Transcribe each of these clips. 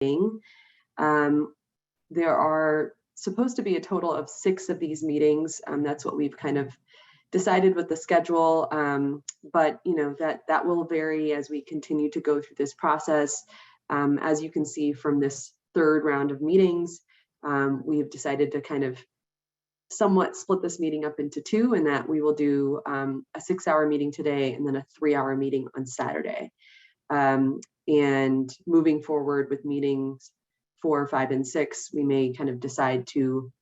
meeting. There are supposed to be a total of 6 of these meetings. That's what we've kind of decided with the schedule, but that will vary as we continue to go through this process. As you can see from this 3rd round of meetings, we have decided to kind of somewhat split this meeting up into 2, and that we will do a 6-hour meeting today and then a 3-hour meeting on Saturday. And moving forward with meetings 4, 5, and 6, we may kind of decide to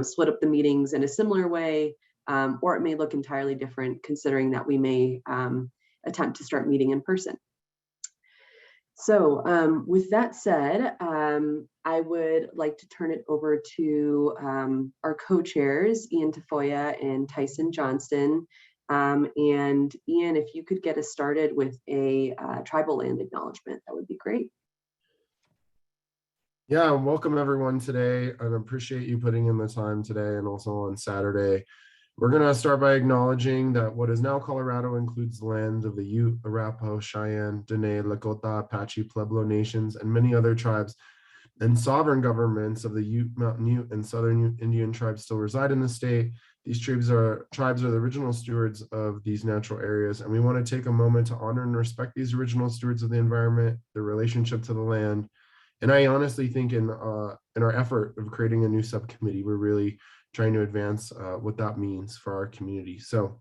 split up the meetings in a similar way, or it may look entirely different, considering that we may attempt to start meeting in person. So with that said, I would like to turn it over to our co-chairs, Ian Tafoya and Tyson Johnson. And Ian, if you could get us started with a tribal land acknowledgement, that would be great. Yeah, welcome everyone today, and appreciate you putting in the time today and also on Saturday. We're going to start by acknowledging that what is now Colorado includes the lands of the Ute, Arapaho, Cheyenne, Dene, Lakota, Apache, Pueblo nations, and many other tribes and sovereign governments of the Ute, Mountain Ute, and Southern Ute Indian tribes still reside in the state. These tribes are the original stewards of these natural areas, and we want to take a moment to honor and respect these original stewards of the environment, their relationship to the land. And I honestly think in our effort of creating a new subcommittee, we're really trying to advance what that means for our community. So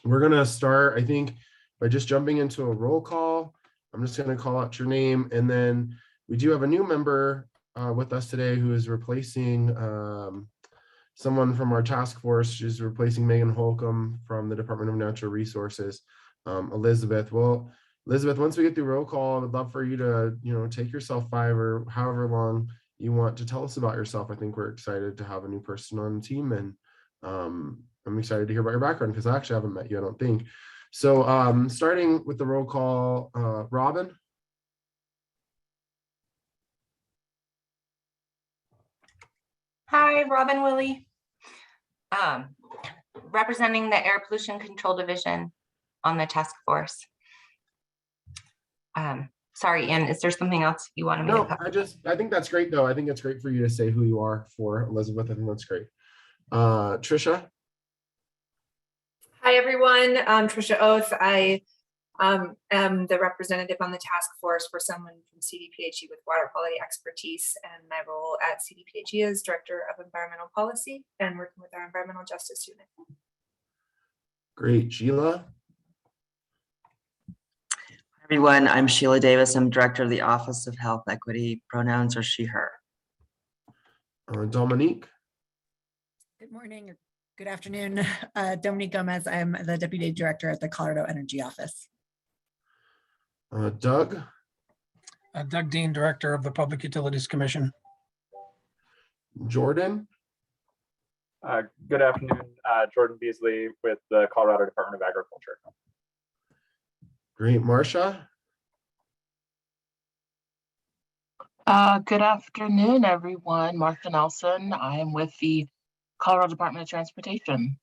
we're going to start, I think, by just jumping into a roll call. I'm just going to call out your name, and then we do have a new member with us today who is replacing someone from our task force. She's replacing Megan Holcomb from the Department of Natural Resources, Elizabeth. Well, Elizabeth, once we get through roll call, I'd love for you to, take yourself 5 or however long you want to tell us about yourself. I think we're excited to have a new person on the team, and I'm excited to hear about your background because I actually haven't met you, I don't think. So starting with the roll call, Robin. Hi, Robin Willie. Representing the Air Pollution Control Division on the task force. Sorry, Ian, is there something else you wanted me to cover? I think that's great though. I think it's great for you to say who you are for Elizabeth. I think that's great. Trisha. Hi everyone, I'm Trisha Oath. I am the representative on the task force for someone from CDPHE with water quality expertise, and my role at CDPHE is Director of Environmental Policy and working with our Environmental Justice Unit. Great. Sheila. Everyone, I'm Sheila Davis. I'm Director of the Office of Health Equity. Pronouns are she, her. Dominique. Good morning or good afternoon. Dominique Gomez. I'm the Deputy Director at the Colorado Energy Office. Doug. Doug Dean, Director of the Public Utilities Commission. Jordan. Good afternoon. Jordan Beasley with the Colorado Department of Agriculture. Great. Marcia. Good afternoon, everyone. Martha Nelson. I am with the Colorado Department of Transportation.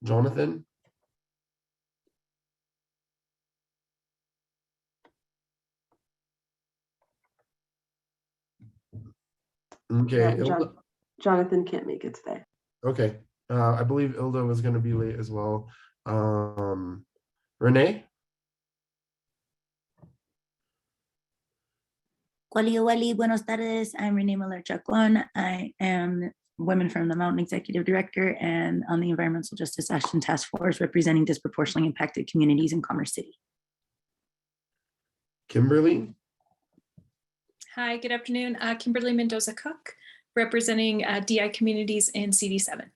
Jonathan. Okay. Yeah, Jonathan can't make it today. Okay. I believe Ilda was going to be late as well. Renee. Wali, buenos tardes. I'm Renee Miller-Chacon. I am Women from the Mountain Executive Director and on the Environmental Justice Action Task Force representing disproportionately impacted communities in Commerce City. Kimberly. Hi, good afternoon. Kimberly Mendoza-Cook, representing DI communities in CD7.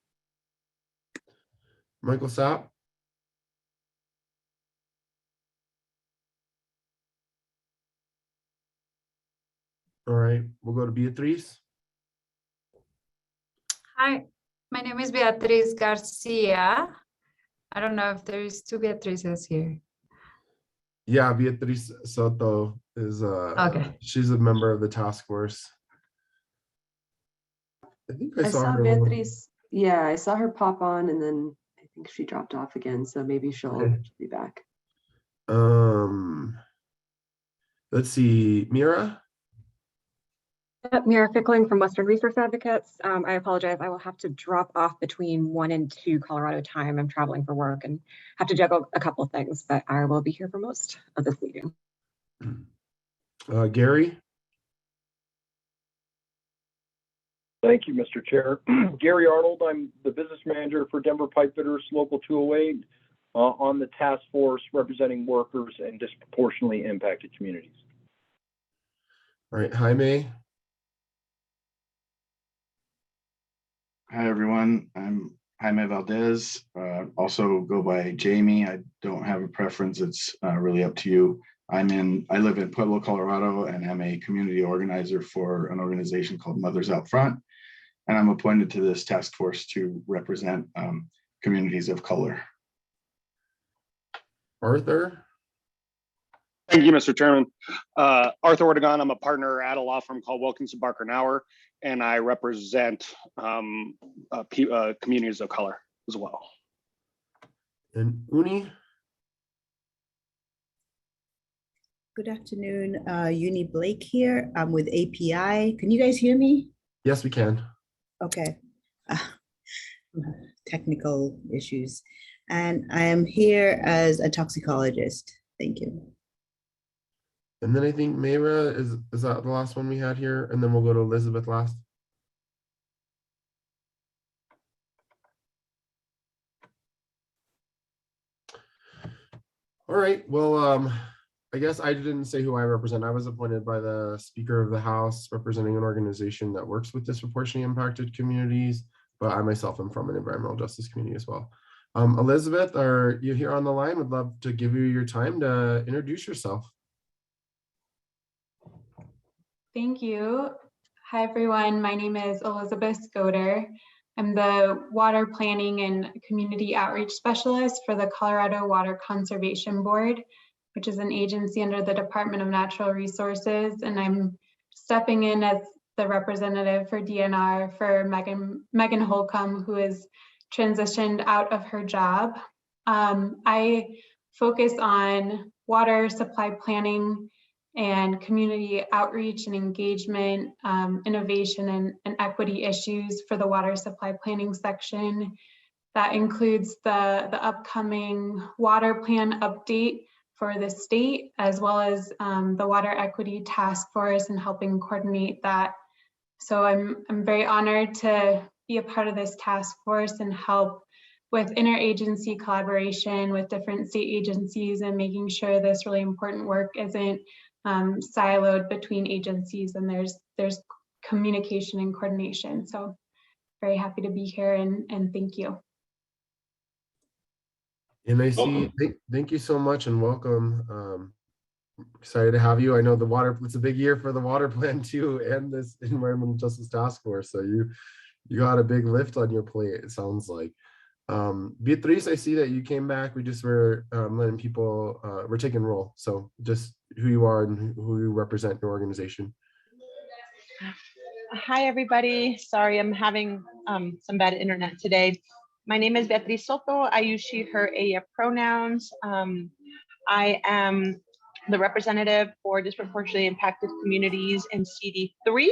Michael Sapp. All right, we'll go to Beatriz. Hi, my name is Beatriz Garcia. I don't know if there's 2 Beatrices here. Yeah, Beatriz Soto is okay. She's a member of the task force. I think I saw her. Beatriz. Yeah, I saw her pop on and then I think she dropped off again, so maybe she'll be back. Let's see, Mira. Mira Fickling from Western Resource Advocates. I apologize. I will have to drop off between 1 and 2 Colorado time. I'm traveling for work and have to juggle a couple of things, but I will be here for most of this meeting. Gary. Thank you, Mr. Chair. Gary Arnold, I'm the business manager for Denver Pipefitters Local 208 on the task force representing workers in disproportionately impacted communities. All right, Jaime. Hi, everyone. I'm Jaime Valdez. Also go by Jamie. I don't have a preference. It's really up to you. I live in Pueblo, Colorado, and I'm a community organizer for an organization called Mothers Out Front. And I'm appointed to this task force to represent communities of color. Arthur. Thank you, Mr. Chairman. Arthur Ortegon, I'm a partner at a law firm called Wilkinson Barker Nauer, and I represent communities of color as well. And Uni. Good afternoon, Uni Blake here. I'm with API. Can you guys hear me? Yes, we can. Okay. Technical issues. And I am here as a toxicologist. Thank you. And then I think Mayra, is that the last one we had here? And then we'll go to Elizabeth last. All right, well, I guess I didn't say who I represent. I was appointed by the Speaker of the House representing an organization that works with disproportionately impacted communities, but I myself am from an environmental justice community as well. Elizabeth, are you here on the line? Would love to give you your time to introduce yourself. Thank you. Hi, everyone. My name is Elizabeth Skoder. I'm the Water Planning and Community Outreach Specialist for the Colorado Water Conservation Board, which is an agency under the Department of Natural Resources. And I'm stepping in as the representative for DNR for Megan Holcomb, who is transitioned out of her job. I focus on water supply planning and community outreach and engagement, innovation and equity issues for the water supply planning section. That includes the upcoming water plan update for the state, as well as the water equity task force and helping coordinate that. So I'm very honored to be a part of this task force and help with interagency collaboration with different state agencies and making sure this really important work isn't siloed between agencies and there's communication and coordination. So very happy to be here and thank you. And I see, thank you so much and welcome. Excited to have you. I know it's a big year for the water plan too, and this environmental justice task force. So you got a big lift on your plate, it sounds like. Beatriz, I see that you came back. We just were letting people, we're taking roll. So just who you are and who you represent your organization. Hi, everybody. Sorry, I'm having some bad internet today. My name is Beatriz Soto. I use she, her, ella pronouns. I am the representative for disproportionately impacted communities in CD3.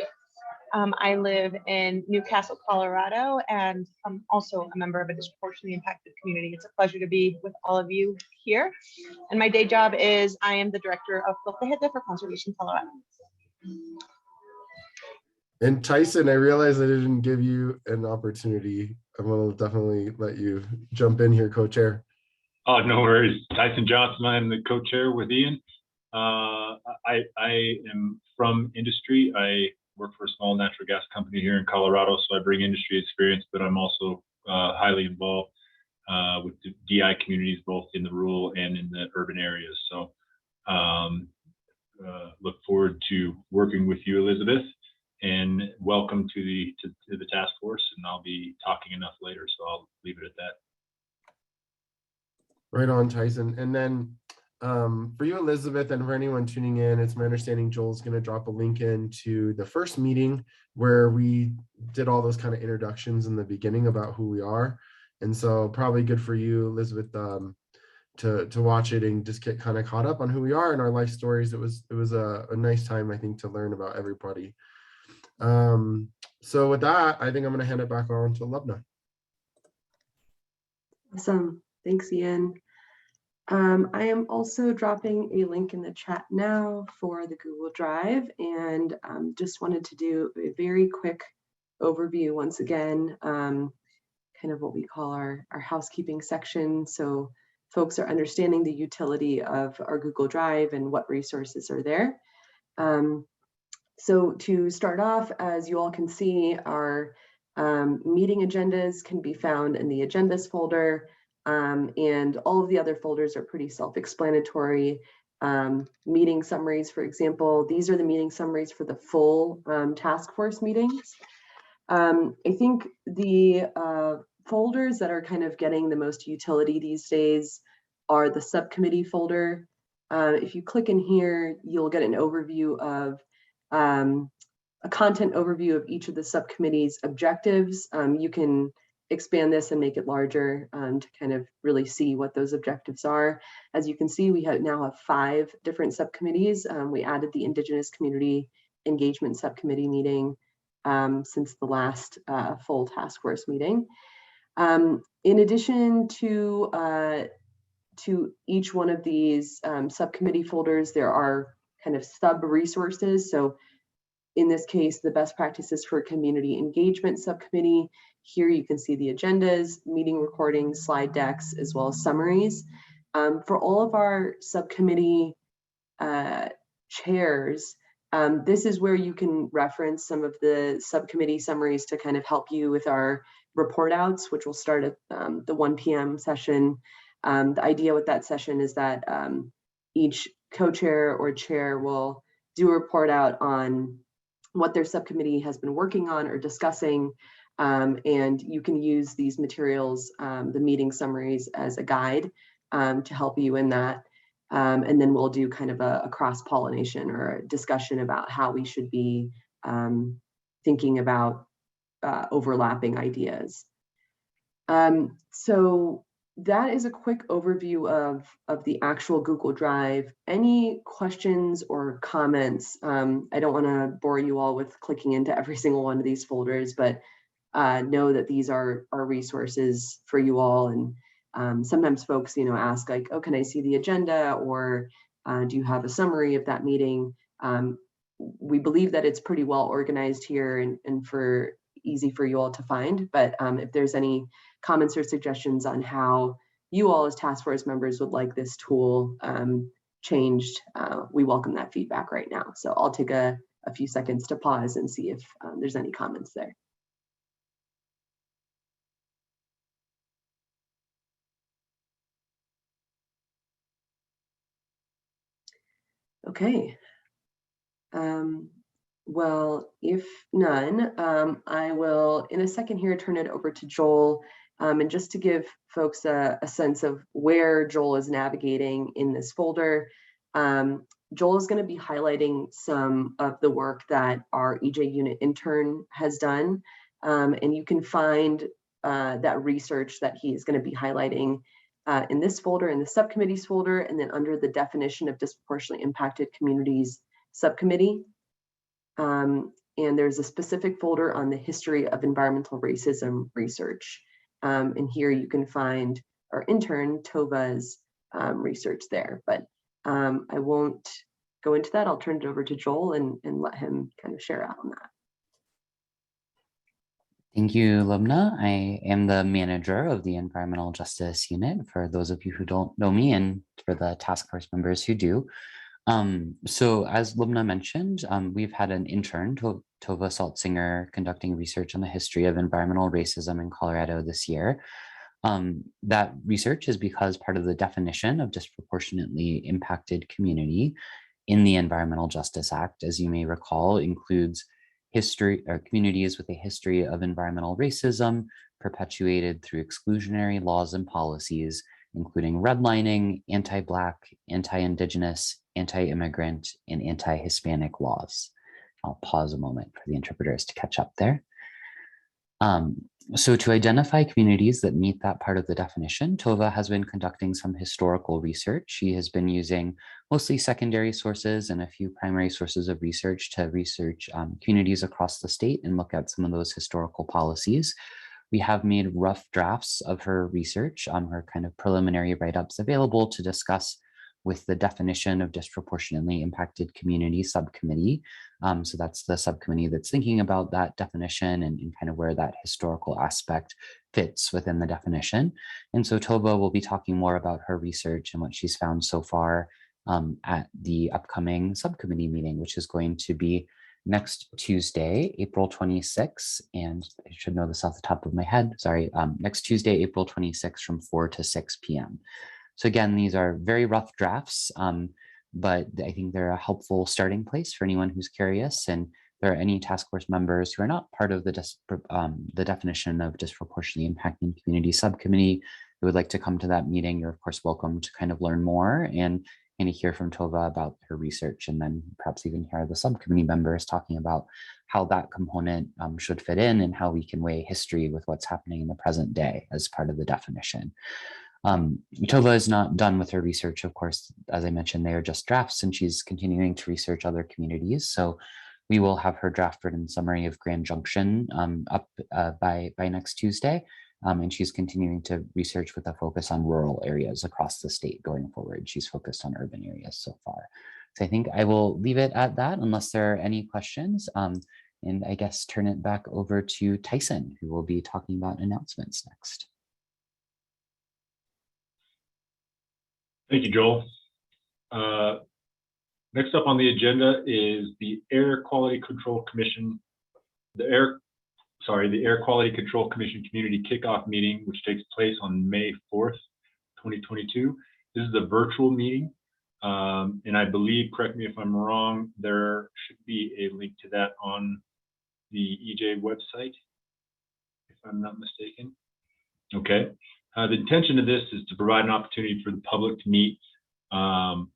I live in Newcastle, Colorado, and I'm also a member of a disproportionately impacted community. It's a pleasure to be with all of you here. And my day job is I am the director of Flotejete for Conservation Colorado. And Tyson, I realize I didn't give you an opportunity. I'm going to definitely let you jump in here, co-chair. Oh, no worries. Tyson Johnson, I'm the co-chair with Ian. I am from industry. I work for a small natural gas company here in Colorado, so I bring industry experience, but I'm also highly involved with the DI communities, both in the rural and in the urban areas. So look forward to working with you, Elizabeth, and welcome to the task force. And I'll be talking enough later, so I'll leave it at that. Right on, Tyson. And then for you, Elizabeth, and for anyone tuning in, it's my understanding Joel's going to drop a link into the first meeting where we did all those kind of introductions in the beginning about who we are. And so probably good for you, Elizabeth, to watch it and just get kind of caught up on who we are and our life stories. It was a nice time, I think, to learn about everybody. So with that, I think I'm going to hand it back on to Lubna. Awesome. Thanks, Ian. I am also dropping a link in the chat now for the Google Drive, and just wanted to do a very quick overview once again, kind of what we call our housekeeping section. So folks are understanding the utility of our Google Drive and what resources are there. So to start off, as you all can see, our meeting agendas can be found in the agendas folder, and all of the other folders are pretty self-explanatory. Meeting summaries, for example, these are the meeting summaries for the full task force meetings. I think the folders that are kind of getting the most utility these days are the subcommittee folder. If you click in here, you'll get an overview of a content overview of each of the subcommittee's objectives. You can expand this and make it larger to kind of really see what those objectives are. As you can see, we now have 5 different subcommittees. We added the Indigenous Community Engagement Subcommittee meeting since the last full task force meeting. In addition to each one of these subcommittee folders, there are kind of sub resources. So in this case, the best practices for community engagement subcommittee. Here you can see the agendas, meeting recordings, slide decks, as well as summaries. For all of our subcommittee chairs, this is where you can reference some of the subcommittee summaries to kind of help you with our report outs, which will start at the 1 p.m. session. The idea with that session is that each co-chair or chair will do a report out on what their subcommittee has been working on or discussing, and you can use these materials, the meeting summaries, as a guide to help you in that. And then we'll do kind of a cross-pollination or a discussion about how we should be thinking about overlapping ideas. So that is a quick overview of the actual Google Drive. Any questions or comments? I don't want to bore you all with clicking into every single one of these folders, but know that these are resources for you all. And sometimes folks, ask like, oh, can I see the agenda? Or do you have a summary of that meeting? We believe that it's pretty well organized here and easy for you all to find. But if there's any comments or suggestions on how you all as task force members would like this tool changed, we welcome that feedback right now. So I'll take a few seconds to pause and see if there's any comments there. Okay. Well, if none, I will in a second here turn it over to Joel. And just to give folks a sense of where Joel is navigating in this folder, Joel is going to be highlighting some of the work that our EJ unit intern has done. And you can find that research that he is going to be highlighting in this folder, in the subcommittees folder, and then under the definition of disproportionately impacted communities subcommittee. And there's a specific folder on the history of environmental racism research. And here you can find our intern, Tova's research there. But I won't go into that. I'll turn it over to Joel and let him kind of share out on that. Thank you, Lubna. I am the manager of the Environmental Justice Unit, for those of you who don't know me and for the task force members who do. So as Lubna mentioned, we've had an intern, Tova Saltzinger, conducting research on the history of environmental racism in Colorado this year. That research is because part of the definition of disproportionately impacted community in the Environmental Justice Act, as you may recall, includes history or communities with a history of environmental racism perpetuated through exclusionary laws and policies, including redlining, anti-Black, anti-Indigenous, anti-immigrant, and anti-Hispanic laws. I'll pause a moment for the interpreters to catch up there. So to identify communities that meet that part of the definition, Tova has been conducting some historical research. She has been using mostly secondary sources and a few primary sources of research to research communities across the state and look at some of those historical policies. We have made rough drafts of her research, her kind of preliminary write-ups available to discuss with the definition of disproportionately impacted community subcommittee. So that's the subcommittee that's thinking about that definition and kind of where that historical aspect fits within the definition. And so Tova will be talking more about her research and what she's found so far at the upcoming subcommittee meeting, which is going to be next Tuesday, April 26th, and I should know this off the top of my head, sorry, next Tuesday, April 26th from 4 to 6 p.m. So again, these are very rough drafts, but I think they're a helpful starting place for anyone who's curious. And if there are any task force members who are not part of the definition of disproportionately impacting community subcommittee who would like to come to that meeting, you're of course welcome to kind of learn more and hear from Tova about her research, and then perhaps even hear the subcommittee members talking about how that component should fit in and how we can weigh history with what's happening in the present day as part of the definition. Tova is not done with her research, of course. As I mentioned, they are just drafts, and she's continuing to research other communities. So we will have her draft written summary of Grand Junction up by next Tuesday. And she's continuing to research with a focus on rural areas across the state going forward. She's focused on urban areas so far. So I think I will leave it at that unless there are any questions. And I guess turn it back over to Tyson, who will be talking about announcements next. Thank you, Joel. Next up on the agenda is the Air Quality Control Commission, the Air Quality Control Commission Community Kickoff meeting, which takes place on May 4th, 2022. This is a virtual meeting. And I believe, correct me if I'm wrong, there should be a link to that on the EJ website, if I'm not mistaken. Okay. The intention of this is to provide an opportunity for the public to meet and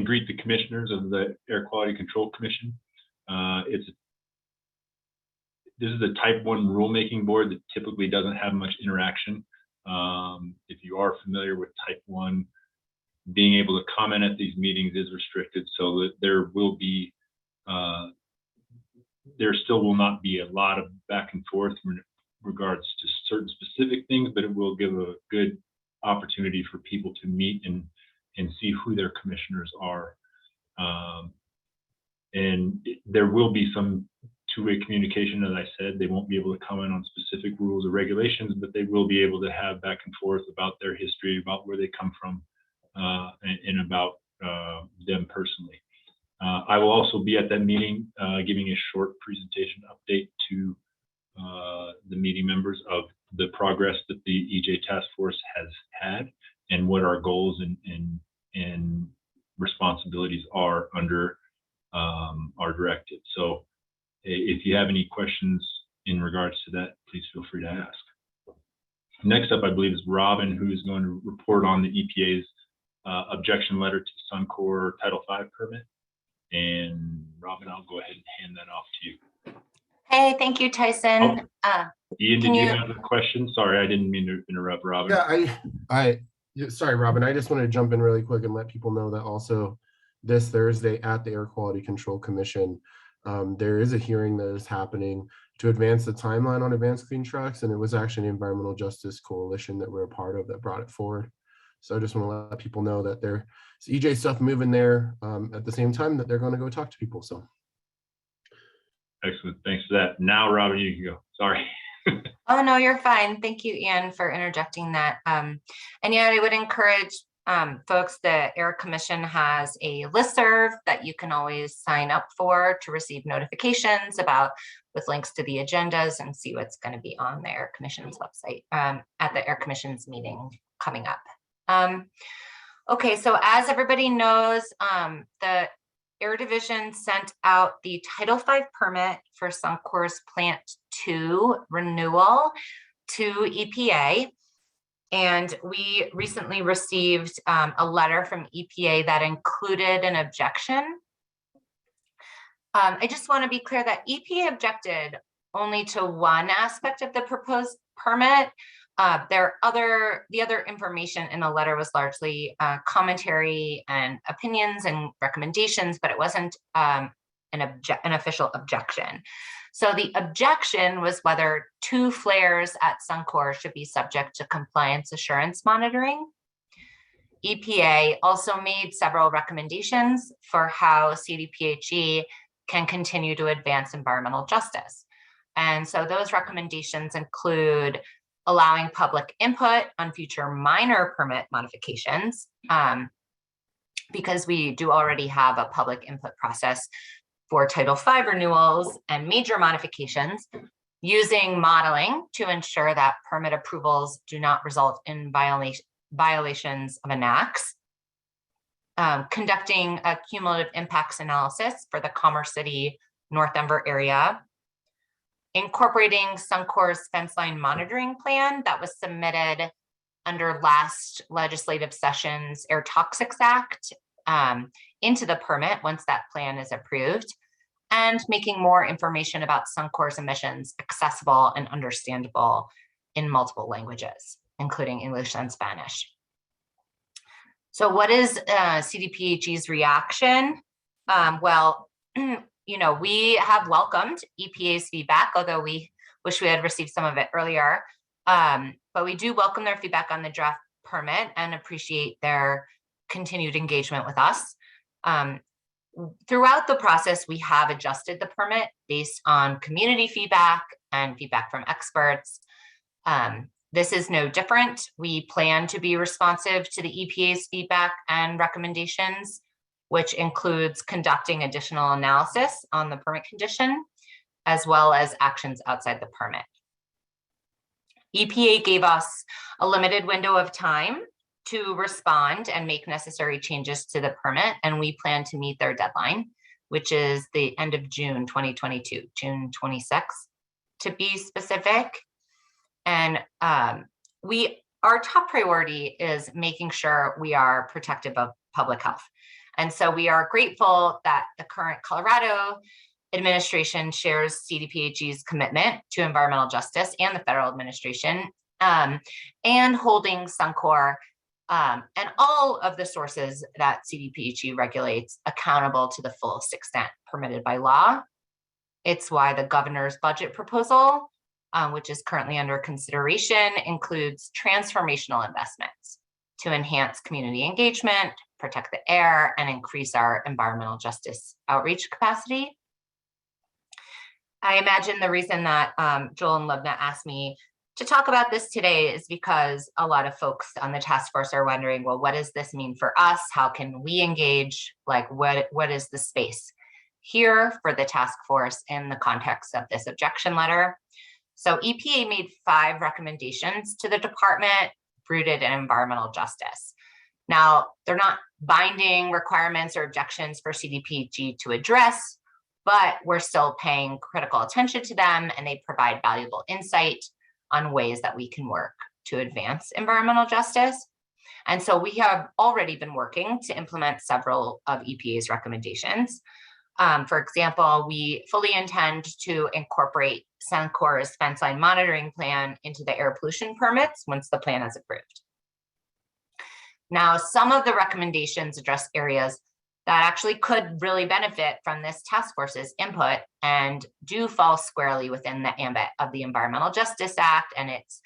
greet the commissioners of the Air Quality Control Commission. This is a type 1 rulemaking board that typically doesn't have much interaction. If you are familiar with type 1, being able to comment at these meetings is restricted, so that there still will not be a lot of back and forth in regards to certain specific things, but it will give a good opportunity for people to meet and see who their commissioners are. There will be some two-way communication, as I said. They won't be able to comment on specific rules or regulations, but they will be able to have back and forth about their history, about where they come from, and about them personally. I will also be at that meeting giving a short presentation update to the meeting members of the progress that the EJ Task Force has had and what our goals and responsibilities are under our directive. So if you have any questions in regards to that, please feel free to ask. Next up, I believe, is Robin, who is going to report on the EPA's objection letter to Suncor Title V permit. And Robin, I'll go ahead and hand that off to you. Hey, thank you, Tyson. Ian, did you have a question? Sorry, I didn't mean to interrupt, Robin. Yeah, sorry, Robin. I just want to jump in really quick and let people know that also this Thursday at the Air Quality Control Commission, there is a hearing that is happening to advance the timeline on advanced clean trucks, and it was actually an Environmental Justice Coalition that we're a part of that brought it forward. So I just want to let people know that there's EJ stuff moving there at the same time that they're going to go talk to people. So. Excellent. Thanks for that. Now, Robin, you can go. Sorry. Oh, no, you're fine. Thank you, Ian, for interjecting that. And yeah, I would encourage folks, the Air Commission has a listserv that you can always sign up for to receive notifications about with links to the agendas and see what's going to be on the Air Commission's website at the Air Commission's meeting coming up. Okay, so as everybody knows, the Air Division sent out the Title V permit for Suncor's Plant 2 renewal to EPA. And we recently received a letter from EPA that included an objection. I just want to be clear that EPA objected only to one aspect of the proposed permit. The other information in the letter was largely commentary and opinions and recommendations, but it wasn't an official objection. So the objection was whether 2 flares at Suncor should be subject to compliance assurance monitoring. EPA also made several recommendations for how CDPHE can continue to advance environmental justice. And so those recommendations include allowing public input on future minor permit modifications, because we do already have a public input process for Title V renewals and major modifications, using modeling to ensure that permit approvals do not result in violations of enacts, conducting a cumulative impacts analysis for the Commerce City North Denver area, incorporating Suncor's fence line monitoring plan that was submitted under last legislative session's Air Toxics Act into the permit once that plan is approved, and making more information about Suncor's emissions accessible and understandable in multiple languages, including English and Spanish. So what is CDPHE's reaction? Well, we have welcomed EPA's feedback, although we wish we had received some of it earlier. But we do welcome their feedback on the draft permit and appreciate their continued engagement with us. Throughout the process, we have adjusted the permit based on community feedback and feedback from experts. This is no different. We plan to be responsive to the EPA's feedback and recommendations, which includes conducting additional analysis on the permit condition, as well as actions outside the permit. EPA gave us a limited window of time to respond and make necessary changes to the permit, and we plan to meet their deadline, which is the end of June 2022, June 26th, to be specific. And our top priority is making sure we are protective of public health. And so we are grateful that the current Colorado administration shares CDPHE's commitment to environmental justice and the federal administration, and holding Suncor and all of the sources that CDPHE regulates accountable to the fullest extent permitted by law. It's why the governor's budget proposal, which is currently under consideration, includes transformational investments to enhance community engagement, protect the air, and increase our environmental justice outreach capacity. I imagine the reason that Joel and Lubna asked me to talk about this today is because a lot of folks on the task force are wondering, well, what does this mean for us? How can we engage? Like, what is the space here for the task force in the context of this objection letter? So EPA made 5 recommendations to the department rooted in environmental justice. Now, they're not binding requirements or objections for CDPHE to address, but we're still paying critical attention to them, and they provide valuable insight on ways that we can work to advance environmental justice. And so we have already been working to implement several of EPA's recommendations. For example, we fully intend to incorporate Suncor's fence line monitoring plan into the air pollution permits once the plan is approved. Now, some of the recommendations address areas that actually could really benefit from this task force's input and do fall squarely within the ambit of the Environmental Justice Act and its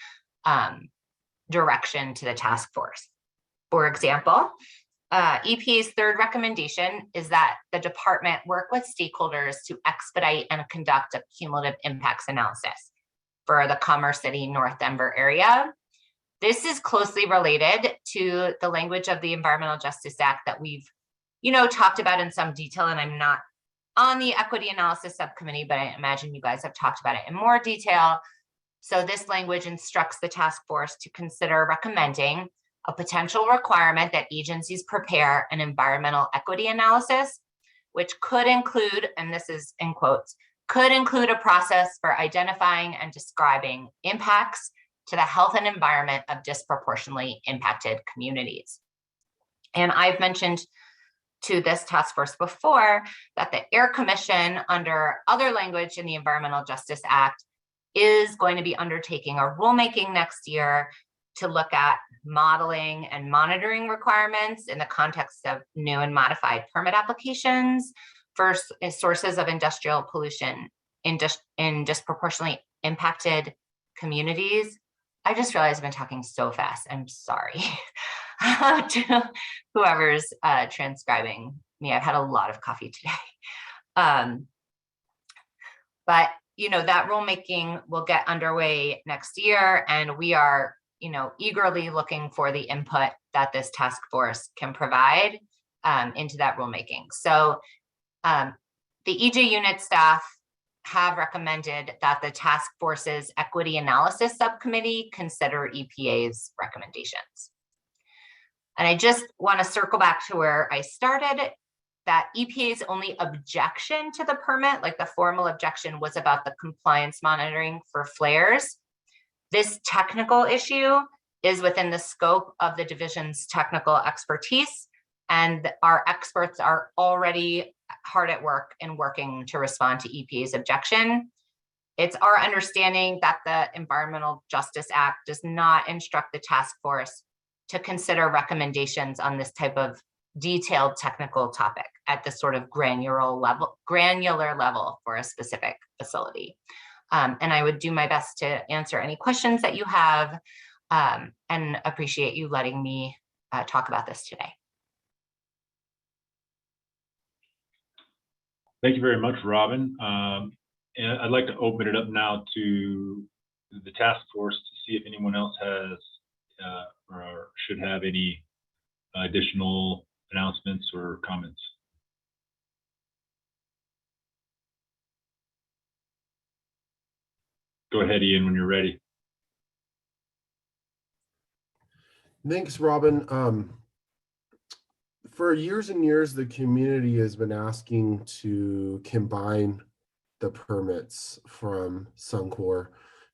direction to the task force. For example, EPA's 3rd recommendation is that the department work with stakeholders to expedite and conduct a cumulative impacts analysis for the Commerce City North Denver area. This is closely related to the language of the Environmental Justice Act that we've talked about in some detail, and I'm not on the equity analysis subcommittee, but I imagine you guys have talked about it in more detail. So this language instructs the task force to consider recommending a potential requirement that agencies prepare an environmental equity analysis, which could include, and this is in quotes, could include a process for identifying and describing impacts to the health and environment of disproportionately impacted communities. And I've mentioned to this task force before that the Air Commission, under other language in the Environmental Justice Act, is going to be undertaking a rulemaking next year to look at modeling and monitoring requirements in the context of new and modified permit applications for sources of industrial pollution in disproportionately impacted communities. I just realized I've been talking so fast. I'm sorry to whoever's transcribing me. I've had a lot of coffee today. But that rulemaking will get underway next year, and we are eagerly looking for the input that this task force can provide into that rulemaking. So the EJ unit staff have recommended that the task force's equity analysis subcommittee consider EPA's recommendations. And I just want to circle back to where I started, that EPA's only objection to the permit, like the formal objection, was about the compliance monitoring for flares. This technical issue is within the scope of the division's technical expertise, and our experts are already hard at work in working to respond to EPA's objection. It's our understanding that the Environmental Justice Act does not instruct the task force to consider recommendations on this type of detailed technical topic at the sort of granular level for a specific facility. And I would do my best to answer any questions that you have, and appreciate you letting me talk about this today. Thank you very much, Robin. And I'd like to open it up now to the task force to see if anyone else has or should have any additional announcements or comments. Go ahead, Ian, when you're ready. Thanks, Robin. For years and years, the community has been asking to combine the permits from Suncor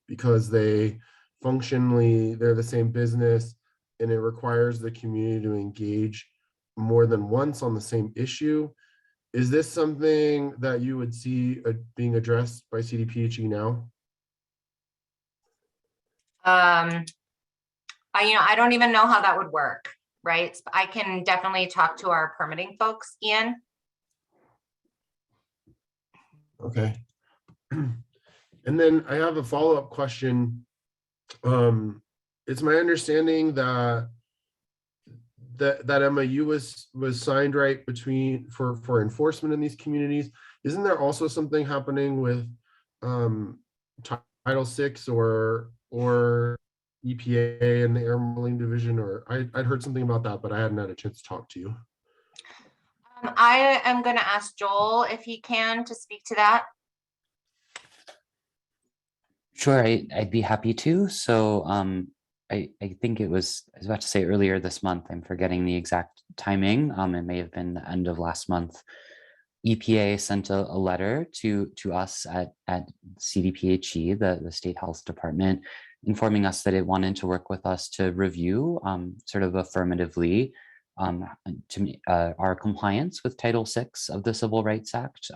because they're the same business, and it requires the community to engage more than once on the same issue. Is this something that you would see being addressed by CDPHE now? I don't even know how that would work, right? I can definitely talk to our permitting folks, Ian. Okay. And then I have a follow-up question. It's my understanding that MOU was signed right for enforcement in these communities. Isn't there also something happening with Title VI or EPA and the Air Modeling Division? Or I'd heard something about that, but I hadn't had a chance to talk to you. I am going to ask Joel if he can to speak to that. Sure, I'd be happy to. So I think I was about to say earlier this month, I'm forgetting the exact timing. It may have been the end of last month. EPA sent a letter to us at CDPHE, the State Health Department, informing us that it wanted to work with us to review sort of affirmatively our compliance with Title VI of the Civil Rights Act.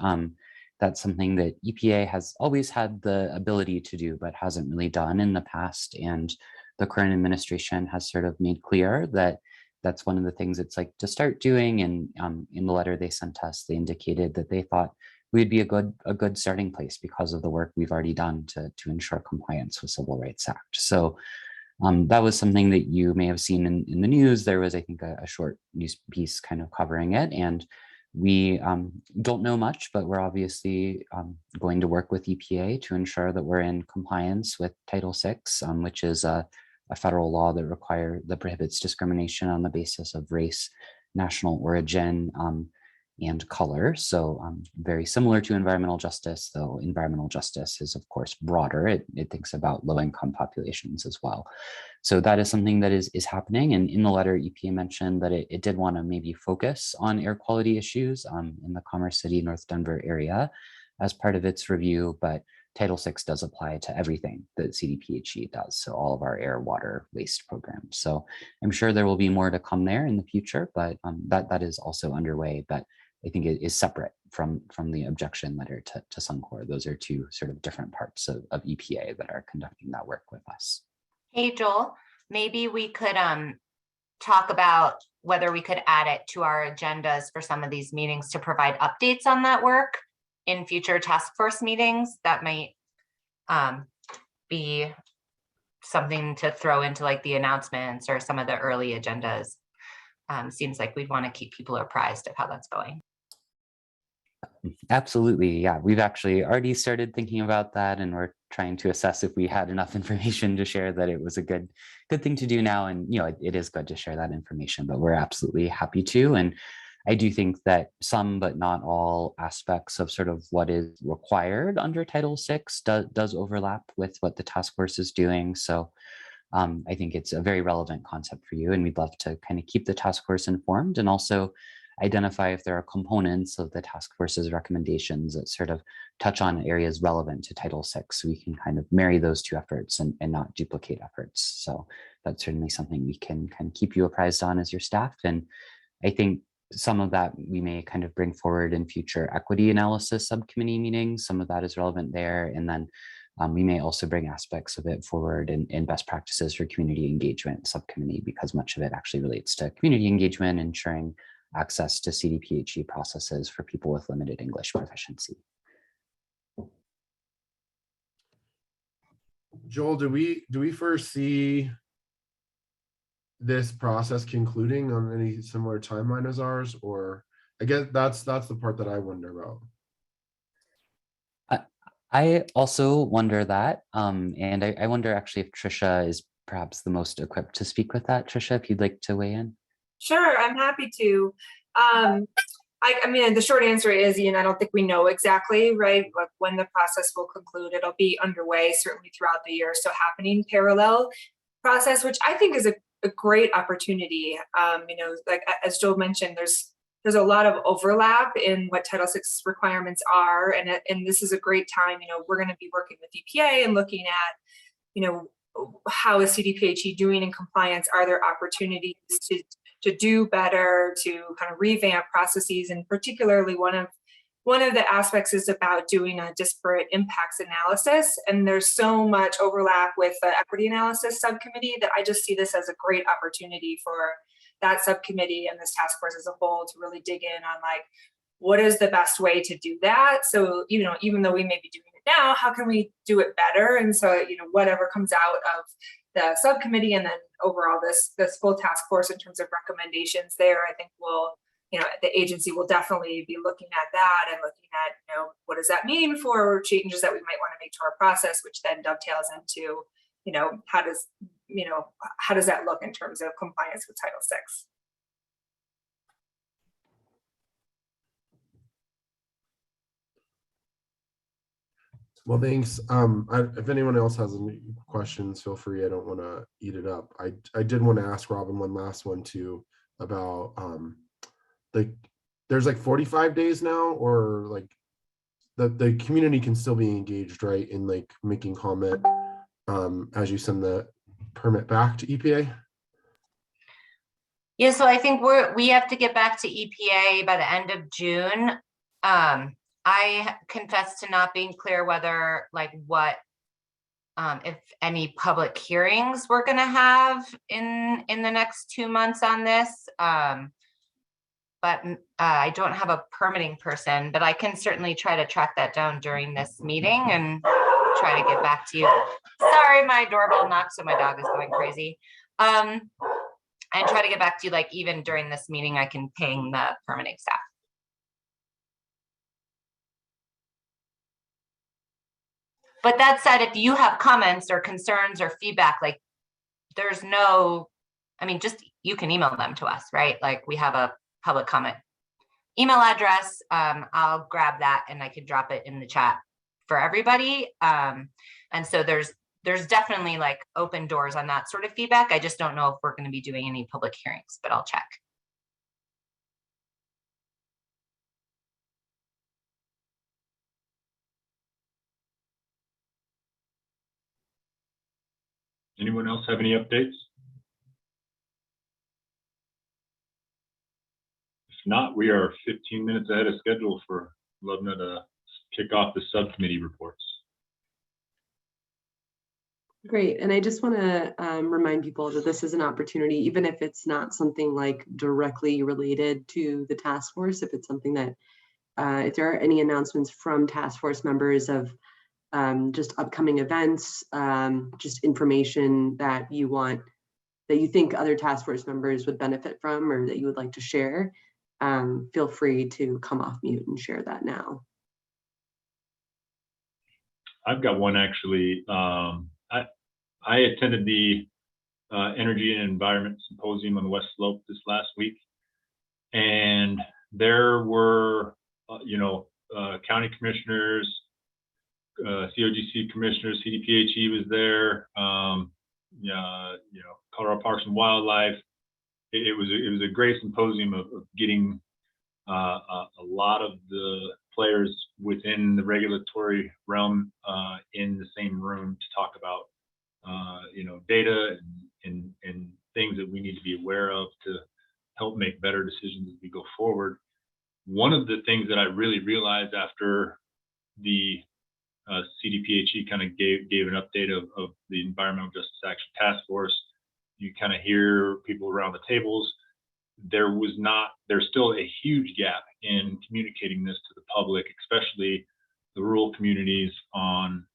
That's something that EPA has always had the ability to do, but hasn't really done in the past. And the current administration has sort of made clear that that's one of the things it's like to start doing. And in the letter they sent us, they indicated that they thought we'd be a good starting place because of the work we've already done to ensure compliance with Civil Rights Act. So that was something that you may have seen in the news. There was, I think, a short news piece kind of covering it. And we don't know much, but we're obviously going to work with EPA to ensure that we're in compliance with Title VI, which is a federal law that prohibits discrimination on the basis of race, national origin, and color. So very similar to environmental justice, though environmental justice is, of course, broader. It thinks about low-income populations as well. So that is something that is happening. And in the letter, EPA mentioned that it did want to maybe focus on air quality issues in the Commerce City, North Denver area as part of its review, but Title VI does apply to everything that CDPHE does. So all of our air, water, waste programs. So I'm sure there will be more to come there in the future, but that is also underway. But I think it is separate from the objection letter to Suncor. Those are two sort of different parts of EPA that are conducting that work with us. Hey, Joel, maybe we could talk about whether we could add it to our agendas for some of these meetings to provide updates on that work in future task force meetings. That might be something to throw into like the announcements or some of the early agendas. Seems like we'd want to keep people apprised of how that's going. Absolutely. Yeah, we've actually already started thinking about that, and we're trying to assess if we had enough information to share that it was a good thing to do now. And, it is good to share that information, but we're absolutely happy to. And I do think that some, but not all aspects of sort of what is required under Title VI does overlap with what the task force is doing. So I think it's a very relevant concept for you, and we'd love to kind of keep the task force informed and also identify if there are components of the task force's recommendations that sort of touch on areas relevant to Title VI, so we can kind of marry those two efforts and not duplicate efforts. So that's certainly something we can kind of keep you apprised on as your staff. And I think some of that we may kind of bring forward in future equity analysis subcommittee meetings. Some of that is relevant there. And then we may also bring aspects of it forward in best practices for community engagement subcommittee, because much of it actually relates to community engagement, ensuring access to CDPHE processes for people with limited English proficiency. Joel, do we foresee this process concluding on any similar timeline as ours? Or I guess that's the part that I wonder about. I also wonder that, and I wonder actually if Trisha is perhaps the most equipped to speak with that. Trisha, if you'd like to weigh in. Sure, I'm happy to. I mean, the short answer is, Ian, I don't think we know exactly, right, like when the process will conclude. It'll be underway certainly throughout the year, so happening parallel process, which I think is a great opportunity. Like as Joel mentioned, there's a lot of overlap in what Title VI requirements are, and this is a great time. We're going to be working with EPA and looking at, how is CDPHE doing in compliance? Are there opportunities to do better, to kind of revamp processes? And particularly one of the aspects is about doing a disparate impacts analysis. And there's so much overlap with the equity analysis subcommittee that I just see this as a great opportunity for that subcommittee and this task force as a whole to really dig in on like, what is the best way to do that? So, even though we may be doing it now, how can we do it better? And so, whatever comes out of the subcommittee and then overall this full task force in terms of recommendations there, I think will, the agency will definitely be looking at that and looking at, what does that mean for changes that we might want to make to our process, which then dovetails into, how does that look in terms of compliance with Title VI? Well, thanks. If anyone else has any questions, feel free. I don't want to eat it up. I did want to ask Robin one last one too about there's like 45 days now, or like the community can still be engaged, right, in like making comment as you send the permit back to EPA. Yeah, so I think we have to get back to EPA by the end of June. I confess to not being clear whether if any public hearings we're going to have in the next 2 months on this. But I don't have a permitting person, but I can certainly try to track that down during this meeting and try to get back to you. Sorry, my doorbell knocked, so my dog is going crazy. And try to get back to you, like even during this meeting, I can ping the permitting staff. But that said, if you have comments or concerns or feedback, like there's no, you can email them to us, right? Like we have a public comment email address. I'll grab that and I can drop it in the chat for everybody. And so there's definitely like open doors on that sort of feedback. I just don't know if we're going to be doing any public hearings, but I'll check. Anyone else have any updates? If not, we are 15 minutes ahead of schedule for Lubna to kick off the subcommittee reports. Great. And I just want to remind people that this is an opportunity, even if it's not something like directly related to the task force, if it's something that, if there are any announcements from task force members of just upcoming events, just information that you want, that you think other task force members would benefit from or that you would like to share, feel free to come off mute and share that now. I've got one actually. I attended the Energy and Environment Symposium on the West Slope this last week, and there were, county commissioners, COGC commissioners, CDPHE was there, Colorado Parks and Wildlife. It was a great symposium of getting a lot of the players within the regulatory realm in the same room to talk about data and things that we need to be aware of to help make better decisions as we go forward. One of the things that I really realized after the CDPHE kind of gave an update of the Environmental Justice Action Task Force, you kind of hear people around the tables. There's still a huge gap in communicating this to the public, especially the rural communities, on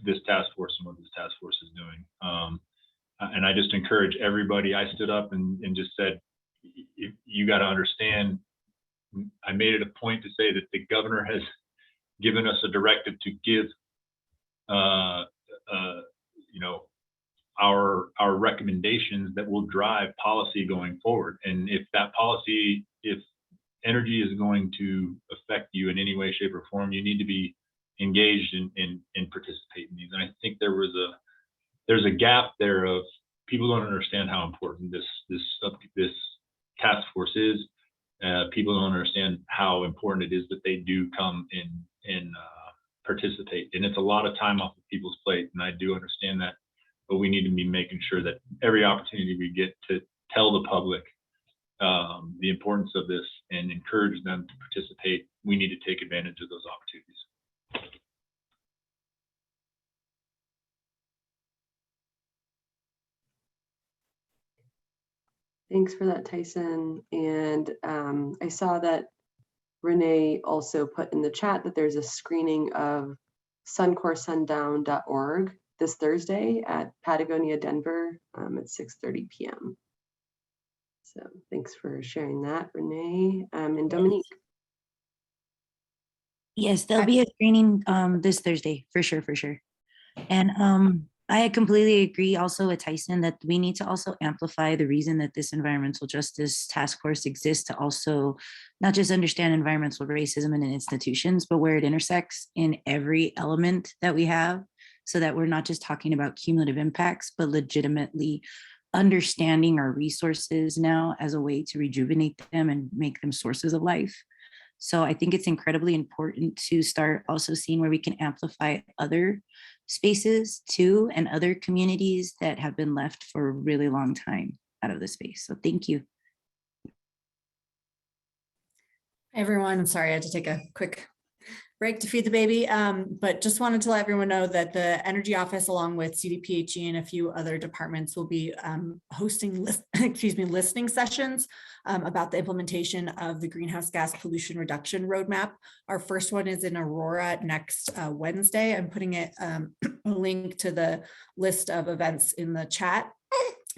this task force and what this task force is doing. And I just encourage everybody. I stood up and just said, you got to understand, I made it a point to say that the governor has given us a directive to give our recommendations that will drive policy going forward. And if that policy, if energy is going to affect you in any way, shape, or form, you need to be engaged and participate in these. And I think there's a gap there of people don't understand how important this task force is. People don't understand how important it is that they do come and participate. And it's a lot of time off of people's plate, and I do understand that. But we need to be making sure that every opportunity we get to tell the public the importance of this and encourage them to participate, we need to take advantage of those opportunities. Thanks for that, Tyson. And I saw that Renee also put in the chat that there's a screening of sundown.org this Thursday at Patagonia, Denver at 6:30 p.m. So thanks for sharing that, Renee. And Dominique. Yes, there'll be a screening this Thursday, for sure. And I completely agree also with Tyson that we need to also amplify the reason that this environmental justice task force exists, to also not just understand environmental racism in institutions, but where it intersects in every element that we have, so that we're not just talking about cumulative impacts, but legitimately understanding our resources now as a way to rejuvenate them and make them sources of life. So I think it's incredibly important to start also seeing where we can amplify other spaces too, and other communities that have been left for a really long time out of the space. So thank you. Hey everyone, I'm sorry I had to take a quick break to feed the baby, but just wanted to let everyone know that the Energy Office, along with CDPHE and a few other departments, will be hosting listening sessions about the implementation of the Greenhouse Gas Pollution Reduction Roadmap. Our first one is in Aurora next Wednesday. I'm putting a link to the list of events in the chat.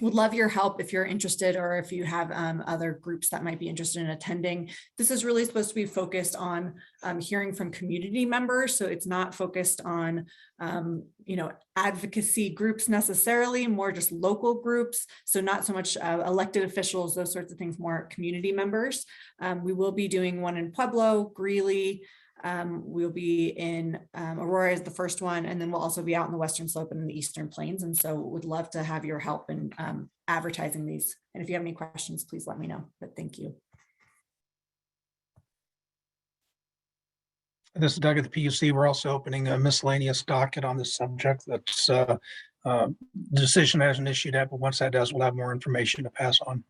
Would love your help if you're interested, or if you have other groups that might be interested in attending. This is really supposed to be focused on hearing from community members. So it's not focused on, advocacy groups necessarily, more just local groups. So not so much elected officials, those sorts of things, more community members. We will be doing one in Pueblo, Greeley. We'll be in Aurora is the first one, and then we'll also be out in the Western Slope and in the Eastern Plains. And so would love to have your help in advertising these. And if you have any questions, please let me know, but thank you. This is Doug at the PUC. We're also opening a miscellaneous docket on this subject. That's the decision hasn't issued yet, but once that does, we'll have more information to pass on.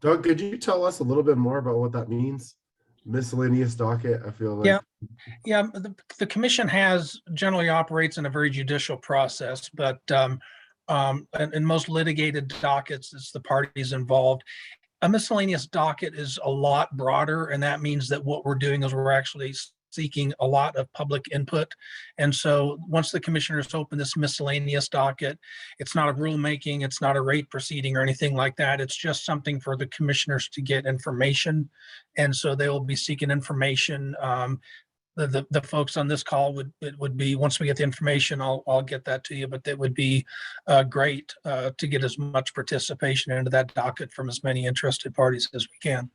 Doug, could you tell us a little bit more about what that means? Miscellaneous docket, I feel like. Yeah, the commission generally operates in a very judicial process, but in most litigated dockets, it's the parties involved. A miscellaneous docket is a lot broader, and that means that what we're doing is we're actually seeking a lot of public input. And so once the commissioners open this miscellaneous docket, it's not a rulemaking, it's not a rate proceeding or anything like that. It's just something for the commissioners to get information. And so they will be seeking information. The folks on this call would be, once we get the information, I'll get that to you, but it would be great to get as much participation into that docket from as many interested parties as we can.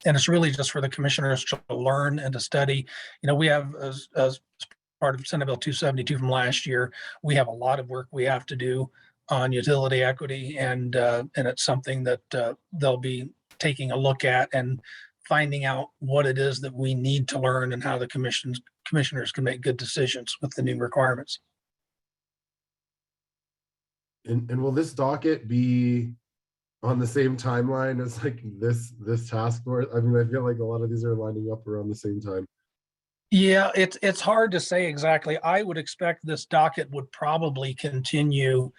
And it's really just for the commissioners to learn and to study. You know, we have, as part of Senate Bill 272 from last year, we have a lot of work we have to do on utility equity, and it's something that they'll be taking a look at and finding out what it is that we need to learn and how the commissioners can make good decisions with the new requirements. And will this docket be on the same timeline as like this task force? I mean, I feel like a lot of these are lining up around the same time. Yeah, it's hard to say exactly. I would expect this docket would probably continue.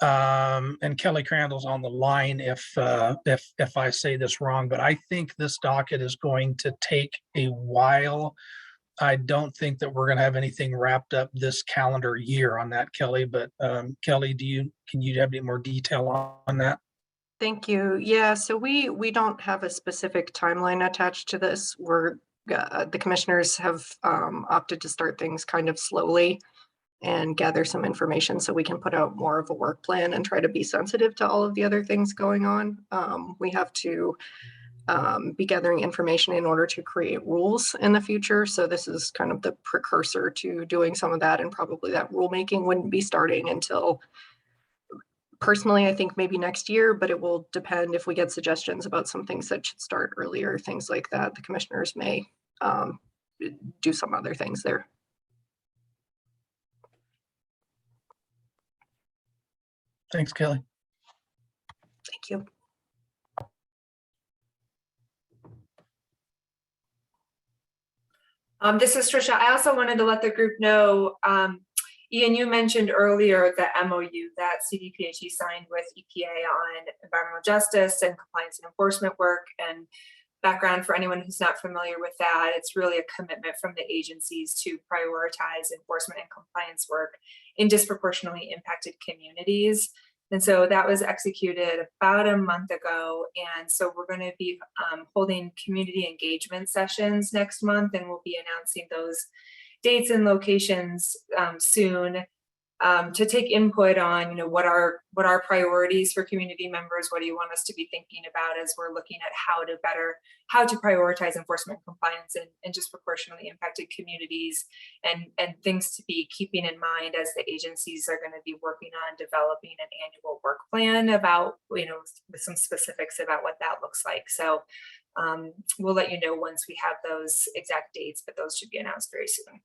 And Kelly Crandall's on the line if I say this wrong, but I think this docket is going to take a while. I don't think that we're going to have anything wrapped up this calendar year on that, Kelly. But Kelly, can you have any more detail on that? Thank you. Yeah, so we don't have a specific timeline attached to this. The commissioners have opted to start things kind of slowly and gather some information so we can put out more of a work plan and try to be sensitive to all of the other things going on. We have to be gathering information in order to create rules in the future. So this is kind of the precursor to doing some of that, and probably that rulemaking wouldn't be starting until, personally, I think maybe next year, but it will depend if we get suggestions about some things that should start earlier, things like that. The commissioners may do some other things there. Thanks, Kelly. Thank you. This is Trisha. I also wanted to let the group know, Ian, you mentioned earlier the MOU that CDPHE signed with EPA on environmental justice and compliance and enforcement work. And background for anyone who's not familiar with that, it's really a commitment from the agencies to prioritize enforcement and compliance work in disproportionately impacted communities. And so that was executed about a month ago. And so we're going to be holding community engagement sessions next month, and we'll be announcing those dates and locations soon, to take input on, what are priorities for community members? What do you want us to be thinking about as we're looking at how to prioritize enforcement compliance in disproportionately impacted communities, and things to be keeping in mind as the agencies are going to be working on developing an annual work plan about, with some specifics about what that looks like. So we'll let you know once we have those exact dates, but those should be announced very soon.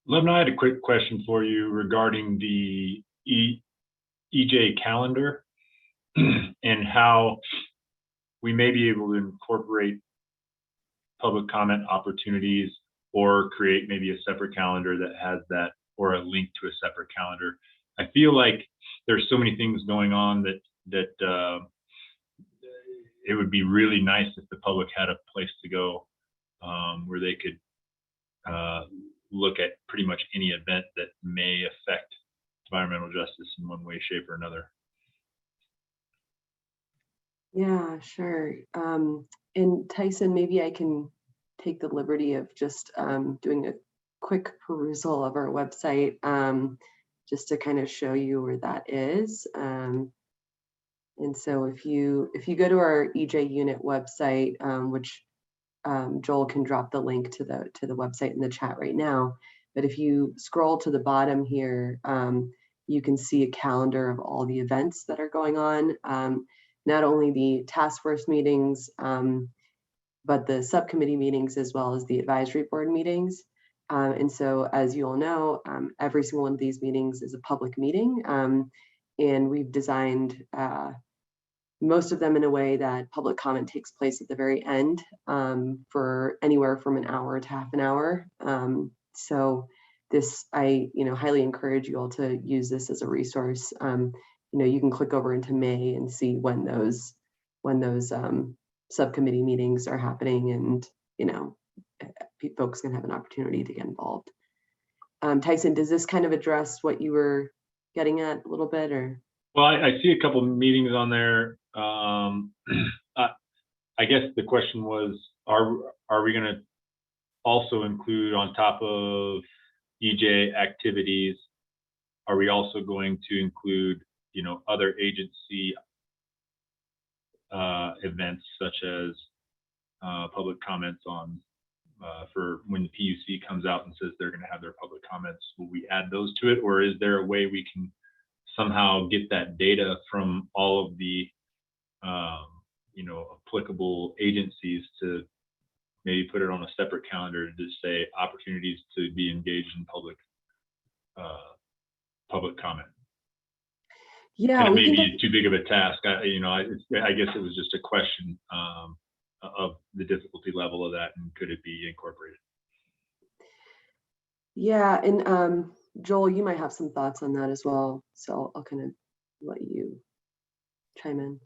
Lubna, I had a quick question for you regarding the EJ calendar and how we may be able to incorporate public comment opportunities or create maybe a separate calendar that has that, or a link to a separate calendar. I feel like there's so many things going on that it would be really nice if the public had a place to go where they could look at pretty much any event that may affect environmental justice in one way, shape, or another. Yeah, sure. And Tyson, maybe I can take the liberty of just doing a quick perusal of our website, just to kind of show you where that is. And so if you go to our EJ unit website, which Joel can drop the link to the website in the chat right now, but if you scroll to the bottom here, you can see a calendar of all the events that are going on, not only the task force meetings, but the subcommittee meetings as well as the advisory board meetings. And so, as you all know, every single one of these meetings is a public meeting, and we've designed most of them in a way that public comment takes place at the very end, for anywhere from an hour to half an hour. So this, I highly encourage you all to use this as a resource. You can click over into May and see when those subcommittee meetings are happening, and folks can have an opportunity to get involved. Tyson, does this kind of address what you were getting at a little bit, or? Well, I see a couple of meetings on there. I guess the question was, are we going to also include, on top of EJ activities, are we also going to include, other agency events such as public comments on for when the PUC comes out and says they're going to have their public comments? Will we add those to it, or is there a way we can somehow get that data from all of the applicable agencies to maybe put it on a separate calendar to say opportunities to be engaged in public comment? Yeah, and it may be too big of a task. I guess it was just a question of the difficulty level of that, and could it be incorporated? Yeah, and Joel, you might have some thoughts on that as well, so I'll kind of let you chime in.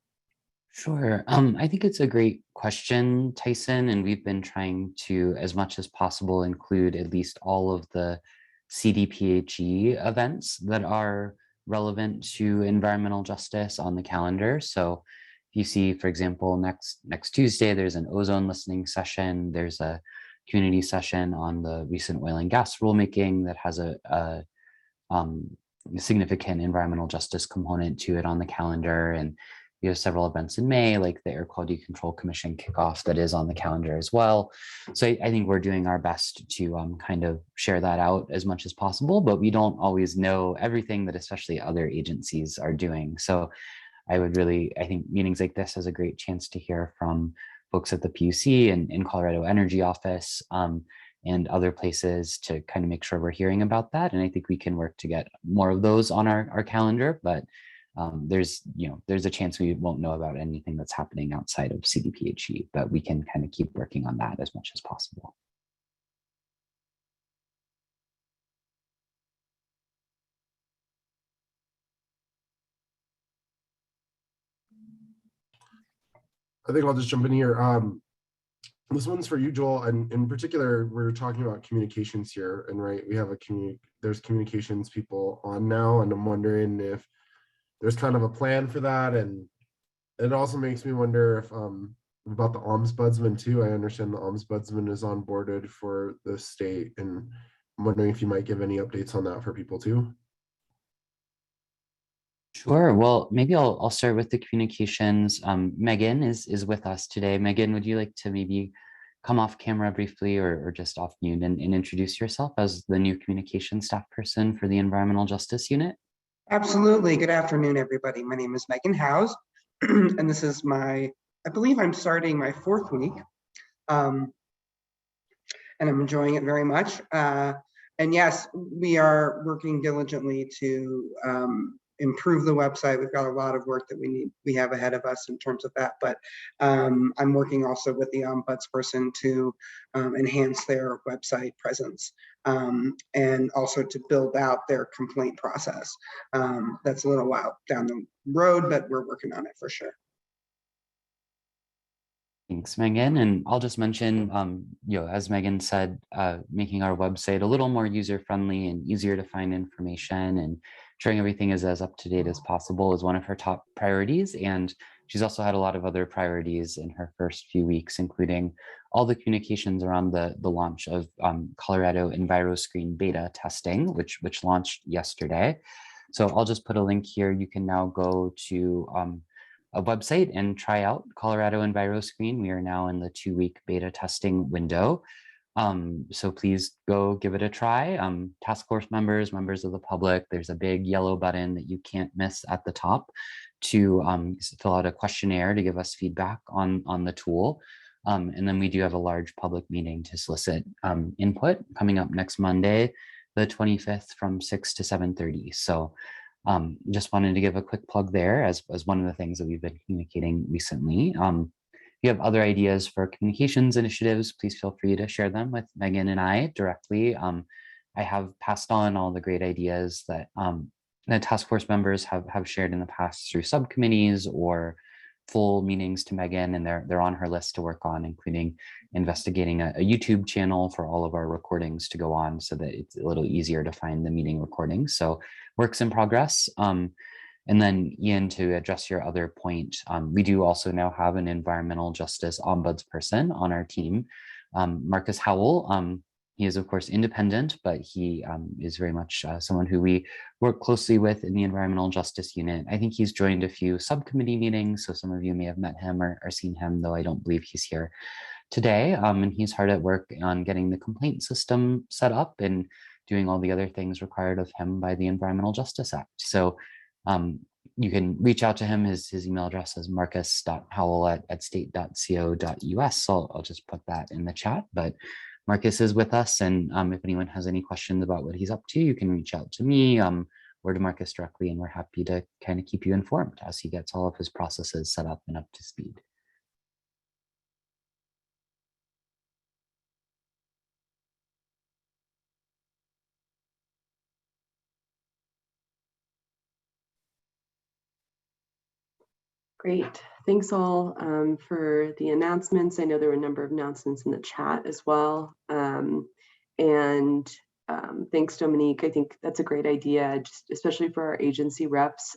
Sure. I think it's a great question, Tyson, and we've been trying to, as much as possible, include at least all of the CDPHE events that are relevant to environmental justice on the calendar. So if you see, for example, next Tuesday, there's an ozone listening session. There's a community session on the recent oil and gas rulemaking that has a significant environmental justice component to it on the calendar. And we have several events in May, like the Air Quality Control Commission kickoff that is on the calendar as well. So I think we're doing our best to kind of share that out as much as possible, but we don't always know everything that especially other agencies are doing. So I think meetings like this is a great chance to hear from folks at the PUC and in Colorado Energy Office and other places to kind of make sure we're hearing about that. And I think we can work to get more of those on our calendar, but there's a chance we won't know about anything that's happening outside of CDPHE, but we can kind of keep working on that as much as possible. I think I'll just jump in here. This one's for you, Joel, and in particular, we're talking about communications here, and right, we have there's communications people on now, and I'm wondering if there's kind of a plan for that. And it also makes me wonder if about the ombudsman too. I understand the ombudsman is onboarded for the state, and I'm wondering if you might give any updates on that for people too. Sure. Well, maybe I'll start with the communications. Megan is with us today. Megan, would you like to maybe come off camera briefly or just off mute and introduce yourself as the new communications staff person for the Environmental Justice Unit? Absolutely. Good afternoon, everybody. My name is Megan Howes, and this is I believe I'm starting my 4th week, and I'm enjoying it very much. And yes, we are working diligently to improve the website. We've got a lot of work that we have ahead of us in terms of that, but I'm working also with the ombudsperson to enhance their website presence and also to build out their complaint process. That's a little while down the road, but we're working on it for sure. Thanks, Megan. And I'll just mention, as Megan said, making our website a little more user-friendly and easier to find information and ensuring everything is as up-to-date as possible is one of her top priorities. And she's also had a lot of other priorities in her first few weeks, including all the communications around the launch of Colorado EnviroScreen beta testing, which launched yesterday. So I'll just put a link here. You can now go to a website and try out Colorado EnviroScreen. We are now in the 2-week beta testing window. So please go give it a try. Task force members, members of the public, there's a big yellow button that you can't miss at the top to fill out a questionnaire to give us feedback on the tool. And then we do have a large public meeting to solicit input coming up next Monday, the 25th from 6 to 7:30. So just wanted to give a quick plug there as one of the things that we've been communicating recently. If you have other ideas for communications initiatives, please feel free to share them with Megan and I directly. I have passed on all the great ideas that the task force members have shared in the past through subcommittees or full meetings to Megan, and they're on her list to work on, including investigating a YouTube channel for all of our recordings to go on so that it's a little easier to find the meeting recordings. So works in progress. And then Ian, to address your other point, we do also now have an environmental justice ombudsperson on our team, Marcus Howell. He is of course independent, but he is very much someone who we work closely with in the environmental justice unit. I think he's joined a few subcommittee meetings, so some of you may have met him or seen him, though I don't believe he's here today. And he's hard at work on getting the complaint system set up and doing all the other things required of him by the Environmental Justice Act. So you can reach out to him. His email address is marcus.howell@state.co.us. So I'll just put that in the chat. But Marcus is with us, and if anyone has any questions about what he's up to, you can reach out to me or to Marcus directly, and we're happy to kind of keep you informed as he gets all of his processes set up and up to speed. Great. Thanks all for the announcements. I know there were a number of announcements in the chat as well. Thanks, Dominique. I think that's a great idea, just especially for our agency reps.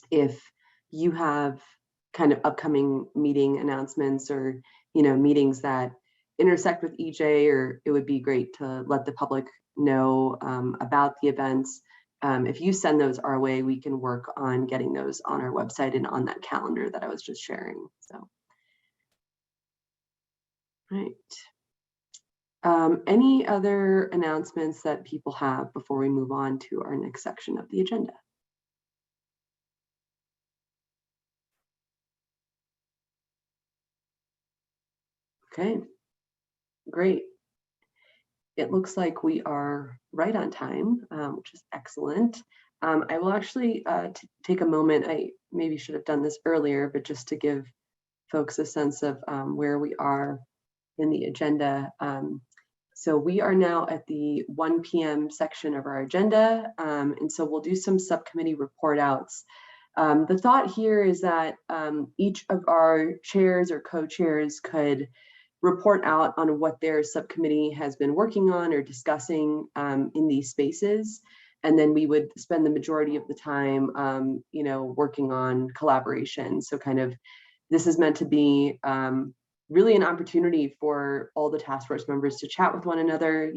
If you have kind of upcoming meeting announcements or, meetings that intersect with EJ, or it would be great to let the public know about the events. If you send those our way, we can work on getting those on our website and on that calendar that I was just sharing. So, right. Any other announcements that people have before we move on to our next section of the agenda? Okay, great. It looks like we are right on time, which is excellent. I will actually take a moment. I maybe should have done this earlier, but just to give folks a sense of where we are in the agenda. So we are now at the 1 p.m. section of our agenda. And so we'll do some subcommittee report outs. The thought here is that each of our chairs or co-chairs could report out on what their subcommittee has been working on or discussing in these spaces. And then we would spend the majority of the time, working on collaboration. So kind of, this is meant to be really an opportunity for all the task force members to chat with one another.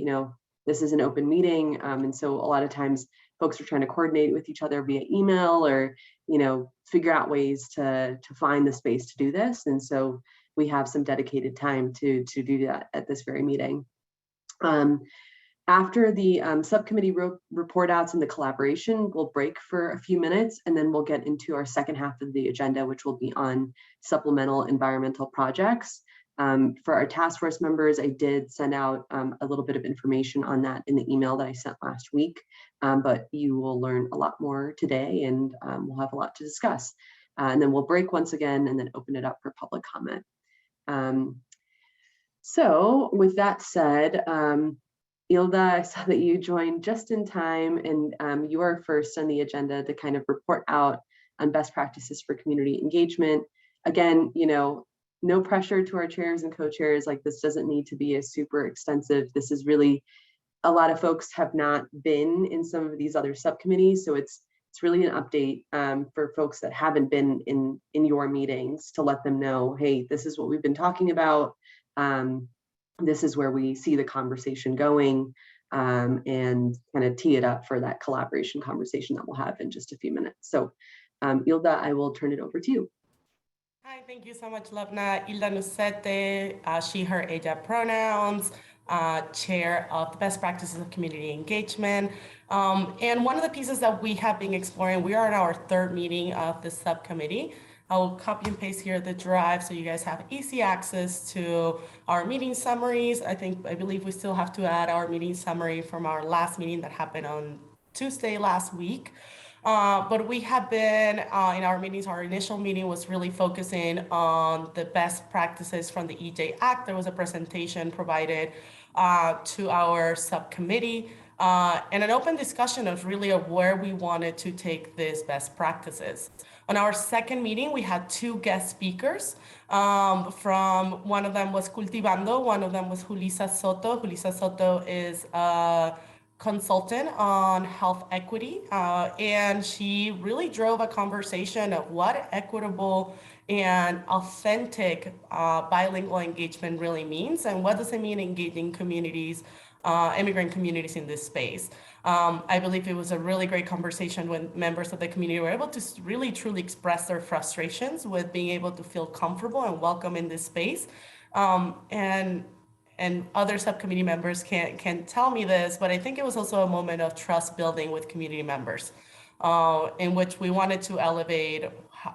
This is an open meeting. And so a lot of times folks are trying to coordinate with each other via email or, figure out ways to find the space to do this. And so we have some dedicated time to do that at this very meeting. After the subcommittee report outs and the collaboration, we'll break for a few minutes, and then we'll get into our second half of the agenda, which will be on supplemental environmental projects. For our task force members, I did send out a little bit of information on that in the email that I sent last week, but you will learn a lot more today, and we'll have a lot to discuss. And then we'll break once again and then open it up for public comment. So with that said, Ilda, I saw that you joined just in time, and you are first on the agenda to kind of report out on best practices for community engagement. Again, no pressure to our chairs and co-chairs, like this doesn't need to be a super extensive. This is really, a lot of folks have not been in some of these other subcommittees, so it's really an update for folks that haven't been in your meetings to let them know, hey, this is what we've been talking about. This is where we see the conversation going, and kind of tee it up for that collaboration conversation that we'll have in just a few minutes. So Ilda, I will turn it over to you. Hi, thank you so much, Lubna. Hilda Nucete, she, her, ella pronouns, chair of the best practices of community engagement. And one of the pieces that we have been exploring, we are in our third meeting of the subcommittee. I will copy and paste here the drive so you guys have easy access to our meeting summaries. I believe we still have to add our meeting summary from our last meeting that happened on Tuesday last week. But we have been in our meetings, our initial meeting was really focusing on the best practices from the EJ Act. There was a presentation provided to our subcommittee and an open discussion of where we wanted to take these best practices. On our second meeting, we had two guest speakers. From one of them was Cultivando, one of them was Julissa Soto. Julissa Soto is consultant on health equity, and she really drove a conversation of what equitable and authentic bilingual engagement really means, and what does it mean engaging communities, immigrant communities in this space. I believe it was a really great conversation when members of the community were able to really truly express their frustrations with being able to feel comfortable and welcome in this space. And other subcommittee members can tell me this, but I think it was also a moment of trust building with community members, in which we wanted to elevate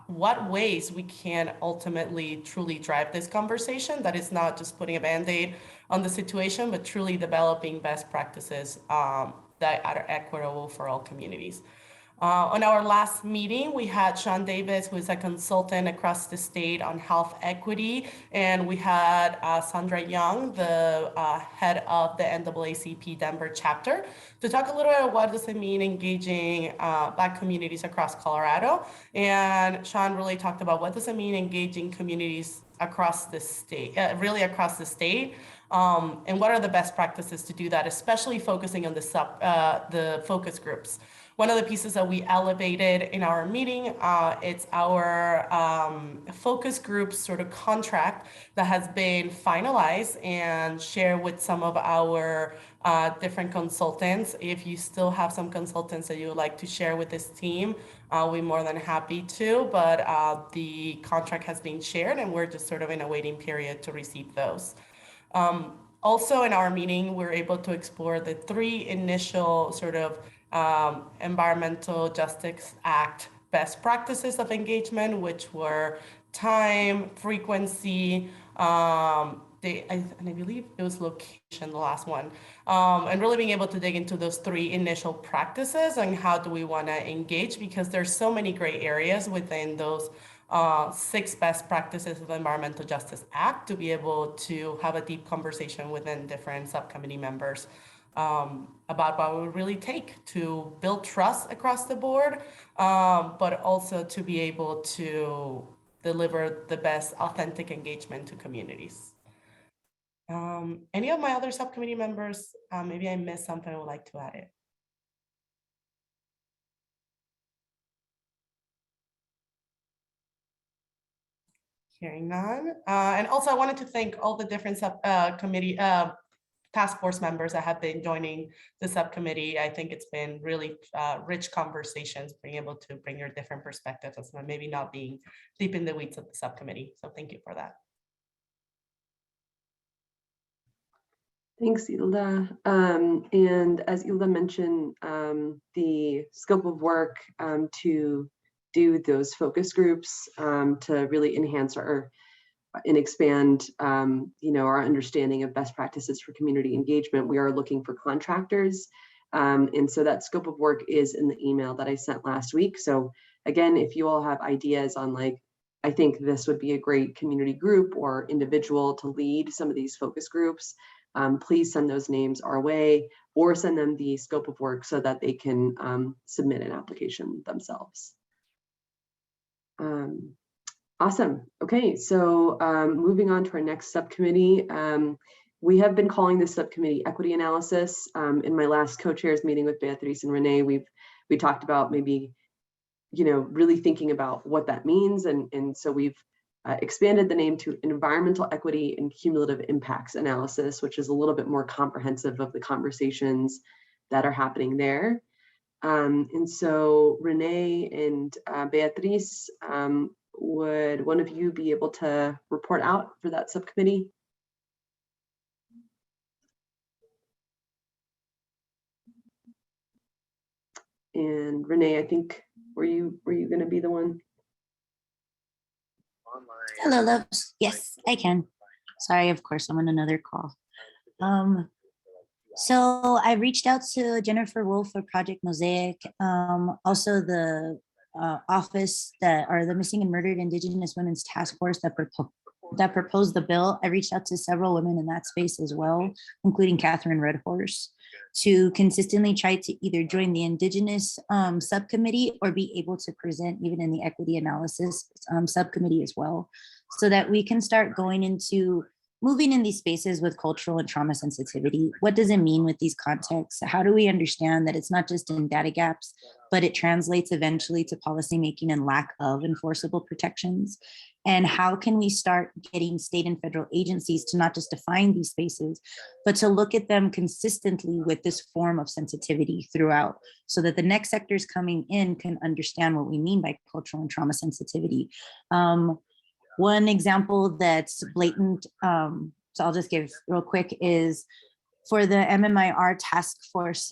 what ways we can ultimately truly drive this conversation that is not just putting a Band-Aid on the situation, but truly developing best practices that are equitable for all communities. On our last meeting, we had Sean Davis, who is a consultant across the state on health equity, and we had Sandra Young, the head of the NAACP Denver chapter, to talk a little bit about what does it mean engaging Black communities across Colorado. And Sean really talked about what does it mean engaging communities across the state, really across the state, and what are the best practices to do that, especially focusing on the focus groups. One of the pieces that we elevated in our meeting, it's our focus group sort of contract that has been finalized and shared with some of our different consultants. If you still have some consultants that you would like to share with this team, we're more than happy to, but the contract has been shared and we're just sort of in a waiting period to receive those. Also in our meeting, we're able to explore the three initial sort of Environmental Justice Act best practices of engagement, which were time, frequency, and I believe it was location, the last one, and really being able to dig into those three initial practices and how do we want to engage, because there's so many gray areas within those 6 best practices of the Environmental Justice Act to be able to have a deep conversation within different subcommittee members about what it would really take to build trust across the board, but also to be able to deliver the best authentic engagement to communities. Any of my other subcommittee members, maybe I missed something I would like to add it. Hearing none. And also I wanted to thank all the different subcommittee task force members that have been joining the subcommittee. I think it's been really rich conversations, being able to bring your different perspectives and maybe not being deep in the weeds of the subcommittee. So thank you for that. Thanks, Hilda. And as Hilda mentioned, the scope of work to do those focus groups to really enhance and expand our understanding of best practices for community engagement, we are looking for contractors. And so that scope of work is in the email that I sent last week. So again, if you all have ideas on I think this would be a great community group or individual to lead some of these focus groups, please send those names our way or send them the scope of work so that they can submit an application themselves. Awesome. Okay, so moving on to our next subcommittee. We have been calling this subcommittee equity analysis. In my last co-chairs meeting with Beatriz and Renee, we talked about maybe, really thinking about what that means. And so we've expanded the name to environmental equity and cumulative impacts analysis, which is a little bit more comprehensive of the conversations that are happening there. And so Renee and Beatriz would one of you be able to report out for that subcommittee? And Renee, I think, were you going to be the one? Hello, loves. Yes, I can. Sorry, of course, I'm on another call. So I reached out to Jennifer Wolf for Project Mosaic, also the office the Missing and Murdered Indigenous Women's Task Force that proposed the bill. I reached out to several women in that space as well, including Catherine Redhorse, to consistently try to either join the Indigenous subcommittee or be able to present even in the equity analysis subcommittee as well, so that we can start going into moving in these spaces with cultural and trauma sensitivity. What does it mean with these contexts? How do we understand that it's not just in data gaps, but it translates eventually to policymaking and lack of enforceable protections? And how can we start getting state and federal agencies to not just define these spaces, but to look at them consistently with this form of sensitivity throughout, so that the next sectors coming in can understand what we mean by cultural and trauma sensitivity. One example that's blatant, so I'll just give real quick, is for the MMIR task force,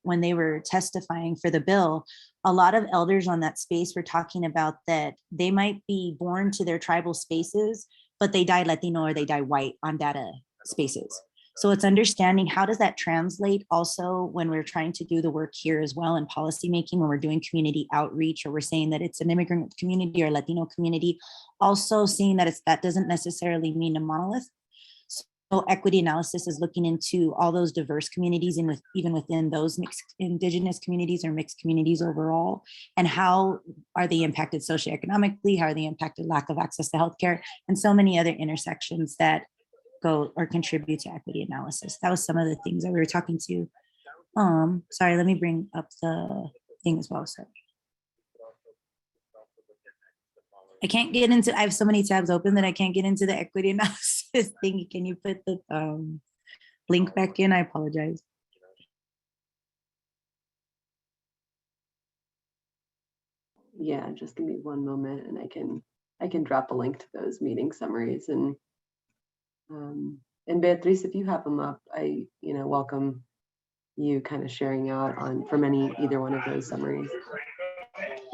when they were testifying for the bill, a lot of elders on that space were talking about that they might be born to their tribal spaces, but they die Latino or they die white on data spaces. So it's understanding how does that translate also when we're trying to do the work here as well in policymaking, when we're doing community outreach, or we're saying that it's an immigrant community or Latino community, also seeing that that doesn't necessarily mean a monolith. So equity analysis is looking into all those diverse communities and even within those mixed Indigenous communities or mixed communities overall, and how are they impacted socioeconomically, how are they impacted lack of access to healthcare, and so many other intersections that go or contribute to equity analysis. That was some of the things that we were talking to. Sorry, let me bring up the thing as well. So I can't get into, I have so many tabs open that I can't get into the equity analysis thing. Can you put the link back in? I apologize. Yeah, just give me one moment and I can drop a link to those meeting summaries. And Beatriz, if you have them up, I welcome you kind of sharing out from either one of those summaries.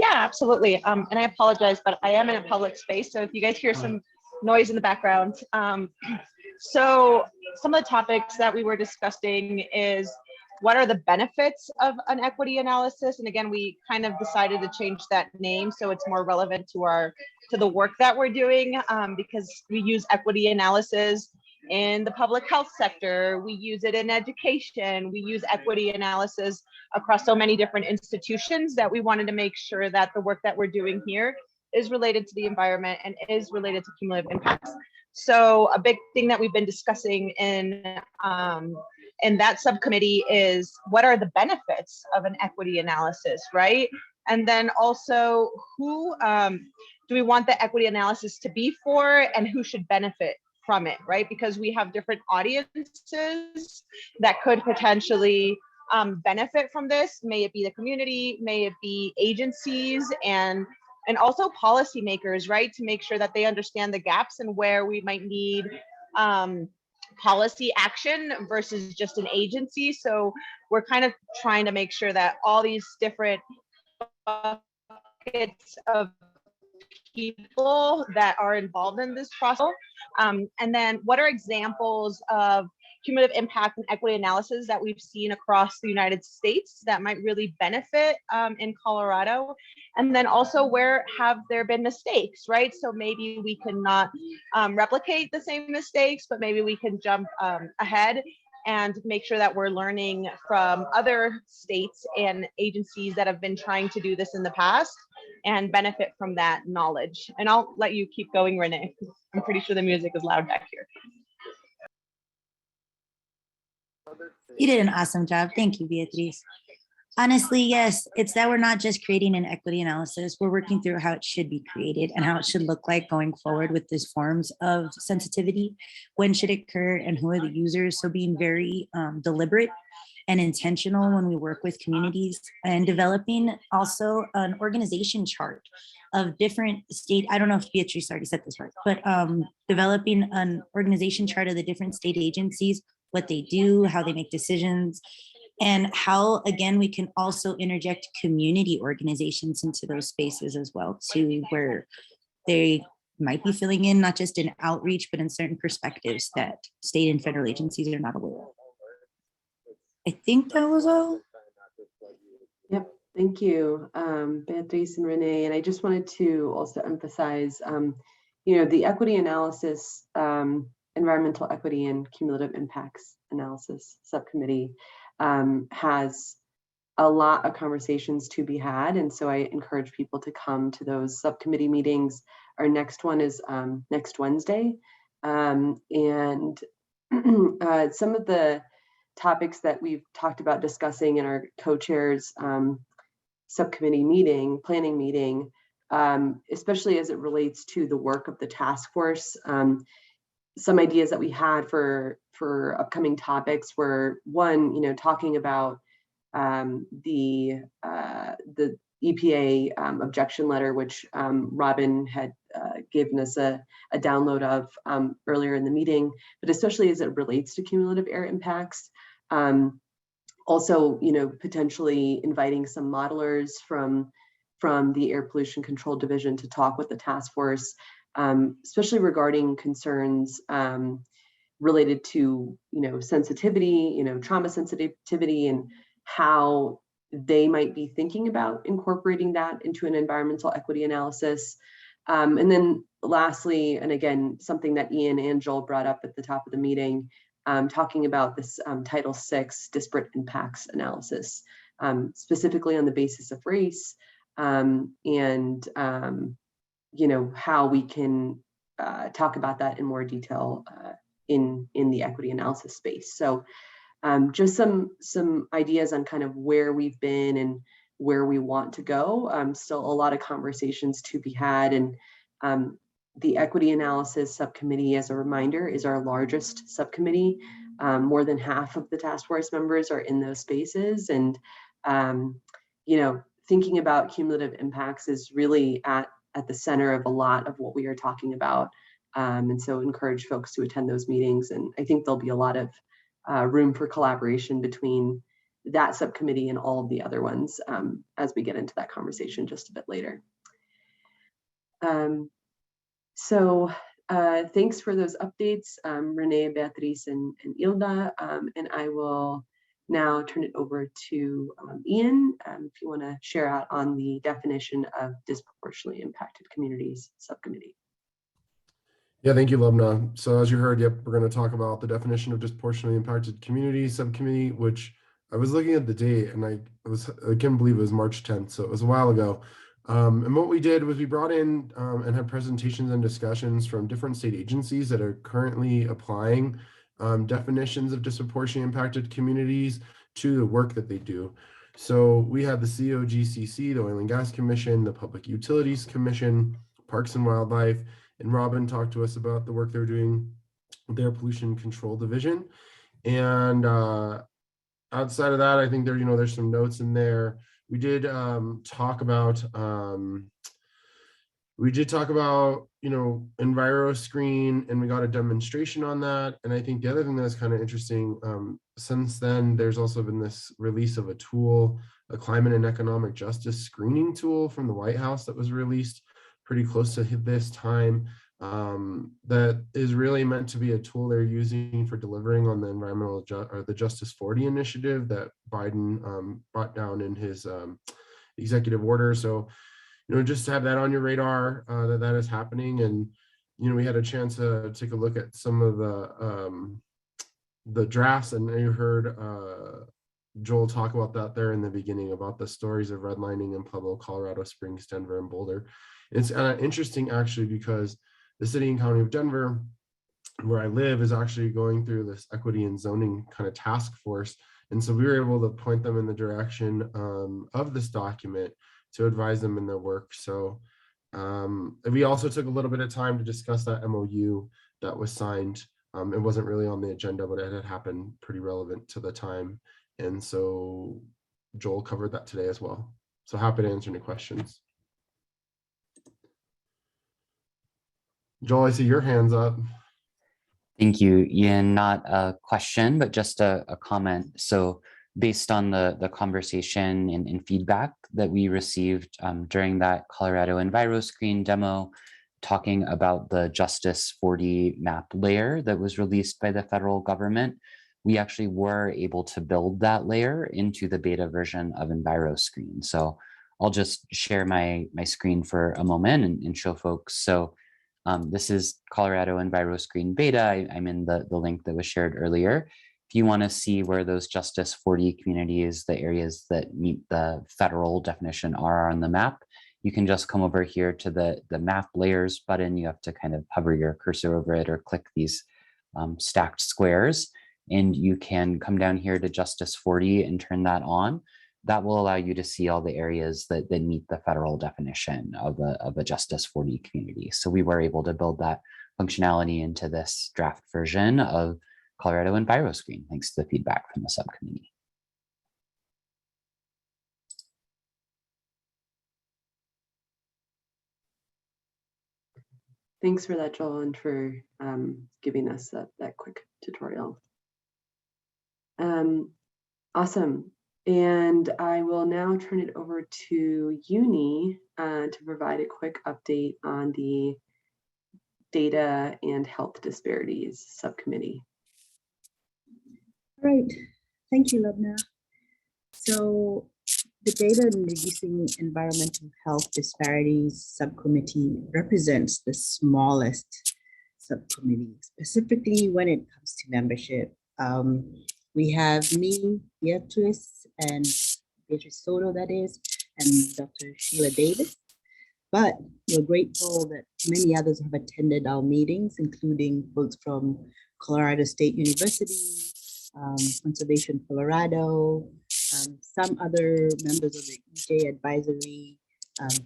Yeah, absolutely. And I apologize, but I am in a public space, so if you guys hear some noise in the background. So some of the topics that we were discussing is what are the benefits of an equity analysis? And again, we kind of decided to change that name so it's more relevant to the work that we're doing, because we use equity analysis in the public health sector, we use it in education, we use equity analysis across so many different institutions that we wanted to make sure that the work that we're doing here is related to the environment and is related to cumulative impacts. So a big thing that we've been discussing in that subcommittee is what are the benefits of an equity analysis, right? And then also who do we want the equity analysis to be for and who should benefit from it, right? Because we have different audiences that could potentially benefit from this. May it be the community, may it be agencies, and also policymakers, right? To make sure that they understand the gaps and where we might need policy action versus just an agency. So we're kind of trying to make sure that all these different buckets of people that are involved in this process. And then what are examples of cumulative impact and equity analysis that we've seen across the United States that might really benefit in Colorado? And then also where have there been mistakes, right? So maybe we cannot replicate the same mistakes, but maybe we can jump ahead and make sure that we're learning from other states and agencies that have been trying to do this in the past and benefit from that knowledge. And I'll let you keep going, Renee. I'm pretty sure the music is loud back here. You did an awesome job. Thank you, Beatriz. Honestly, yes, it's that we're not just creating an equity analysis. We're working through how it should be created and how it should look like going forward with these forms of sensitivity. When should it occur and who are the users? So being very deliberate and intentional when we work with communities, and developing also an organization chart of different state, I don't know if Beatrice already said this right, but developing an organization chart of the different state agencies, what they do, how they make decisions, and how, again, we can also interject community organizations into those spaces as well, too, where they might be filling in not just in outreach, but in certain perspectives that state and federal agencies are not aware of. I think that was all. Yep, thank you, Beatrice and Renee. And I just wanted to also emphasize, the equity analysis, environmental equity and cumulative impacts analysis subcommittee has a lot of conversations to be had. And so I encourage people to come to those subcommittee meetings. Our next one is next Wednesday. And some of the topics that we've talked about discussing in our co-chairs subcommittee planning meeting, especially as it relates to the work of the task force. Some ideas that we had for upcoming topics were, one, talking about the EPA objection letter, which Robin had given us a download of earlier in the meeting, but especially as it relates to cumulative air impacts. Also, potentially inviting some modelers from the Air Pollution Control Division to talk with the task force, especially regarding concerns related to, sensitivity, trauma sensitivity, and how they might be thinking about incorporating that into an environmental equity analysis. And then lastly, and again, something that Ian and Joel brought up at the top of the meeting, talking about this Title VI disparate impacts analysis, specifically on the basis of race, and how we can talk about that in more detail in the equity analysis space. So just some ideas on kind of where we've been and where we want to go. Still a lot of conversations to be had. And the equity analysis subcommittee, as a reminder, is our largest subcommittee. More than half of the task force members are in those spaces. And, thinking about cumulative impacts is really at the center of a lot of what we are talking about. And so encourage folks to attend those meetings. And I think there'll be a lot of room for collaboration between that subcommittee and all of the other ones as we get into that conversation just a bit later. So thanks for those updates, Renee, Beatrice, and Ilda. And I will now turn it over to Ian, if you want to share out on the definition of disproportionately impacted communities subcommittee. Yeah, thank you, Lubna. So as you heard, yep, we're going to talk about the definition of disproportionately impacted communities subcommittee, which I was looking at the date and I can't believe it was March 10th. So it was a while ago. And what we did was we brought in and had presentations and discussions from different state agencies that are currently applying definitions of disproportionately impacted communities to the work that they do. So we had the COGCC, the Oil and Gas Commission, the Public Utilities Commission, Parks and Wildlife, and Robin talked to us about the work they're doing with their pollution control division. And outside of that, I think there's some notes in there. We did talk about EnviroScreen, and we got a demonstration on that. And I think the other thing that's kind of interesting, since then, there's also been this release of a tool, a climate and economic justice screening tool from the White House that was released pretty close to this time, that is really meant to be a tool they're using for delivering on the the Justice 40 initiative that Biden brought down in his executive order. So, just to have that on your radar, that is happening. And, we had a chance to take a look at some of the drafts, and you heard Joel talk about that there in the beginning about the stories of redlining in Pueblo, Colorado Springs, Denver, and Boulder. It's interesting actually, because the city and county of Denver, where I live, is actually going through this equity and zoning kind of task force. And so we were able to point them in the direction of this document to advise them in their work. So we also took a little bit of time to discuss that MOU that was signed. It wasn't really on the agenda, but it had happened pretty relevant to the time. And so Joel covered that today as well. So happy to answer any questions. Joel, I see your hands up. Thank you, Ian. Not a question, but just a comment. So based on the conversation and feedback that we received during that Colorado EnviroScreen demo, talking about the Justice 40 map layer that was released by the federal government, we actually were able to build that layer into the beta version of EnviroScreen. So I'll just share my screen for a moment and show folks. So this is Colorado EnviroScreen beta. I'm in the link that was shared earlier. If you want to see where those Justice 40 communities, the areas that meet the federal definition are on the map, you can just come over here to the map layers button. You have to kind of hover your cursor over it or click these stacked squares, and you can come down here to Justice 40 and turn that on. That will allow you to see all the areas that meet the federal definition of a Justice 40 community. So we were able to build that functionality into this draft version of Colorado EnviroScreen, thanks to the feedback from the subcommittee. Thanks for that, Joel, and for giving us that quick tutorial. Awesome. And I will now turn it over to Uni to provide a quick update on the Data and Health Disparities Subcommittee. All right, thank you, Lubna. So the Data and Reducing Environmental Health Disparities Subcommittee represents the smallest subcommittee, specifically when it comes to membership. We have me, Beatrice, and Beatrice Soto, that is, and Dr. Sheila Davis. But we're grateful that many others have attended our meetings, including folks from Colorado State University, Conservation Colorado, some other members of the EJ Advisory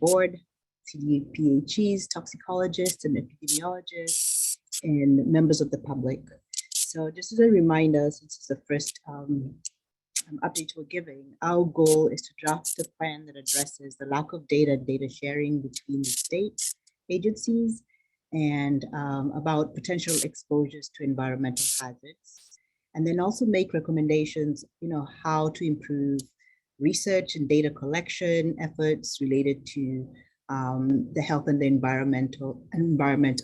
Board, CDPHEs, toxicologists and epidemiologists, and members of the public. So just as a reminder, since it's the first update we're giving, our goal is to draft a plan that addresses the lack of data sharing between the state agencies and about potential exposures to environmental hazards. And then also make recommendations, how to improve research and data collection efforts related to the health and the environment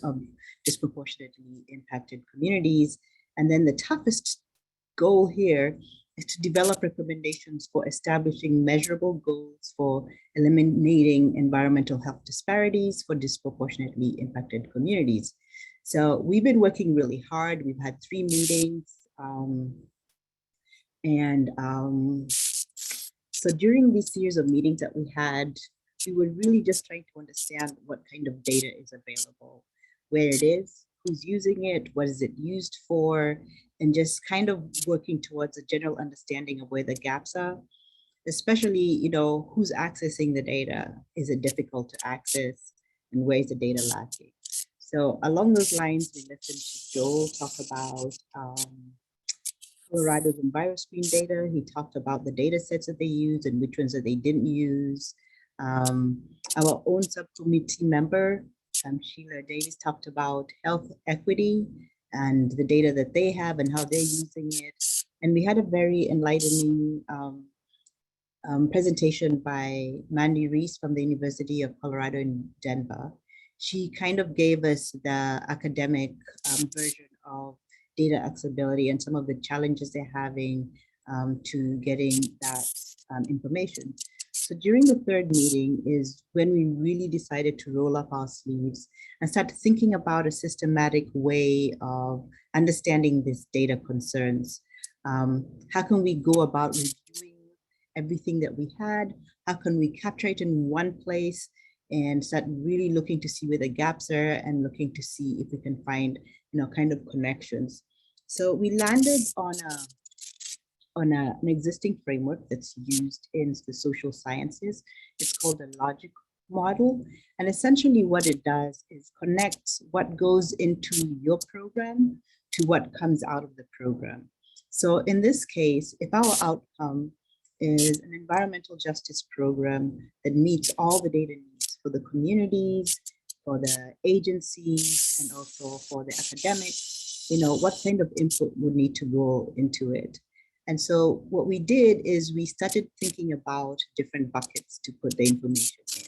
of disproportionately impacted communities. And then the toughest goal here is to develop recommendations for establishing measurable goals for eliminating environmental health disparities for disproportionately impacted communities. So we've been working really hard. We've had 3 meetings. So during this series of meetings that we had, we were really just trying to understand what kind of data is available, where it is, who's using it, what is it used for, and just kind of working towards a general understanding of where the gaps are, especially, who's accessing the data. Is it difficult to access, and where is the data lacking? So along those lines, we listened to Joel talk about Colorado's EnviroScreen data. He talked about the data sets that they use and which ones that they didn't use. Our own subcommittee member, Sheila Davis, talked about health equity and the data that they have and how they're using it. And we had a very enlightening presentation by Mandy Reese from the University of Colorado in Denver. She kind of gave us the academic version of data accessibility and some of the challenges they're having to getting that information. So during the 3rd meeting is when we really decided to roll up our sleeves and start thinking about a systematic way of understanding these data concerns. How can we go about reviewing everything that we had? How can we capture it in one place and start really looking to see where the gaps are and looking to see if we can find, kind of connections. So we landed on an existing framework that's used in the social sciences. It's called the logic model. And essentially what it does is connects what goes into your program to what comes out of the program. So in this case, if our outcome is an environmental justice program that meets all the data needs for the communities, for the agencies, and also for the academics, what kind of input would need to go into it? And so what we did is we started thinking about different buckets to put the information in.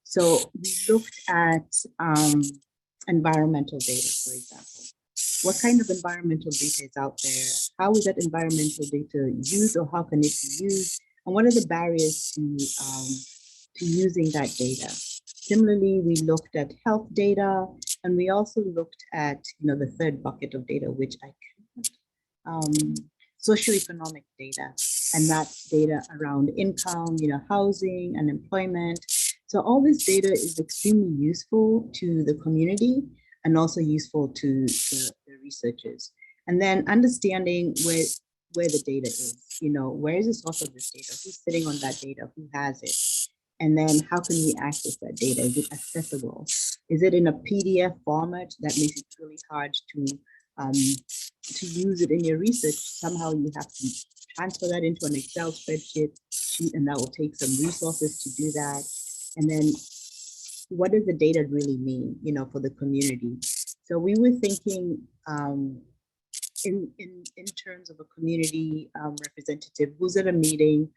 So we looked at environmental data, for example. What kind of environmental data is out there? How is that environmental data used, or how can it be used? And what are the barriers to using that data? Similarly, we looked at health data, and we also looked at the third bucket of data, which I socioeconomic data, and that's data around income, housing and employment. So all this data is extremely useful to the community and also useful to the researchers. And then understanding where the data is, where is the source of this data? Who's sitting on that data? Who has it? And then how can we access that data? Is it accessible? Is it in a PDF format that makes it really hard to use it in your research? Somehow you have to transfer that into an Excel spreadsheet, and that will take some resources to do that. And then what does the data really mean, for the community? So we were thinking in terms of a community representative who's at a meeting,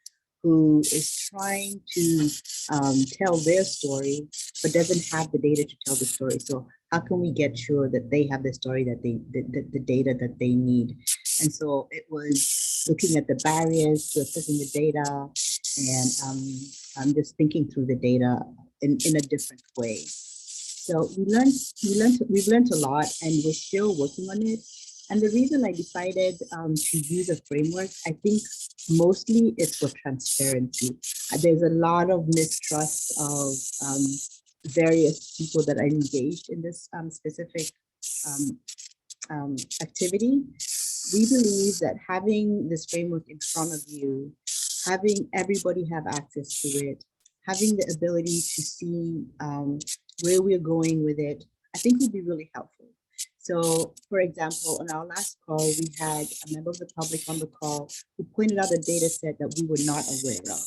who is trying to tell their story, but doesn't have the data to tell the story. So how can we get sure that they have the story, that the data that they need? And so it was looking at the barriers to accessing the data, and I'm just thinking through the data in a different way. So we've learned a lot, and we're still working on it. And the reason I decided to use a framework, I think mostly it's for transparency. There's a lot of mistrust of various people that are engaged in this specific activity. We believe that having this framework in front of you, having everybody have access to it, having the ability to see where we're going with it, I think would be really helpful. So, for example, on our last call, we had a member of the public on the call who pointed out a data set that we were not aware of.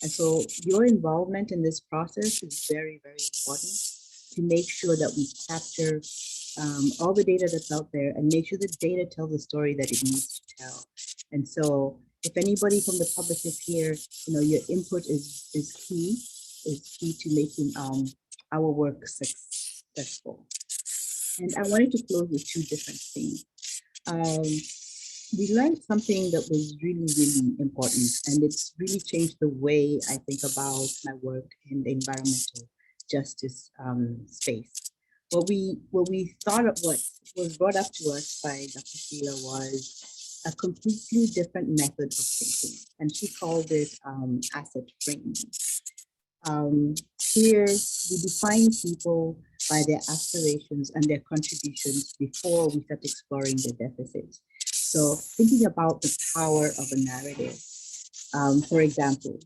And so your involvement in this process is very, very important to make sure that we capture all the data that's out there and make sure the data tells the story that it needs to tell. And so if anybody from the public is here, your input is key to making our work successful. And I wanted to close with two different things. We learned something that was really, really important, and it's really changed the way I think about my work in the environmental justice space. What we thought of, what was brought up to us by Dr. Sheila, was a completely different method of thinking, and she called it asset framing. Here, we define people by their aspirations and their contributions before we start exploring their deficits. So thinking about the power of a narrative. For example,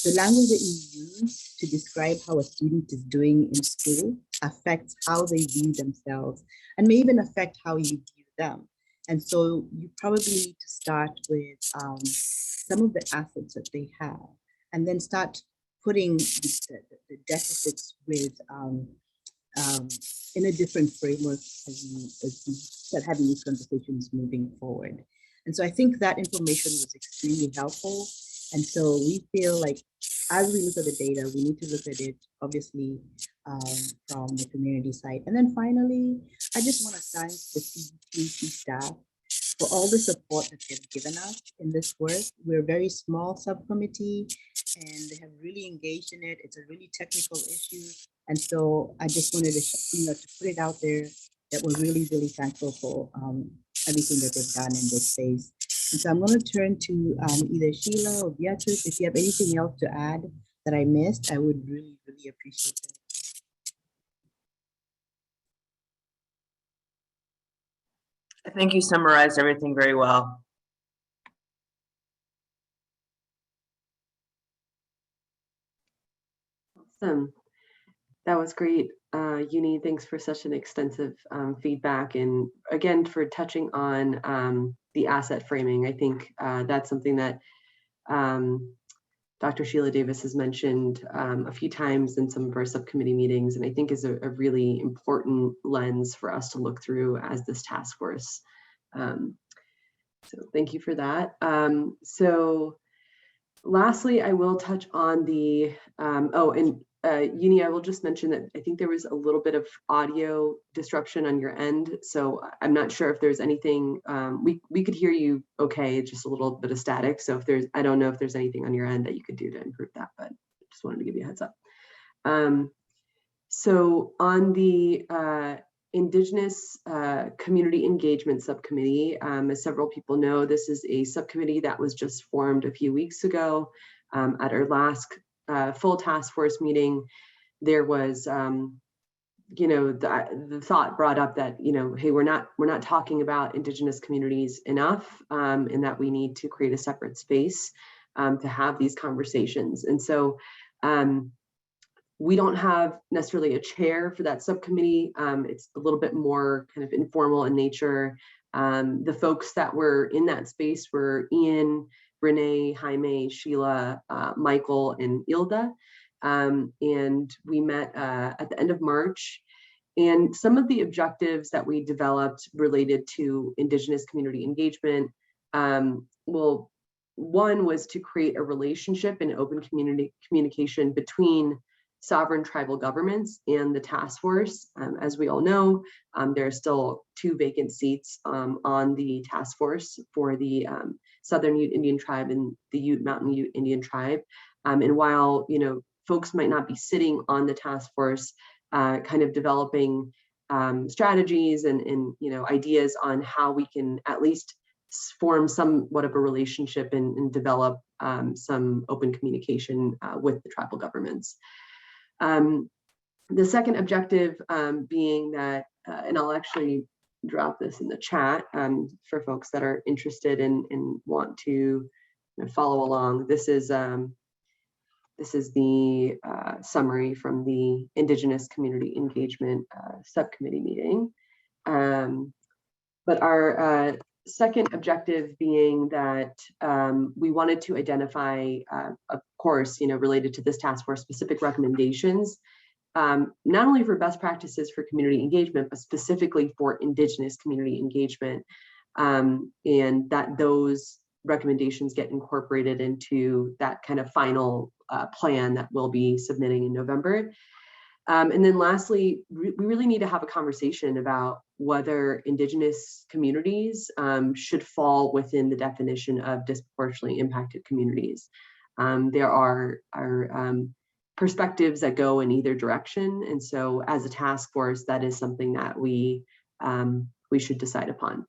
the language that you use to describe how a student is doing in school affects how they view themselves and may even affect how you view them. And so you probably need to start with some of the assets that they have, and then start putting the deficits with in a different framework as you start having these conversations moving forward. And so I think that information was extremely helpful. And so we feel like as we look at the data, we need to look at it obviously from the community side. And then finally, I just want to thank the CDPHE staff for all the support that they've given us in this work. We're a very small subcommittee, and they have really engaged in it. It's a really technical issue. And so I just wanted to, to put it out there that we're really, really thankful for everything that they've done in this space. And so I'm going to turn to either Sheila or Beatrice. If you have anything else to add that I missed, I would really, really appreciate it. I think you summarized everything very well. Awesome. That was great. Uni, thanks for such an extensive feedback, and again for touching on the asset framing. I think that's something that Dr. Sheila Davis has mentioned a few times in some of our subcommittee meetings, and I think is a really important lens for us to look through as this task force. So thank you for that. So lastly, I will touch on the, Uni, I will just mention that I think there was a little bit of audio disruption on your end. So I'm not sure if there's anything, we could hear you okay, just a little bit of static. So if there's, I don't know if there's anything on your end that you could do to improve that, but just wanted to give you a heads up. So on the Indigenous Community Engagement Subcommittee, as several people know, this is a subcommittee that was just formed a few weeks ago. At our last full task force meeting, there was, the thought brought up that, hey, we're not talking about Indigenous communities enough, and that we need to create a separate space to have these conversations. And so we don't have necessarily a chair for that subcommittee. It's a little bit more kind of informal in nature. The folks that were in that space were Ian, Renee, Jaime, Sheila, Michael, and Ilda. And we met at the end of March. And some of the objectives that we developed related to Indigenous community engagement, well, one was to create a relationship and open communication between sovereign tribal governments and the task force. As we all know, there are still 2 vacant seats on the task force for the Southern Ute Indian Tribe and the Ute Mountain Ute Indian Tribe. And while, folks might not be sitting on the task force, kind of developing strategies and ideas on how we can at least form somewhat of a relationship and develop some open communication with the tribal governments. The second objective being that, and I'll actually drop this in the chat for folks that are interested and want to follow along. This is the summary from the Indigenous Community Engagement Subcommittee meeting. But our second objective being that we wanted to identify, of course, related to this task force, specific recommendations, not only for best practices for community engagement, but specifically for Indigenous community engagement, and that those recommendations get incorporated into that kind of final plan that we'll be submitting in November. And then lastly, we really need to have a conversation about whether Indigenous communities should fall within the definition of disproportionately impacted communities. There are perspectives that go in either direction. And so as a task force, that is something that we should decide upon.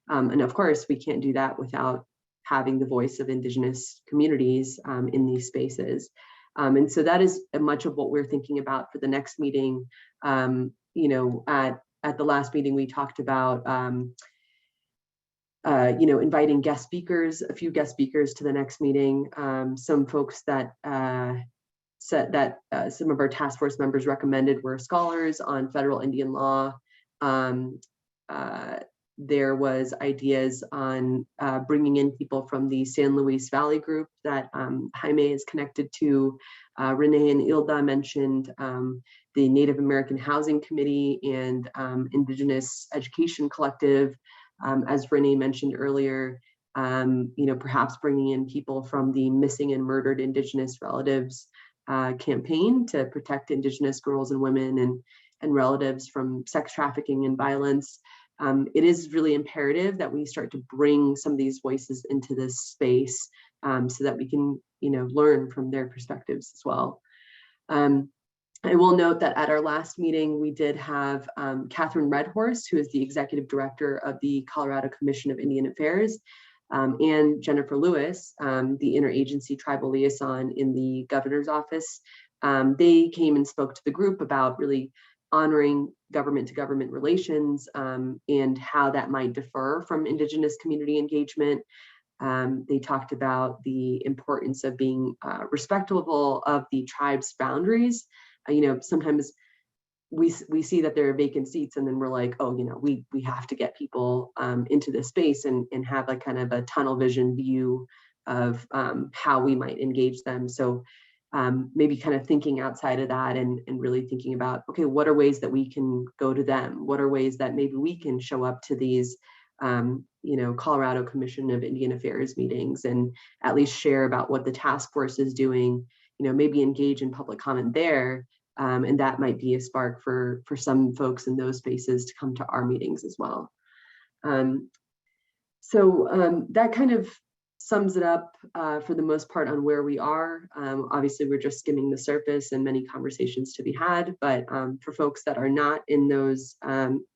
And of course, we can't do that without having the voice of Indigenous communities in these spaces. And so that is much of what we're thinking about for the next meeting. At the last meeting, we talked about, inviting guest speakers, a few guest speakers to the next meeting. Some folks that said that some of our task force members recommended were scholars on federal Indian law. There was ideas on bringing in people from the San Luis Valley group that Jaime is connected to. Renee and Ilda mentioned the Native American Housing Committee and Indigenous Education Collective. As Renee mentioned earlier, perhaps bringing in people from the Missing and Murdered Indigenous Relatives campaign to protect Indigenous girls and women and relatives from sex trafficking and violence. It is really imperative that we start to bring some of these voices into this space so that we can, learn from their perspectives as well. I will note that at our last meeting, we did have Catherine Redhorse, who is the executive director of the Colorado Commission of Indian Affairs, and Jennifer Lewis, the interagency tribal liaison in the governor's office. They came and spoke to the group about really honoring government to government relations and how that might differ from Indigenous community engagement. They talked about the importance of being respectful of the tribe's boundaries. Sometimes we see that there are vacant seats, and then we're like, oh, we have to get people into this space and have a kind of a tunnel vision view of how we might engage them. So maybe kind of thinking outside of that and really thinking about, okay, what are ways that we can go to them? What are ways that maybe we can show up to these Colorado Commission of Indian Affairs meetings and at least share about what the task force is doing, maybe engage in public comment there. And that might be a spark for some folks in those spaces to come to our meetings as well. So that kind of sums it up for the most part on where we are. Obviously, we're just skimming the surface and many conversations to be had, but for folks that are not in those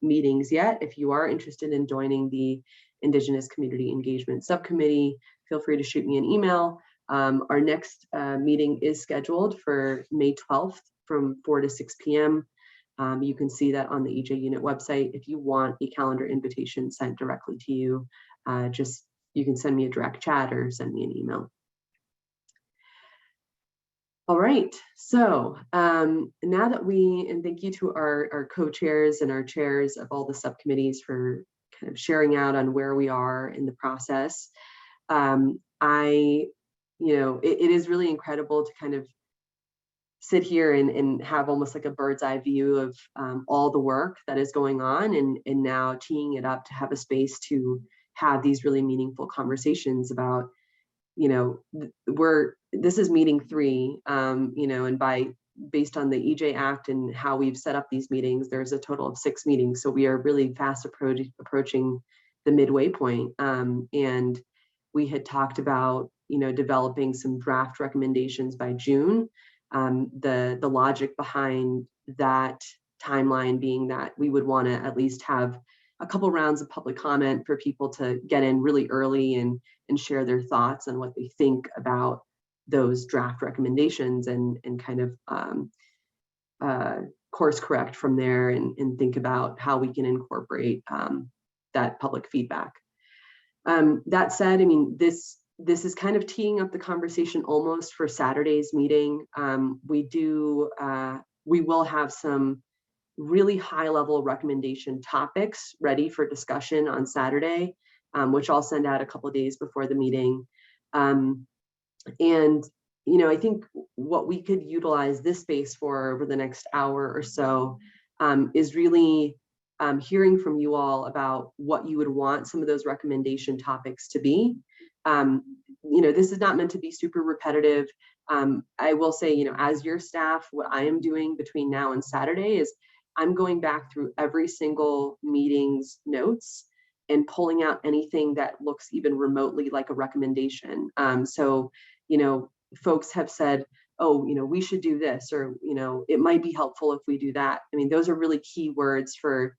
meetings yet, if you are interested in joining the Indigenous Community Engagement Subcommittee, feel free to shoot me an email. Our next meeting is scheduled for May 12th from 4 to 6 p.m. You can see that on the EJ Unit website. If you want a calendar invitation sent directly to you, you can send me a direct chat or send me an email. All right, so now that and thank you to our co-chairs and our chairs of all the subcommittees for kind of sharing out on where we are in the process. It is really incredible to kind of sit here and have almost like a bird's eye view of all the work that is going on and now teeing it up to have a space to have these really meaningful conversations about, this is meeting 3, and based on the EJ Act and how we've set up these meetings, there's a total of 6 meetings. So we are really fast approaching the midway point. And we had talked about, developing some draft recommendations by June. The logic behind that timeline being that we would want to at least have a couple rounds of public comment for people to get in really early and share their thoughts on what they think about those draft recommendations and kind of course correct from there and think about how we can incorporate that public feedback. That said, I mean, this is kind of teeing up the conversation almost for Saturday's meeting. We will have some really high level recommendation topics ready for discussion on Saturday, which I'll send out a couple of days before the meeting. I think what we could utilize this space for over the next hour or so is really hearing from you all about what you would want some of those recommendation topics to be. This is not meant to be super repetitive. I will say, as your staff, what I am doing between now and Saturday is I'm going back through every single meeting's notes and pulling out anything that looks even remotely like a recommendation. So, folks have said, oh, we should do this, or, it might be helpful if we do that. I mean, those are really key words for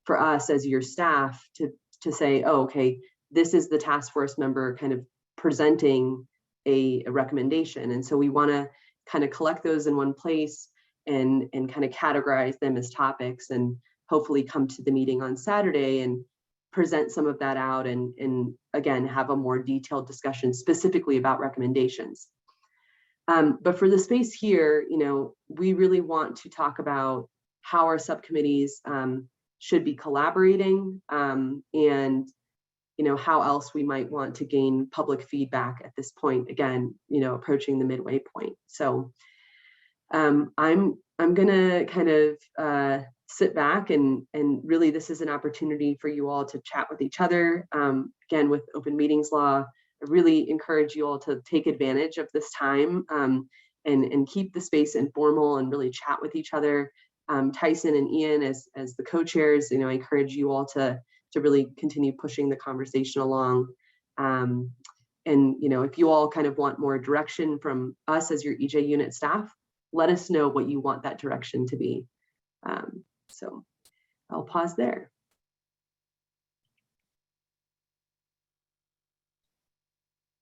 us as your staff to say, oh, okay, this is the task force member kind of presenting a recommendation. And so we want to kind of collect those in one place and kind of categorize them as topics and hopefully come to the meeting on Saturday and present some of that out and again, have a more detailed discussion specifically about recommendations. But for the space here, we really want to talk about how our subcommittees should be collaborating and how else we might want to gain public feedback at this point, again, approaching the midway point. So I'm gonna kind of sit back and really this is an opportunity for you all to chat with each other. Again, with open meetings law, I really encourage you all to take advantage of this time and keep the space informal and really chat with each other. Tyson and Ian as the co-chairs, I encourage you all to really continue pushing the conversation along. And if you all kind of want more direction from us as your EJ unit staff, let us know what you want that direction to be. So I'll pause there.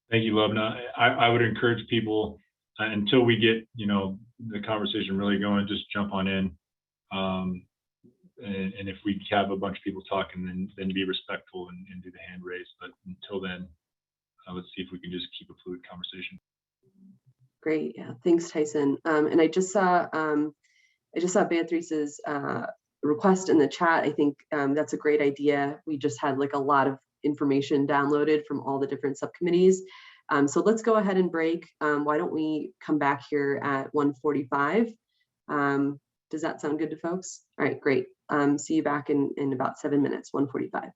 Thank you, Lubna. I would encourage people until we get, the conversation really going, just jump on in. And if we have a bunch of people talking, then be respectful and do the hand raise. But until then, let's see if we can just keep a fluid conversation. Great, yeah, thanks, Tyson. And I just saw I just saw Beatrice's request in the chat. I think that's a great idea. We just had like a lot of information downloaded from all the different subcommittees. So let's go ahead and break. Why don't we come back here at 1:45? Does that sound good to folks? All right, great. See you back in about 7 minutes, 1:45.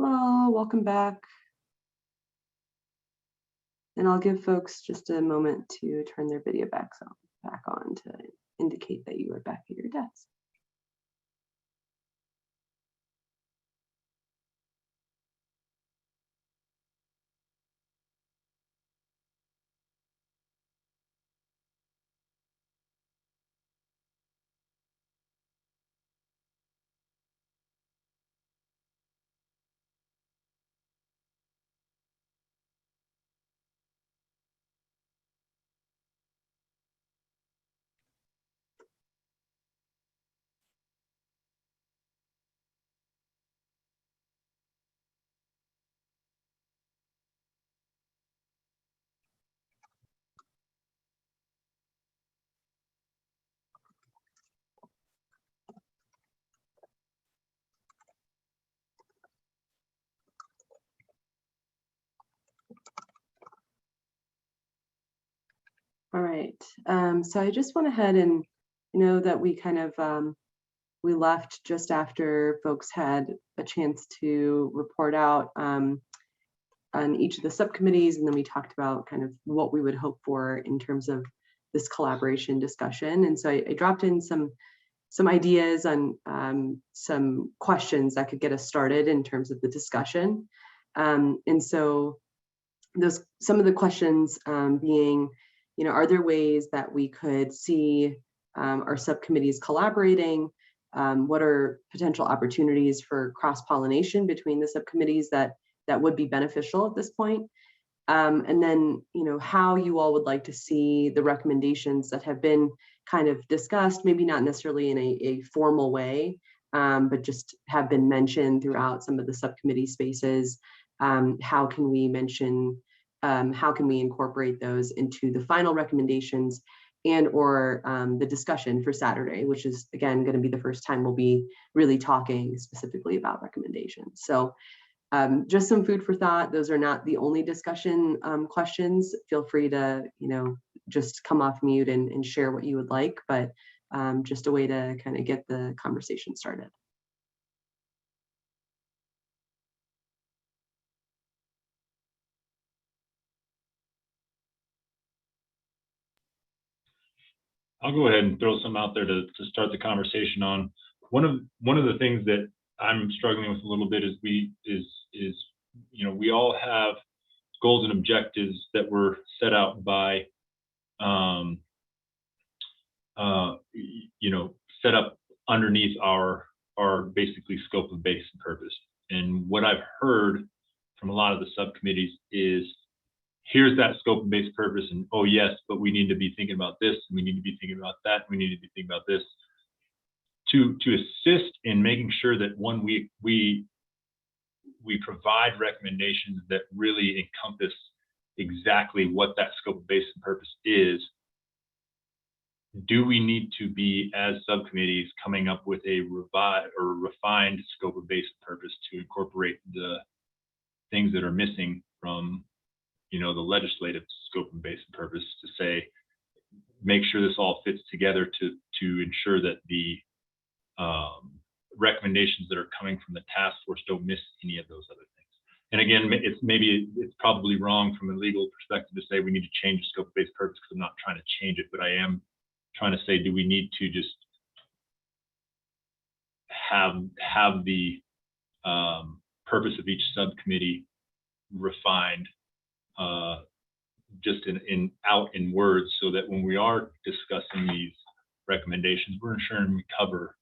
Hello, welcome back. And I'll give folks just a moment to turn their video back on to indicate that you are back at your desk. All right, so I just went ahead and that we kind of we left just after folks had a chance to report out on each of the subcommittees, and then we talked about kind of what we would hope for in terms of this collaboration discussion. And so I dropped in some ideas on some questions that could get us started in terms of the discussion. And so some of the questions being, are there ways that we could see our subcommittees collaborating? What are potential opportunities for cross-pollination between the subcommittees that would be beneficial at this point? And then, how you all would like to see the recommendations that have been kind of discussed, maybe not necessarily in a formal way, but just have been mentioned throughout some of the subcommittee spaces. How can we incorporate those into the final recommendations and or the discussion for Saturday, which is, again, going to be the first time we'll be really talking specifically about recommendations. So just some food for thought. Those are not the only discussion questions. Feel free to, just come off mute and share what you would like, but just a way to kind of get the conversation started. I'll go ahead and throw some out there to start the conversation on. One of the things that I'm struggling with a little bit is we all have goals and objectives that were set out by set up underneath our basically scope of base and purpose. And what I've heard from a lot of the subcommittees is, here's that scope of base purpose, and oh yes, but we need to be thinking about this, and we need to be thinking about that, and we need to be thinking about this, to assist in making sure that we provide recommendations that really encompass exactly what that scope of base and purpose is. Do we need to be, as subcommittees, coming up with a refined scope of base and purpose to incorporate the things that are missing from the legislative scope and base and purpose, to say, make sure this all fits together to ensure that the recommendations that are coming from the task force don't miss any of those other things. And again, it's probably wrong from a legal perspective to say we need to change the scope of base purpose, because I'm not trying to change it, but I am trying to say, do we need to just have the purpose of each subcommittee refined just in words, so that when we are discussing these recommendations, we're ensuring we cover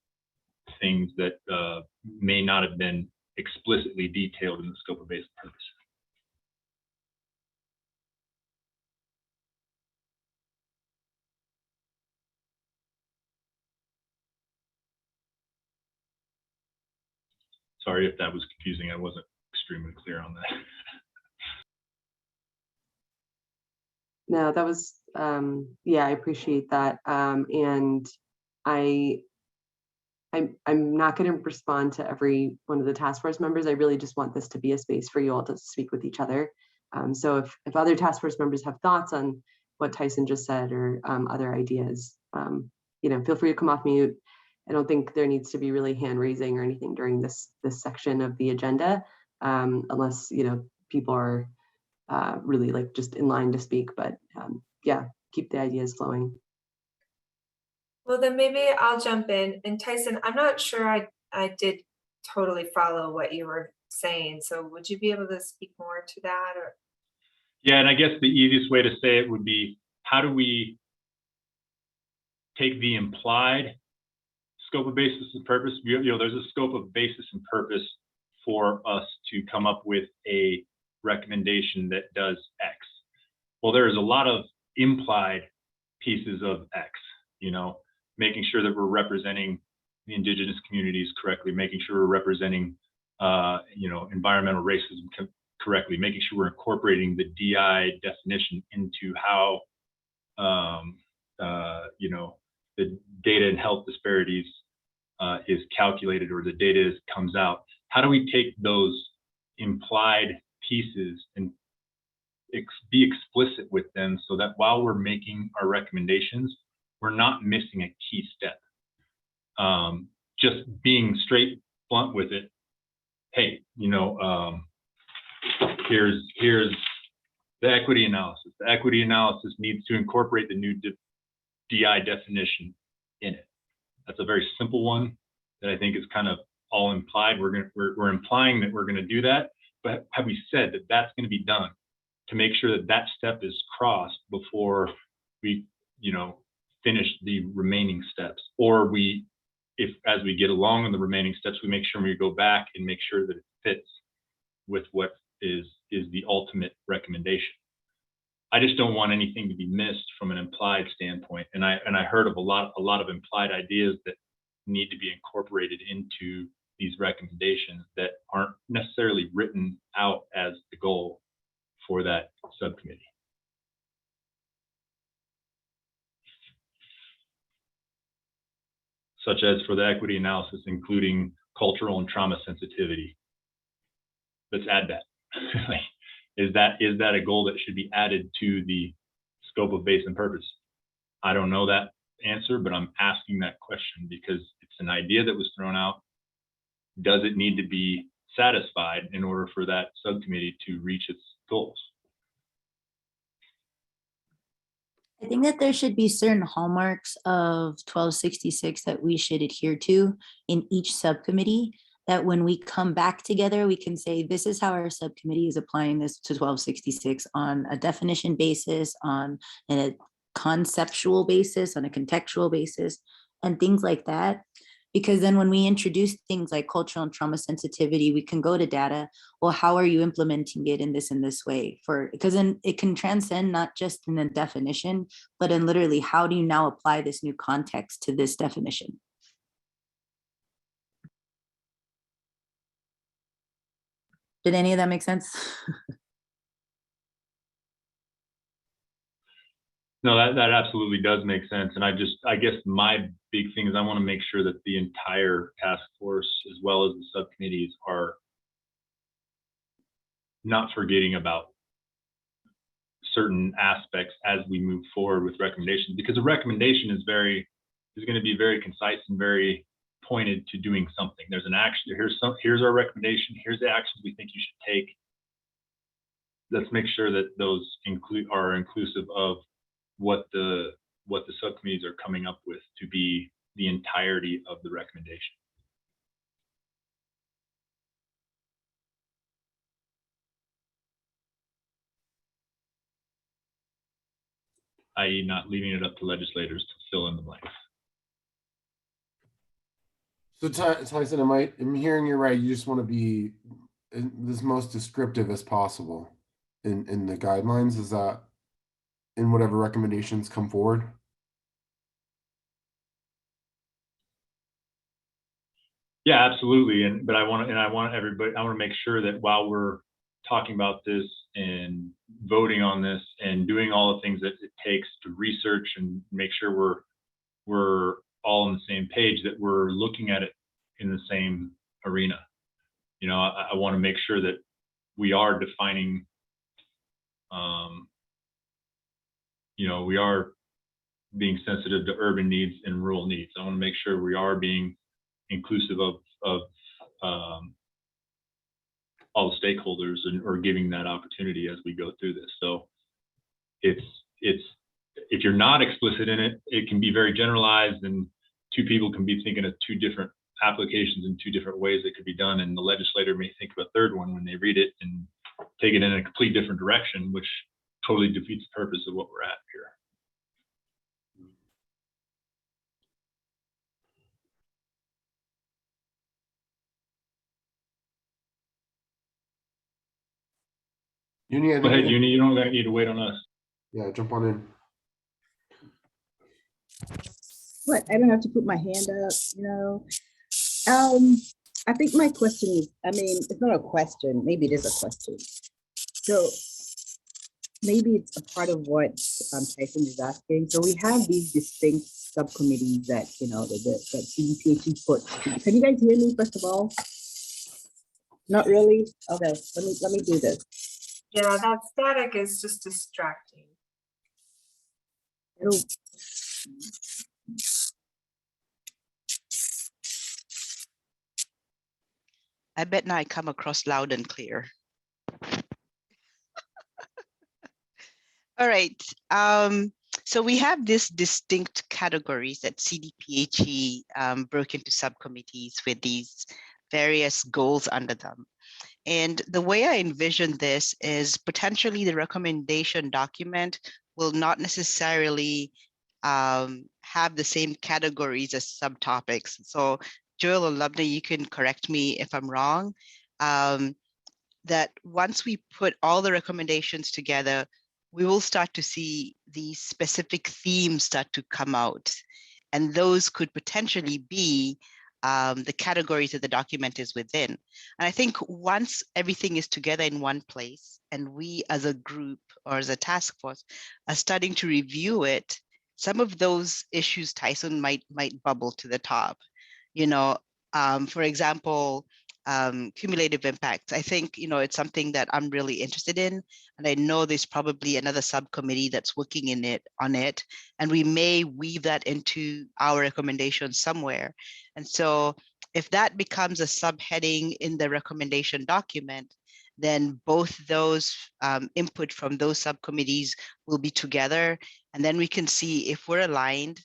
things that may not have been explicitly detailed in the scope of base purpose. Sorry if that was confusing. I wasn't extremely clear on that. No, that was, yeah, I appreciate that. And I'm not going to respond to every one of the task force members. I really just want this to be a space for you all to speak with each other. So if other task force members have thoughts on what Tyson just said, or other ideas, feel free to come off mute. I don't think there needs to be really hand raising or anything during this section of the agenda. unless, people are really like just in line to speak, but yeah, keep the ideas flowing. Well, then maybe I'll jump in. And Tyson, I'm not sure I did totally follow what you were saying. So would you be able to speak more to that? Or? Yeah, and I guess the easiest way to say it would be, how do we take the implied scope of basis and purpose? There's a scope of basis and purpose for us to come up with a recommendation that does X. Well, there is a lot of implied pieces of X, making sure that we're representing the indigenous communities correctly, making sure we're representing, environmental racism correctly, making sure we're incorporating the DI definition into how, the data and health disparities is calculated, or the data comes out. How do we take those implied pieces and be explicit with them so that while we're making our recommendations, we're not missing a key step? Just being straight blunt with it. Hey, here's the equity analysis. The equity analysis needs to incorporate the new DI definition in it. That's a very simple one that I think is kind of all implied. We're implying that we're going to do that, but have we said that that's going to be done to make sure that that step is crossed before we, finish the remaining steps? Or if as we get along in the remaining steps, we make sure we go back and make sure that it fits with what is the ultimate recommendation. I just don't want anything to be missed from an implied standpoint. And I heard of a lot of implied ideas that need to be incorporated into these recommendations that aren't necessarily written out as the goal for that subcommittee. Such as for the equity analysis, including cultural and trauma sensitivity. Let's add that. Is that a goal that should be added to the scope of base and purpose? I don't know that answer, but I'm asking that question because it's an idea that was thrown out. Does it need to be satisfied in order for that subcommittee to reach its goals? I think that there should be certain hallmarks of 1266 that we should adhere to in each subcommittee, that when we come back together, we can say, this is how our subcommittee is applying this to 1266 on a definition basis, on a conceptual basis, on a contextual basis, and things like that. Because then when we introduce things like cultural and trauma sensitivity, we can go to data. Well, how are you implementing it in this way? Because then it can transcend not just in the definition, but in literally, how do you now apply this new context to this definition? Did any of that make sense? No, that absolutely does make sense. And I guess my big thing is I want to make sure that the entire task force, as well as the subcommittees, are not forgetting about certain aspects as we move forward with recommendations, because a recommendation is going to be very concise and very pointed to doing something. There's an action. Here's our recommendation. Here's the actions we think you should take. Let's make sure that those are inclusive of what the subcommittees are coming up with to be the entirety of the recommendation. I.e., not leaving it up to legislators to fill in the blanks. So Tyson, am hearing you right? You just want to be as most descriptive as possible in the guidelines? Is that in whatever recommendations come forward? Yeah, absolutely. But I want to make sure that while we're talking about this and voting on this and doing all the things that it takes to research and make sure we're all on the same page, that we're looking at it in the same arena. I want to make sure that we are defining, we are being sensitive to urban needs and rural needs. I want to make sure we are being inclusive of all the stakeholders or giving that opportunity as we go through this. So it's if you're not explicit in it, it can be very generalized, and two people can be thinking of two different applications in two different ways that could be done, and the legislator may think of a third one when they read it and take it in a complete different direction, which totally defeats the purpose of what we're at here. Uni, Go ahead, Uni. You don't need to wait on us. Yeah, jump on in. What? I don't have to put my hand up, you know. I think my question is, I mean, it's not a question. Maybe it is a question. So maybe it's a part of what Tyson is asking. So we have these distinct subcommittees that, you know, that CDPHE put. Can you guys hear me, first of all? Not really? Okay, let me do this. Yeah, that static is just distracting. It'll, I bet now I come across loud and clear. All right. So we have these distinct categories that CDPHE broke into subcommittees with these various goals under them. And the way I envision this is potentially the recommendation document will not necessarily have the same categories as subtopics. So Joel or Lubna, you can correct me if I'm wrong, that once we put all the recommendations together, we will start to see these specific themes start to come out. And those could potentially be the categories that the document is within. And I think once everything is together in one place and we as a group or as a task force are starting to review it, some of those issues, Tyson, might bubble to the top. You know, for example, cumulative impacts. I think, you know, it's something that I'm really interested in, and I know there's probably another subcommittee that's working on it, and we may weave that into our recommendations somewhere. And so if that becomes a subheading in the recommendation document, then both those input from those subcommittees will be together, and then we can see if we're aligned,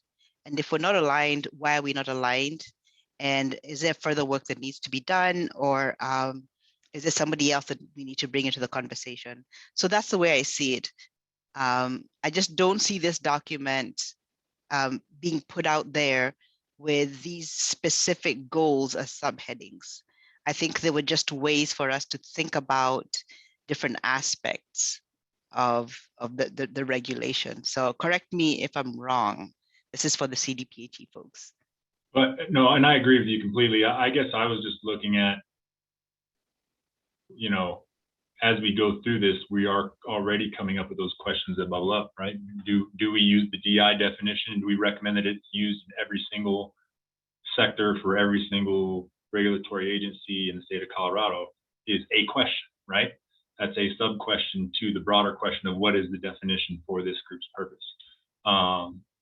and if we're not aligned, why are we not aligned? And is there further work that needs to be done, or is there somebody else that we need to bring into the conversation? So that's the way I see it. I just don't see this document being put out there with these specific goals as subheadings. I think there were just ways for us to think about different aspects of the regulation. So correct me if I'm wrong. This is for the CDPHE folks. But no, and I agree with you completely. I guess I was just looking at, you know, as we go through this, we are already coming up with those questions that bubble up, right? Do we use the DI definition? Do we recommend that it's used in every single sector for every single regulatory agency in the state of Colorado? Is a question, right? That's a sub question to the broader question of what is the definition for this group's purpose.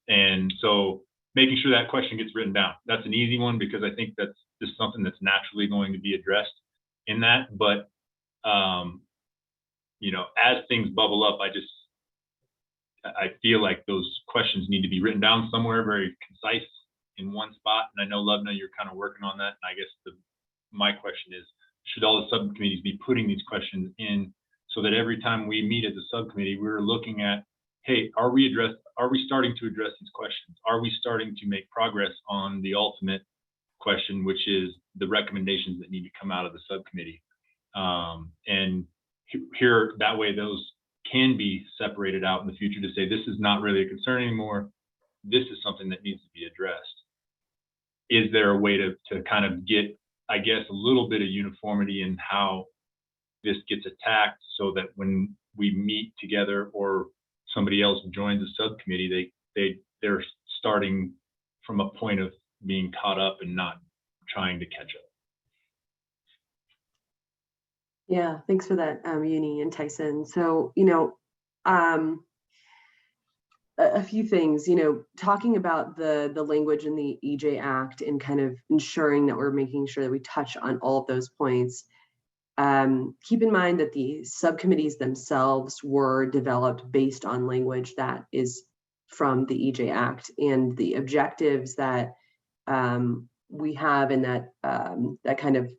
And so making sure that question gets written down. That's an easy one because I think that's just something that's naturally going to be addressed in that. But, you know, as things bubble up, I feel like those questions need to be written down somewhere, very concise in one spot. And I know, Lubna, you're kind of working on that. And I guess my question is, should all the subcommittees be putting these questions in so that every time we meet as a subcommittee, we're looking at, hey, are we starting to address these questions? Are we starting to make progress on the ultimate question, which is the recommendations that need to come out of the subcommittee? And here, that way, those can be separated out in the future to say, this is not really a concern anymore. This is something that needs to be addressed. Is there a way to kind of get, I guess, a little bit of uniformity in how this gets attacked so that when we meet together or somebody else joins the subcommittee, they're starting from a point of being caught up and not trying to catch up. Yeah, thanks for that, Uni and Tyson. So, you know, a few things, you know, talking about the language in the EJ Act and kind of ensuring that we're making sure that we touch on all of those points. Keep in mind that the subcommittees themselves were developed based on language that is from the EJ Act, and the objectives that we have in that that kind of,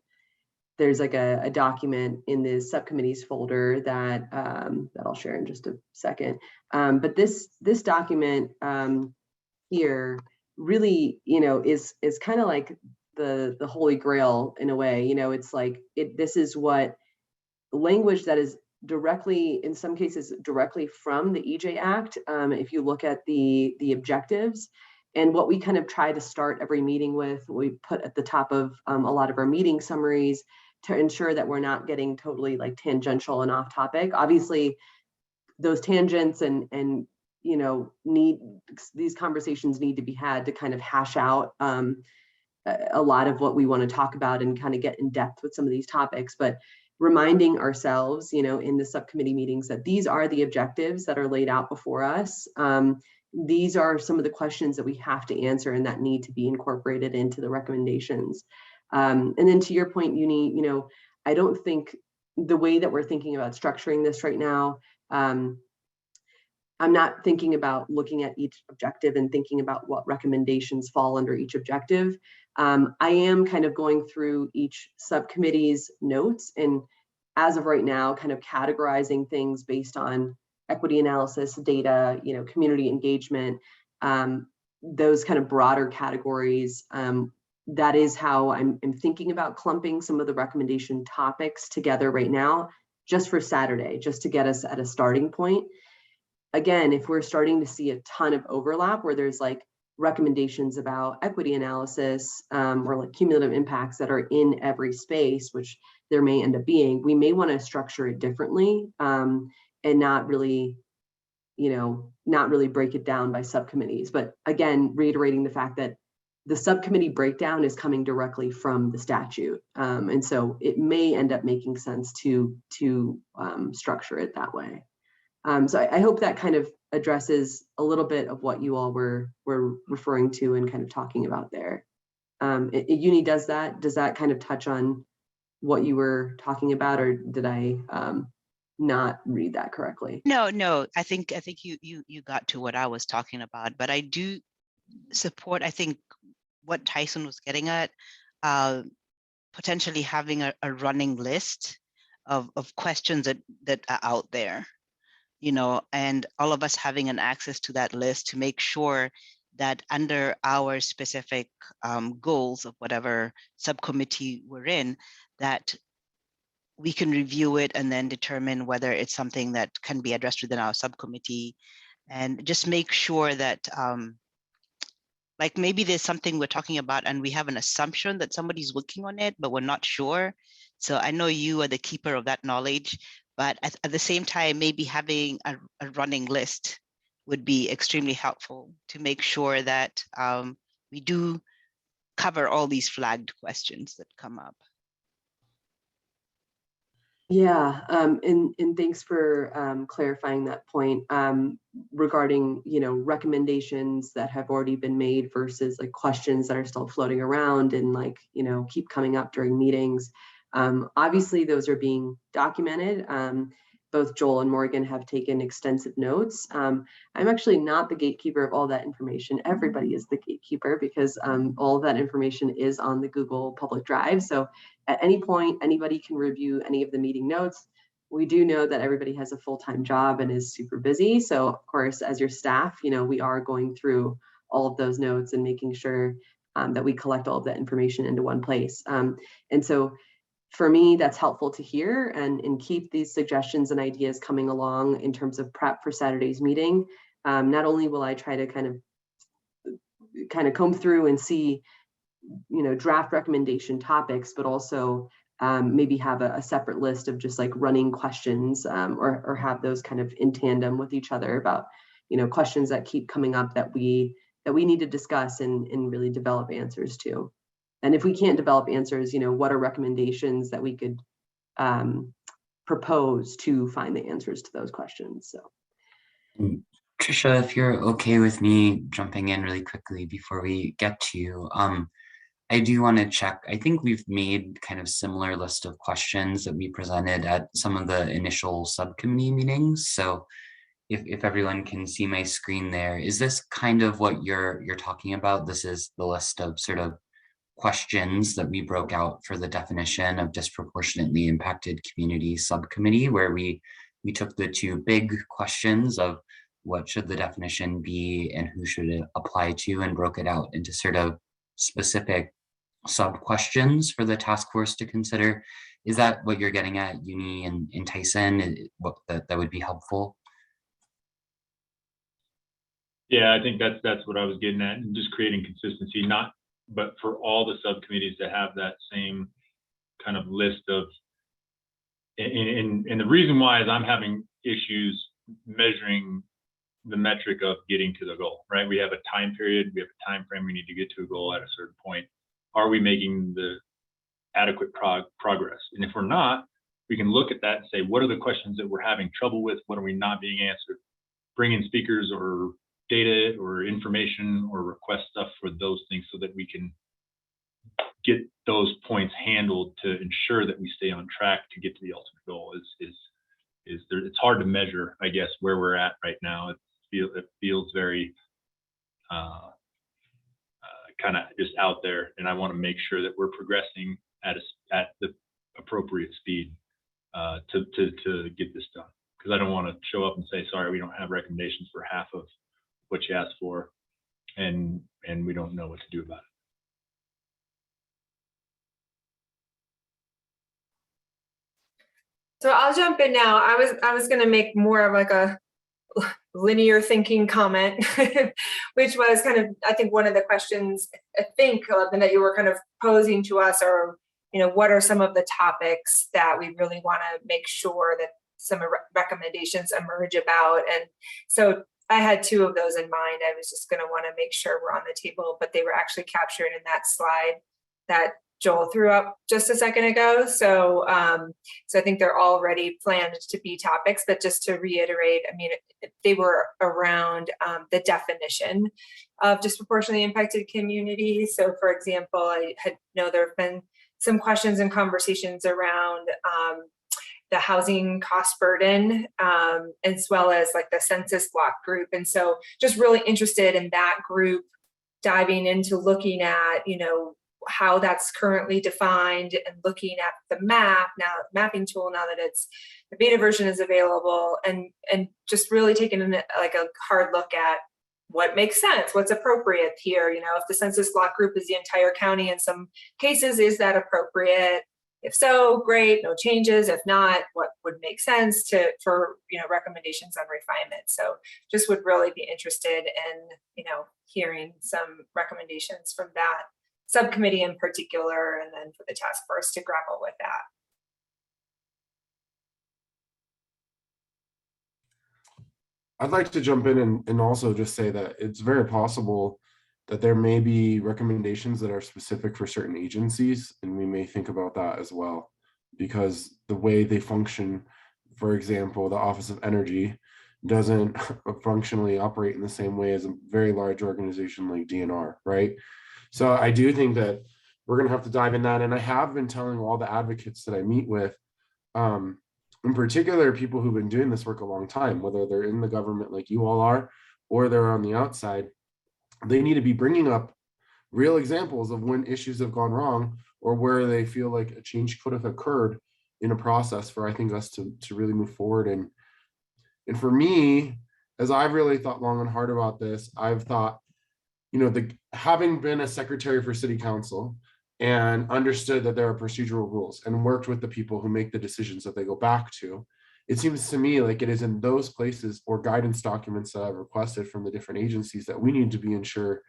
there's like a document in the subcommittees folder that that I'll share in just a second. But this document here really, is kind of like the holy grail in a way. It's like this is what language that is directly, in some cases, directly from the EJ Act. If you look at the objectives, and what we kind of try to start every meeting with, we put at the top of a lot of our meeting summaries to ensure that we're not getting totally like tangential and off topic. Obviously, those tangents and these conversations need to be had to kind of hash out a lot of what we want to talk about and kind of get in depth with some of these topics. But reminding ourselves, in the subcommittee meetings, that these are the objectives that are laid out before us. These are some of the questions that we have to answer and that need to be incorporated into the recommendations. And then to your point, Uni, I don't think the way that we're thinking about structuring this right now, I'm not thinking about looking at each objective and thinking about what recommendations fall under each objective. I am kind of going through each subcommittee's notes, and as of right now, kind of categorizing things based on equity analysis, data, community engagement, those kind of broader categories. That is how I'm thinking about clumping some of the recommendation topics together right now, just for Saturday, just to get us at a starting point. Again, if we're starting to see a ton of overlap where there's like recommendations about equity analysis or like cumulative impacts that are in every space, which there may end up being, we may want to structure it differently and not really break it down by subcommittees. But again, reiterating the fact that the subcommittee breakdown is coming directly from the statute. And so it may end up making sense to structure it that way. So I hope that kind of addresses a little bit of what you all were referring to and kind of talking about there. Uni, does that kind of touch on what you were talking about, or did I not read that correctly? No, I think you got to what I was talking about, but I do support, I think, what Tyson was getting at, potentially having a running list of questions that are out there, and all of us having an access to that list to make sure that under our specific goals of whatever subcommittee we're in, that we can review it and then determine whether it's something that can be addressed within our subcommittee, and just make sure that like maybe there's something we're talking about and we have an assumption that somebody's working on it, but we're not sure. So I know you are the keeper of that knowledge, but at the same time, maybe having a running list would be extremely helpful to make sure that we do cover all these flagged questions that come up. Yeah, and thanks for clarifying that point regarding recommendations that have already been made versus like questions that are still floating around and like keep coming up during meetings. Obviously, those are being documented. Both Joel and Morgan have taken extensive notes. I'm actually not the gatekeeper of all that information. Everybody is the gatekeeper because all of that information is on the Google public drive. So at any point, anybody can review any of the meeting notes. We do know that everybody has a full-time job and is super busy. So of course, as your staff, we are going through all of those notes and making sure that we collect all of that information into one place. And so for me, that's helpful to hear and keep these suggestions and ideas coming along in terms of prep for Saturday's meeting. Not only will I try to kind of comb through and see, draft recommendation topics, but also maybe have a separate list of just like running questions or have those kind of in tandem with each other about, questions that keep coming up that we need to discuss and really develop answers to. And if we can't develop answers, what are recommendations that we could propose to find the answers to those questions? So, Trisha, if you're okay with me jumping in really quickly before we get to you, I do want to check. I think we've made kind of similar list of questions that we presented at some of the initial subcommittee meetings. So if everyone can see my screen there, is this kind of what you're talking about? This is the list of sort of questions that we broke out for the definition of disproportionately impacted community subcommittee, where we took the two big questions of what should the definition be and who should it apply to, and broke it out into sort of specific sub questions for the task force to consider. Is that what you're getting at, Uni and Tyson? What that would be helpful? Yeah, I think that's what I was getting at, and just creating consistency, but for all the subcommittees to have that same kind of list of, and the reason why is I'm having issues measuring the metric of getting to the goal, right? We have a time period, we have a time frame, we need to get to a goal at a certain point. Are we making the adequate progress? And if we're not, we can look at that and say, what are the questions that we're having trouble with? What are we not being answered? Bring in speakers or data or information or request stuff for those things so that we can get those points handled to ensure that we stay on track to get to the ultimate goal. It's hard to measure, I guess, where we're at right now. It feels very kind of just out there, and I want to make sure that we're progressing at the appropriate speed to get this done. Because I don't want to show up and say, sorry, we don't have recommendations for half of what you asked for, and we don't know what to do about it. So I'll jump in now. I was going to make more of like a linear thinking comment, which was kind of, I think, one of the questions I think that you were kind of posing to us, or, you know, what are some of the topics that we really want to make sure that some recommendations emerge about. And so I had two of those in mind. I was just going to want to make sure we're on the table, but they were actually captured in that slide that Joel threw up just a second ago. So I think they're already planned to be topics, but just to reiterate, I mean, they were around the definition of disproportionately impacted communities. So for example, I know there have been some questions and conversations around the housing cost burden, as well as like the census block group. And so just really interested in that group, diving into looking at, you know, how that's currently defined, and looking at the mapping tool now that the beta version is available, and just really taking like a hard look at what makes sense, what's appropriate here. You know, if the census block group is the entire county in some cases, is that appropriate? If so, great, no changes. If not, what would make sense for you know, recommendations on refinement? So just would really be interested in, you know, hearing some recommendations from that subcommittee in particular, and then for the task force to grapple with that. I'd like to jump in and also just say that it's very possible that there may be recommendations that are specific for certain agencies, and we may think about that as well, because the way they function, for example, the Office of Energy doesn't functionally operate in the same way as a very large organization like DNR, right? So I do think that we're going to have to dive in that. And I have been telling all the advocates that I meet with, in particular, people who've been doing this work a long time, whether they're in the government like you all are, or they're on the outside, they need to be bringing up real examples of when issues have gone wrong, or where they feel like a change could have occurred in a process for, I think, us to really move forward. And for me, as I've really thought long and hard about this, I've thought, you know, having been a secretary for city council and understood that there are procedural rules and worked with the people who make the decisions that they go back to, it seems to me like it is in those places or guidance documents that I've requested from the different agencies that we need to be ensure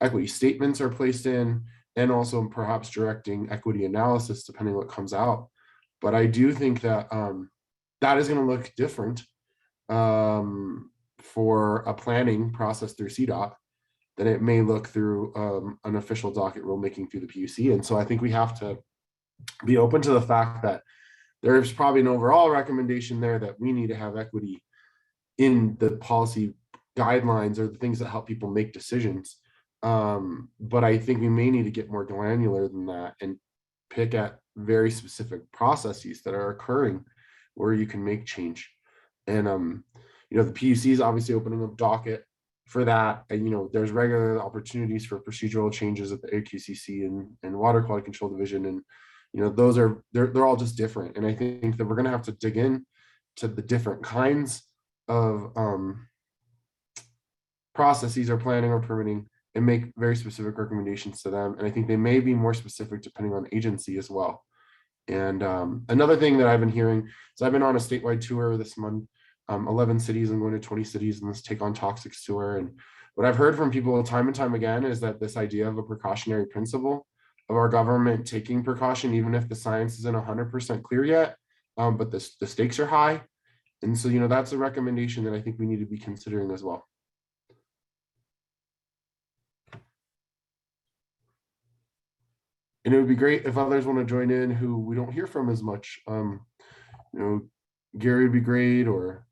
equity statements are placed in, and also perhaps directing equity analysis depending what comes out. But I do think that that is going to look different for a planning process through CDOT than it may look through an official docket rulemaking through the PUC. And so I think we have to be open to the fact that there's probably an overall recommendation there that we need to have equity in the policy guidelines or the things that help people make decisions. But I think we may need to get more granular than that and pick at very specific processes that are occurring where you can make change. And you know, the PUC is obviously opening up docket for that. And you know, there's regular opportunities for procedural changes at the AQCC and Water Quality Control Division. And you know, those are they're all just different. And I think that we're gonna have to dig in to the different kinds of processes or planning or permitting and make very specific recommendations to them. And I think they may be more specific depending on agency as well. And another thing that I've been hearing, so I've been on a statewide tour this month, 11 cities. I'm going to 20 cities in this Take on Toxics tour. And what I've heard from people time and time again is that this idea of a precautionary principle of our government taking precaution, even if the science isn't 100% clear yet, but the stakes are high. And so, you know, that's a recommendation that I think we need to be considering as well. And it would be great if others want to join in who we don't hear from as much. You know, Gary would be great, or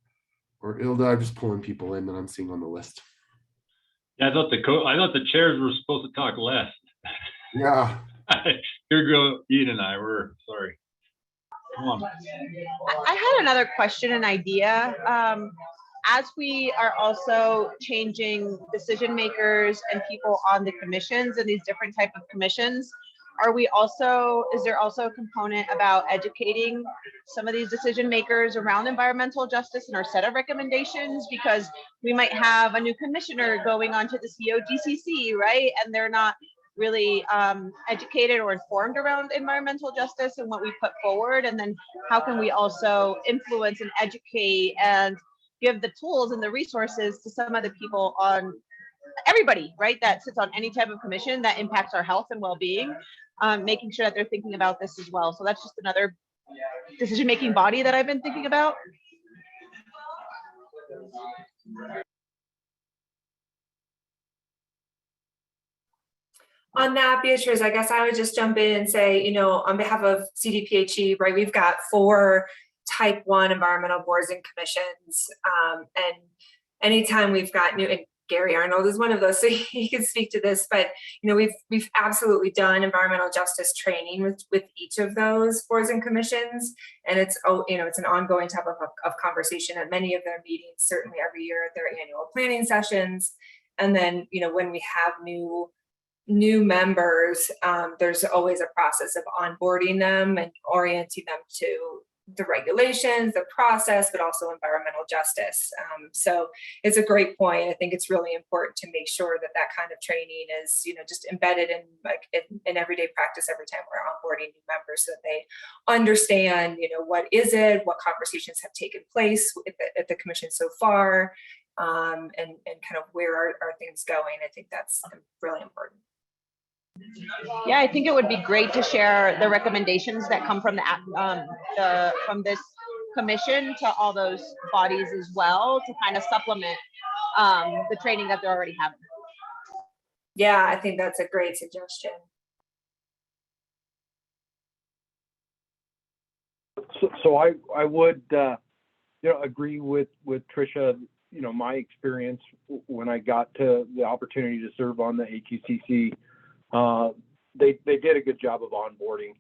Ilda. I'm just pulling people in that I'm seeing on the list. Yeah, I thought the chairs were supposed to talk less. Yeah. Here go Ian and I. We're sorry. Come on. I had another question and idea. As we are also changing decision makers and people on the commissions and these different type of commissions, is there also a component about educating some of these decision makers around environmental justice and our set of recommendations? Because we might have a new commissioner going on to the COGCC, right? And they're not really educated or informed around environmental justice and what we put forward. And then how can we also influence and educate and give the tools and the resources to some of the people on everybody, right, that sits on any type of commission that impacts our health and well-being, making sure that they're thinking about this as well. So that's just another decision-making body that I've been thinking about. On that, Beatrice, I guess I would just jump in and say, you know, on behalf of CDPHE, right, we've got 4 type 1 environmental boards and commissions. And anytime we've got new, and Gary Arnold is one of those, so he can speak to this, but, you know, we've absolutely done environmental justice training with each of those boards and commissions. And it's, you know, it's an ongoing topic of conversation at many of their meetings, certainly every year at their annual planning sessions. And then, you know, when we have new members, there's always a process of onboarding them and orienting them to the regulations, the process, but also environmental justice. So it's a great point. I think it's really important to make sure that that kind of training is, you know, just embedded in like in everyday practice every time we're onboarding new members, so that they understand, you know, what is it, what conversations have taken place at the commission so far, and kind of where are things going. I think that's really important. Yeah, I think it would be great to share the recommendations that come from from this commission to all those bodies as well, to kind of supplement the training that they're already having. Yeah, I think that's a great suggestion. So I would you know, agree with Tricia. You know, my experience when I got to the opportunity to serve on the AQCC, they did a good job of onboarding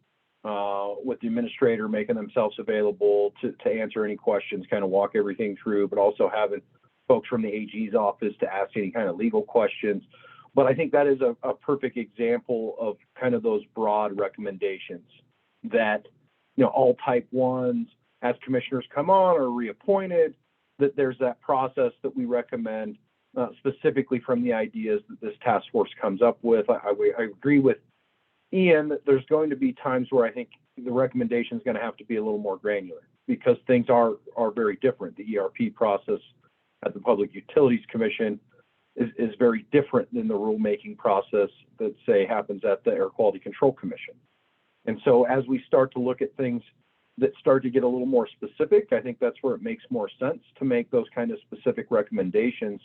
with the administrator, making themselves available to answer any questions, kind of walk everything through, but also having folks from the AG's office to ask any kind of legal questions. But I think that is a perfect example of kind of those broad recommendations that, you know, all type 1s, as commissioners come on or reappointed, that there's that process that we recommend specifically from the ideas that this task force comes up with. I agree with Ian that there's going to be times where I think the recommendation is going to have to be a little more granular, because things are very different. The ERP process at the Public Utilities Commission is very different than the rulemaking process that, say, happens at the Air Quality Control Commission. And so as we start to look at things that start to get a little more specific, I think that's where it makes more sense to make those kind of specific recommendations.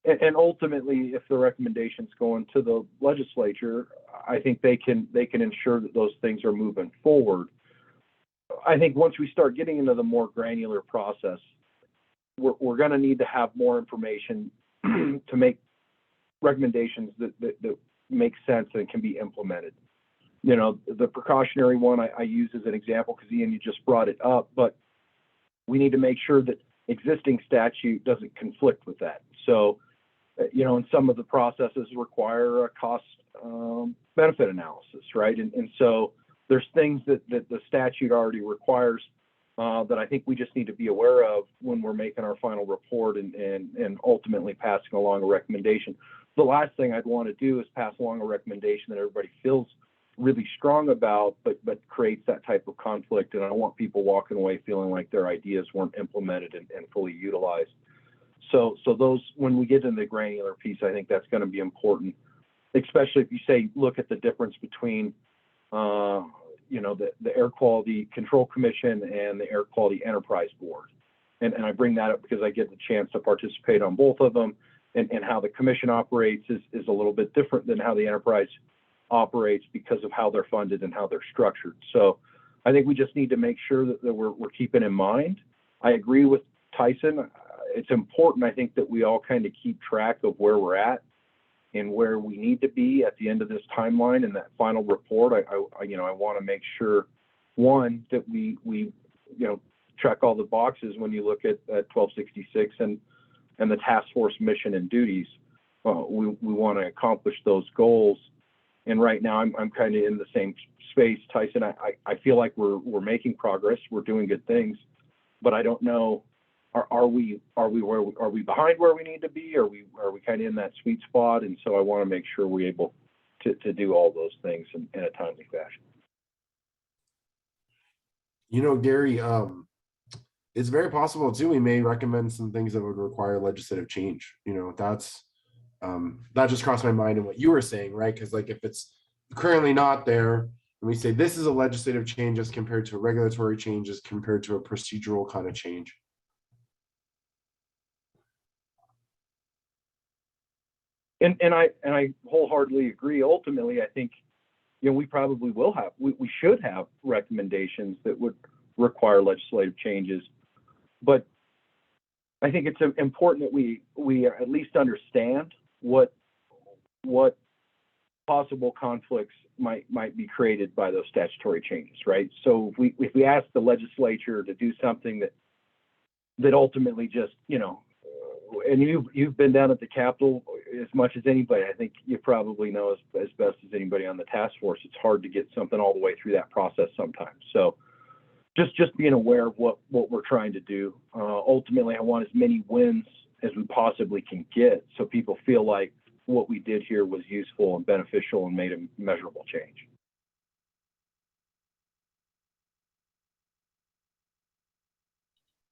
And ultimately, if the recommendations go into the legislature, I think they can ensure that those things are moving forward. I think once we start getting into the more granular process, we're going to need to have more information to make recommendations that make sense and can be implemented. You know, the precautionary one I use as an example because Ian, you just brought it up, but we need to make sure that existing statute doesn't conflict with that. So, you know, and some of the processes require a cost benefit analysis, right? And so there's things that the statute already requires that I think we just need to be aware of when we're making our final report and ultimately passing along a recommendation. The last thing I'd want to do is pass along a recommendation that everybody feels really strong about, but creates that type of conflict. And I don't want people walking away feeling like their ideas weren't implemented and fully utilized. So those, when we get into the granular piece, I think that's going to be important, especially if you say, look at the difference between, you know, the Air Quality Control Commission and the Air Quality Enterprise Board. And I bring that up because I get the chance to participate on both of them, and how the commission operates is a little bit different than how the enterprise operates because of how they're funded and how they're structured. So I think we just need to make sure that we're keeping in mind. I agree with Tyson. It's important, I think, that we all kind of keep track of where we're at and where we need to be at the end of this timeline and that final report. I you know, I want to make sure, one, that we you know, check all the boxes when you look at 1266 and the task force mission and duties. We want to accomplish those goals. And right now I'm kind of in the same space, Tyson. I feel like we're making progress. We're doing good things, but I don't know, are we behind where we need to be? Are we kind of in that sweet spot? And so I want to make sure we're able to do all those things in a timely fashion. You know, Gary, it's very possible too, we may recommend some things that would require legislative change. You know, that's that just crossed my mind in what you were saying, right? Because like if it's currently not there, and we say this is a legislative change as compared to a regulatory change as compared to a procedural kind of change. And I wholeheartedly agree. Ultimately, I think, you know, we probably will have, we should have recommendations that would require legislative changes. But I think it's important that we at least understand what possible conflicts might be created by those statutory changes, right? So if we ask the legislature to do something that ultimately just, you know, and you've been down at the Capitol as much as anybody. I think you probably know as best as anybody on the task force, it's hard to get something all the way through that process sometimes. So just being aware of what we're trying to do. Ultimately, I want as many wins as we possibly can get so people feel like what we did here was useful and beneficial and made a measurable change.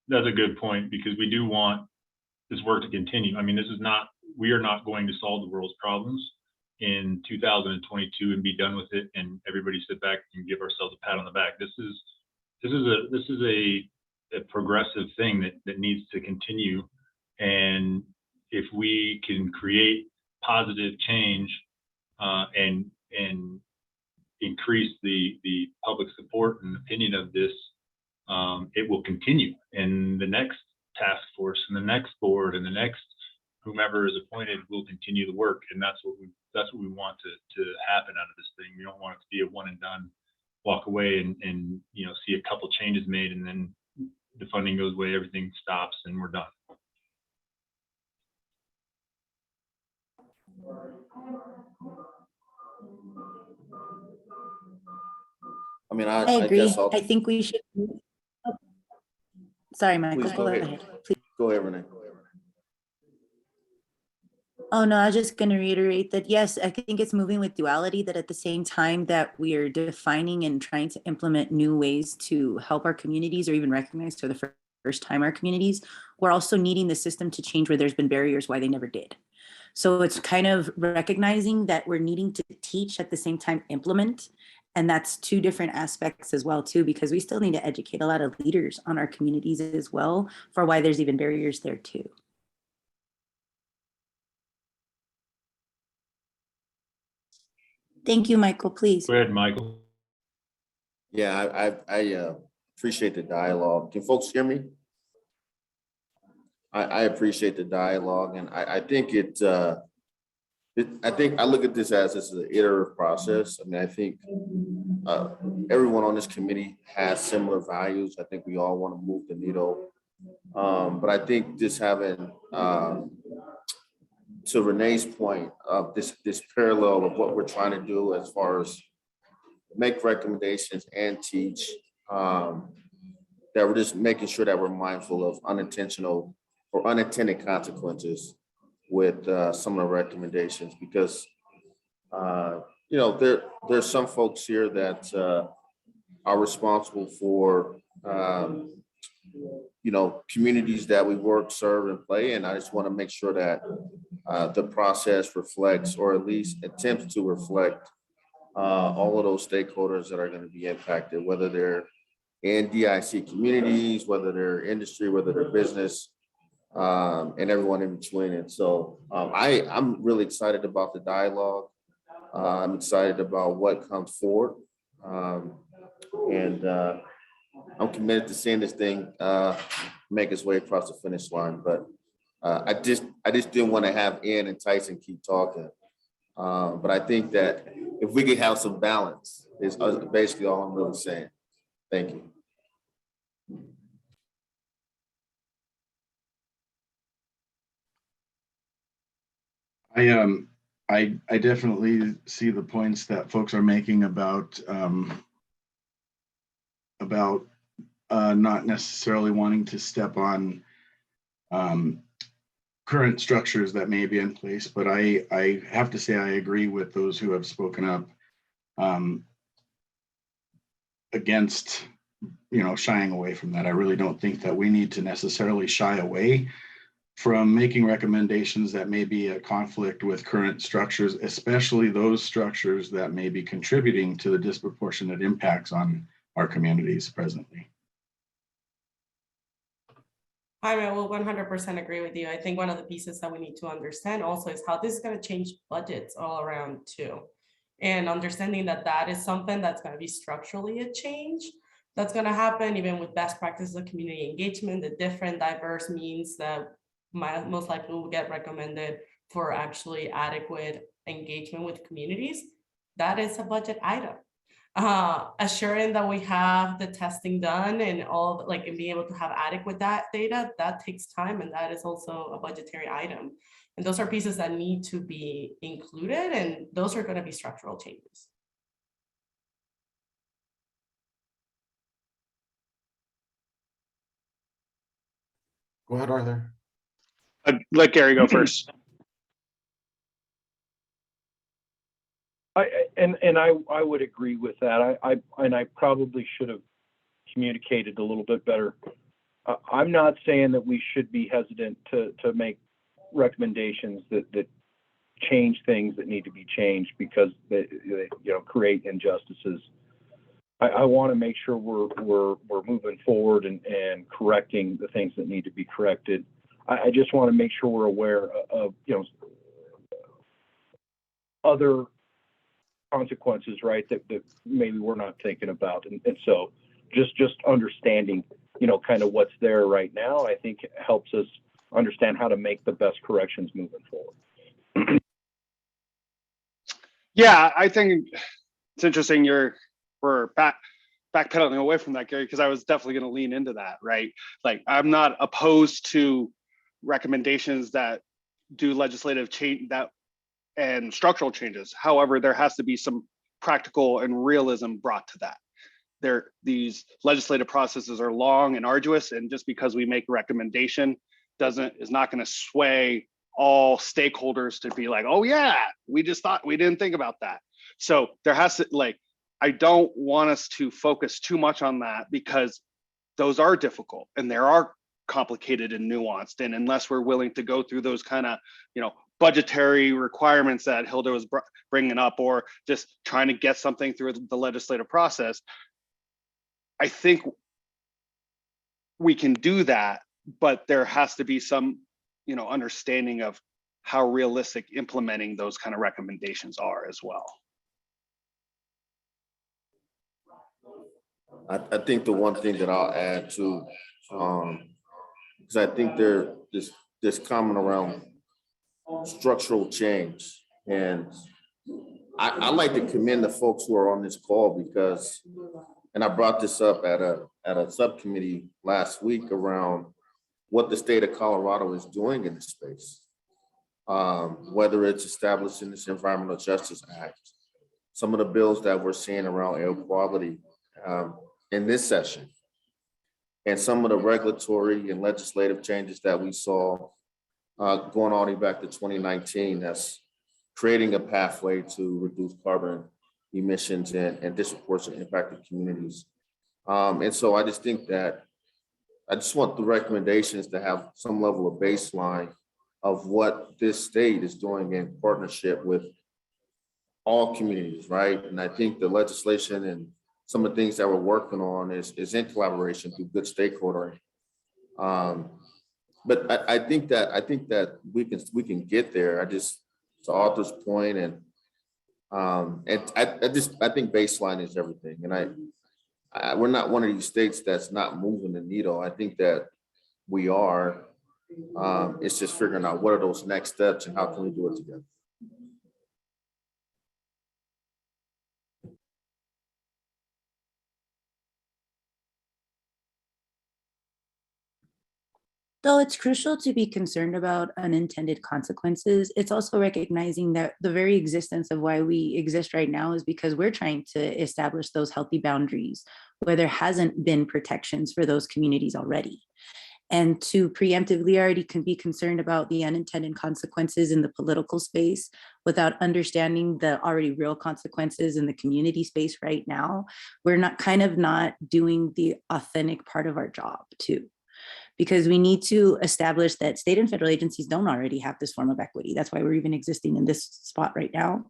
That's a good point, because we do want this work to continue. I mean, we are not going to solve the world's problems in 2022 and be done with it and everybody sit back and give ourselves a pat on the back. This is a progressive thing that needs to continue. And if we can create positive change and increase the public support and opinion of this, it will continue. And the next task force and the next board and the next whomever is appointed will continue the work. And that's what we want to happen out of this thing. We don't want it to be a one and done, walk away and you know, see a couple changes made and then the funding goes away, everything stops and we're done. I mean, I agree. I think we should. Oh. Sorry, Michael. Please go ahead. Please. Go ahead, Renee. Oh, no, I was just going to reiterate that, yes, I think it's moving with duality, that at the same time that we are defining and trying to implement new ways to help our communities or even recognize for the first time our communities, we're also needing the system to change where there's been barriers why they never did. So it's kind of recognizing that we're needing to teach at the same time implement. And that's two different aspects as well, too, because we still need to educate a lot of leaders on our communities as well for why there's even barriers there, too. Thank you, Michael, please. Go ahead, Michael. Yeah, I appreciate the dialogue. Can folks hear me? I appreciate the dialogue, and I think it I think I look at this as this is an iterative process. I mean, I think everyone on this committee has similar values. I think we all want to move the needle. But I think just having, to Renee's point of this parallel of what we're trying to do as far as make recommendations and teach, that we're just making sure that we're mindful of unintentional or unintended consequences with some of the recommendations, because you know, there's some folks here that are responsible for you know, communities that we work, serve, and play. And I just want to make sure that the process reflects, or at least attempts to reflect, all of those stakeholders that are going to be impacted, whether they're in DIC communities, whether they're industry, whether they're business, and everyone in between. And so I'm really excited about the dialogue. I'm excited about what comes forward. And I'm committed to seeing this thing make its way across the finish line. But I just didn't want to have Ian and Tyson keep talking. But I think that if we could have some balance, is basically all I'm really saying. Thank you. I definitely see the points that folks are making about not necessarily wanting to step on current structures that may be in place, but I have to say I agree with those who have spoken up against, you know, shying away from that. I really don't think that we need to necessarily shy away from making recommendations that may be a conflict with current structures, especially those structures that may be contributing to the disproportionate impacts on our communities presently. I will 100% agree with you. I think one of the pieces that we need to understand also is how this is going to change budgets all around too. And understanding that that is something that's going to be structurally a change that's going to happen, even with best practices of community engagement, the different diverse means that most likely will get recommended for actually adequate engagement with communities. That is a budget item. Assuring that we have the testing done and all, like, and being able to have adequate that data, that takes time, and that is also a budgetary item. And those are pieces that need to be included, and those are going to be structural changes. Go ahead, Arthur. Let Gary go first. I would agree with that. I probably should have communicated a little bit better. I'm not saying that we should be hesitant to make recommendations that change things that need to be changed because they you know, create injustices. I want to make sure we're moving forward and correcting the things that need to be corrected. I just want to make sure we're aware of, you know, other consequences, right, that maybe we're not thinking about. And so just understanding, you know, kind of what's there right now, I think helps us understand how to make the best corrections moving forward. Yeah, I think it's interesting we're backpedaling away from that, Gary, because I was definitely going to lean into that, right? Like, I'm not opposed to recommendations that do legislative change and structural changes. However, there has to be some practical and realism brought to that. These legislative processes are long and arduous, and just because we make a recommendation is not going to sway all stakeholders to be like, oh yeah, we didn't think about that. So there has to, like, I don't want us to focus too much on that, because those are difficult and there are complicated and nuanced. And unless we're willing to go through those kind of, you know, budgetary requirements that Hilda was bringing up, or just trying to get something through the legislative process, I think we can do that, but there has to be some, you know, understanding of how realistic implementing those kind of recommendations are as well. I think the one thing that I'll add to, because I think this comment around structural change, And I like to commend the folks who are on this call because, and I brought this up at a subcommittee last week around what the state of Colorado is doing in this space. Whether it's establishing this Environmental Justice Act, some of the bills that we're seeing around air quality in this session, and some of the regulatory and legislative changes that we saw going all the way back to 2019, that's creating a pathway to reduce carbon emissions and disproportionately impacted communities. And so I just think that I just want the recommendations to have some level of baseline of what this state is doing in partnership with all communities, right? And I think the legislation and some of the things that we're working on is in collaboration through good stakeholder. But I think that we can get there. I just, to Arthur's point, and I think baseline is everything. And we're not one of these states that's not moving the needle. I think that we are. It's just figuring out what are those next steps and how can we do it together. Though it's crucial to be concerned about unintended consequences, it's also recognizing that the very existence of why we exist right now is because we're trying to establish those healthy boundaries where there hasn't been protections for those communities already. And to preemptively already can be concerned about the unintended consequences in the political space without understanding the already real consequences in the community space right now, we're not doing the authentic part of our job too. Because we need to establish that state and federal agencies don't already have this form of equity. That's why we're even existing in this spot right now.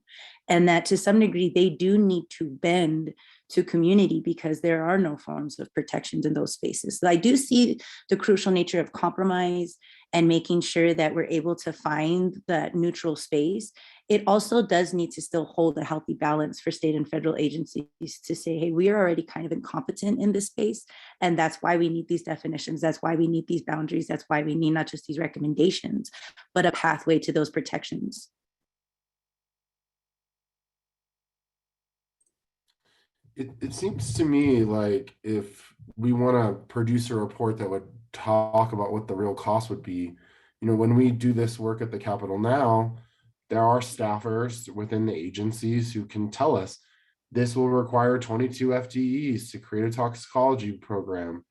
And that to some degree, they do need to bend to community because there are no forms of protections in those spaces. So I do see the crucial nature of compromise and making sure that we're able to find that neutral space. It also does need to still hold a healthy balance for state and federal agencies to say, hey, we are already kind of incompetent in this space. And that's why we need these definitions. That's why we need these boundaries. That's why we need not just these recommendations, but a pathway to those protections. It seems to me like if we want to produce a report that would talk about what the real cost would be, when we do this work at the Capitol now, there are staffers within the agencies who can tell us this will require 22 FTEs to create a toxicology program.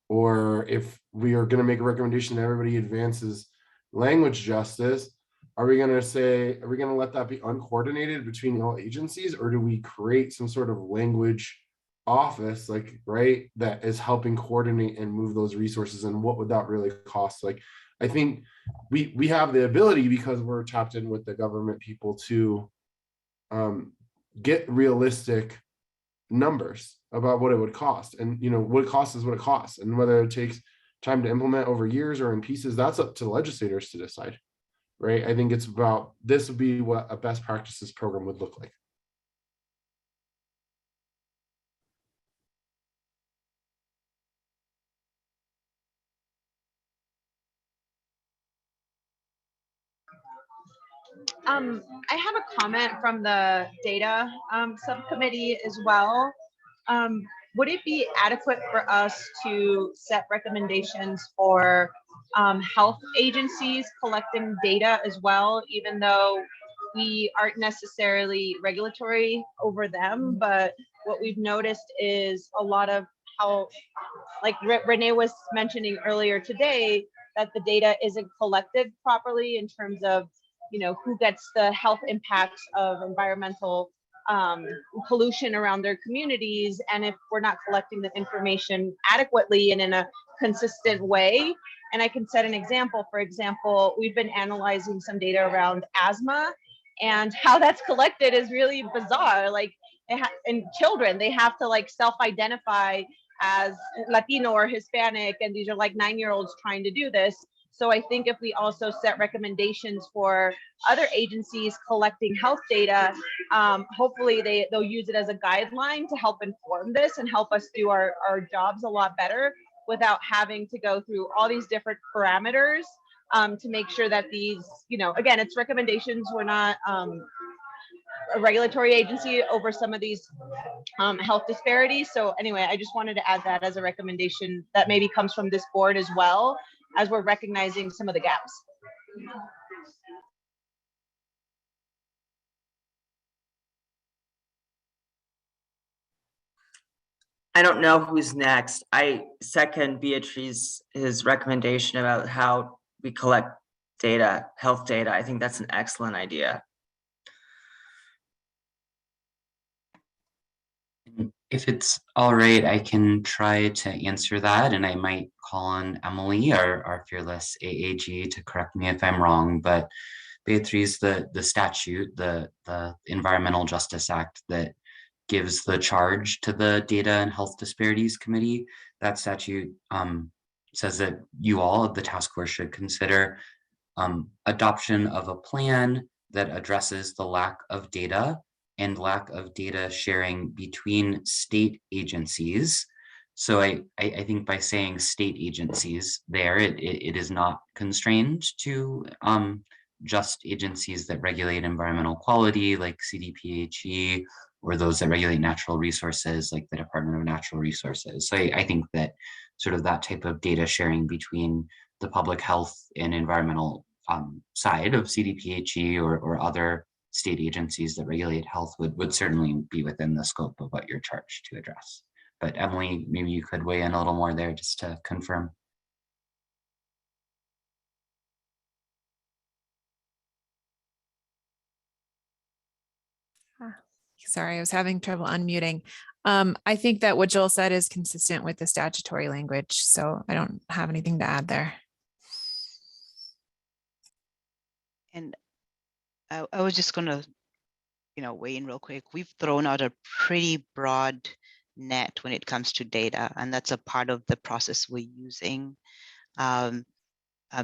Or if we are going to make a recommendation that everybody advances language justice, are we going to let that be uncoordinated between all agencies, or do we create some sort of language office, that is helping coordinate and move those resources, and what would that really cost? I think we have the ability, because we're tapped in with the government people, to get realistic numbers about what it would cost. And what it costs is what it costs, and whether it takes time to implement over years or in pieces, that's up to the legislators to decide. Right? I think it's about, this would be what a best practices program would look like. I have a comment from the data subcommittee as well. Would it be adequate for us to set recommendations for health agencies collecting data as well, even though we aren't necessarily regulatory over them? But what we've noticed is a lot of how, like Renee was mentioning earlier today, that the data isn't collected properly in terms of who gets the health impacts of environmental pollution around their communities, and if we're not collecting the information adequately and in a consistent way. And I can set an example. For example, we've been analyzing some data around asthma, and how that's collected is really bizarre. In children, they have to self-identify as Latino or Hispanic, and these are 9-year-olds trying to do this. So I think if we also set recommendations for other agencies collecting health data, hopefully they'll use it as a guideline to help inform this and help us do our jobs a lot better without having to go through all these different parameters to make sure that these, again, it's recommendations. We're not a regulatory agency over some of these health disparities. So anyway, I just wanted to add that as a recommendation that maybe comes from this board as well, as we're recognizing some of the gaps. I don't know who's next. I second Beatrice's recommendation about how we collect data, health data. I think that's an excellent idea. If it's all right, I can try to answer that, and I might call on Emily, our fearless AAG, to correct me if I'm wrong. But Beatrice, the statute, the Environmental Justice Act that gives the charge to the Data and Health Disparities Committee, that statute says that you all, the task force, should consider adoption of a plan that addresses the lack of data and lack of data sharing between state agencies. So I think by saying state agencies there, it is not constrained to just agencies that regulate environmental quality like CDPHE, or those that regulate natural resources like the Department of Natural Resources. So I think that sort of that type of data sharing between the public health and environmental side of CDPHE or other state agencies that regulate health would certainly be within the scope of what you're charged to address. But Emily, maybe you could weigh in a little more there just to confirm. Sorry, I was having trouble unmuting. I think that what Joel said is consistent with the statutory language, so I don't have anything to add there. And I was just going to, weigh in real quick. We've thrown out a pretty broad net when it comes to data, and that's a part of the process we're using. I'm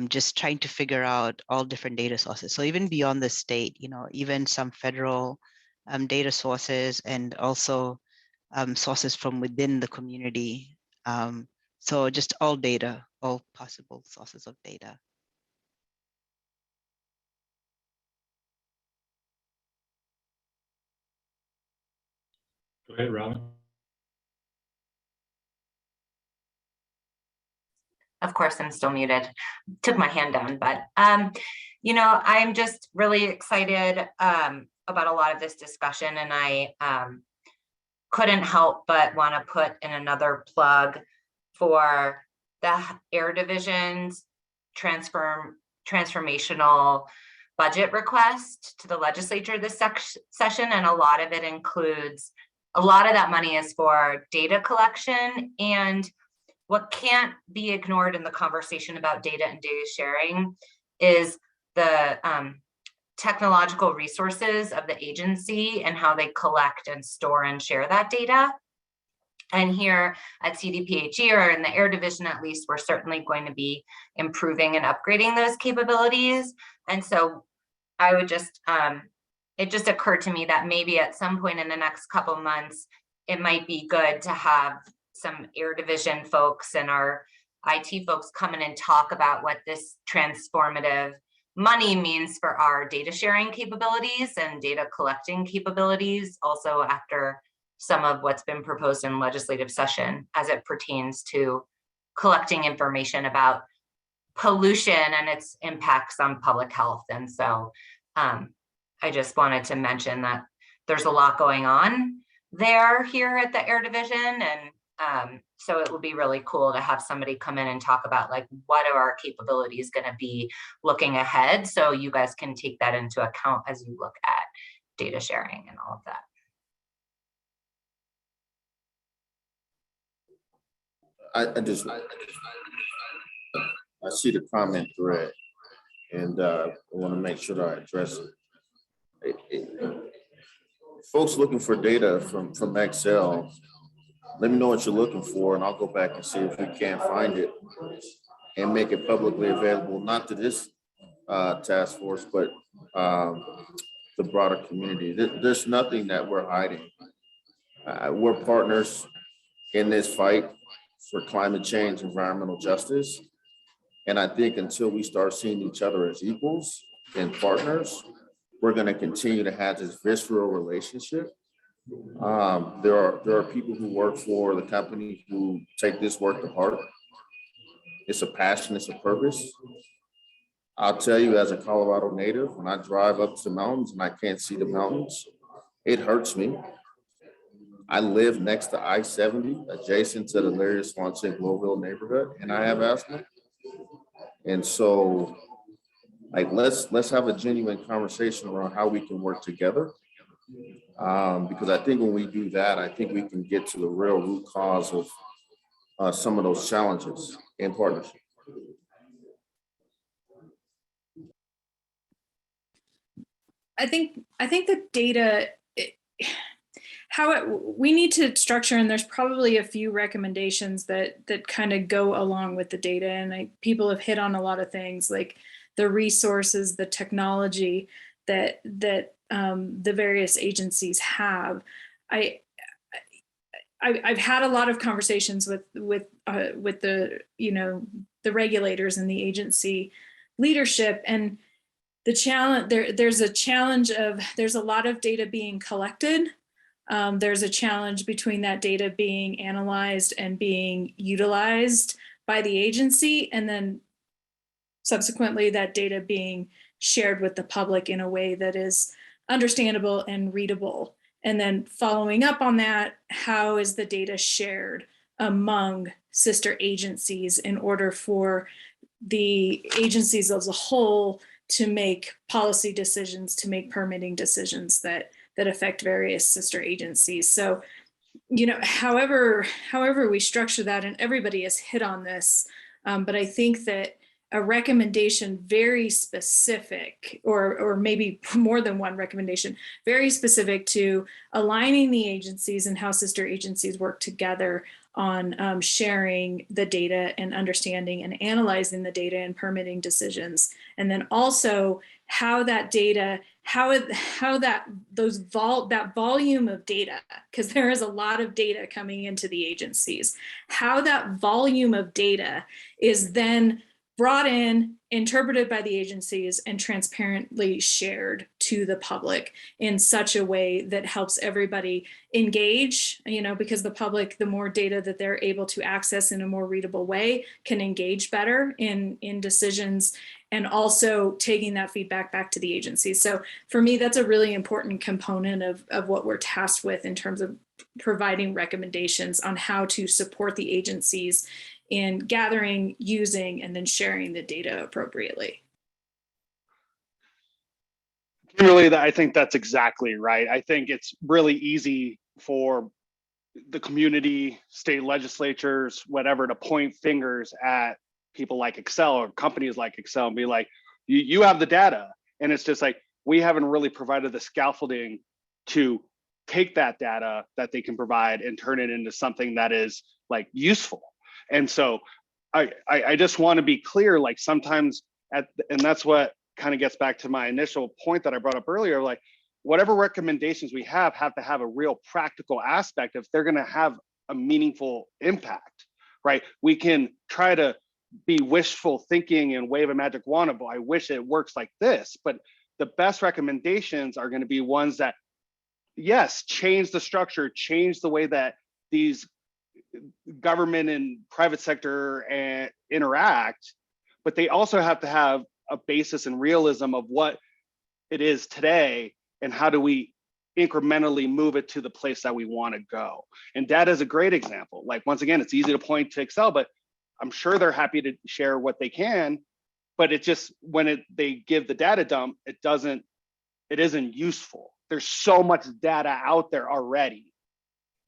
just trying to figure out all different data sources. So even beyond the state, even some federal data sources, and also sources from within the community. So just all data, all possible sources of data. Go ahead, Robin. Of course, I'm still muted. Took my hand down, but I'm just really excited about a lot of this discussion, and I couldn't help but want to put in another plug for the Air Division's transformational budget request to the legislature this session, and a lot of it includes, a lot of that money is for data collection. And what can't be ignored in the conversation about data and data sharing is the technological resources of the agency and how they collect and store and share that data. And here at CDPHE, or in the Air Division at least, we're certainly going to be improving and upgrading those capabilities. And so I would just, it just occurred to me that maybe at some point in the next couple months, it might be good to have some Air Division folks and our IT folks come in and talk about what this transformative money means for our data sharing capabilities and data collecting capabilities, also after some of what's been proposed in legislative session as it pertains to collecting information about pollution and its impacts on public health. And so I just wanted to mention that there's a lot going on there here at the Air Division, and so it would be really cool to have somebody come in and talk about, like, what are our capabilities going to be looking ahead, so you guys can take that into account as you look at data sharing and all of that. I see the comment thread, and I want to make sure that I address it. Folks looking for data from Excel, let me know what you're looking for, and I'll go back and see if we can't find it and make it publicly available, not to this task force, but the broader community. There's nothing that we're hiding. We're partners in this fight for climate change, environmental justice. And I think until we start seeing each other as equals and partners, we're going to continue to have this visceral relationship. There are people who work for the company who take this work to heart. It's a passion, it's a purpose. I'll tell you, as a Colorado native, when I drive up to the mountains and I can't see the mountains, it hurts me. I live next to I-70, adjacent to the Larry Swanson Globeville neighborhood, and I have asthma. And so, like, let's have a genuine conversation around how we can work together. Because I think when we do that, I think we can get to the real root cause of some of those challenges in partnership. I think the data, we need to structure, and there's probably a few recommendations that kind of go along with the data. And people have hit on a lot of things like the resources, the technology that the various agencies have. I've had a lot of conversations with the the regulators and the agency leadership, and the challenge there's a challenge of there's a lot of data being collected. There's a challenge between that data being analyzed and being utilized by the agency, and then subsequently that data being shared with the public in a way that is understandable and readable. And then following up on that, how is the data shared among sister agencies in order for the agencies as a whole to make policy decisions, to make permitting decisions that affect various sister agencies. So, however we structure that, and everybody has hit on this, but I think that a recommendation very specific, or maybe more than one recommendation, very specific to aligning the agencies and how sister agencies work together on sharing the data and understanding and analyzing the data and permitting decisions. And then also how that data, that volume of data, because there is a lot of data coming into the agencies, how that volume of data is then brought in, interpreted by the agencies, and transparently shared to the public in such a way that helps everybody engage, because the public, the more data that they're able to access in a more readable way, can engage better in decisions, and also taking that feedback back to the agencies. So for me, that's a really important component of what we're tasked with in terms of providing recommendations on how to support the agencies in gathering, using, and then sharing the data appropriately. Kimberly, I think that's exactly right. I think it's really easy for the community, state legislatures, whatever, to point fingers at people like Excel or companies like Excel and be like, you have the data. And it's just like, we haven't really provided the scaffolding to take that data that they can provide and turn it into something that is like useful. And so I just want to be clear, like sometimes and that's what kind of gets back to my initial point that I brought up earlier, like whatever recommendations we have to have a real practical aspect if they're going to have a meaningful impact, right? We can try to be wishful thinking and wave a magic wand of, I wish it works like this, but the best recommendations are going to be ones that, yes, change the structure, change the way that these government and private sector interact, but they also have to have a basis and realism of what it is today and how do we incrementally move it to the place that we want to go. And data is a great example. Like, once again, it's easy to point to Excel, but I'm sure they're happy to share what they can, but it just, when they give the data dump, it isn't useful. There's so much data out there already,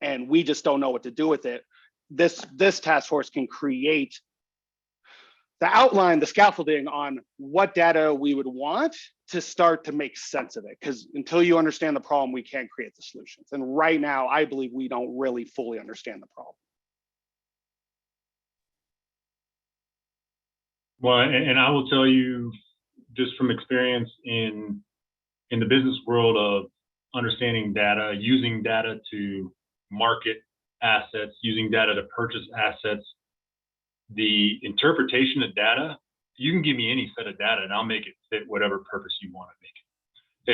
and we just don't know what to do with it. This task force can create the outline, the scaffolding on what data we would want to start to make sense of it. Because until you understand the problem, we can't create the solutions. And right now, I believe we don't really fully understand the problem. Well, and I will tell you, just from experience in the business world of understanding data, using data to market assets, using data to purchase assets, the interpretation of data you can give me any set of data and I'll make it fit whatever purpose you want to make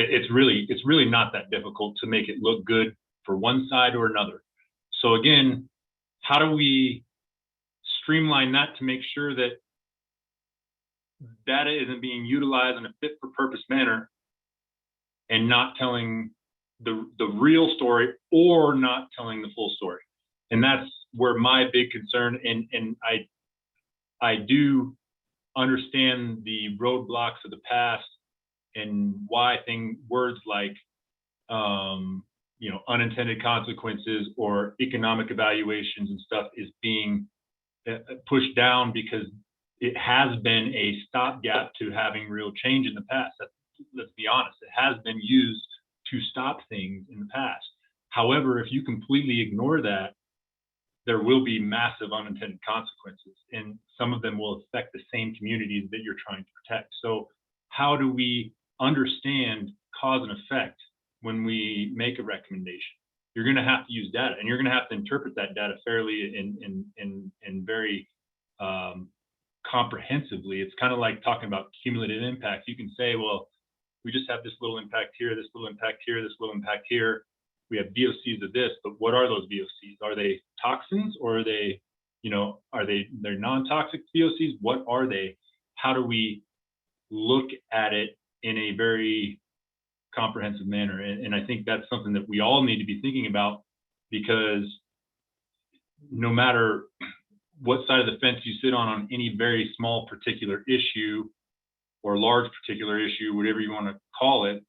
it. It's really not that difficult to make it look good for one side or another. So again, how do we streamline that to make sure that data isn't being utilized in a fit for purpose manner and not telling the real story or not telling the full story? And that's where my big concern, and I do understand the roadblocks of the past and why words like unintended consequences or economic evaluations and stuff is being pushed down, because it has been a stopgap to having real change in the past. Let's be honest, it has been used to stop things in the past. However, if you completely ignore that, there will be massive unintended consequences, and some of them will affect the same communities that you're trying to protect. So how do we understand cause and effect when we make a recommendation? You're going to have to use data, and you're going to have to interpret that data fairly and very comprehensively. It's kind of like talking about cumulative impact. You can say, well, we just have this little impact here, this little impact here, this little impact here. We have VOCs of this, but what are those VOCs? Are they toxins, or are they, they're non-toxic VOCs? What are they? How do we look at it in a very comprehensive manner? And I think that's something that we all need to be thinking about, because no matter what side of the fence you sit on any very small particular issue or large particular issue, whatever you want to call it,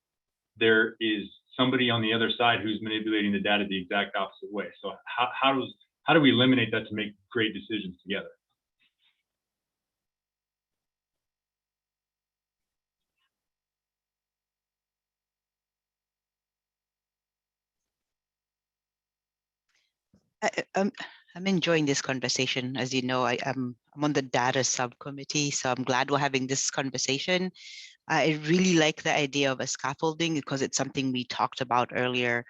there is somebody on the other side who's manipulating the data the exact opposite way. So how do we eliminate that to make great decisions together? I'm enjoying this conversation. As you know, I'm on the data subcommittee, so I'm glad we're having this conversation. I really like the idea of a scaffolding, because it's something we talked about earlier,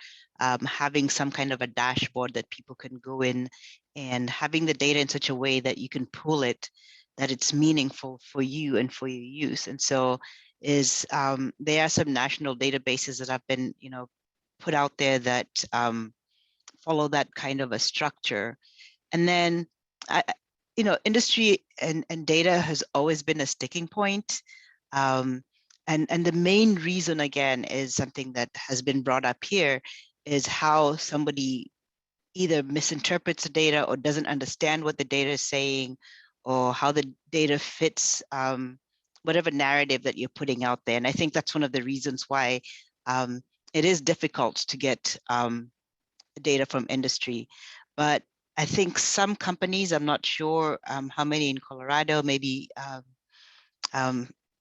having some kind of a dashboard that people can go in, and having the data in such a way that you can pull it, that it's meaningful for you and for your use. And so there are some national databases that have been put out there that follow that kind of a structure. And then industry and data has always been a sticking point. And the main reason, again, is something that has been brought up here, is how somebody either misinterprets the data or doesn't understand what the data is saying, or how the data fits whatever narrative that you're putting out there. And I think that's one of the reasons why it is difficult to get data from industry. But I think some companies, I'm not sure how many in Colorado, maybe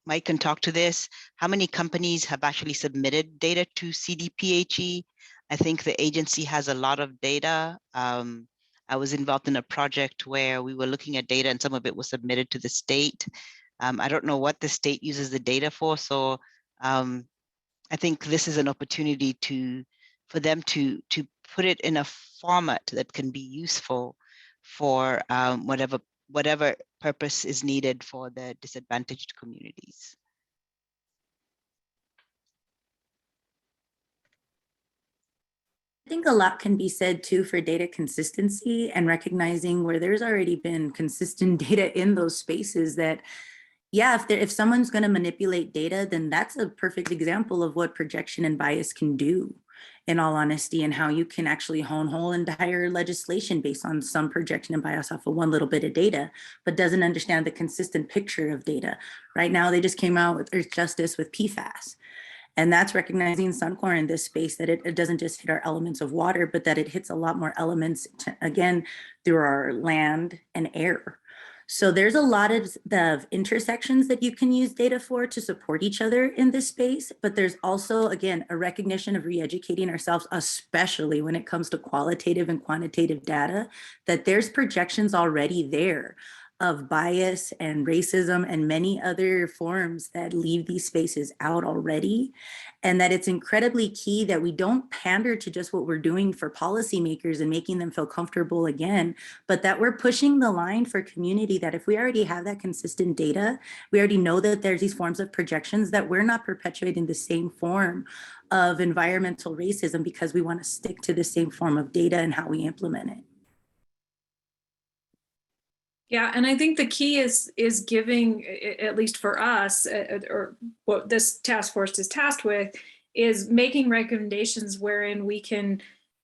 Mike can talk to this, how many companies have actually submitted data to CDPHE? I think the agency has a lot of data. I was involved in a project where we were looking at data and some of it was submitted to the state. I don't know what the state uses the data for. So I think this is an opportunity for them to put it in a format that can be useful for whatever purpose is needed for the disadvantaged communities. I think a lot can be said too for data consistency and recognizing where there's already been consistent data in those spaces that, yeah, if someone's going to manipulate data, then that's a perfect example of what projection and bias can do, in all honesty, and how you can actually hone whole entire legislation based on some projection and bias off of one little bit of data, but doesn't understand the consistent picture of data. Right now, they just came out with Earth Justice with PFAS. And that's recognizing Suncor in this space, that it doesn't just hit our elements of water, but that it hits a lot more elements, again, through our land and air. So there's a lot of the intersections that you can use data for to support each other in this space. But there's also, again, a recognition of re-educating ourselves, especially when it comes to qualitative and quantitative data, that there's projections already there of bias and racism and many other forms that leave these spaces out already. And that it's incredibly key that we don't pander to just what we're doing for policymakers and making them feel comfortable again, but that we're pushing the line for community, that if we already have that consistent data, we already know that there's these forms of projections, that we're not perpetuating the same form of environmental racism because we want to stick to the same form of data and how we implement it. Yeah, and I think the key is giving, at least for us, or what this task force is tasked with, is making recommendations wherein we can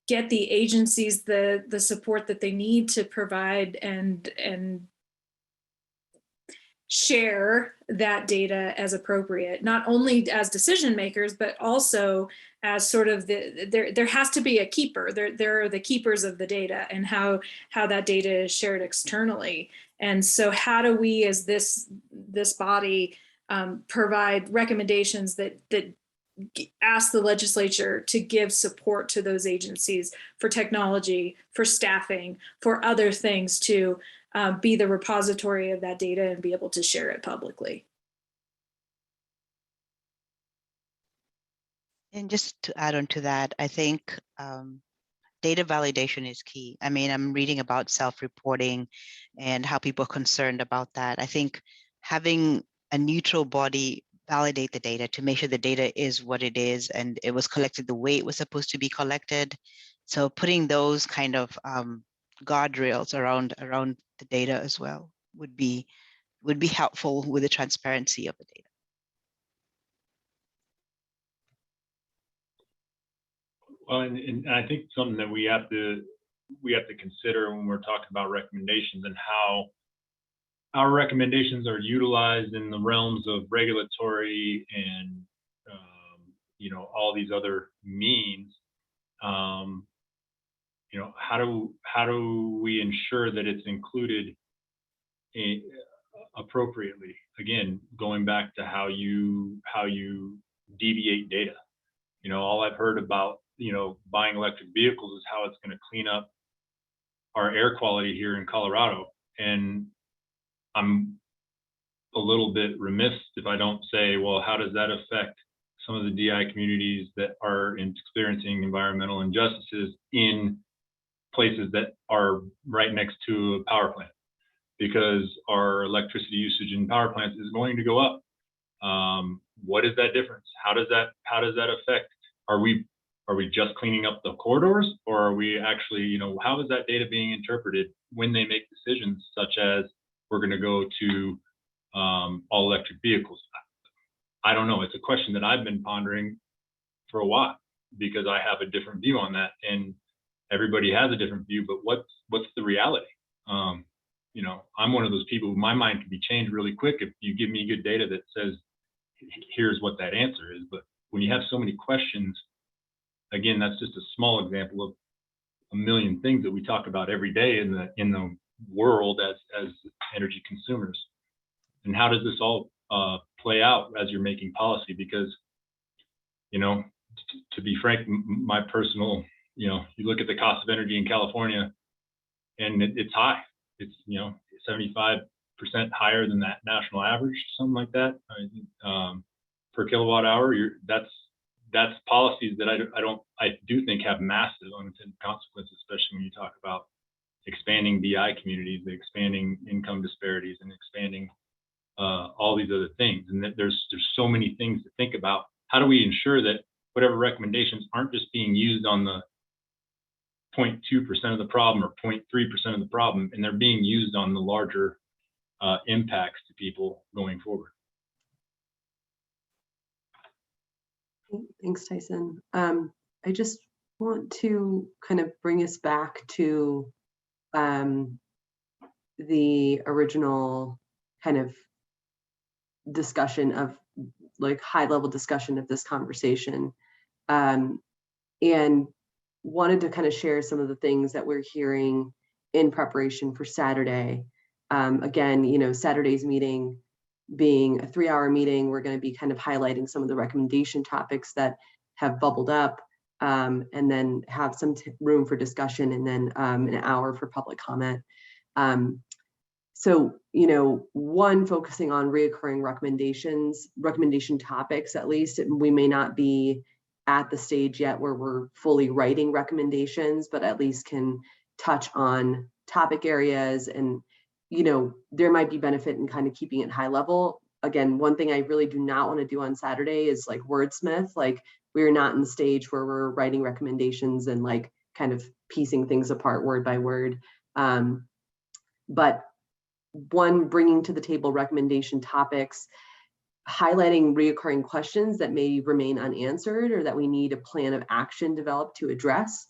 get the agencies the support that they need to provide and share that data as appropriate, not only as decision makers, but also as sort of there has to be a keeper. There are the keepers of the data and how that data is shared externally. And so how do we as this body provide recommendations that ask the legislature to give support to those agencies for technology, for staffing, for other things to be the repository of that data and be able to share it publicly. And just to add on to that, I think data validation is key. I mean, I'm reading about self-reporting and how people are concerned about that. I think having a neutral body validate the data to make sure the data is what it is and it was collected the way it was supposed to be collected. So putting those kind of guardrails around the data as well would be helpful with the transparency of the data. Well, and I think something that we have to consider when we're talking about recommendations and how our recommendations are utilized in the realms of regulatory and all these other means. How do we ensure that it's included appropriately? Again, going back to how you deviate data. All I've heard about buying electric vehicles is how it's going to clean up our air quality here in Colorado, and I'm a little bit remiss if I don't say, well, how does that affect some of the DI communities that are experiencing environmental injustices in places that are right next to a power plant? Because our electricity usage in power plants is going to go up. What is that difference? How does that affect? Are we just cleaning up the corridors, or are we actually, how is that data being interpreted when they make decisions such as we're going to go to all electric vehicles? I don't know. It's a question that I've been pondering for a while because I have a different view on that, and everybody has a different view. But what's the reality? I'm one of those people. My mind can be changed really quick if you give me good data that says here's what that answer is. But when you have so many questions, again, that's just a small example of a million things that we talk about every day in the world as energy consumers. And how does this all play out as you're making policy? Because, to be frank, my personal, you look at the cost of energy in California, and it's high. It's 75% higher than that national average, something like that, per kilowatt hour. That's policies that I do think have massive unintended consequences, especially when you talk about expanding DI communities, expanding income disparities, and expanding all these other things. And that there's so many things to think about. How do we ensure that whatever recommendations aren't just being used on the 0.2% of the problem or 0.3% of the problem, and they're being used on the larger impacts to people going forward? Thanks, Tyson. I just want to kind of bring us back to the original kind of discussion of like high-level discussion of this conversation, and wanted to kind of share some of the things that we're hearing in preparation for Saturday. Again, Saturday's meeting being a 3-hour meeting, we're going to be kind of highlighting some of the recommendation topics that have bubbled up, and then have some room for discussion, and then an hour for public comment. So, you know, one, focusing on reoccurring recommendation topics, at least. We may not be at the stage yet where we're fully writing recommendations, but at least can touch on topic areas. And, you know, there might be benefit in kind of keeping it high level. Again, one thing I really do not want to do on Saturday is like wordsmith. Like, we're not in the stage where we're writing recommendations and like kind of piecing things apart word by word. But one, bringing to the table recommendation topics, highlighting reoccurring questions that may remain unanswered or that we need a plan of action developed to address.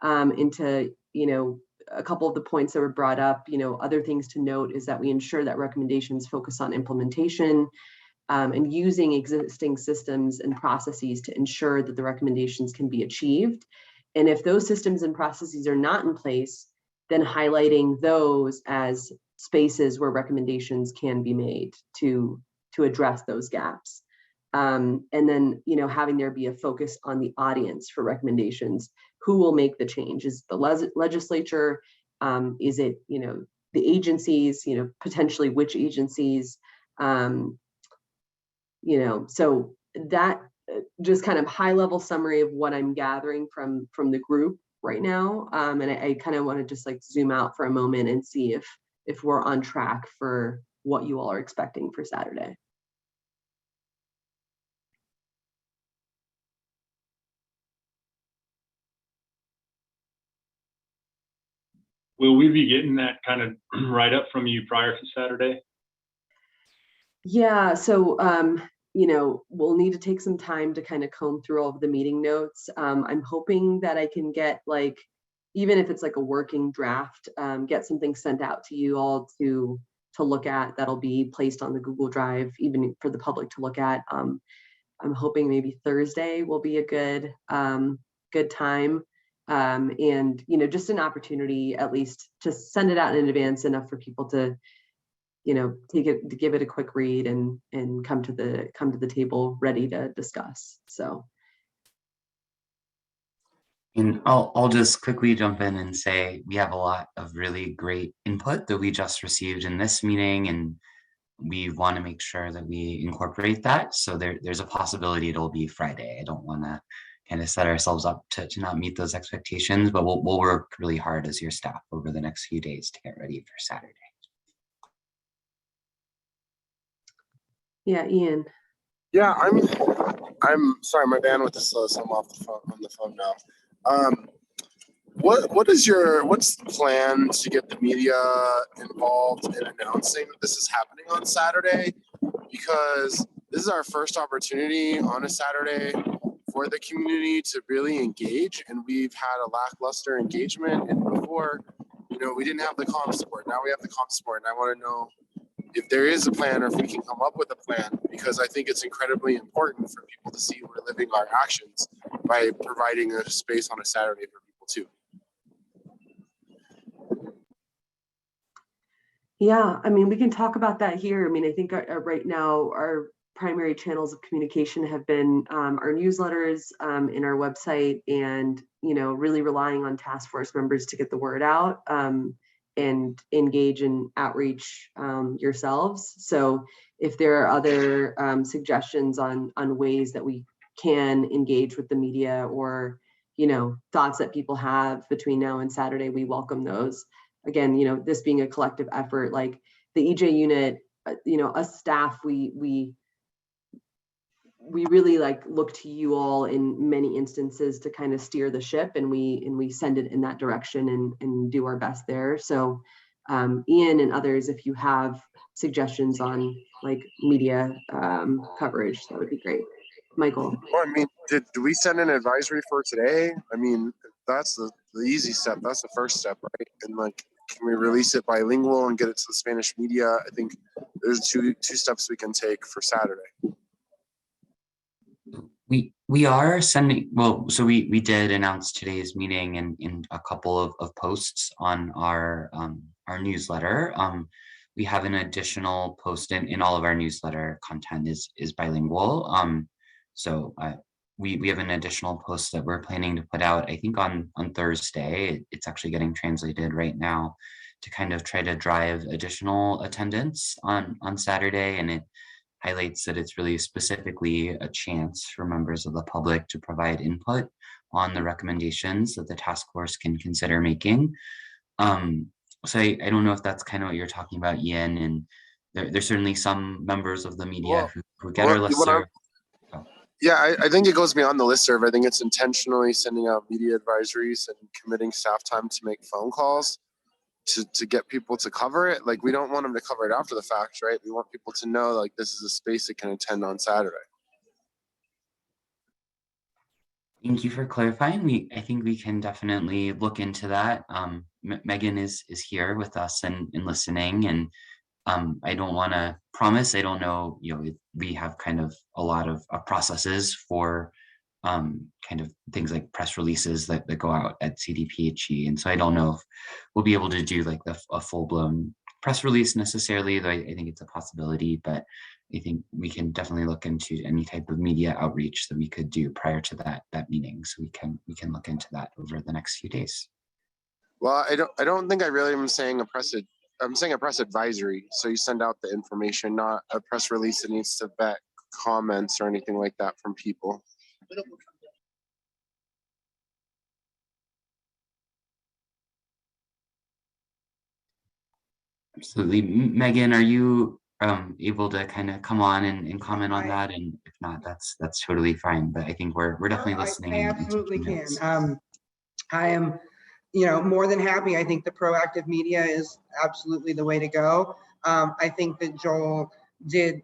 Into, you know, a couple of the points that were brought up, you know, other things to note is that we ensure that recommendations focus on implementation and using existing systems and processes to ensure that the recommendations can be achieved. And if those systems and processes are not in place, then highlighting those as spaces where recommendations can be made to address those gaps. And then, you know, having there be a focus on the audience for recommendations. Who will make the change? Is the legislature? Is it, you know, the agencies, you know, potentially which agencies? You know, so that just kind of high level summary of what I'm gathering from the group right now. And I kind of want to just like zoom out for a moment and see if we're on track for what you all are expecting for Saturday. Will we be getting that kind of write up from you prior to Saturday? Yeah, so you know, we'll need to take some time to kind of comb through all of the meeting notes. I'm hoping that I can get, like, even if it's like a working draft, get something sent out to you all to look at that'll be placed on the Google Drive, even for the public to look at. I'm hoping maybe Thursday will be a good time. And, you know, just an opportunity at least to send it out in advance enough for people to, you know, give it a quick read and come to the table ready to discuss. So. And I'll just quickly jump in and say we have a lot of really great input that we just received in this meeting, and we want to make sure that we incorporate that. So there's a possibility it'll be Friday. I don't want to kind of set ourselves up to not meet those expectations, but we'll work really hard as your staff over the next few days to get ready for Saturday. Yeah, Ian. Yeah, I'm sorry, my bandwidth is slow, so I'm on the phone now. What's the plan to get the media involved in announcing that this is happening on Saturday? Because this is our first opportunity on a Saturday for the community to really engage, and we've had a lackluster engagement. And before, you know, we didn't have the comm support. Now we have the comm support, and I want to know if there is a plan or if we can come up with a plan, because I think it's incredibly important for people to see we're living our actions by providing a space on a Saturday for people too. Yeah, I mean, we can talk about that here. I mean, I think right now our primary channels of communication have been our newsletters and our website, and, you know, really relying on task force members to get the word out and engage in outreach yourselves. So if there are other suggestions on ways that we can engage with the media, or, you know, thoughts that people have between now and Saturday, we welcome those. Again, you know, this being a collective effort, like the EJ unit, you know, us staff, we really like look to you all in many instances to kind of steer the ship, and we send it in that direction and do our best there. So Ian and others, if you have suggestions on like media coverage, that would be great. Michael. Well, I mean, did we send an advisory for today? I mean, that's the easy step. That's the first step, right? And like, can we release it bilingual and get it to the Spanish media? I think there's two steps we can take for Saturday. We are sending, well, so we did announce today's meeting in a couple of posts on our newsletter. We have an additional post in all of our newsletter content is bilingual. So we have an additional post that we're planning to put out, I think on Thursday. It's actually getting translated right now. to kind of try to drive additional attendance on Saturday. And it highlights that it's really specifically a chance for members of the public to provide input on the recommendations that the task force can consider making. So I don't know if that's kind of what you're talking about, Ian, and there's certainly some members of the media who get our listserv. Yeah, I think it goes beyond the listserv. I think it's intentionally sending out media advisories and committing staff time to make phone calls to get people to cover it. Like, we don't want them to cover it after the fact, right? We want people to know, like, this is a space they can attend on Saturday. Thank you for clarifying. I think we can definitely look into that. Megan is here with us and listening, and I don't want to promise. I don't know. We have kind of a lot of processes for kind of things like press releases that go out at CDPHE, and so I don't know if we'll be able to do like a full blown press release necessarily. Though I think it's a possibility, but I think we can definitely look into any type of media outreach that we could do prior to that meeting. So we can look into that over the next few days. Well, I don't think I really am saying I'm saying a press advisory. So you send out the information, not a press release that needs to vet comments or anything like that from people. Absolutely. Megan, are you able to kind of come on and comment on that? And if not, that's totally fine. But I think we're definitely listening. I absolutely can. I am, more than happy. I think the proactive media is absolutely the way to go. I think that Joel did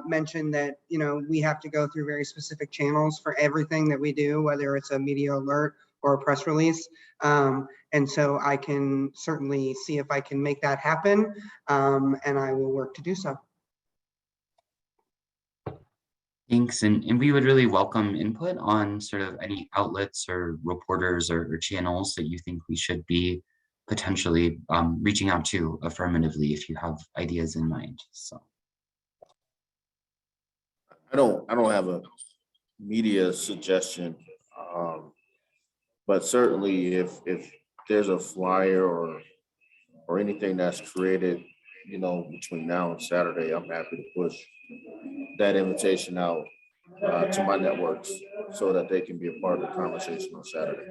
mention that, we have to go through very specific channels for everything that we do, whether it's a media alert or a press release. And so I can certainly see if I can make that happen, and I will work to do so. Thanks. And we would really welcome input on sort of any outlets or reporters or channels that you think we should be potentially reaching out to affirmatively if you have ideas in mind. So I don't have a media suggestion, but certainly if there's a flyer or anything that's created, between now and Saturday, I'm happy to push that invitation out to my networks so that they can be a part of the conversation on Saturday.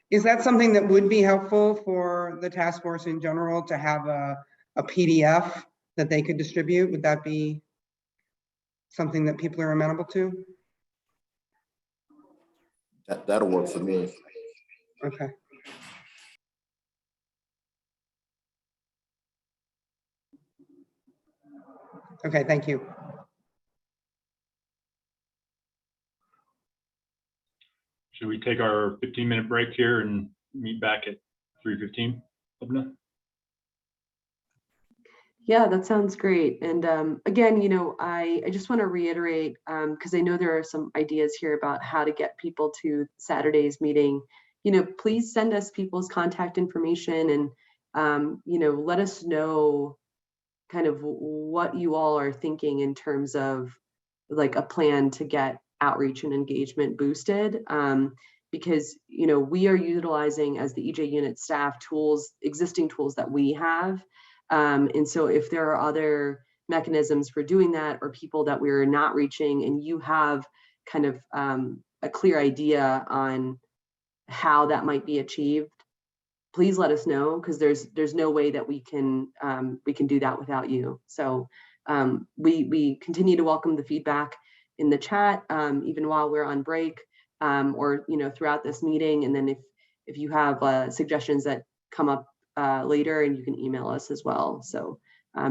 Is that something that would be helpful for the task force in general, to have a PDF that they could distribute? Would that be something that people are amenable to? That'll work for me. Okay. Okay, thank you. Should we take our 15-minute break here and meet back at 3:15? Yeah, that sounds great. And again, I just want to reiterate, because I know there are some ideas here about how to get people to Saturday's meeting. Please send us people's contact information and, let us know kind of what you all are thinking in terms of like a plan to get outreach and engagement boosted. Because, we are utilizing as the EJ unit staff existing tools that we have. And so if there are other mechanisms for doing that, or people that we're not reaching, and you have kind of a clear idea on how that might be achieved, please let us know, because there's no way that we can do that without you. So we continue to welcome the feedback in the chat, even while we're on break, or throughout this meeting. And then if you have suggestions that come up later, and you can email us as well. So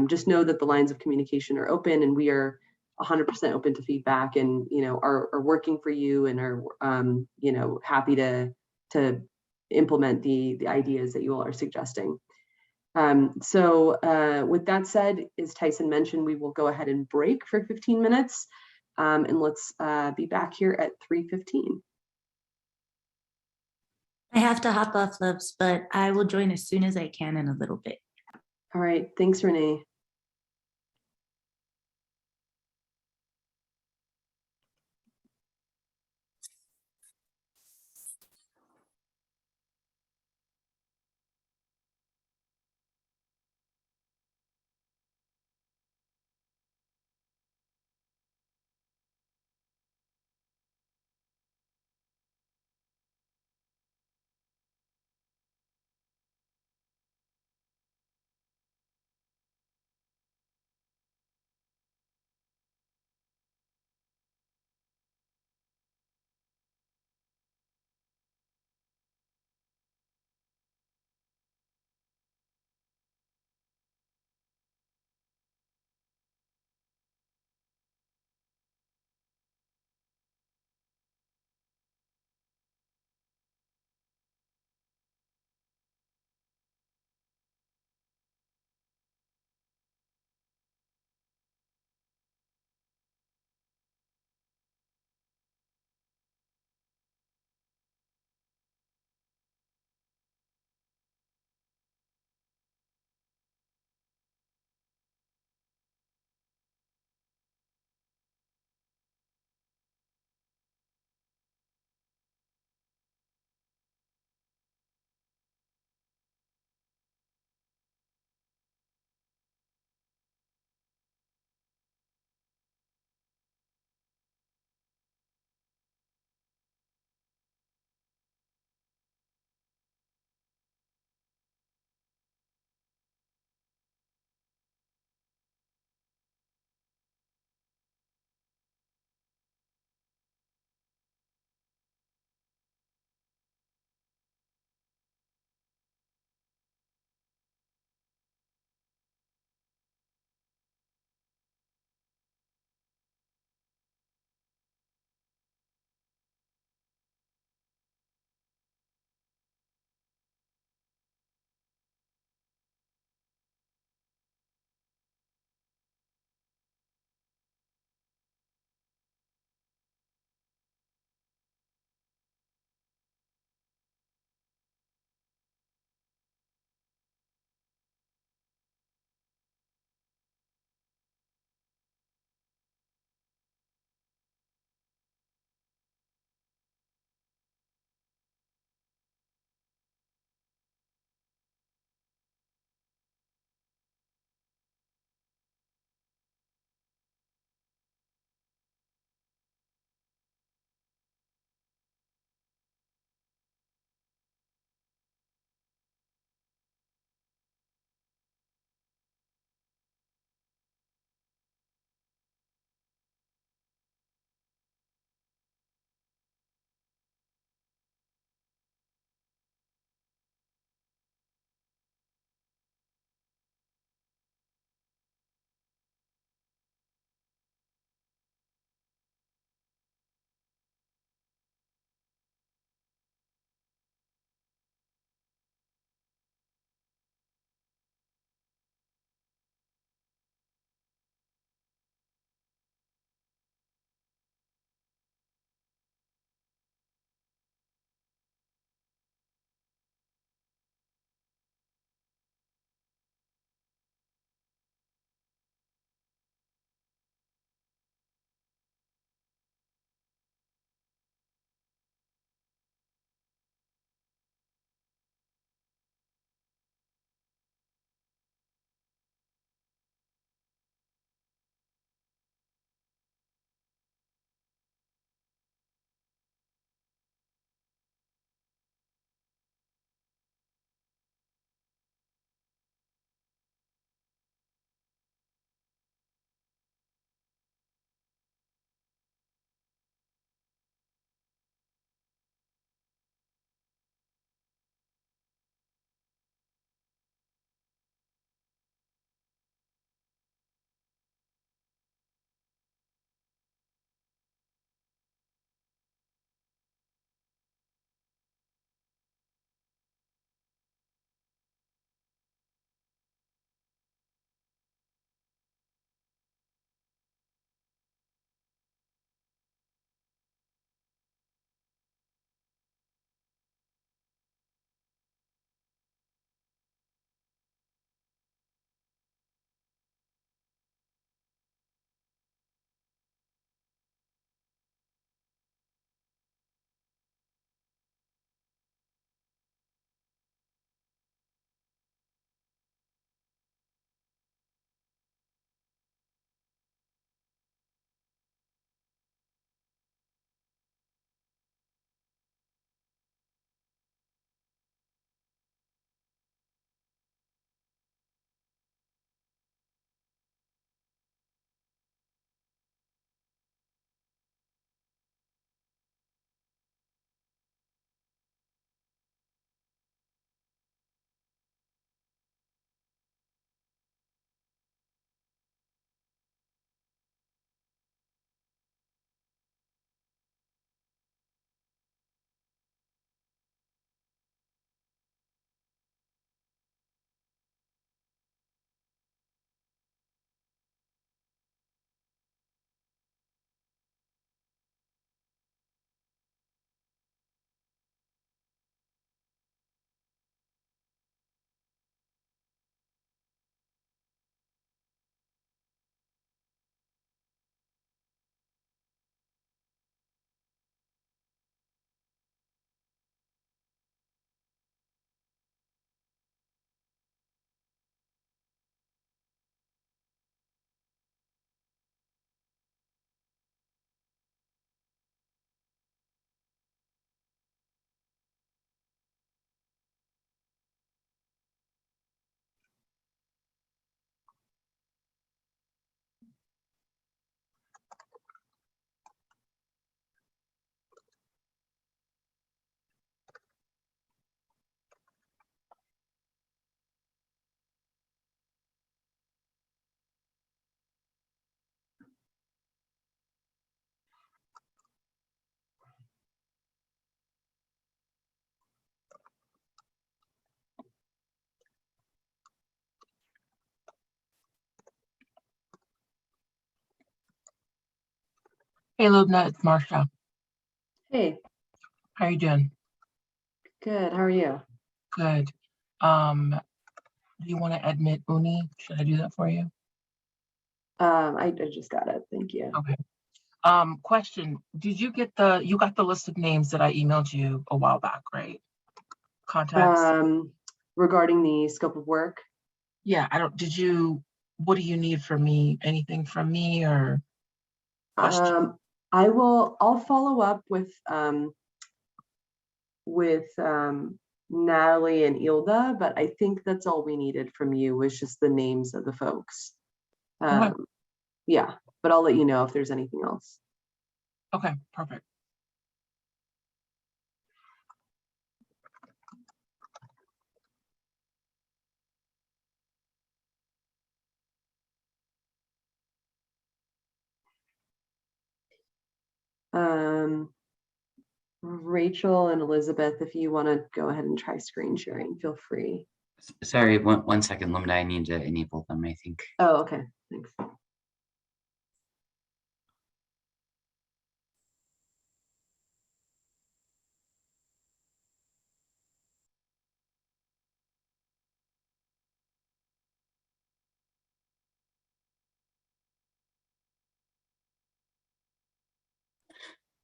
just know that the lines of communication are open, and we are 100% open to feedback, and are working for you, and are happy to implement the ideas that you all are suggesting. So with that said, as Tyson mentioned, we will go ahead and break for 15 minutes, and let's be back here at 3:15. I have to hop off, loves, but I will join as soon as I can in a little bit. All right, thanks, Renee. Hey, Lubna, it's Marcia. Hey, How you doing? good. How are you? Good. Do you want to admit Uni? Should I do that for you? I just got it. Thank you. Okay. Question, did you get you got the list of names that I emailed you a while back, right? Contacts? Regarding the scope of work? Yeah, what do you need from me? Anything from me or question? I'll follow up with Natalie and Ilda, but I think that's all we needed from you was just the names of the folks. Okay. Yeah, but I'll let you know if there's anything else. Okay, perfect. Rachel and Elizabeth, if you want to go ahead and try screen sharing, feel free. Sorry, one second, Lumna. I need to enable them, I think. Oh, okay. Thanks.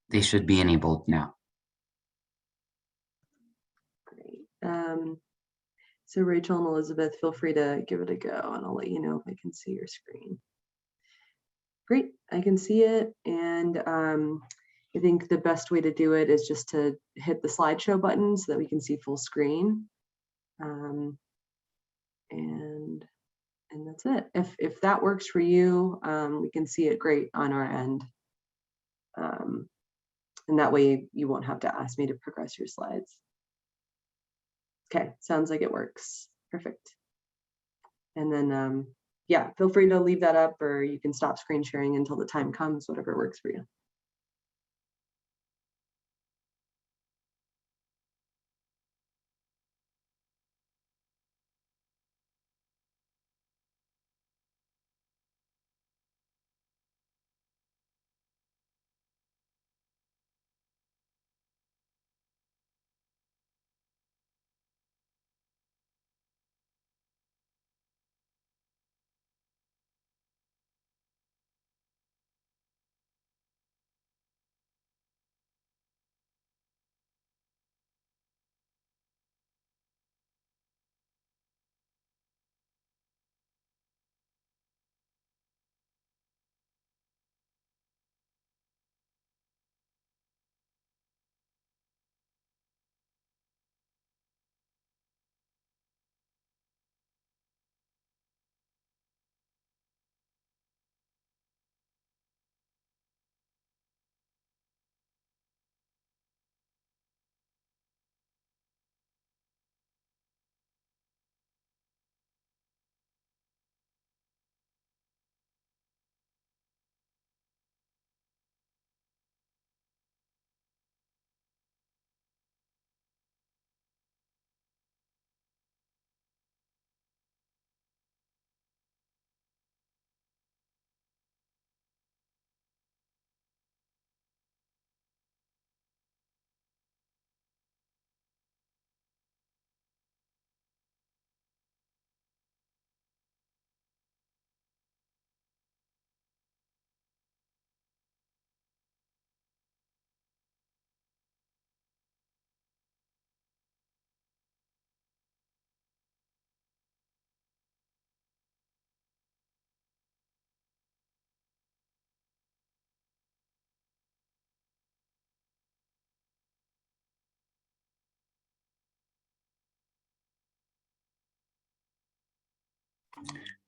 They should be enabled now. Great. So Rachel and Elizabeth, feel free to give it a go and I'll let you know if I can see your screen. Great, I can see it. And I think the best way to do it is just to hit the slideshow button so that we can see full screen. And that's it. If that works for you, we can see it great on our end. And that way you won't have to ask me to progress your slides. Okay, sounds like it works. Perfect. And then, yeah, feel free to leave that up or you can stop screen sharing until the time comes, whatever works for you.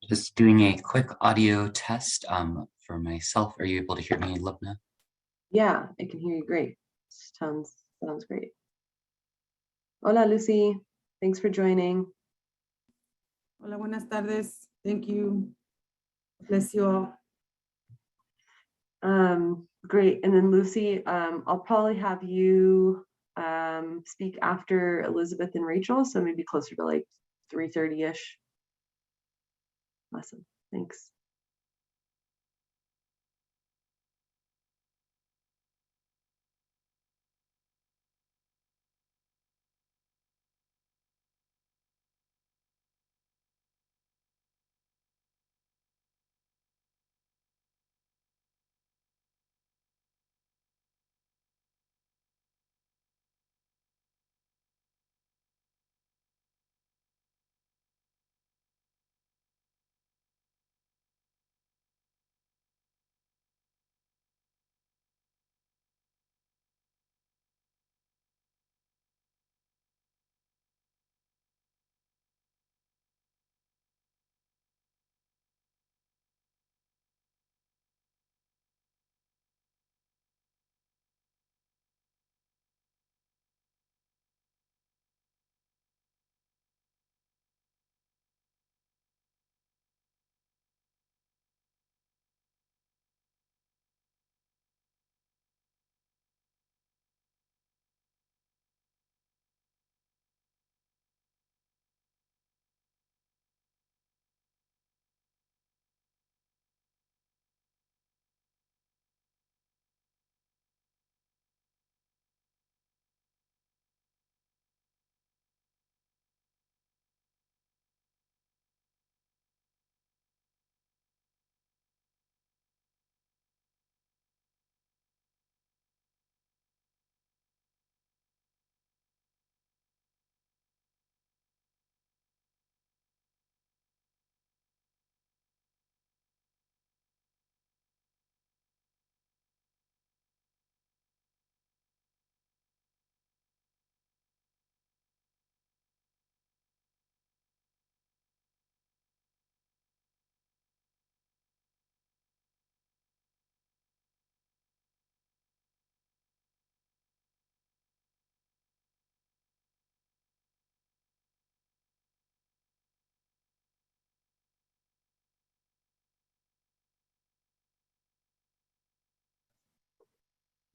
Just doing a quick audio test for myself. Are you able to hear me, Lubna? Yeah, I can hear you great. Sounds great. Hola, Lucy. Thanks for joining. Hola, buenas tardes. Thank you. Bless you all. Great. And then Lucy, I'll probably have you speak after Elizabeth and Rachel, so maybe closer to like 3:30-ish. Awesome. Thanks.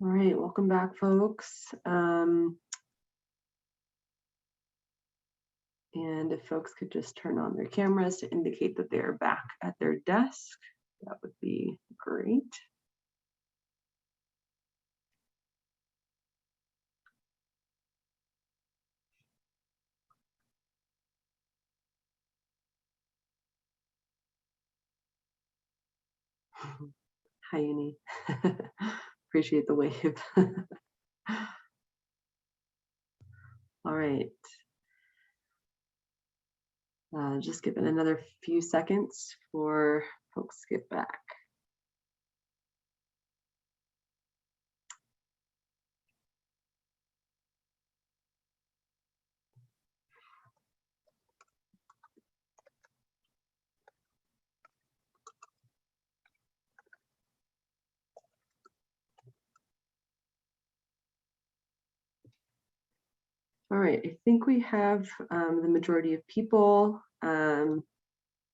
All right, welcome back, folks. And if folks could just turn on their cameras to indicate that they're back at their desk, that would be great. Hi, Uni. Appreciate the wave. All right. Just give it another few seconds for folks to get back. All right, I think we have the majority of people, and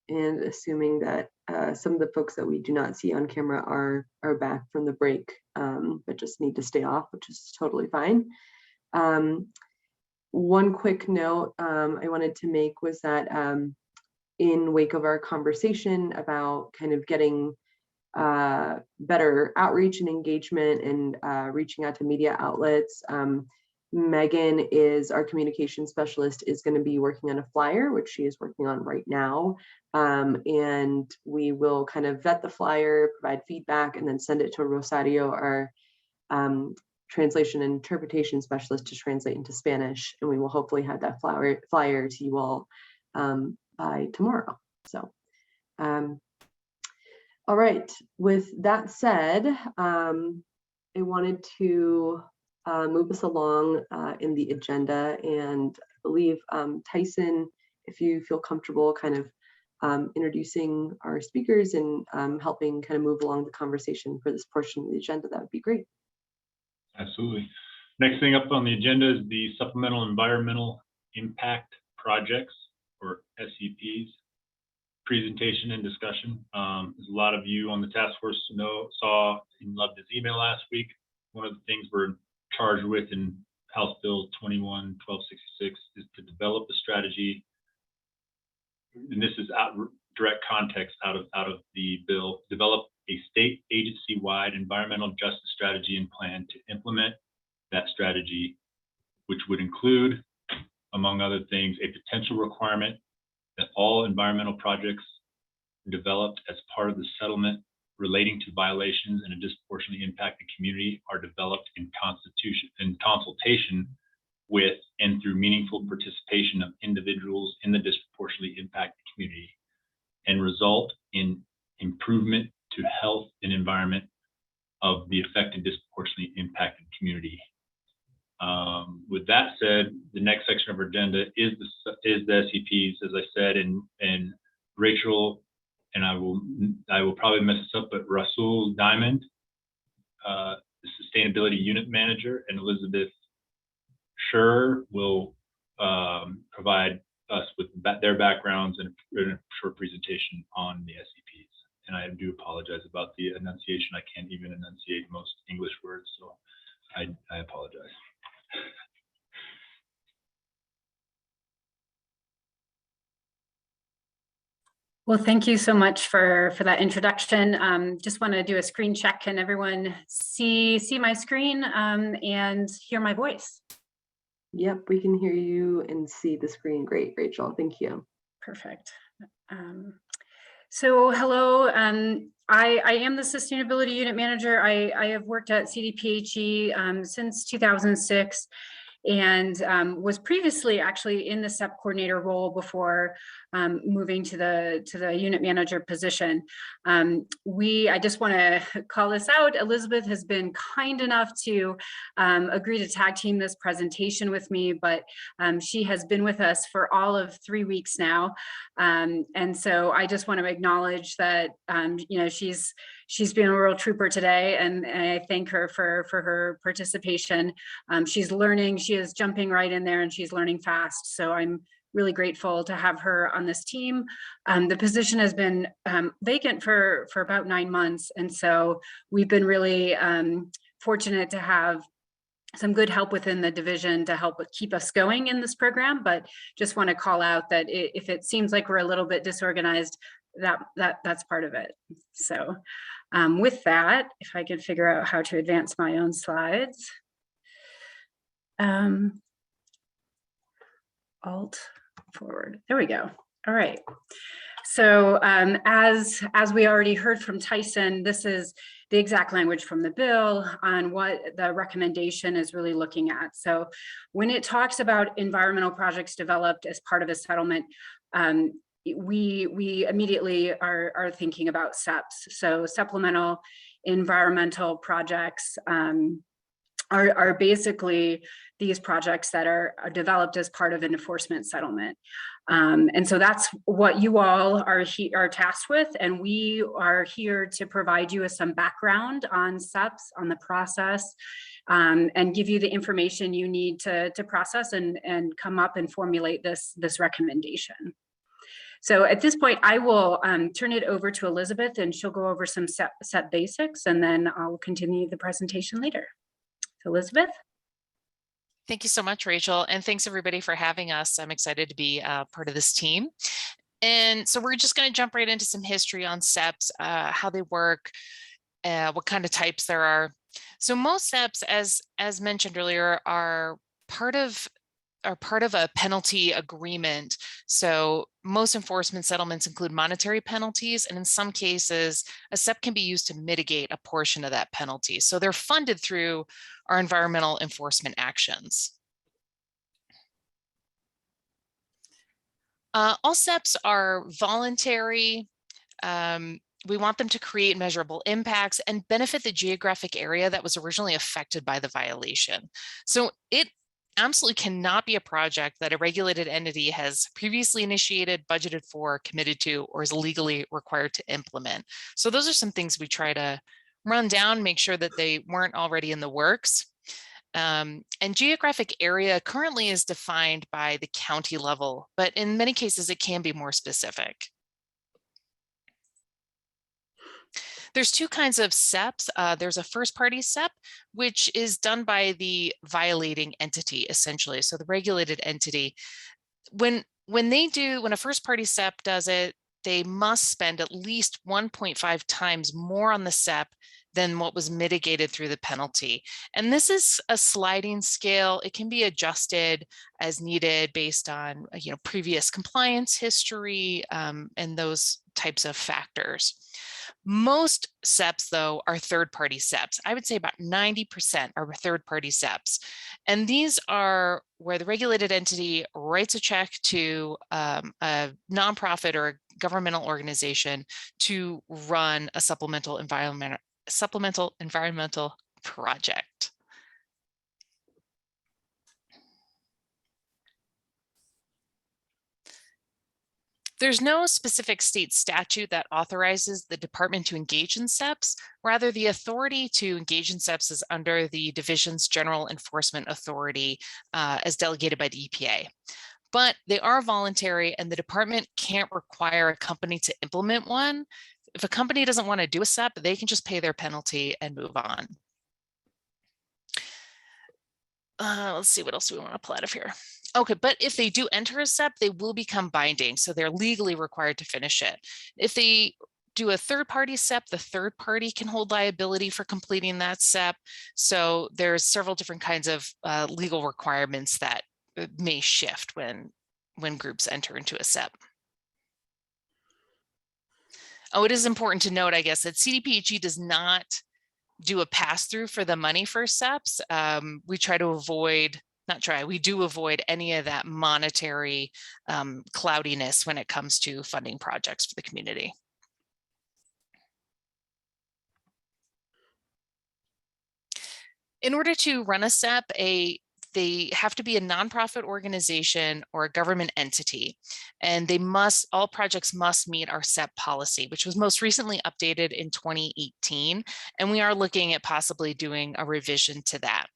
assuming that some of the folks that we do not see on camera are back from the break, but just need to stay off, which is totally fine. One quick note I wanted to make was that in wake of our conversation about kind of getting better outreach and engagement and reaching out to media outlets, Megan is our communication specialist, is going to be working on a flyer, which she is working on right now. And we will kind of vet the flyer, provide feedback, and then send it to Rosario, our translation and interpretation specialist, to translate into Spanish. And we will hopefully have that flyer to you all by tomorrow. So, all right, with that said, I wanted to move us along in the agenda, and I believe Tyson, if you feel comfortable kind of introducing our speakers and helping kind of move along the conversation for this portion of the agenda, that would be great. Absolutely. Next thing up on the agenda is the Supplemental Environmental Impact Projects, or SEPs, presentation and discussion. As a lot of you on the task force saw and loved his email last week, one of the things we're charged with in House Bill 21-1266 is to develop a strategy, and this is direct context out of the bill, develop a state agency-wide environmental justice strategy and plan to implement that strategy, which would include, among other things, a potential requirement that all environmental projects developed as part of the settlement relating to violations in a disproportionately impacted community are developed in consultation with and through meaningful participation of individuals in the disproportionately impacted community, and result in improvement to health and environment of the affected disproportionately impacted community. With that said, the next section of our agenda is the SEPs, as I said, and Rachel, and I will probably mess this up, but Rasul Diamond, the Sustainability Unit Manager, and Elizabeth Scher will provide us with their backgrounds and a short presentation on the SEPs. And I do apologize about the enunciation. I can't even enunciate most English words, so I apologize. Well, thank you so much for that introduction. Just want to do a screen check. Can everyone see my screen and hear my voice? Yep, we can hear you and see the screen. Great, Rachel. Thank you. Perfect. So hello, I am the Sustainability Unit Manager. I have worked at CDPHE since 2006. And was previously actually in the SEP coordinator role before moving to the unit manager position. I just want to call this out. Elizabeth has been kind enough to agree to tag team this presentation with me, but she has been with us for all of 3 weeks now. And so I just want to acknowledge that she's been a real trooper today, and I thank her for her participation. She's learning, she is jumping right in there, and she's learning fast. So I'm really grateful to have her on this team. The position has been vacant for about 9 months. And so we've been really fortunate to have some good help within the division to help keep us going in this program, but just want to call out that if it seems like we're a little bit disorganized, that's part of it. So with that, if I could figure out how to advance my own slides. Alt forward, there we go. All right. So as we already heard from Tyson, this is the exact language from the bill on what the recommendation is really looking at. So when it talks about environmental projects developed as part of a settlement, we immediately are thinking about SEPs. So supplemental environmental projects are basically these projects that are developed as part of an enforcement settlement. And so that's what you all are tasked with. And we are here to provide you with some background on SEPs, on the process, and give you the information you need to process and come up and formulate this recommendation. So at this point, I will turn it over to Elizabeth, and she'll go over some SEP basics, and then I'll continue the presentation later. So Elizabeth. Thank you so much, Rachel. And thanks everybody for having us. I'm excited to be part of this team. And so we're just going to jump right into some history on SEPs, how they work, what kind of types there are. So most SEPs, as mentioned earlier, are part of a penalty agreement. So most enforcement settlements include monetary penalties, and in some cases, a SEP can be used to mitigate a portion of that penalty. So they're funded through our environmental enforcement actions. All SEPs are voluntary. We want them to create measurable impacts and benefit the geographic area that was originally affected by the violation. So it absolutely cannot be a project that a regulated entity has previously initiated, budgeted for, committed to, or is legally required to implement. So those are some things we try to run down, make sure that they weren't already in the works. And geographic area currently is defined by the county level, but in many cases it can be more specific. There's two kinds of SEPs. There's a first-party SEP, which is done by the violating entity, essentially. So the regulated entity. When a first-party SEP does it, they must spend at least 1.5 times more on the SEP than what was mitigated through the penalty. And this is a sliding scale. It can be adjusted as needed based on previous compliance history and those types of factors. Most SEPs, though, are third-party SEPs. I would say about 90% are third-party SEPs. And these are where the regulated entity writes a check to a nonprofit or a governmental organization to run a supplemental environmental project. There's no specific state statute that authorizes the department to engage in SEPs. Rather, the authority to engage in SEPs is under the division's general enforcement authority as delegated by the EPA. But they are voluntary, and the department can't require a company to implement one. If a company doesn't want to do a SEP, they can just pay their penalty and move on. Let's see what else we want to pull out of here. Okay, but if they do enter a SEP, they will become binding. So they're legally required to finish it. If they do a third-party SEP, the third party can hold liability for completing that SEP. So there's several different kinds of legal requirements that may shift when groups enter into a SEP. Oh, it is important to note, I guess, that CDPHE does not do a pass-through for the money for SEPs. We do avoid any of that monetary cloudiness when it comes to funding projects for the community. In order to run a SEP, they have to be a nonprofit organization or a government entity, and all projects must meet our SEP policy, which was most recently updated in 2018, and we are looking at possibly doing a revision to that.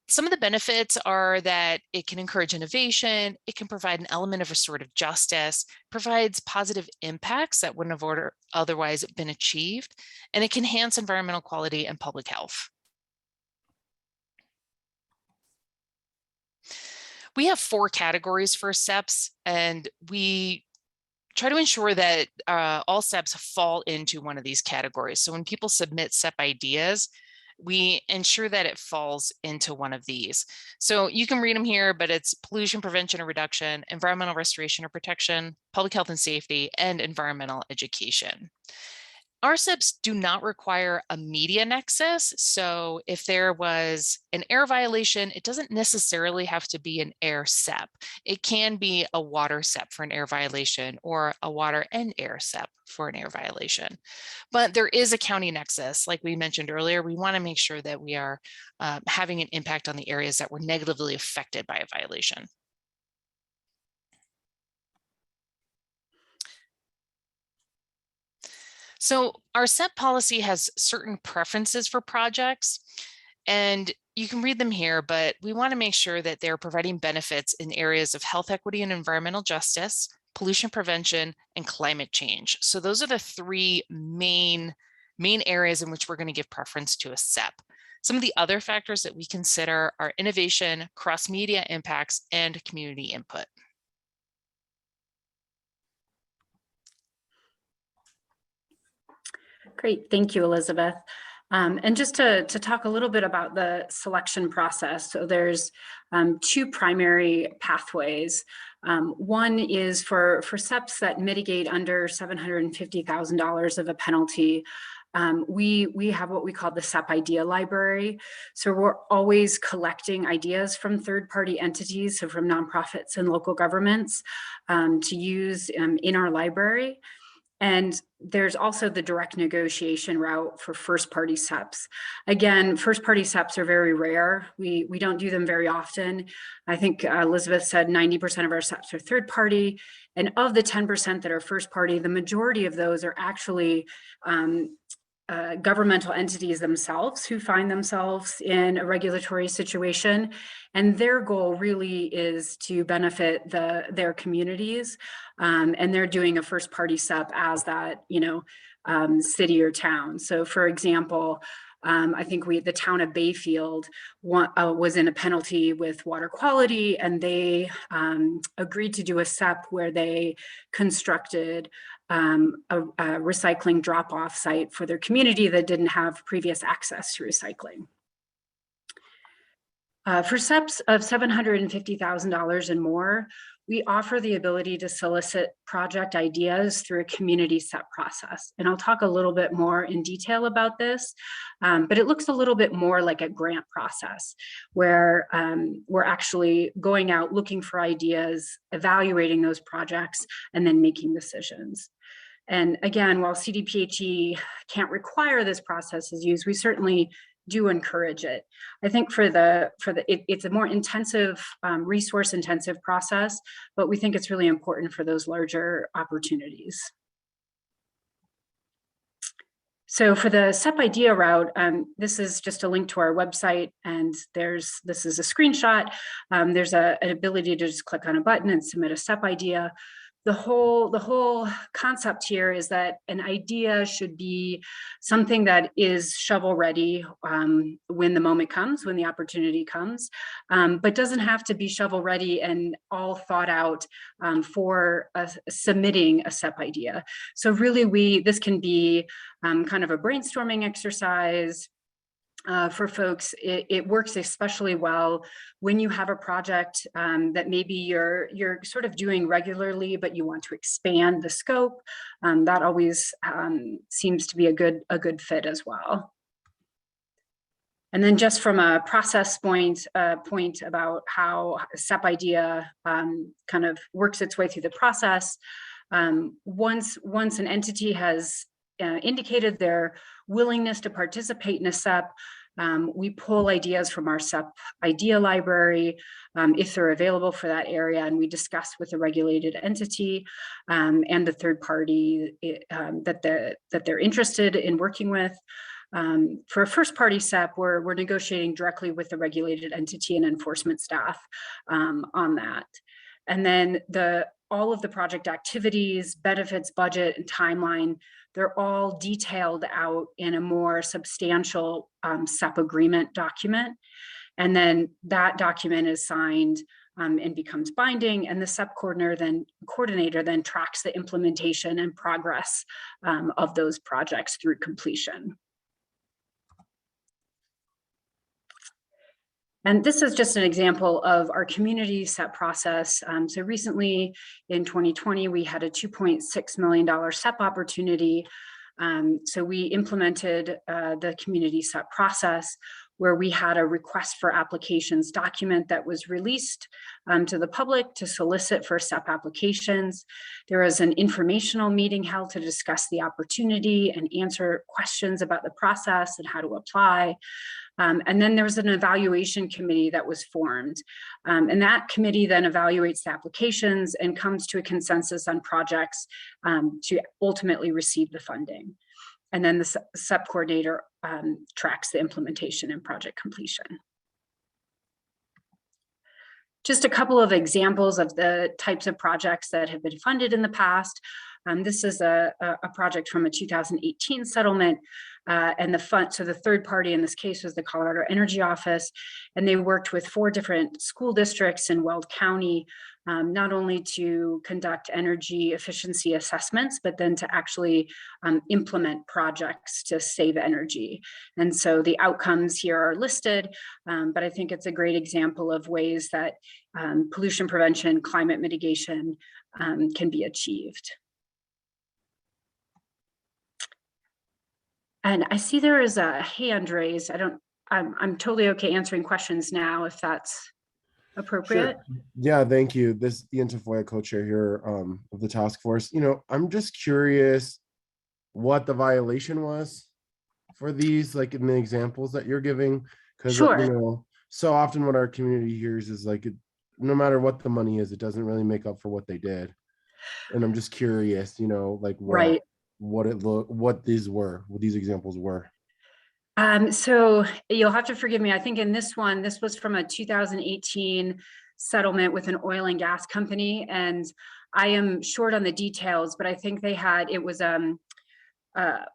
Some of the benefits are that it can encourage innovation, it can provide an element of restorative justice, provides positive impacts that wouldn't have otherwise been achieved, and it can enhance environmental quality and public health. We have 4 categories for SEPs, and we try to ensure that all SEPs fall into one of these categories. So when people submit SEP ideas, we ensure that it falls into one of these. So you can read them here, but it's pollution prevention or reduction, environmental restoration or protection, public health and safety, and environmental education. RSEPs do not require a media nexus. So if there was an air violation, it doesn't necessarily have to be an air SEP. It can be a water SEP for an air violation or a water and air SEP for an air violation. But there is a county nexus. Like we mentioned earlier, we want to make sure that we are having an impact on the areas that were negatively affected by a violation. So our SEP policy has certain preferences for projects, and you can read them here, but we want to make sure that they're providing benefits in areas of health equity and environmental justice, pollution prevention, and climate change. So those are the 3 main areas in which we're going to give preference to a SEP. Some of the other factors that we consider are innovation, cross-media impacts, and community input. Great, thank you, Elizabeth. And just to talk a little bit about the selection process. So there's 2 primary pathways. One is for SEPs that mitigate under $750,000 of a penalty. We have what we call the SEP idea library. So we're always collecting ideas from third-party entities, so from nonprofits and local governments to use in our library. And there's also the direct negotiation route for first-party SEPs. Again, first-party SEPs are very rare. We don't do them very often. I think Elizabeth said 90% of our SEPs are third-party. And of the 10% that are first-party, the majority of those are actually governmental entities themselves who find themselves in a regulatory situation. And their goal really is to benefit their communities. And they're doing a first party SEP as that, city or town. So for example, I think the town of Bayfield was in a penalty with water quality, and they agreed to do a SEP where they constructed a recycling drop-off site for their community that didn't have previous access to recycling. For SEPs of $750,000 and more, we offer the ability to solicit project ideas through a community SEP process. And I'll talk a little bit more in detail about this, but it looks a little bit more like a grant process where we're actually going out looking for ideas, evaluating those projects, and then making decisions. And again, while CDPHE can't require this process is used, we certainly do encourage it. I think it's a more intensive, resource intensive process, but we think it's really important for those larger opportunities. So for the SEP idea route, this is just a link to our website, and this is a screenshot. There's an ability to just click on a button and submit a SEP idea. The whole concept here is that an idea should be something that is shovel ready when the moment comes, when the opportunity comes, but doesn't have to be shovel ready and all thought out for submitting a SEP idea. So really this can be kind of a brainstorming exercise. For folks, it works especially well when you have a project that maybe you're sort of doing regularly, but you want to expand the scope. That always seems to be a good fit as well. And then just from a process point about how a SEP idea kind of works its way through the process, once an entity has indicated their willingness to participate in a SEP, we pull ideas from our SEP idea library if they're available for that area, and we discuss with the regulated entity and the third party that they're interested in working with. For a first party SEP, we're negotiating directly with the regulated entity and enforcement staff on that. And then all of the project activities, benefits, budget, and timeline, they're all detailed out in a more substantial SEP agreement document. And then that document is signed and becomes binding, and the SEP coordinator then tracks the implementation and progress of those projects through completion. And this is just an example of our community SEP process. So recently in 2020, we had a $2.6 million SEP opportunity. So we implemented the community SEP process, where we had a request for applications document that was released to the public to solicit for SEP applications. There was an informational meeting held to discuss the opportunity and answer questions about the process and how to apply. And then there was an evaluation committee that was formed. And that committee then evaluates the applications and comes to a consensus on projects to ultimately receive the funding. And then the SEP coordinator tracks the implementation and project completion. Just a couple of examples of the types of projects that have been funded in the past. This is a project from a 2018 settlement, and the third party in this case was the Colorado Energy Office, and they worked with 4 different school districts in Weld County, not only to conduct energy efficiency assessments, but then to actually implement projects to save energy. And so the outcomes here are listed, but I think it's a great example of ways that pollution prevention, climate mitigation can be achieved. And I see there is a hand raised. I'm totally okay answering questions now if that's appropriate. Sure. Yeah, thank you. This is Ian Tafoya, co-chair here of the task force. I'm just curious what the violation was for these, like in the examples that you're giving, because Sure. So often what our community hears is like, no matter what the money is, it doesn't really make up for what they did. And I'm just curious, like what these examples were. So you'll have to forgive me. I think in this one, this was from a 2018 settlement with an oil and gas company. And I am short on the details, but I think it was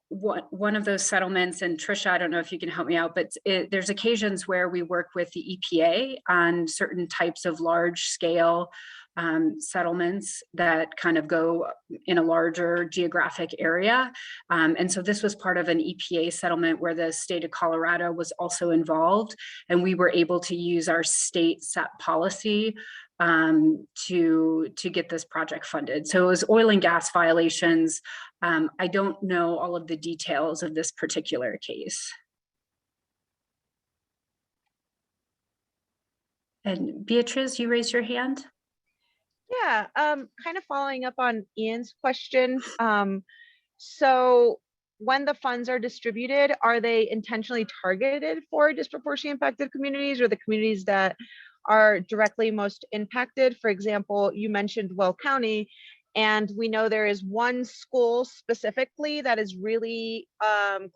one of those settlements, and Trisha, I don't know if you can help me out, but there's occasions where we work with the EPA on certain types of large scale settlements that kind of go in a larger geographic area. And so this was part of an EPA settlement where the state of Colorado was also involved, and we were able to use our state SEP policy to get this project funded. So it was oil and gas violations. I don't know all of the details of this particular case. And Beatrice, you raised your hand? Yeah, kind of following up on Ian's question. So when the funds are distributed, are they intentionally targeted for disproportionately impacted communities or the communities that are directly most impacted? For example, you mentioned Weld County, and we know there is one school specifically that is really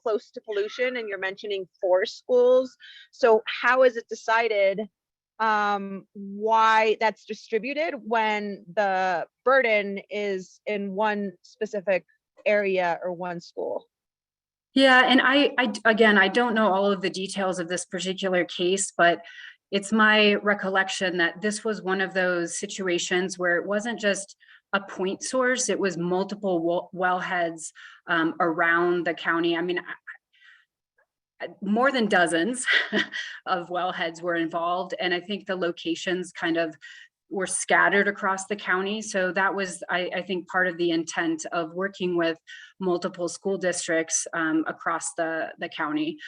close to pollution, and you're mentioning 4 schools. So how is it decided why that's distributed when the burden is in one specific area or one school? Yeah, and I don't know all of the details of this particular case, but it's my recollection that this was one of those situations where it wasn't just a point source, it was multiple wellheads around the county. I mean, more than dozens of wellheads were involved, and I think the locations kind of were scattered across the county. So that was, I think, part of the intent of working with multiple school districts across the county.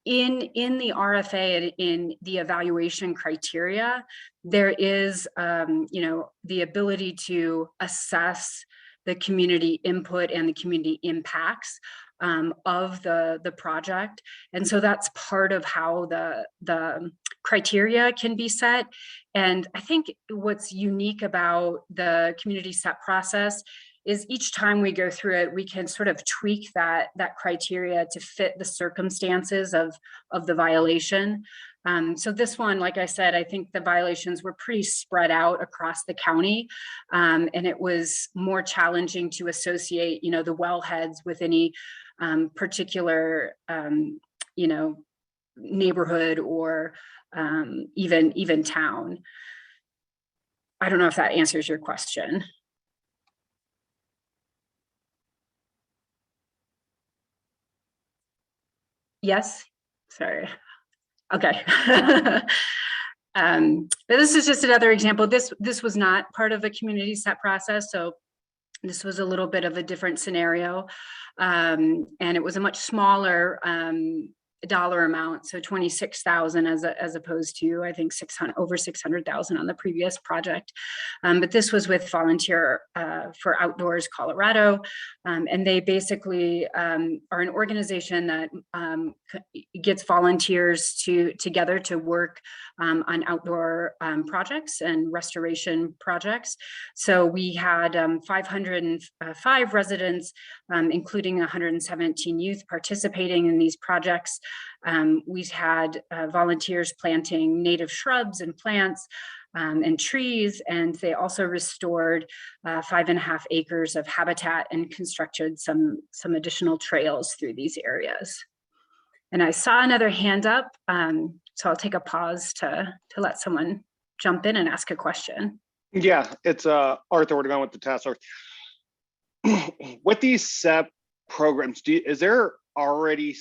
In the RFA and in the evaluation criteria, there is, the ability to assess the community input and the community impacts of the project. And so that's part of how the criteria can be set. And I think what's unique about the community SEP process is each time we go through it, we can sort of tweak that criteria to fit the circumstances of the violation. So this one, like I said, I think the violations were pretty spread out across the county, and it was more challenging to associate, the wellheads with any particular, neighborhood or even town. I don't know if that answers your question. Yes, sorry. Okay. But this is just another example. This was not part of a community set process, so this was a little bit of a different scenario, and it was a much smaller dollar amount, so 26,000 as opposed to, I think, over 600,000 on the previous project. But this was with Volunteer for Outdoors Colorado, and they basically are an organization that gets volunteers together to work on outdoor projects and restoration projects. So we had 505 residents, including 117 youth participating in these projects. We had volunteers planting native shrubs and plants and trees, and they also restored 5.5 acres of habitat and constructed some additional trails through these areas. And I saw another hand up, so I'll take a pause to let someone jump in and ask a question. Yeah, it's Arthur Ortegon with the task force. With these SEP programs, is there already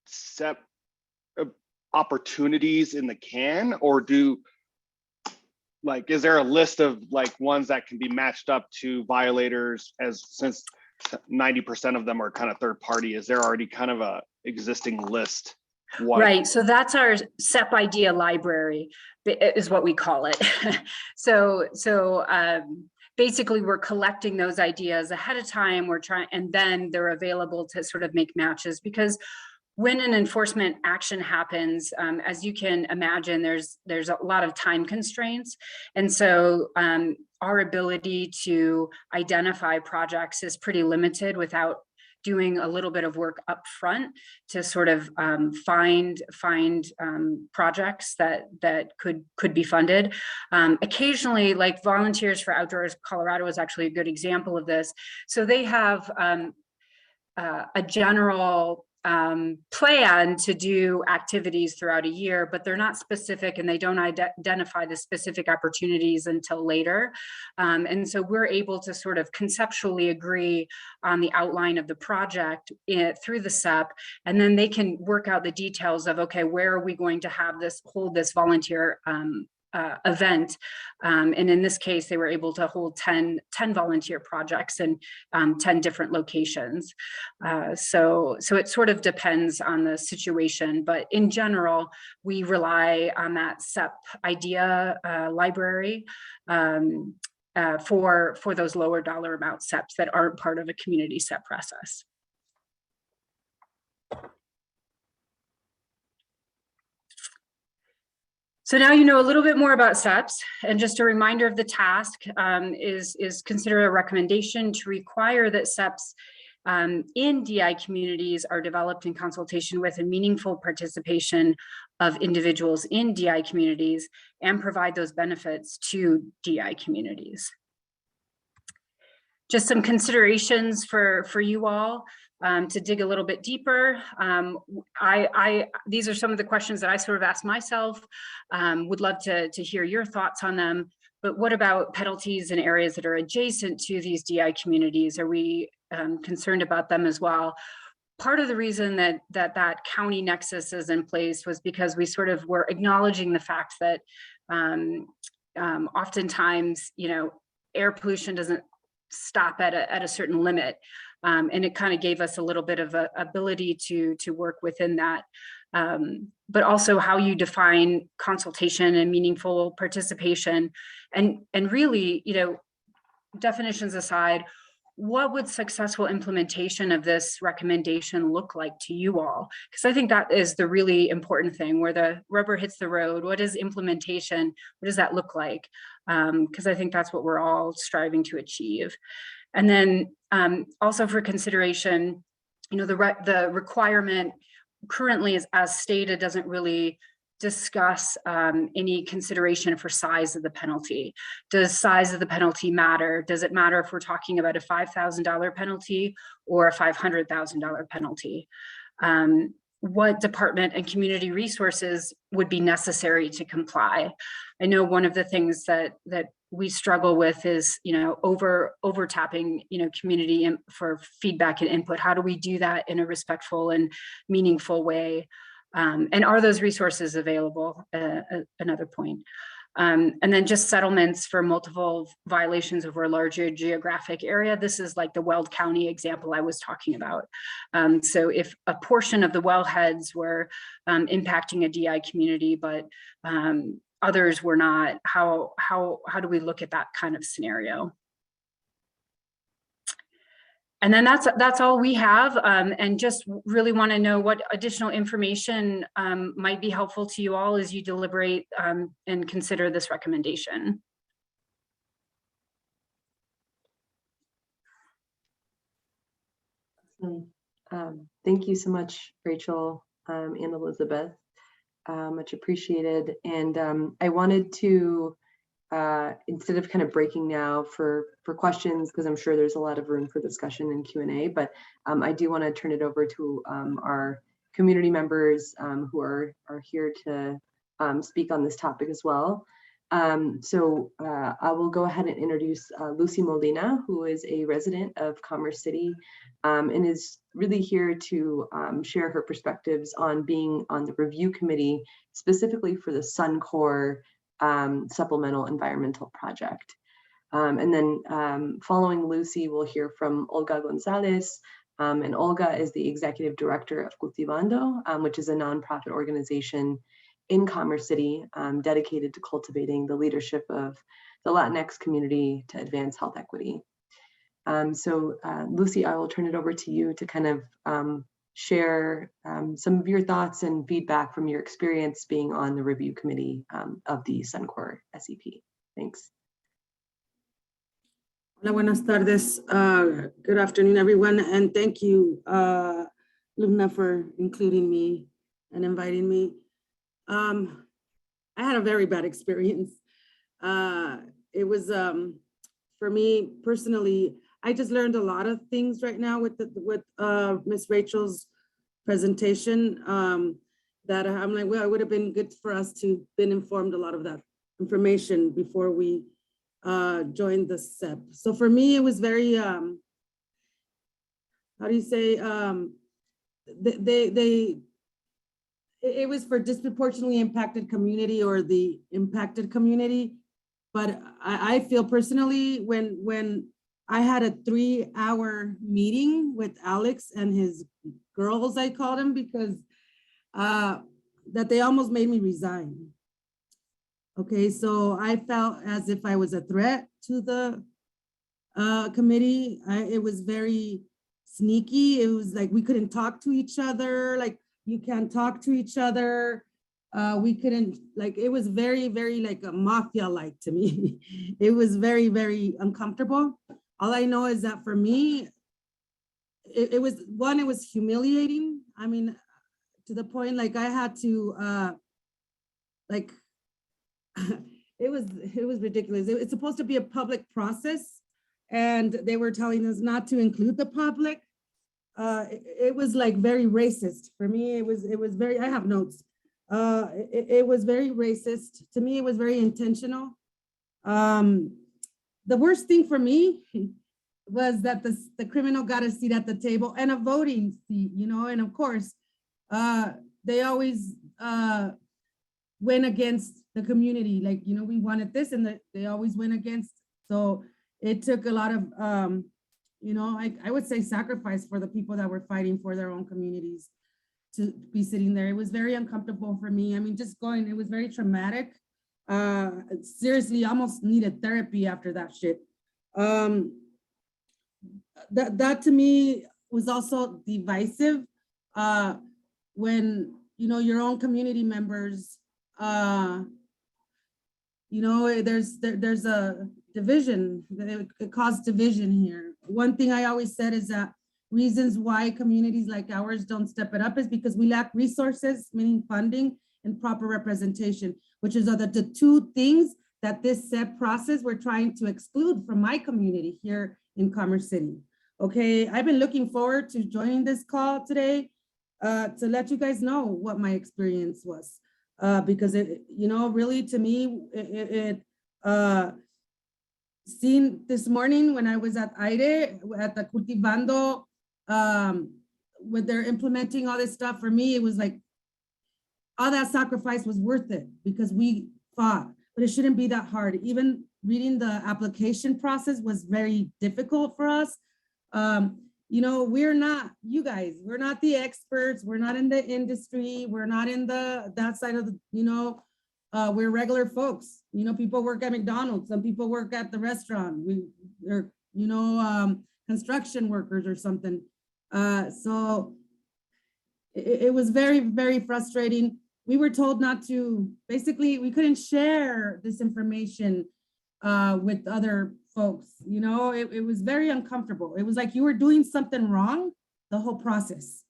SEP opportunities in the can, or is there a list of ones that can be matched up to violators, since 90% of them are kind of third party? Is there already kind of a existing list? Right, so that's our SEP idea library is what we call it. So basically we're collecting those ideas ahead of time, and then they're available to sort of make matches, because when an enforcement action happens, as you can imagine, there's a lot of time constraints. And so our ability to identify projects is pretty limited without doing a little bit of work up front to sort of find projects that could be funded. Occasionally, like Volunteers for Outdoors Colorado is actually a good example of this. So they have a general plan to do activities throughout a year, but they're not specific, and they don't identify the specific opportunities until later. And so we're able to sort of conceptually agree on the outline of the project through the SEP, and then they can work out the details of, okay, where are we going to hold this volunteer event, and in this case they were able to hold 10 volunteer projects in 10 different locations. So it sort of depends on the situation, but in general we rely on that SEP idea library for those lower dollar amount SEPs that aren't part of a community SEP process. So now you know a little bit more about SEPs, and just a reminder of the task is consider a recommendation to require that SEPs in DI communities are developed in consultation with and meaningful participation of individuals in DI communities, and provide those benefits to DI communities. Just some considerations for you all. To dig a little bit deeper, these are some of the questions that I sort of asked myself. Would love to hear your thoughts on them. But what about penalties in areas that are adjacent to these DI communities? Are we concerned about them as well? Part of the reason that county nexus is in place was because we sort of were acknowledging the fact that oftentimes, air pollution doesn't stop at a certain limit. And it kind of gave us a little bit of a ability to work within that, but also how you define consultation and meaningful participation, and really, definitions aside, what would successful implementation of this recommendation look like to you all? Because I think that is the really important thing, where the rubber hits the road. What is implementation? What does that look like? Because I think that's what we're all striving to achieve. And then also for consideration, the requirement currently is, as stated, doesn't really discuss any consideration for size of the penalty. Does size of the penalty matter? Does it matter if we're talking about a $5,000 penalty or a $500,000 penalty? what department and community resources would be necessary to comply. I know one of the things that we struggle with is, over tapping, community for feedback and input. How do we do that in a respectful and meaningful way? And are those resources available? Another point. And then just settlements for multiple violations over a larger geographic area. This is like the Weld County example I was talking about. So if a portion of the wellheads were impacting a DI community, but others were not, how do we look at that kind of scenario? And then that's all we have, and just really want to know what additional information might be helpful to you all as you deliberate and consider this recommendation. Thank you so much, Rachel and Elizabeth. Much appreciated. And I wanted to, instead of kind of breaking now for questions, because I'm sure there's a lot of room for discussion and Q&A, but I do want to turn it over to our community members who are here to speak on this topic as well. So I will go ahead and introduce Lucy Molina, who is a resident of Commerce City and is really here to share her perspectives on being on the review committee, specifically for the Suncor supplemental environmental project. And then following Lucy, we'll hear from Olga Gonzalez. And Olga is the executive director of Cultivando, which is a nonprofit organization in Commerce City dedicated to cultivating the leadership of the Latinx community to advance health equity. So Lucy, I will turn it over to you to kind of share some of your thoughts and feedback from your experience being on the review committee of the Suncor SEP. Thanks. Hola, buenas tardes. Good afternoon, everyone. And thank you, Lumna, for including me and inviting me. I had a very bad experience. It was, for me personally, I just learned a lot of things right now with Miss Rachel's presentation that I'm like, well, it would have been good for us to been informed a lot of that information before we joined the SEP. So for me, it was very, how do you say, it was for disproportionately impacted community or the impacted community. But I feel personally, when I had a 3-hour meeting with Alex and his girls, I called him, because that they almost made me resign. Okay, so I felt as if I was a threat to the committee. It was very sneaky. It was like we couldn't talk to each other. Like, you can't talk to each other. We couldn't, like, it was very, very like a mafia-like to me. It was very, very uncomfortable. All I know is that for me, it was, one, it was humiliating. I mean, to the point, like, I had to, like, it was ridiculous. It's supposed to be a public process, and they were telling us not to include the public. It was like very racist for me. It was very, I have notes. It was very racist. To me, it was very intentional. The worst thing for me was that the criminal got a seat at the table and a voting seat, you know, and of course, they always went against the community. Like, you know, we wanted this, and they always went against. So it took a lot of, you know, I would say sacrifice for the people that were fighting for their own communities to be sitting there. It was very uncomfortable for me. I mean, just going, it was very traumatic. Seriously, I almost needed therapy after that shit. That to me was also divisive when, you know, your own community members, you know, there's a division. It caused division here. One thing I always said is that reasons why communities like ours don't step it up is because we lack resources, meaning funding, and proper representation, which is the two things that this SEP process we're trying to exclude from my community here in Commerce City. Okay, I've been looking forward to joining this call today. to let you guys know what my experience was. Because it, really to me, seen this morning when I was at AIRE, at the Cultivando, when they're implementing all this stuff, for me, it was like, all that sacrifice was worth it because we fought, but it shouldn't be that hard. Even reading the application process was very difficult for us. We're not, you guys, we're not the experts. We're not in the industry. We're not in that side of the, we're regular folks. People work at McDonald's. Some people work at the restaurant. We're, construction workers or something. So it was very, very frustrating. We were told not to, basically, we couldn't share this information with other folks. It was very uncomfortable. It was like you were doing something wrong the whole process.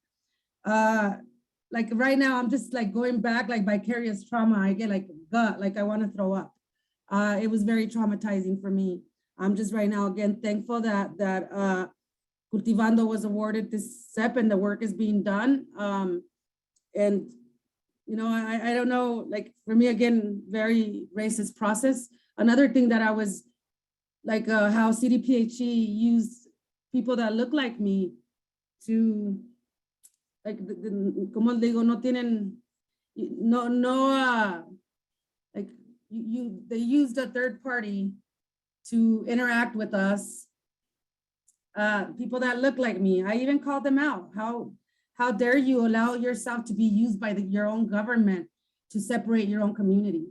Like right now, I'm just like going back, like vicarious trauma. I get like gut, like I want to throw up. It was very traumatizing for me. I'm just right now, again, thankful that Cultivando was awarded this SEP and the work is being done. And I don't know, like for me, again, very racist process. Another thing that I was like how CDPHE used people that look like me to, like, como digo, no tienen, like they used a third party to interact with us. People that look like me, I even called them out. How dare you allow yourself to be used by your own government to separate your own community?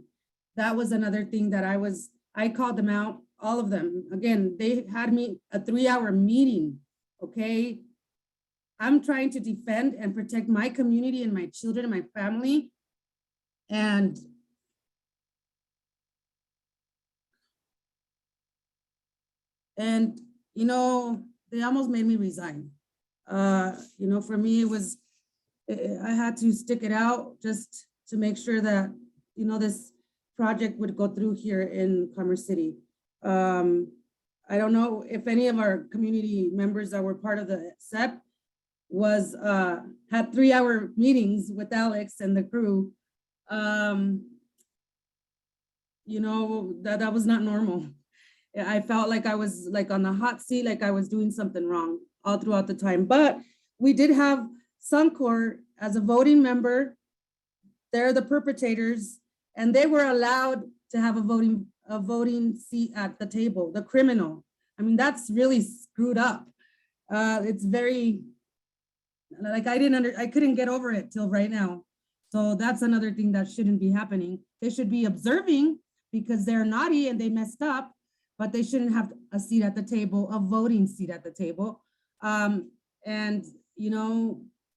That was another thing that I called them out, all of them. Again, they had me a 3-hour meeting, okay? I'm trying to defend and protect my community and my children and my family. And they almost made me resign. For me, I had to stick it out just to make sure that, this project would go through here in Commerce City. I don't know if any of our community members that were part of the SEP had 3-hour meetings with Alex and the crew. That was not normal. I felt like I was like on the hot seat, like I was doing something wrong all throughout the time. But we did have Suncor as a voting member. They're the perpetrators, and they were allowed to have a voting seat at the table, the criminal. I mean, that's really screwed up. It's very, like I couldn't get over it till right now. So that's another thing that shouldn't be happening. They should be observing because they're naughty and they messed up, but they shouldn't have a seat at the table, a voting seat at the table. And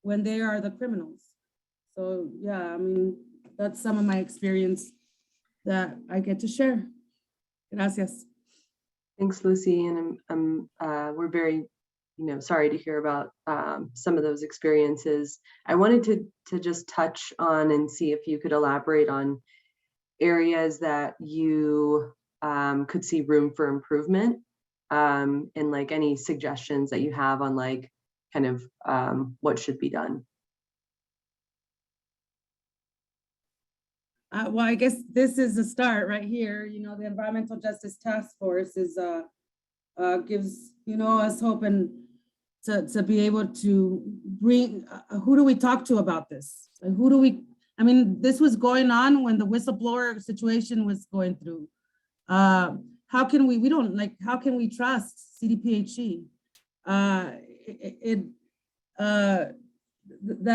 when they are the criminals. So yeah, I mean, that's some of my experience that I get to share. Gracias. Thanks, Lucy. And we're very, sorry to hear about some of those experiences. I wanted to just touch on and see if you could elaborate on areas that you could see room for improvement, and like any suggestions that you have on like kind of what should be done. Well, I guess this is a start right here. The Environmental Justice Task Force gives us hope and to be able to bring. Who do we talk to about this? Who do we? I mean, this was going on when the whistleblower situation was going through. How can we? We don't like. How can we trust CDPHE? That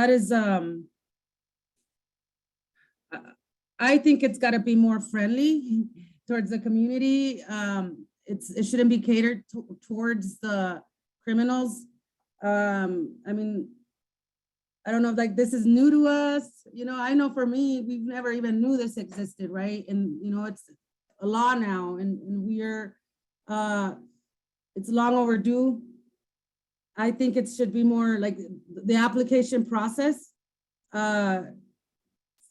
is. I think it's got to be more friendly towards the community. It shouldn't be catered towards the criminals. I mean, I don't know if like this is new to us. I know for me, we've never even knew this existed, right? And it's a law now, and we're it's long overdue. I think it should be more like the application process.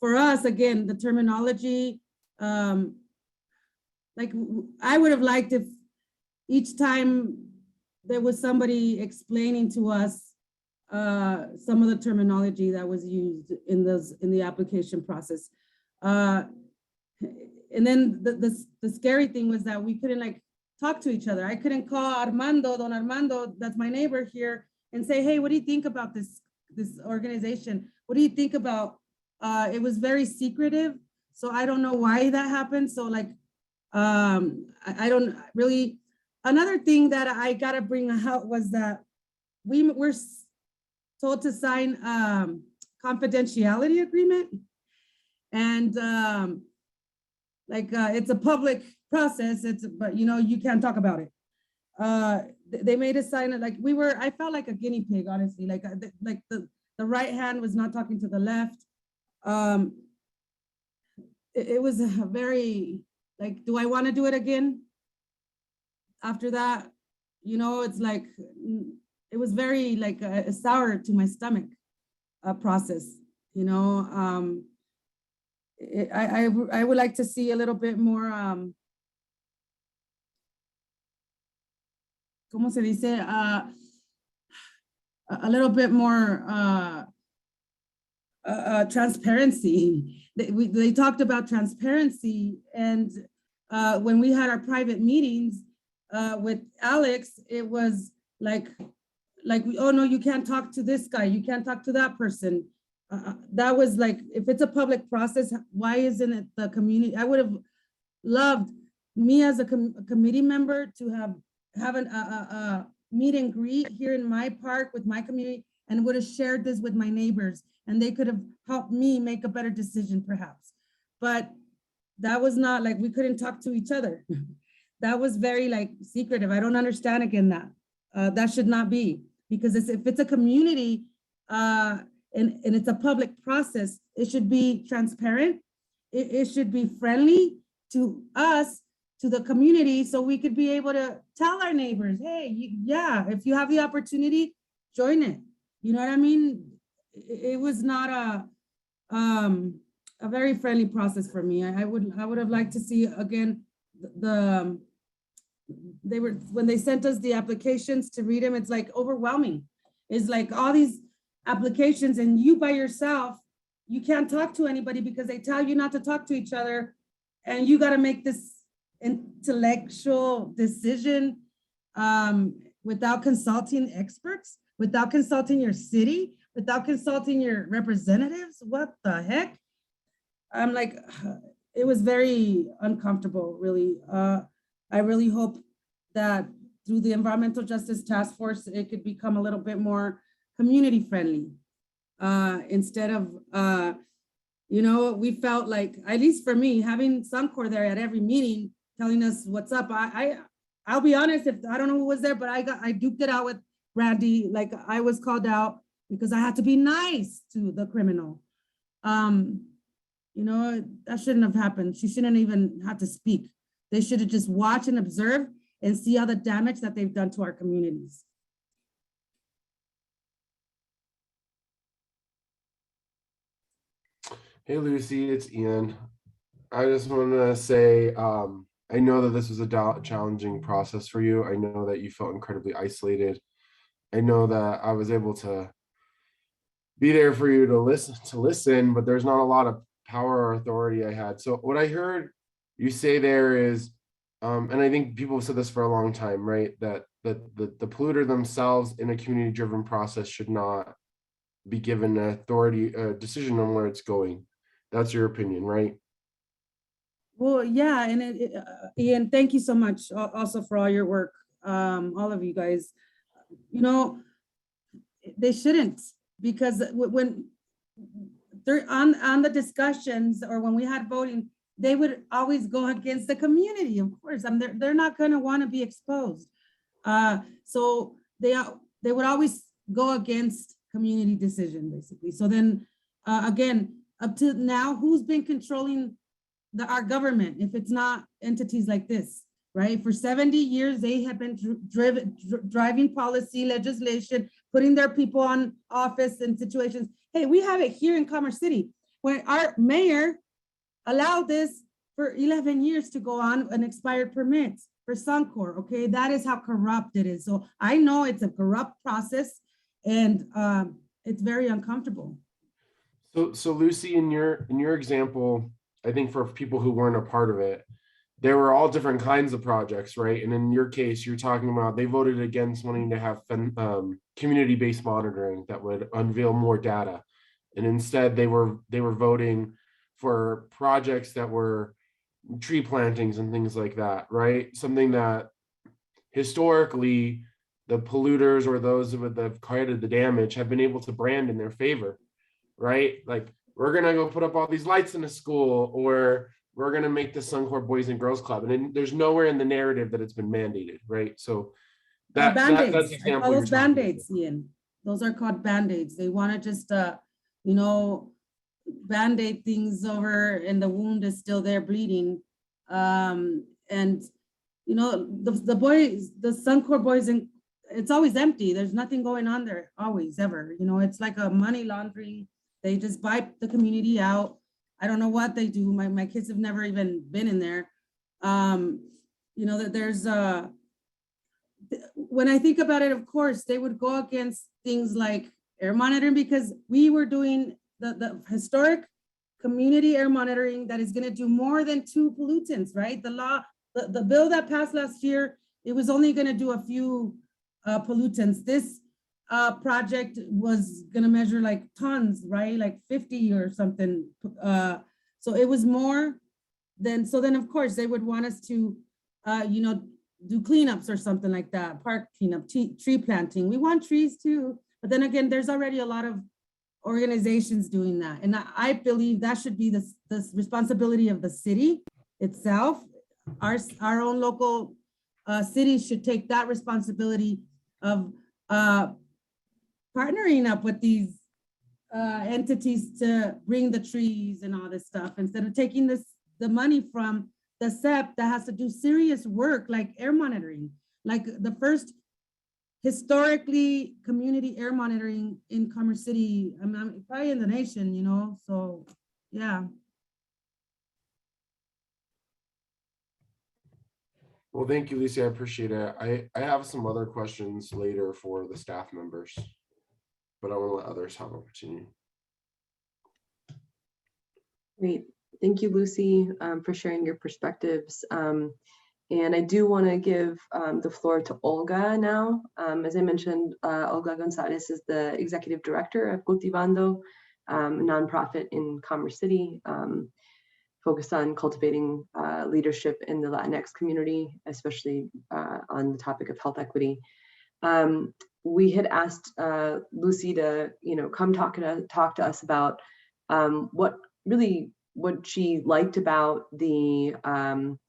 For us, again, the terminology, like I would have liked if each time there was somebody explaining to us some of the terminology that was used in the application process. And then the scary thing was that we couldn't like talk to each other. I couldn't call Armando, Don Armando, that's my neighbor here, and say, hey, what do you think about this organization? What do you think about, it was very secretive. So I don't know why that happened. So like, I don't really, another thing that I gotta bring out was that we were told to sign confidentiality agreement. And it's a public process, but you know, you can't talk about it. They made us sign it like I felt like a guinea pig, honestly, like the right hand was not talking to the left. It was a very, like, do I want to do it again? After that, you know, it's like, it was very like a sour to my stomach process, you know. I would like to see a little bit more, ¿cómo se dice? A little bit more transparency. They talked about transparency, and when we had our private meetings with Alex, it was like oh no, you can't talk to this guy, you can't talk to that person. That was like, if it's a public process, why isn't it the community? I would have loved me as a committee member to have a meet and greet here in my park with my community, and would have shared this with my neighbors, and they could have helped me make a better decision perhaps. But that was not, like, we couldn't talk to each other. That was very like secretive. I don't understand again that should not be, because if it's a community and it's a public process, it should be transparent. It should be friendly to us, to the community, so we could be able to tell our neighbors, hey, yeah, if you have the opportunity, join it. You know what I mean? It was not a very friendly process for me. I would have liked to see again when they sent us the applications to read them, it's like overwhelming. It's like all these applications, and you by yourself, you can't talk to anybody because they tell you not to talk to each other, and you got to make this intellectual decision without consulting experts, without consulting your city, without consulting your representatives. What the heck? I'm like, it was very uncomfortable, really. I really hope that through the Environmental Justice Task Force, it could become a little bit more community friendly. Instead of, you know, we felt like, at least for me, having Suncor there at every meeting, telling us what's up. I'll be honest, if I don't know who was there, but I duked it out with Randy. Like, I was called out because I had to be nice to the criminal. You know, that shouldn't have happened. She shouldn't even have to speak. They should have just watched and observed and see all the damage that they've done to our communities. Hey, Lucy, it's Ian. I just want to say, I know that this was a challenging process for you. I know that you felt incredibly isolated. I know that I was able to be there for you to listen, but there's not a lot of power or authority I had. So what I heard you say there is, and I think people have said this for a long time, right? That the polluter themselves in a community-driven process should not be given a decision on where it's going. That's your opinion, right? Well, yeah, and Ian, thank you so much also for all your work, all of you guys. You know, they shouldn't, because when they're on the discussions or when we had voting, they would always go against the community, of course. They're not going to want to be exposed. So they would always go against community decision, basically. So then, again, up to now, who's been controlling our government if it's not entities like this, right? For 70 years, they have been driving policy, legislation, putting their people on office in situations. Hey, we have it here in Commerce City, where our mayor allowed this for 11 years to go on an expired permit for Suncor, okay? That is how corrupt it is. So I know it's a corrupt process, And it's very uncomfortable. So Lucy, in your example, I think for people who weren't a part of it, there were all different kinds of projects, right? And in your case, you're talking about they voted against wanting to have community-based monitoring that would unveil more data, and instead they were voting for projects that were tree plantings and things like that, right? Something that historically the polluters or those that have created the damage have been able to brand in their favor, right? Like, we're gonna go put up all these lights in a school, or we're gonna make the Suncor Boys and Girls Club, and then there's nowhere in the narrative that it's been mandated, right? So that's Band-Aids. the I example call you're those talking about. Band-Aids, Ian. Those are called Band-Aids. They want to just, you know, Band-Aid things over, and the wound is still there bleeding. And you know, the boys, the Suncor Boys, and it's always empty. There's nothing going on there, always, ever. You know, it's like a money laundry. They just buy the community out. I don't know what they do. My kids have never even been in there. You know, that there's when I think about it, of course, they would go against things like air monitoring, because we were doing the historic community air monitoring that is going to do more than 2 pollutants, right? The law, the bill that passed last year, it was only going to do a few pollutants. This project was going to measure like tons, right? Like 50 or something. So it was more than, so then of course they would want us to, you know, do cleanups or something like that, park cleanup, tree planting. We want trees too, but then again, there's already a lot of organizations doing that. And I believe that should be the responsibility of the city itself. Our own local cities should take that responsibility of partnering up with these entities to bring the trees and all this stuff, instead of taking the money from the SEP that has to do serious work like air monitoring, like the first historically community air monitoring in Commerce City, I mean, probably in the nation, you know, so yeah. Well, thank you, Lucy. I appreciate it. I have some other questions later for the staff members, but I want to let others have opportunity. Great. Thank you, Lucy, for sharing your perspectives. And I do want to give the floor to Olga now. As I mentioned, Olga Gonzalez is the executive director of Cultivando, a nonprofit in Commerce City, focused on cultivating leadership in the Latinx community, especially on the topic of health equity. We had asked Lucy to, you know, come talk to us about what she liked about the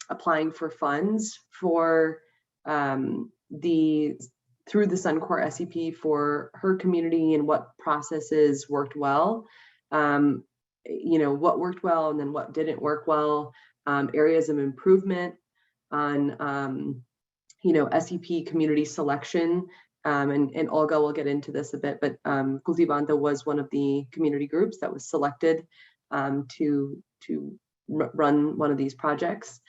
applying for funds for through the Suncor SEP for her community, and what processes worked well. You know, what worked well and then what didn't work well, areas of improvement on, you know, SEP community selection. And Olga will get into this a bit, but Cultivando was one of the community groups that was selected to run one of these projects,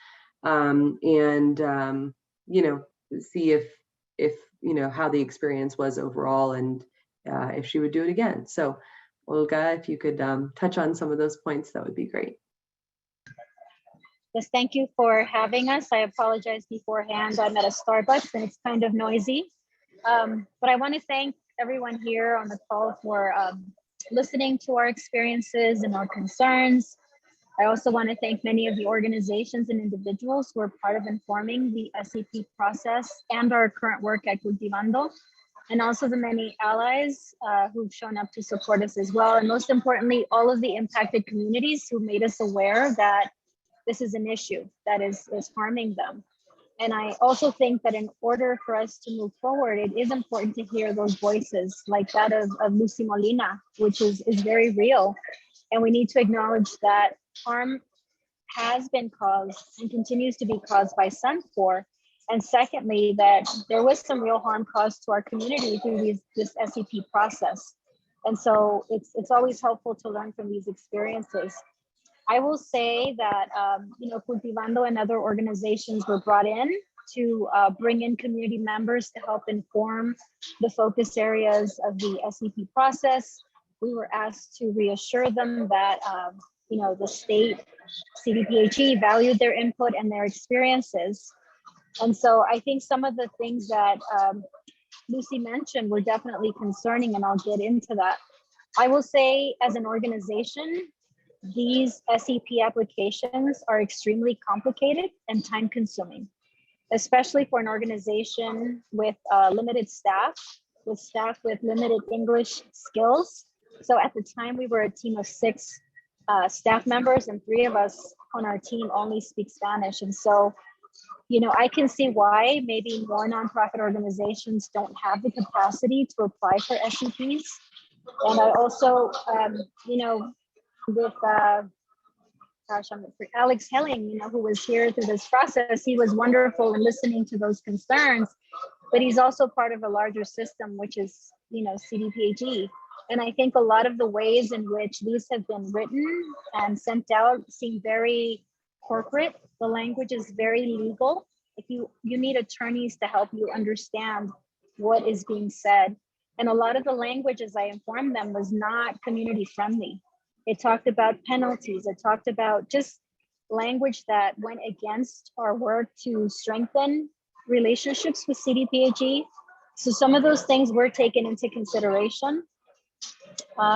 and you know, see if you know how the experience was overall, and if she would do it again. So Olga, if you could touch on some of those points, that would be great. Yes, thank you for having us. I apologize beforehand. I'm at a Starbucks and it's kind of noisy. But I want to thank everyone here on the call for listening to our experiences and our concerns. I also want to thank many of the organizations and individuals who are part of informing the SEP process and our current work at Cultivando, and also the many allies who've shown up to support us as well. And most importantly, all of the impacted communities who made us aware that this is an issue that is harming them. And I also think that in order for us to move forward, it is important to hear those voices like that of Lucy Molina, which is very real. And we need to acknowledge that harm has been caused and continues to be caused by Suncor. And secondly, that there was some real harm caused to our community through this SEP process. And so it's always helpful to learn from these experiences. I will say that, you know, Cultivando and other organizations were brought in to bring in community members to help inform the focus areas of the SEP process. We were asked to reassure them that the state CDPHE valued their input and their experiences. And so I think some of the things that Lucy mentioned were definitely concerning, and I'll get into that. I will say, as an organization, these SEP applications are extremely complicated and time consuming, especially for an organization with limited staff, with limited English skills. So at the time, we were a team of 6 staff members, and 3 of us on our team only speak Spanish. And so, I can see why maybe more nonprofit organizations don't have the capacity to apply for SEPs. And I also, with Alex Helling, who was here through this process, he was wonderful in listening to those concerns, but he's also part of a larger system, which is, CDPHE. And I think a lot of the ways in which these have been written and sent out seem very corporate. The language is very legal. If you need attorneys to help you understand what is being said. And a lot of the language, as I informed them, was not community friendly. It talked about penalties. It talked about just language that went against our work to strengthen relationships with CDPHE. So some of those things were taken into consideration.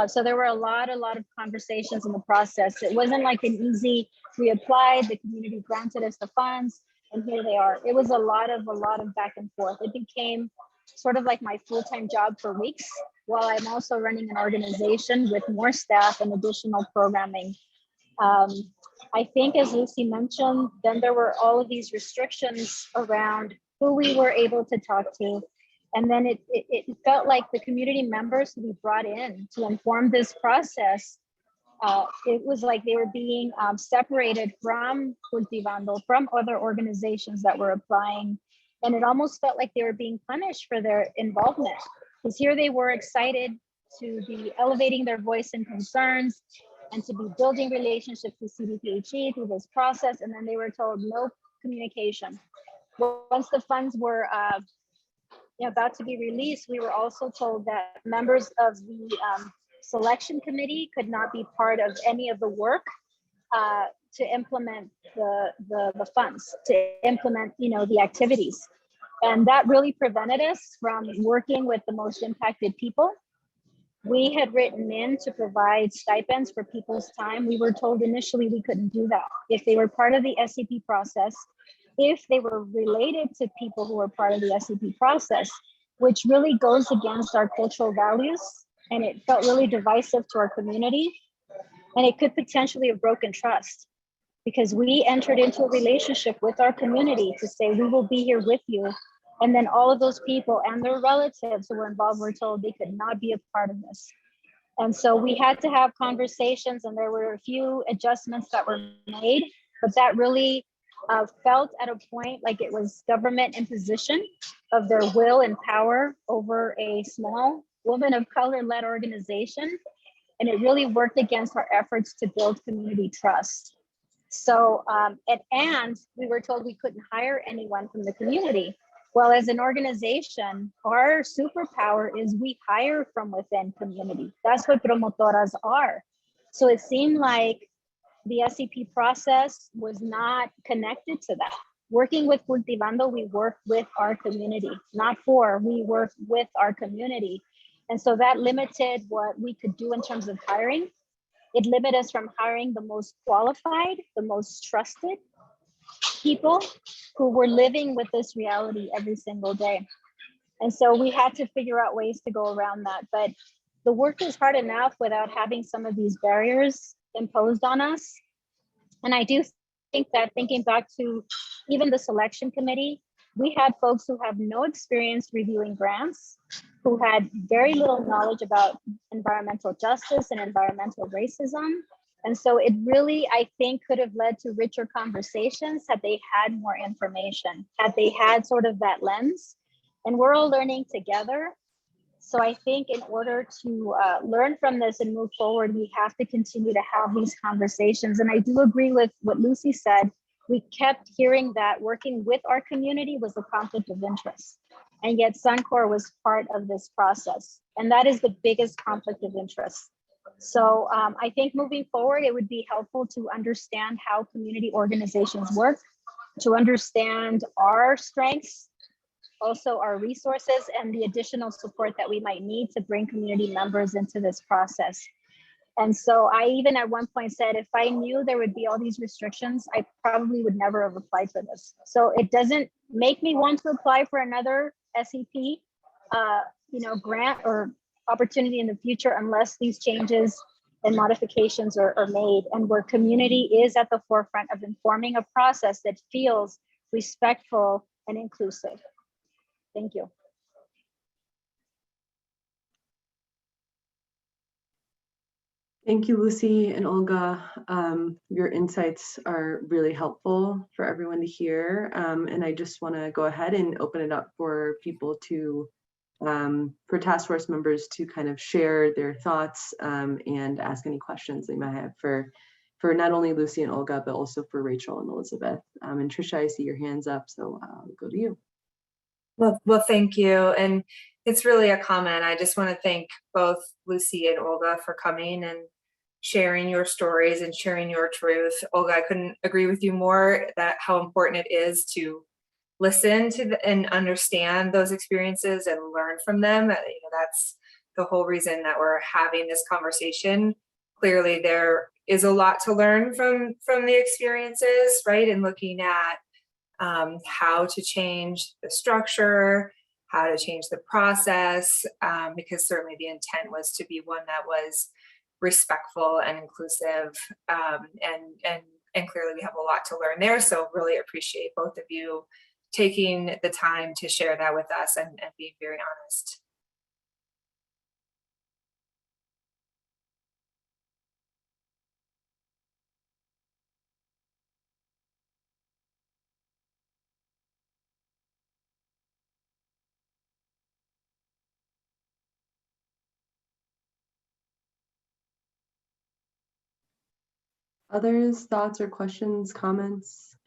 So there were a lot of conversations in the process. It wasn't like an easy, we applied, the community granted us the funds, and here they are. It was a lot of back and forth. It became sort of like my full-time job for weeks, while I'm also running an organization with more staff and additional programming. I think, as Lucy mentioned, then there were all of these restrictions around who we were able to talk to. And then it felt like the community members who we brought in to inform this process, it was like they were being separated from Cultivando, from other organizations that were applying. And it almost felt like they were being punished for their involvement. Because here they were excited to be elevating their voice and concerns and to be building relationships with CDPHE through this process. And then they were told no communication. Once the funds were about to be released, we were also told that members of the selection committee could not be part of any of the work to implement the funds, to implement the activities. And that really prevented us from working with the most impacted people. We had written in to provide stipends for people's time. We were told initially we couldn't do that. If they were part of the SEP process, if they were related to people who were part of the SEP process, which really goes against our cultural values, and it felt really divisive to our community, and it could potentially have broken trust, because we entered into a relationship with our community to say we will be here with you, and then all of those people and their relatives who were involved were told they could not be a part of this. And so we had to have conversations, and there were a few adjustments that were made, but that really felt at a point like it was government imposition of their will and power over a small woman of color-led organization. And it really worked against our efforts to build community trust. So, and we were told we couldn't hire anyone from the community. Well, as an organization, our superpower is we hire from within community. That's what promotoras are. So it seemed like the SEP process was not connected to that. Working with Cultivando, we work with our community, not for, we work with our community. And so that limited what we could do in terms of hiring. It limited us from hiring the most qualified, the most trusted people who were living with this reality every single day. And so we had to figure out ways to go around that. But the work is hard enough without having some of these barriers imposed on us. And I do think that, thinking back to even the selection committee, we had folks who have no experience reviewing grants, who had very little knowledge about environmental justice and environmental racism. And so it really, I think, could have led to richer conversations had they had more information, had they had sort of that lens. And we're all learning together. So I think in order to learn from this and move forward, we have to continue to have these conversations. And I do agree with what Lucy said. we kept hearing that working with our community was a conflict of interest. And yet Suncor was part of this process. And that is the biggest conflict of interest. So I think moving forward, it would be helpful to understand how community organizations work, to understand our strengths, also our resources, and the additional support that we might need to bring community members into this process. And so I even at one point said, if I knew there would be all these restrictions, I probably would never have applied for this. So it doesn't make me want to apply for another SEP, grant or opportunity in the future unless these changes and modifications are made, and where community is at the forefront of informing a process that feels respectful and inclusive. Thank you. Thank you, Lucy and Olga. Your insights are really helpful for everyone to hear. And I just want to go ahead and open it up for people to, for task force members to kind of share their thoughts and ask any questions they might have for not only Lucy and Olga, but also for Rachel and Elizabeth. And Trisha, I see your hands up, so I'll go to you. Well, thank you. And it's really a comment. I just want to thank both Lucy and Olga for coming and sharing your stories and sharing your truth. Olga, I couldn't agree with you more that how important it is to listen to and understand those experiences and learn from them. That's the whole reason that we're having this conversation. Clearly, there is a lot to learn from the experiences, right? And looking at how to change the structure, how to change the process, because certainly the intent was to be one that was respectful and inclusive, and clearly we have a lot to learn there. So really appreciate both of you taking the time to share that with us and being very honest. Others, thoughts or questions, comments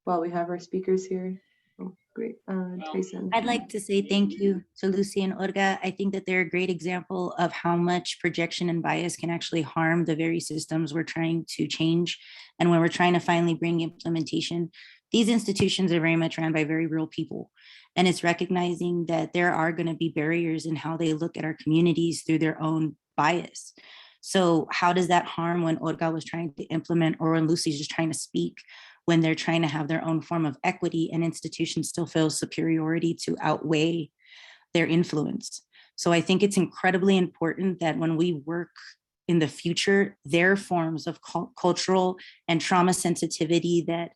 while we have our speakers here? Oh, great. Tyson. I'd like to say thank you to Lucy and Olga. I think that they're a great example of how much projection and bias can actually harm the very systems we're trying to change. And when we're trying to finally bring implementation, these institutions are very much run by very real people. And it's recognizing that there are going to be barriers in how they look at our communities through their own bias. So how does that harm when Olga was trying to implement, or when Lucy's just trying to speak, when they're trying to have their own form of equity and institutions still feel superiority to outweigh their influence? So I think it's incredibly important that when we work in the future, their forms of cultural and trauma sensitivity that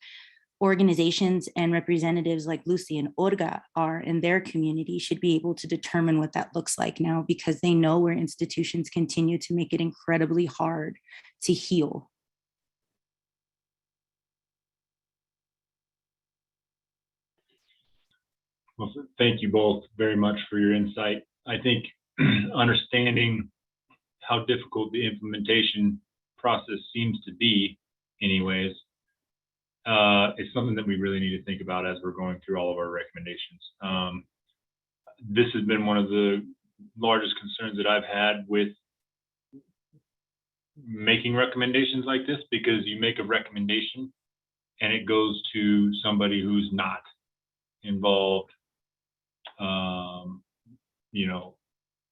organizations and representatives like Lucy and Olga are in their community should be able to determine what that looks like now, because they know where institutions continue to make it incredibly hard to heal. Well, thank you both very much for your insight. I think understanding how difficult the implementation process seems to be anyways, is something that we really need to think about as we're going through all of our recommendations. This has been one of the largest concerns that I've had with making recommendations like this, because you make a recommendation and it goes to somebody who's not involved,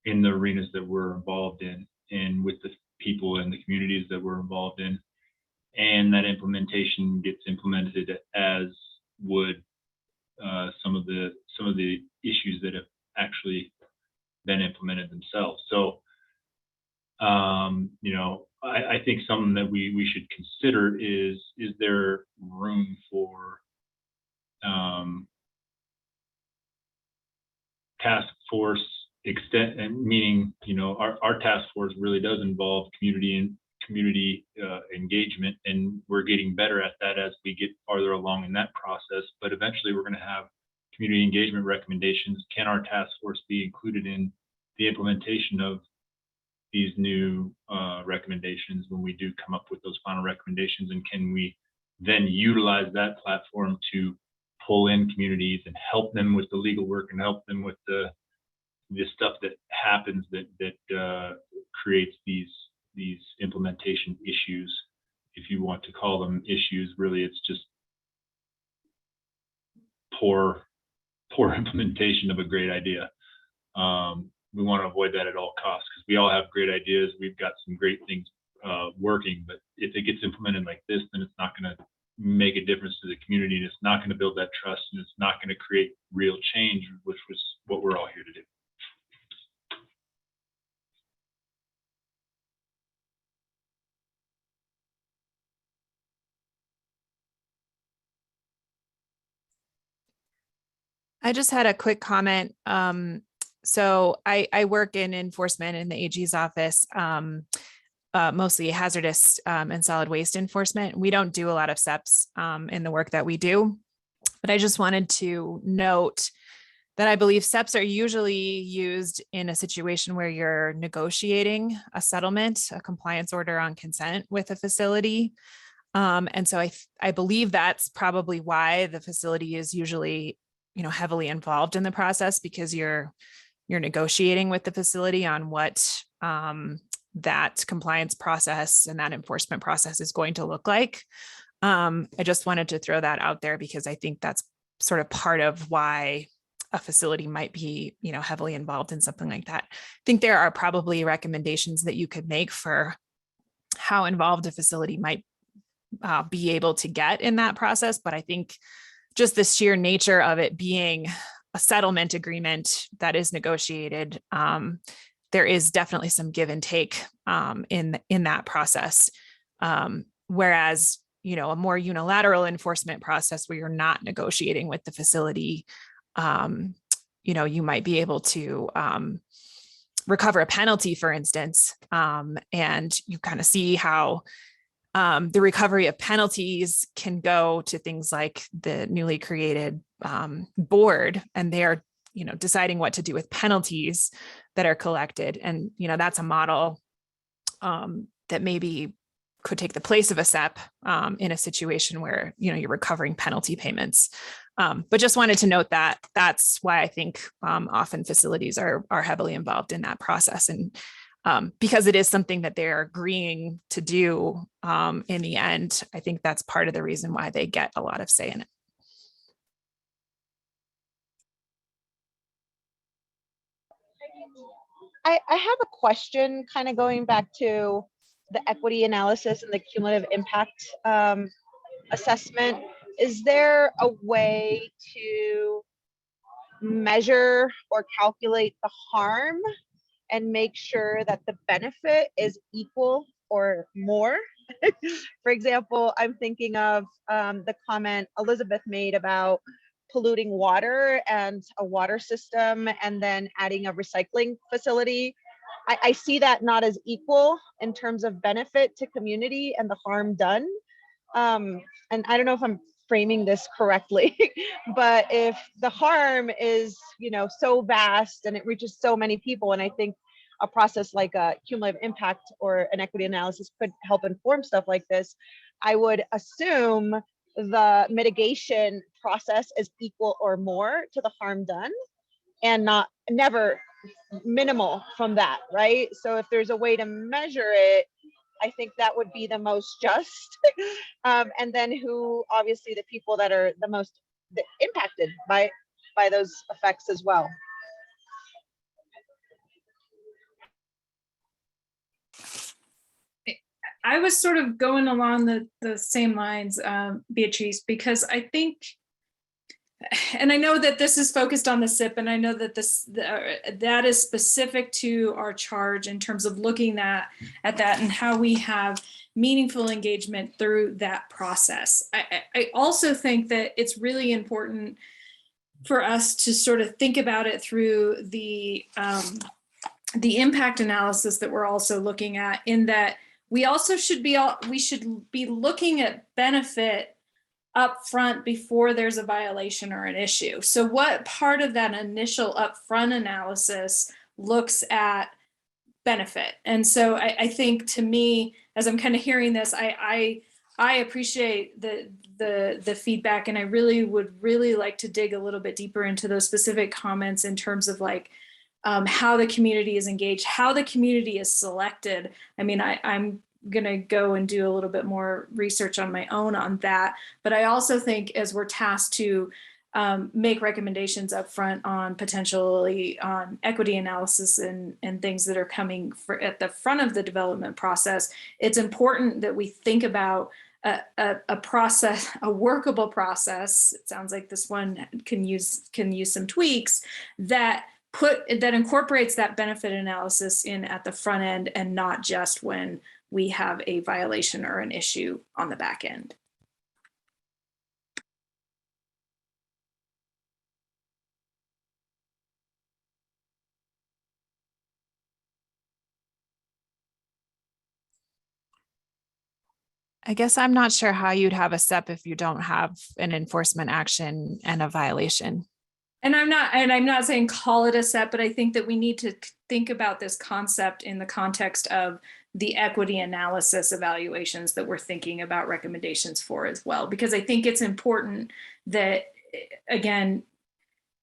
in the arenas that we're involved in and with the people and the communities that we're involved in. And that implementation gets implemented as would some of the issues that have actually been implemented themselves. So, I think something that we should consider is there room for task force extent, and meaning, our task force really does involve community engagement, and we're getting better at that as we get farther along in that process. But eventually we're going to have community engagement recommendations. Can our task force be included in the implementation of these new recommendations when we do come up with those final recommendations? And can we then utilize that platform to pull in communities and help them with the legal work and help them with the stuff that happens that creates these implementation issues, if you want to call them issues. Really, it's just poor implementation of a great idea. We want to avoid that at all costs, because we all have great ideas. We've got some great things working, but if it gets implemented like this, then it's not going to make a difference to the community, and it's not going to build that trust, and it's not going to create real change, which was what we're all here to do. I just had a quick comment. So I work in enforcement in the AG's office, mostly hazardous and solid waste enforcement. We don't do a lot of SEPs in the work that we do, but I just wanted to note that I believe SEPs are usually used in a situation where you're negotiating a settlement, a compliance order on consent with a facility. And so I believe that's probably why the facility is usually, heavily involved in the process, because you're negotiating with the facility on what that compliance process and that enforcement process is going to look like. I just wanted to throw that out there, because I think that's sort of part of why a facility might be, heavily involved in something like that. I think there are probably recommendations that you could make for how involved a facility might be able to get in that process. But I think just the sheer nature of it being a settlement agreement that is negotiated, there is definitely some give and take in that process. Whereas, a more unilateral enforcement process where you're not negotiating with the facility, you might be able to recover a penalty, for instance, and you kind of see how the recovery of penalties can go to things like the newly created board, and they are, deciding what to do with penalties that are collected. And, that's a model that maybe could take the place of a SEP in a situation where, you're recovering penalty payments. But just wanted to note that that's why I think often facilities are heavily involved in that process. And because it is something that they're agreeing to do in the end, I think that's part of the reason why they get a lot of say in it. I have a question, kind of going back to the equity analysis and the cumulative impact assessment. Is there a way to measure or calculate the harm and make sure that the benefit is equal or more? For example, I'm thinking of the comment Elizabeth made about polluting water and a water system, and then adding a recycling facility. I see that not as equal in terms of benefit to community and the harm done. And I don't know if I'm framing this correctly, but if the harm is, so vast and it reaches so many people, and I think a process like a cumulative impact or an equity analysis could help inform stuff like this, I would assume the mitigation process is equal or more to the harm done, and never minimal from that, right? So if there's a way to measure it, I think that would be the most just. And then obviously the people that are the most impacted by those effects as well. I was sort of going along the same lines, Beatrice, because I think, and I know that this is focused on the SIP, and I know that that is specific to our charge in terms of looking at that and how we have meaningful engagement through that process. I also think that it's really important for us to sort of think about it through the impact analysis that we're also looking at, in that we also should be looking at benefit up front before there's a violation or an issue. So what part of that initial upfront analysis looks at benefit? And so I think, to me, as I'm kind of hearing this, I I appreciate the feedback, and I would really like to dig a little bit deeper into those specific comments in terms of like how the community is engaged, how the community is selected. I mean, I'm gonna go and do a little bit more research on my own on that, but I also think as we're tasked to make recommendations up front on potentially on equity analysis and things that are coming at the front of the development process, it's important that we think about a process, a workable process. It sounds like this one can use some tweaks that incorporates that benefit analysis in at the front end and not just when we have a violation or an issue on the back end. I guess I'm not sure how you'd have a SEP if you don't have an enforcement action and a violation. And I'm not saying call it a SEP, but I think that we need to think about this concept in the context of the equity analysis evaluations that we're thinking about recommendations for as well. Because I think it's important that, again,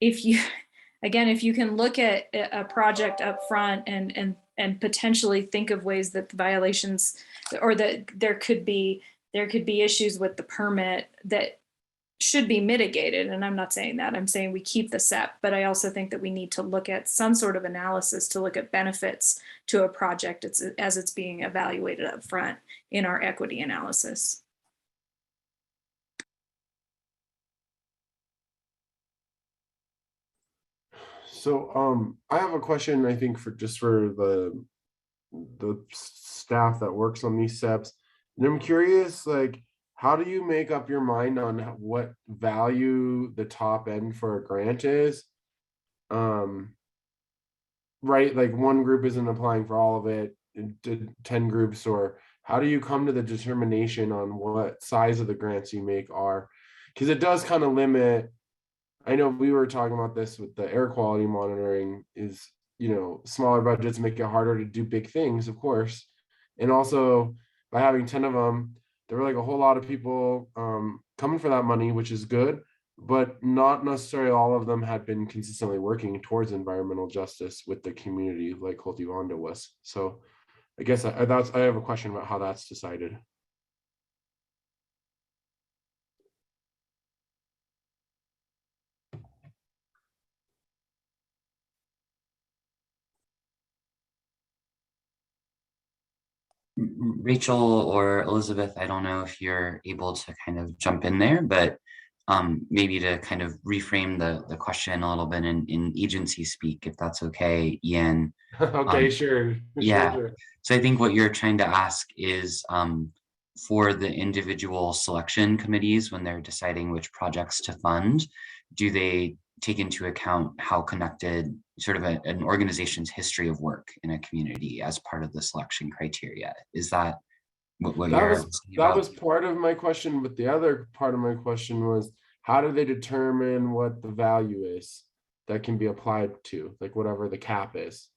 if you can look at a project up front and potentially think of ways that the violations or that there could be issues with the permit that should be mitigated. And I'm not saying that, I'm saying we keep the SEP, but I also think that we need to look at some sort of analysis to look at benefits to a project as it's being evaluated up front in our equity analysis. So I have a question, I think, for the staff that works on these SEPs. And I'm curious, like, how do you make up your mind on what value the top end for a grant is? Right, like one group isn't applying for all of it, 10 groups, or how do you come to the determination on what size of the grants you make are? Because it does kind of limit. I know we were talking about this with the air quality monitoring is, smaller budgets make it harder to do big things, of course. And also by having 10 of them, there were like a whole lot of people coming for that money, which is good, but not necessarily all of them had been consistently working towards environmental justice with the community like Cultivanda was. So I guess I have a question about how that's decided. Rachel or Elizabeth, I don't know if you're able to kind of jump in there, but maybe to kind of reframe the question a little bit in agency speak, if that's okay, Ian. Okay, sure. Yeah. Sure. So I think what you're trying to ask is for the individual selection committees, when they're deciding which projects to fund, do they take into account how connected sort of an organization's history of work in a community as part of the selection criteria? Is that what you're that was part of my question, but the other part of my question was, how do they determine what the value is that can be applied to, like whatever the cap is?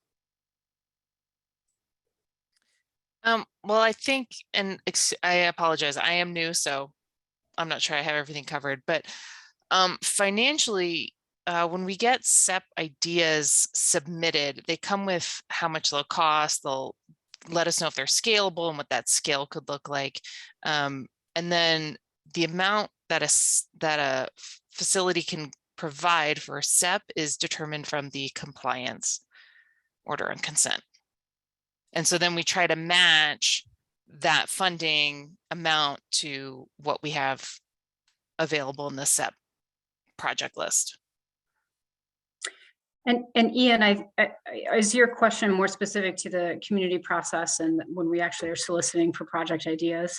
Well, I think, and I apologize, I am new, so I'm not sure I have everything covered, but financially, when we get SEP ideas submitted, they come with how much they'll cost. They'll let us know if they're scalable and what that scale could look like. And then the amount that a facility can provide for a SEP is determined from the compliance order and consent. And so then we try to match that funding amount to what we have available in the SEP project list. And Ian, is your question more specific to the community process and when we actually are soliciting for project ideas?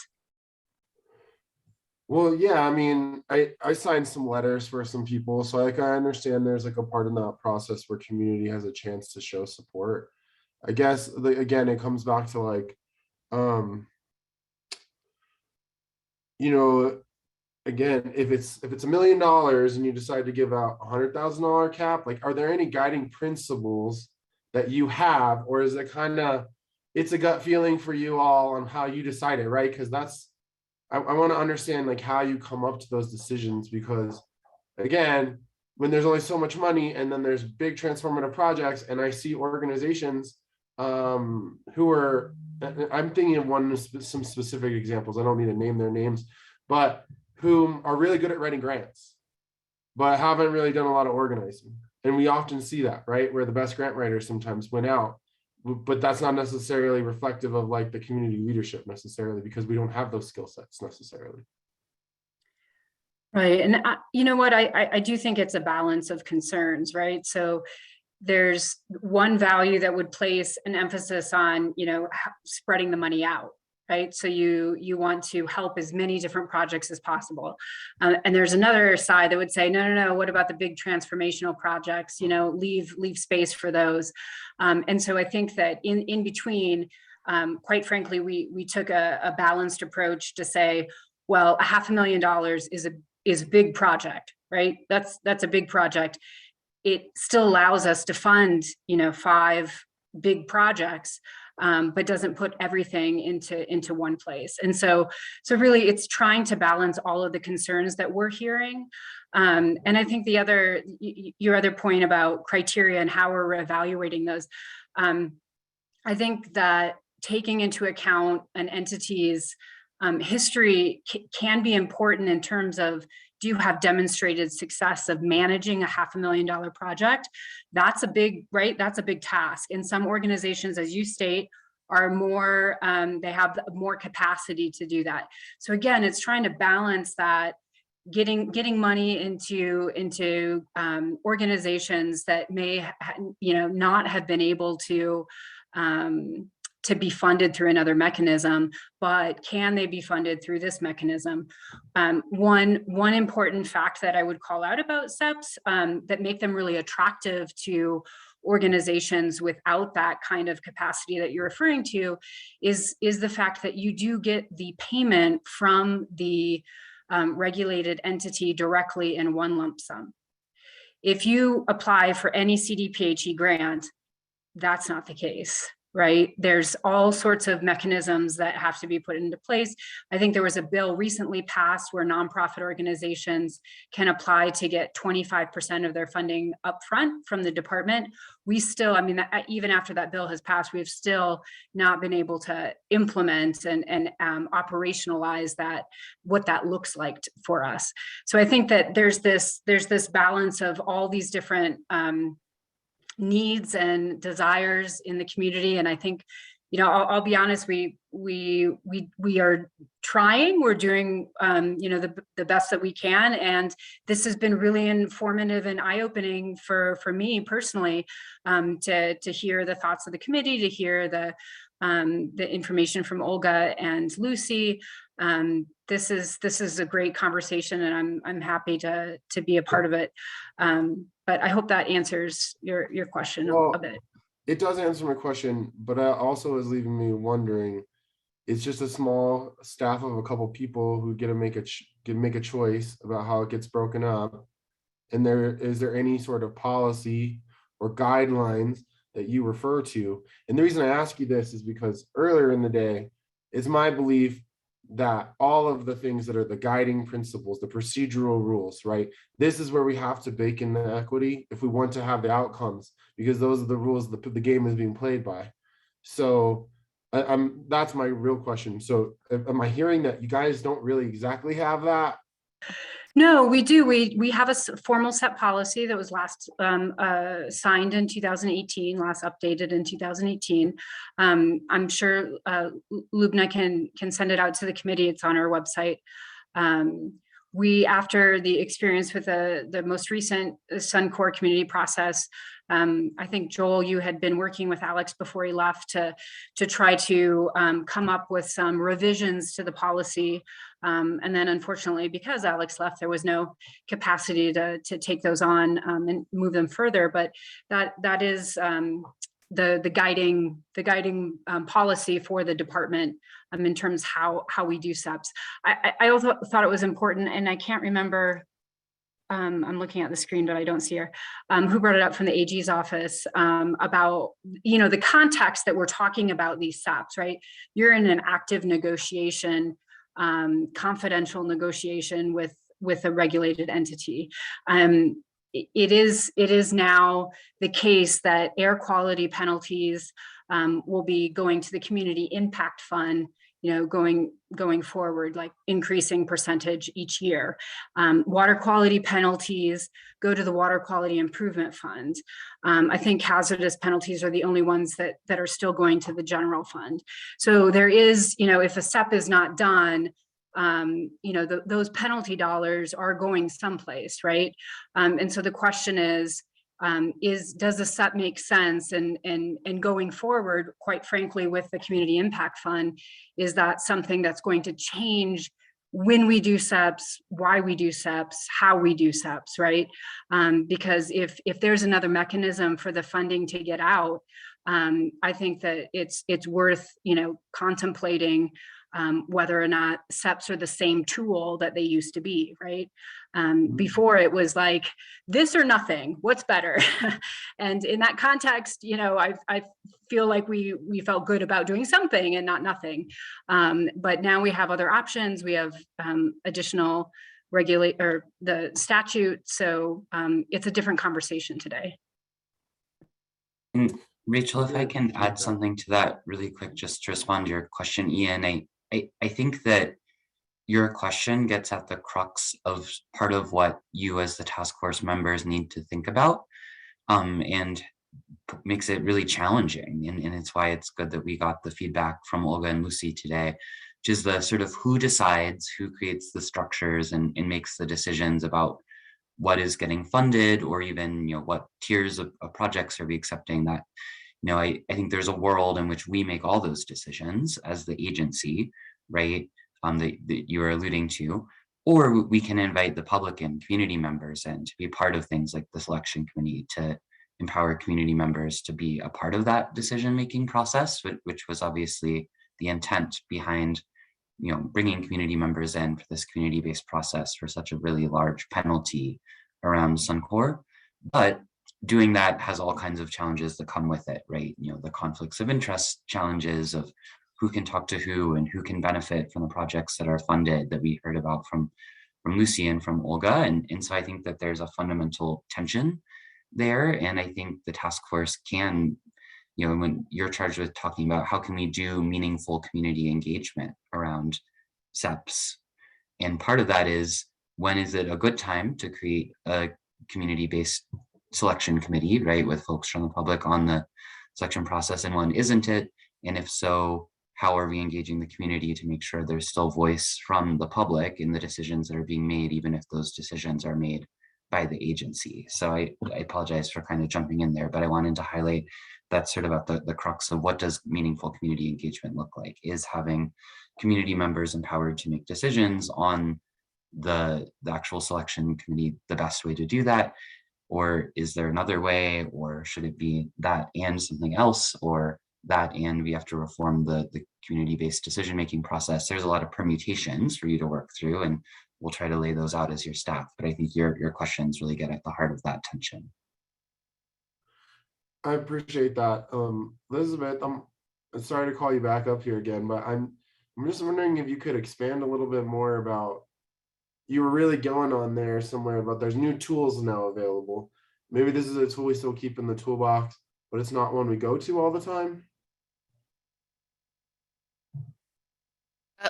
Well, yeah, I mean, I signed some letters for some people, so like I understand there's like a part in that process where community has a chance to show support. I guess again, it comes back to like, again, if it's $1 million and you decide to give out $100,000 cap, like, are there any guiding principles that you have, or is it kind of, it's a gut feeling for you all on how you decide it, right? Because that's I want to understand like how you come up to those decisions, because again, when there's only so much money and then there's big transformative projects, and I see organizations who are, I'm thinking of some specific examples, I don't need to name their names, but who are really good at writing grants, but haven't really done a lot of organizing. And we often see that, right? Where the best grant writers sometimes win out, but that's not necessarily reflective of like the community leadership necessarily, because we don't have those skill sets necessarily. Right. And you know what, I do think it's a balance of concerns, right? So there's one value that would place an emphasis on, you know, spreading the money out, right? So you want to help as many different projects as possible. And there's another side that would say, no, what about the big transformational projects? You know, leave space for those. And so I think that in between, quite frankly, we took a balanced approach to say, well, $500,000 is a big project, right? That's a big project. It still allows us to fund, you know, 5 big projects, but doesn't put everything into one place. And so really it's trying to balance all of the concerns that we're hearing. And I think your other point about criteria and how we're evaluating those, I think that taking into account an entity's history can be important in terms of, do you have demonstrated success of managing a $500,000 project? That's a big, right? That's a big task. And some organizations, as you state, are more, they have more capacity to do that. So again, it's trying to balance that, getting money into organizations that may, you know, not have been able to be funded through another mechanism, but can they be funded through this mechanism? One important fact that I would call out about SEPs that make them really attractive to organizations without that kind of capacity that you're referring to is the fact that you do get the payment from the regulated entity directly in one lump sum. If you apply for any CDPHE grant, that's not the case, right? There's all sorts of mechanisms that have to be put into place. I think there was a bill recently passed where nonprofit organizations can apply to get 25% of their funding upfront from the department. We still, I mean, even after that bill has passed, we've still not been able to implement and operationalize that, what that looks like for us. So I think that there's this balance of all these different needs and desires in the community. And I think, you know, I'll be honest, we are trying, we're doing, you know, the best that we can. And this has been really informative and eye-opening for me personally, to hear the thoughts of the committee, to hear the information from Olga and Lucy. This is a great conversation, and I'm happy to be a part of it. But I hope that answers your question a bit. It does answer my question, but it also is leaving me wondering, it's just a small staff of a couple people who get to make a choice about how it gets broken up. And is there any sort of policy or guidelines that you refer to? And the reason I ask you this is because earlier in the day, it's my belief that all of the things that are the guiding principles, the procedural rules, right? This is where we have to bake in the equity if we want to have the outcomes, because those are the rules the game is being played by. So that's my real question. So am I hearing that you guys don't really exactly have that? No, we do. We have a formal SEP policy that was last signed in 2018, last updated in 2018. I'm sure Lubna can send it out to the committee. It's on our website. We, after the experience with the most recent Suncor community process, I think, Joel, you had been working with Alex before he left to try to come up with some revisions to the policy. And then unfortunately, because Alex left, there was no capacity to take those on and move them further. But that is the guiding policy for the department in terms of how we do SEPs. I also thought it was important, and I can't remember, I'm looking at the screen, but I don't see her, who brought it up from the AG's office about, you know, the context that we're talking about these SEPs, right? You're in an active negotiation confidential negotiation with a regulated entity. It is now the case that air quality penalties will be going to the community impact fund, going forward, like increasing percentage each year. Water quality penalties go to the water quality improvement fund. I think hazardous penalties are the only ones that are still going to the general fund. So there is, if a SEP is not done, those penalty dollars are going someplace, right? And so the question is does the SEP make sense? And going forward, quite frankly, with the community impact fund, is that something that's going to change when we do SEPs, why we do SEPs, how we do SEPs, right? Because if there's another mechanism for the funding to get out, I think that it's worth, contemplating whether or not SEPs are the same tool that they used to be, right? Before it was like, this or nothing, what's better? And in that context, I feel like we felt good about doing something and not nothing. But now we have other options. We have additional the statute. So it's a different conversation today. And Rachel, if I can add something to that really quick, just to respond to your question, Ian, I think that your question gets at the crux of part of what you as the task force members need to think about, and makes it really challenging. And it's why it's good that we got the feedback from Olga and Lucy today, which is the sort of who decides, who creates the structures and makes the decisions about what is getting funded, or even what tiers of projects are we accepting. That I think there's a world in which we make all those decisions as the agency, right, that you are alluding to, or we can invite the public and community members in to be part of things like the selection committee, to empower community members to be a part of that decision-making process, which was obviously the intent behind bringing community members in for this community-based process for such a really large penalty around Suncor. But doing that has all kinds of challenges that come with it, right? The conflicts of interest challenges of who can talk to who and who can benefit from the projects that are funded, that we heard about from Lucy and from Olga. And so I think that there's a fundamental tension there. And I think the task force can, when you're charged with talking about how can we do meaningful community engagement around SEPs, and part of that is, when is it a good time to create a community-based selection committee, right, with folks from the public on the selection process, and when isn't it? And if so, how are we engaging the community to make sure there's still voice from the public in the decisions that are being made, even if those decisions are made by the agency? So I apologize for kind of jumping in there, but I wanted to highlight that's sort of at the crux of what does meaningful community engagement look like. Is having community members empowered to make decisions on the actual selection committee the best way to do that? Or is there another way? Or should it be that and something else? Or that and we have to reform the community-based decision-making process? There's a lot of permutations for you to work through, and we'll try to lay those out as your staff. But I think your questions really get at the heart of that tension. I appreciate that. Elizabeth, I'm sorry to call you back up here again, but I'm just wondering if you could expand a little bit more about, you were really going on there somewhere about there's new tools now available. Maybe this is a tool we still keep in the toolbox, but it's not one we go to all the time.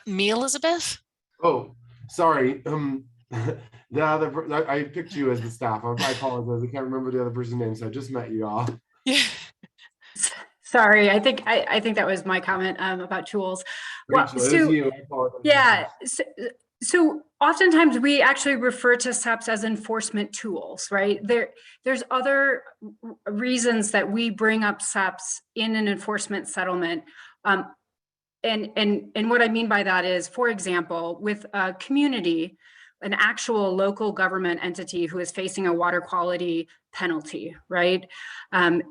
Me, Elizabeth? Oh, sorry. The other, I picked you as the staff. I apologize. I can't remember the other person's name, so I just met you all. Yeah. Sorry, I think that was my comment about tools. Rachel, Well, it was you. I apologize. Yeah. So oftentimes we actually refer to SEPs as enforcement tools, right? There's other reasons that we bring up SEPs in an enforcement settlement. And what I mean by that is, for example, with a community, an actual local government entity who is facing a water quality penalty, right?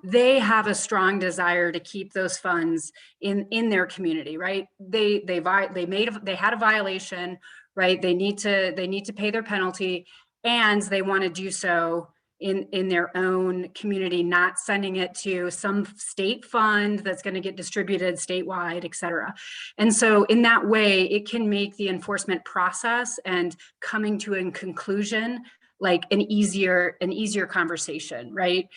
They have a strong desire to keep those funds in their community, right? They had a violation, right? They need to pay their penalty, and they want to do so in their own community, not sending it to some state fund that's going to get distributed statewide, et cetera. And so in that way, it can make the enforcement process and coming to a conclusion like an easier conversation, right?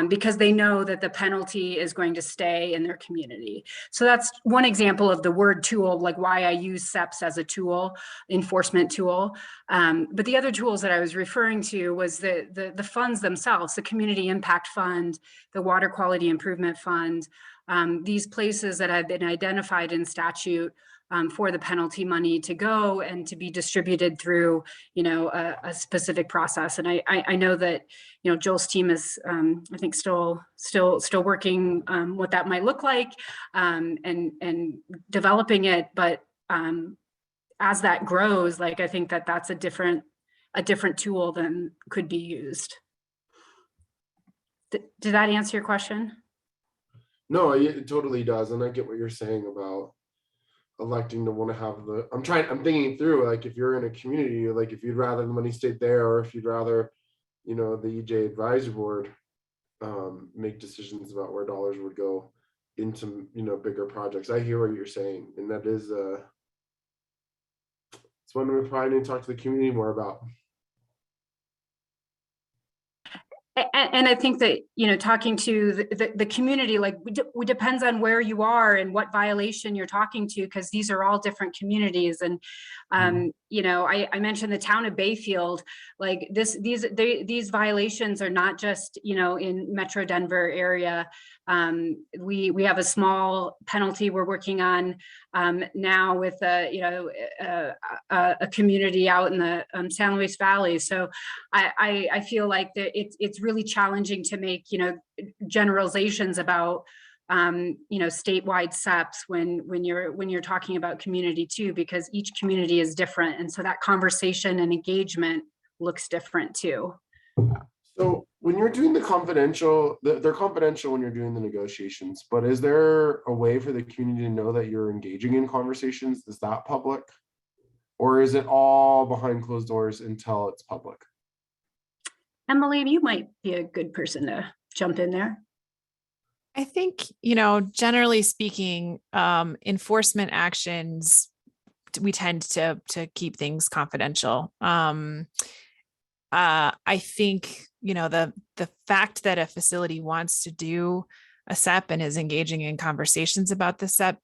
Because they know that the penalty is going to stay in their community. So that's one example of the word tool, like why I use SEPs as a tool, enforcement tool. But the other tools that I was referring to was the funds themselves, the Community Impact Fund, the Water Quality Improvement Fund, these places that have been identified in statute for the penalty money to go and to be distributed through, a specific process. And I know that, Joel's team is, I think, still working what that might look like and developing it. But as that grows, like I think that's a different tool than could be used. Did that answer your question? No, it totally does, and I get what you're saying about electing to want to have I'm thinking through, like, if you're in a community, like if you'd rather the money stayed there, or if you'd rather, the EJ advisory board make decisions about where dollars would go into, bigger projects. I hear what you're saying, and that is it's one we probably need to talk to the community more about. And I think that, talking to the community, like it depends on where you are and what violation you're talking to, because these are all different communities. And, I mentioned the town of Bayfield, like these violations are not just, in Metro Denver area. We have a small penalty we're working on now with a community out in the San Luis Valley. So I feel like that it's really challenging to make generalizations about statewide SEPs when you're talking about community too, because each community is different, and so that conversation and engagement looks different too. So when you're doing the confidential, they're confidential when you're doing the negotiations, but is there a way for the community to know that you're engaging in conversations? Is that public? Or is it all behind closed doors until it's public? Emily, you might be a good person to jump in there. I think, generally speaking, enforcement actions, we tend to keep things confidential. I think, the fact that a facility wants to do a SEP and is engaging in conversations about the SEP,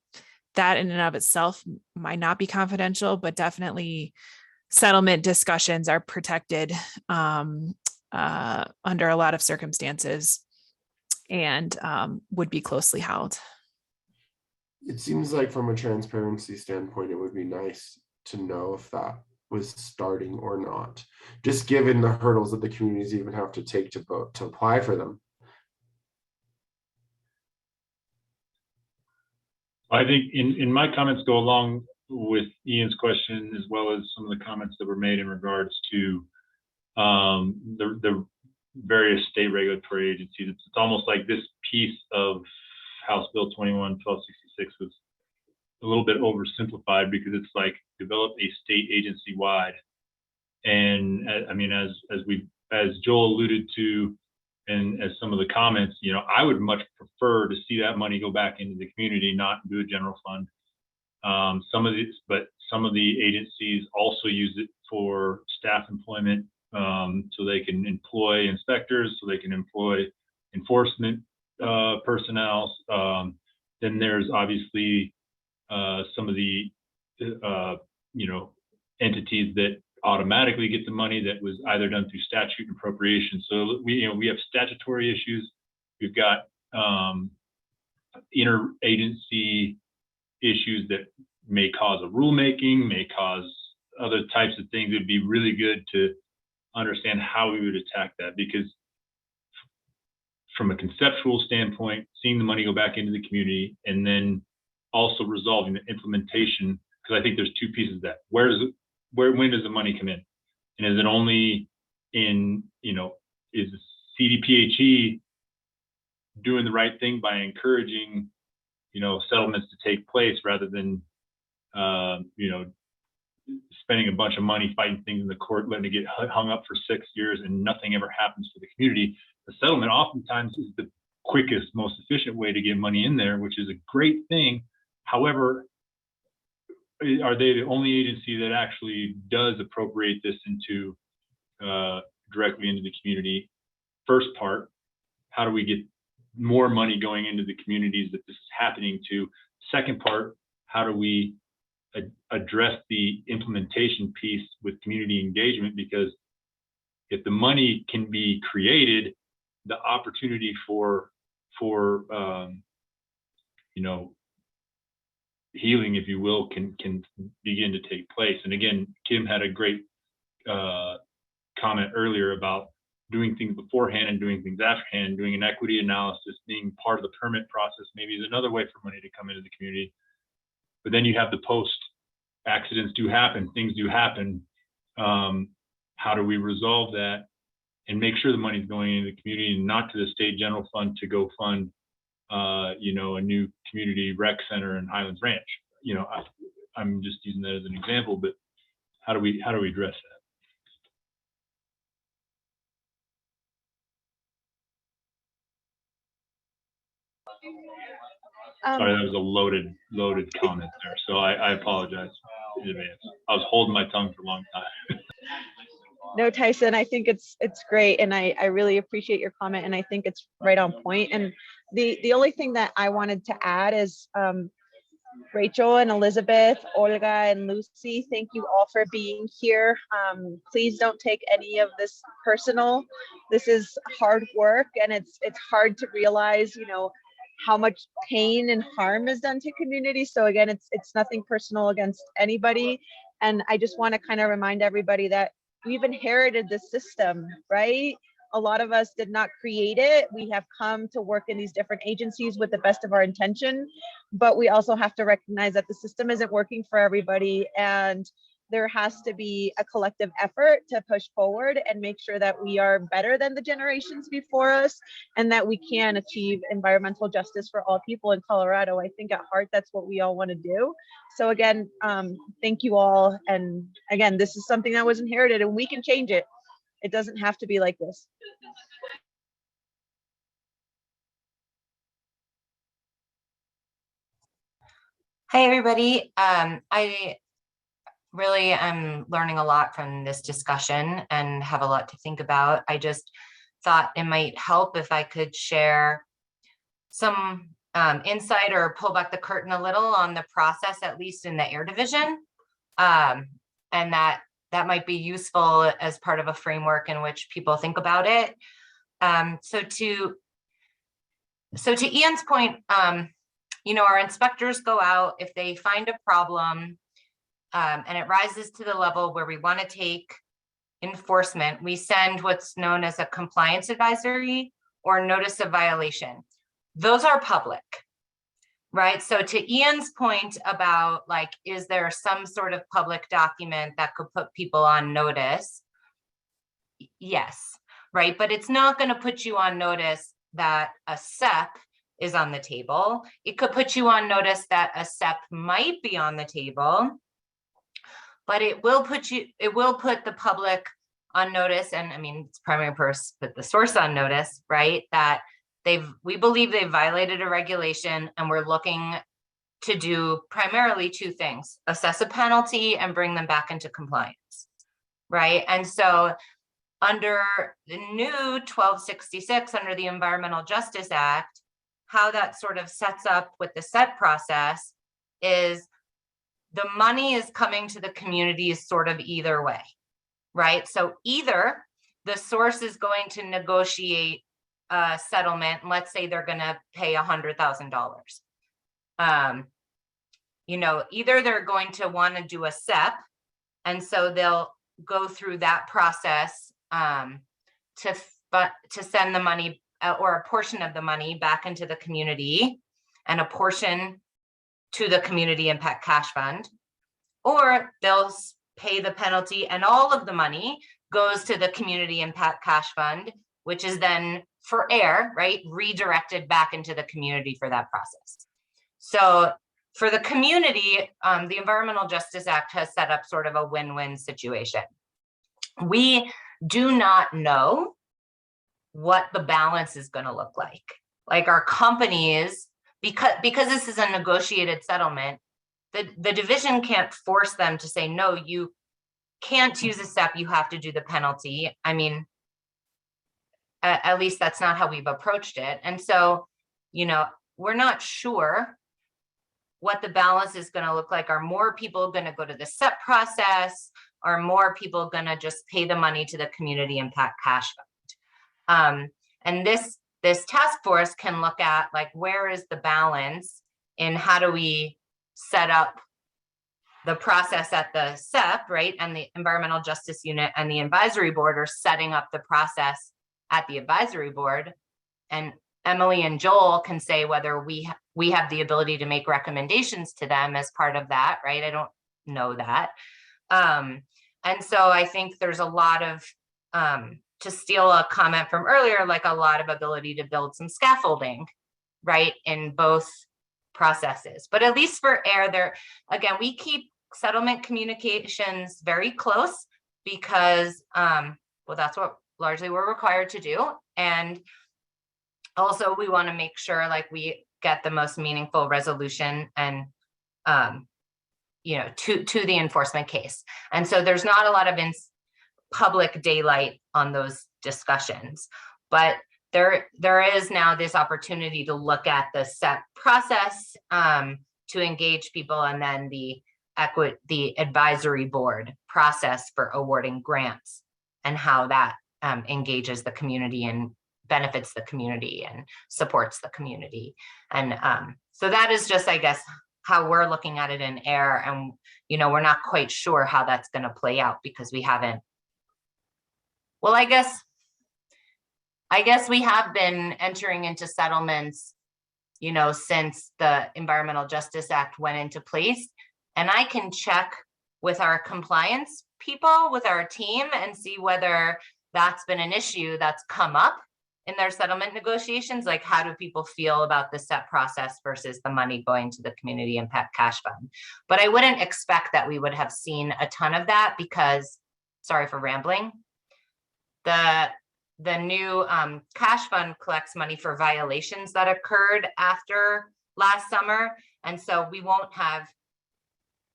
that in and of itself might not be confidential, but definitely settlement discussions are protected under a lot of circumstances and would be closely held. It seems like from a transparency standpoint, it would be nice to know if that was starting or not, just given the hurdles that the communities even have to take to vote to apply for them. I think in my comments go along with Ian's question, as well as some of the comments that were made in regards to the various state regulatory agencies. It's almost like this piece of House Bill 21-1266 was a little bit oversimplified, because it's like develop a state agency wide. And I mean, as Joel alluded to, and as some of the comments, I would much prefer to see that money go back into the community, not do a general fund. Some of the agencies also use it for staff employment, so they can employ inspectors, so they can employ enforcement personnel. Then there's obviously some of the entities that automatically get the money that was either done through statute and appropriation. So we have statutory issues. We've got interagency issues that may cause a rulemaking, may cause other types of things. It'd be really good to understand how we would attack that, because from a conceptual standpoint, seeing the money go back into the community, and then also resolving the implementation, because I think there's two pieces of that. When does the money come in? And is it only in, is CDPHE doing the right thing by encouraging, settlements to take place rather than, spending a bunch of money fighting things in the court, letting it get hung up for 6 years and nothing ever happens for the community. The settlement oftentimes is the quickest, most efficient way to get money in there, which is a great thing. However, are they the only agency that actually does appropriate this into directly into the community? First part, how do we get more money going into the communities that this is happening to? Second part, how do we address the implementation piece with community engagement? Because if the money can be created, the opportunity for you know, healing, if you will, can begin to take place. And again, Kim had a great comment earlier about doing things beforehand and doing things afterhand. Doing an equity analysis, being part of the permit process, maybe is another way for money to come into the community. But then you have the post. Accidents do happen, things do happen. How do we resolve that and make sure the money's going into the community and not to the state general fund to go fund you know, a new community rec center in Highlands Ranch? You know, I'm just using that as an example, but how do we address that? Sorry, that was a loaded comment there. So I apologize in advance. I was holding my tongue for a long time. No, Tyson, I think it's great. And I really appreciate your comment. And I think it's right on point. And the only thing that I wanted to add is Rachel and Elizabeth, Olga and Lucy, thank you all for being here. Please don't take any of this personal. This is hard work, and it's hard to realize, you know, how much pain and harm is done to communities. So again, it's nothing personal against anybody. And I just want to kind of remind everybody that we've inherited this system, right? A lot of us did not create it. We have come to work in these different agencies with the best of our intention, but we also have to recognize that the system isn't working for everybody, and there has to be a collective effort to push forward and make sure that we are better than the generations before us, and that we can achieve environmental justice for all people in Colorado. I think at heart, that's what we all want to do. So again, thank you all. And again, this is something that was inherited, and we can change it. It doesn't have to be like this. Hi, everybody. I really am learning a lot from this discussion and have a lot to think about. I just thought it might help if I could share some insight or pull back the curtain a little on the process, at least in the air division. And that might be useful as part of a framework in which people think about it. So to Ian's point, you know, our inspectors go out if they find a problem and it rises to the level where we want to take enforcement. We send what's known as a compliance advisory or notice of violation. Those are public, right? So to Ian's point about, like, is there some sort of public document that could put people on notice? Yes, right? But it's not going to put you on notice that a SEP is on the table. It could put you on notice that a SEP might be on the table, but it will put the public on notice. And I mean, it's primary purpose, put the source on notice, right? That we believe they've violated a regulation, and we're looking to do primarily two things: assess a penalty and bring them back into compliance, right? And so under the new 1266, under the Environmental Justice Act, how that sort of sets up with the SET process is the money is coming to the communities sort of either way, right? So either the source is going to negotiate a settlement, and let's say they're going to pay $100,000. You know, either they're going to want to do a SEP, and so they'll go through that process to send the money or a portion of the money back into the community and a portion to the community impact cash fund, or they'll pay the penalty and all of the money goes to the community impact cash fund, which is then for air, right, redirected back into the community for that process. So for the community, the Environmental Justice Act has set up sort of a win-win situation. We do not know what the balance is going to look like. Like our companies, because this is a negotiated settlement, the division can't force them to say, no, you can't use a step, you have to do the penalty. I mean, at least that's not how we've approached it. And so, you know, we're not sure what the balance is going to look like. Are more people going to go to the SEP process? Are more people going to just pay the money to the community impact cash fund? And this task force can look at, like, where is the balance in how do we set up the process at the SEP, right? And the Environmental Justice Unit and the advisory board are setting up the process at the advisory board. And Emily and Joel can say whether we have the ability to make recommendations to them as part of that, right? I don't know that. And so I think there's a lot of, to steal a comment from earlier, like a lot of ability to build some scaffolding, right, in both processes. But at least for air, there, again, we keep settlement communications very close because, well, that's what largely we're required to do. And also we want to make sure like we get the most meaningful resolution and, you know, to the enforcement case. And so there's not a lot of public daylight on those discussions, but there is now this opportunity to look at the SEP process, to engage people, and then the advisory board process for awarding grants and how that engages the community and benefits the community and supports the community. And so that is just, I guess, how we're looking at it in air. And, you know, we're not quite sure how that's going to play out because we haven't. Well, I guess we have been entering into settlements, you know, since the Environmental Justice Act went into place. And I can check with our compliance people, with our team, and see whether that's been an issue that's come up in their settlement negotiations. Like, how do people feel about the SEP process versus the money going to the community impact cash fund? But I wouldn't expect that we would have seen a ton of that because, sorry for rambling, the new cash fund collects money for violations that occurred after last summer. And so we won't have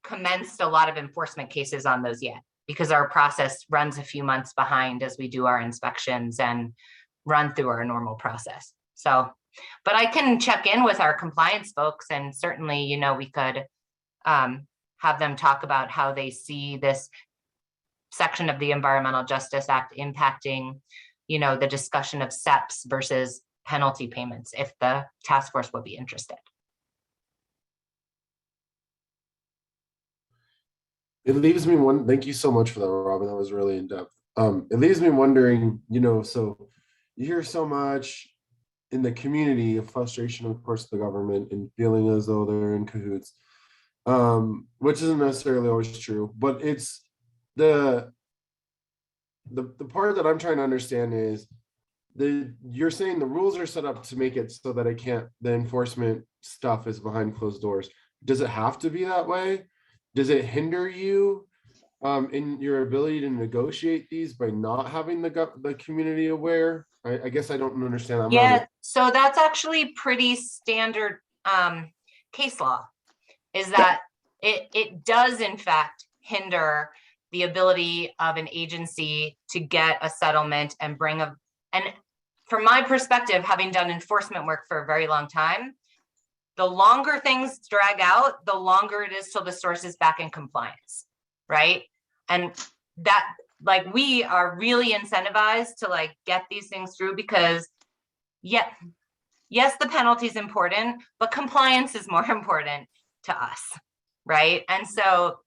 commenced a lot of enforcement cases on those yet because our process runs a few months behind as we do our inspections and run through our normal process. So, but I can check in with our compliance folks, and certainly, you know, we could have them talk about how they see this section of the Environmental Justice Act impacting, you know, the discussion of SEPs versus penalty payments, if the task force would be interested. It leaves me one. Thank you so much for that, Robin. That was really in depth. It leaves me wondering, you know, so you hear so much in the community of frustration, of course, the government and feeling as though they're in cahoots, which isn't necessarily always true, but it's the part that I'm trying to understand is you're saying the rules are set up to make it so that the enforcement stuff is behind closed doors. Does it have to be that way? Does it hinder you in your ability to negotiate these by not having the community aware? I guess I don't understand that. Yeah, so that's actually pretty standard case law, is that it does in fact hinder the ability of an agency to get a settlement and and from my perspective, having done enforcement work for a very long time, the longer things drag out, the longer it is till the source is back in compliance, right? And that, like, we are really incentivized to like get these things through because yes, the penalty is important, but compliance is more important to us, right? And so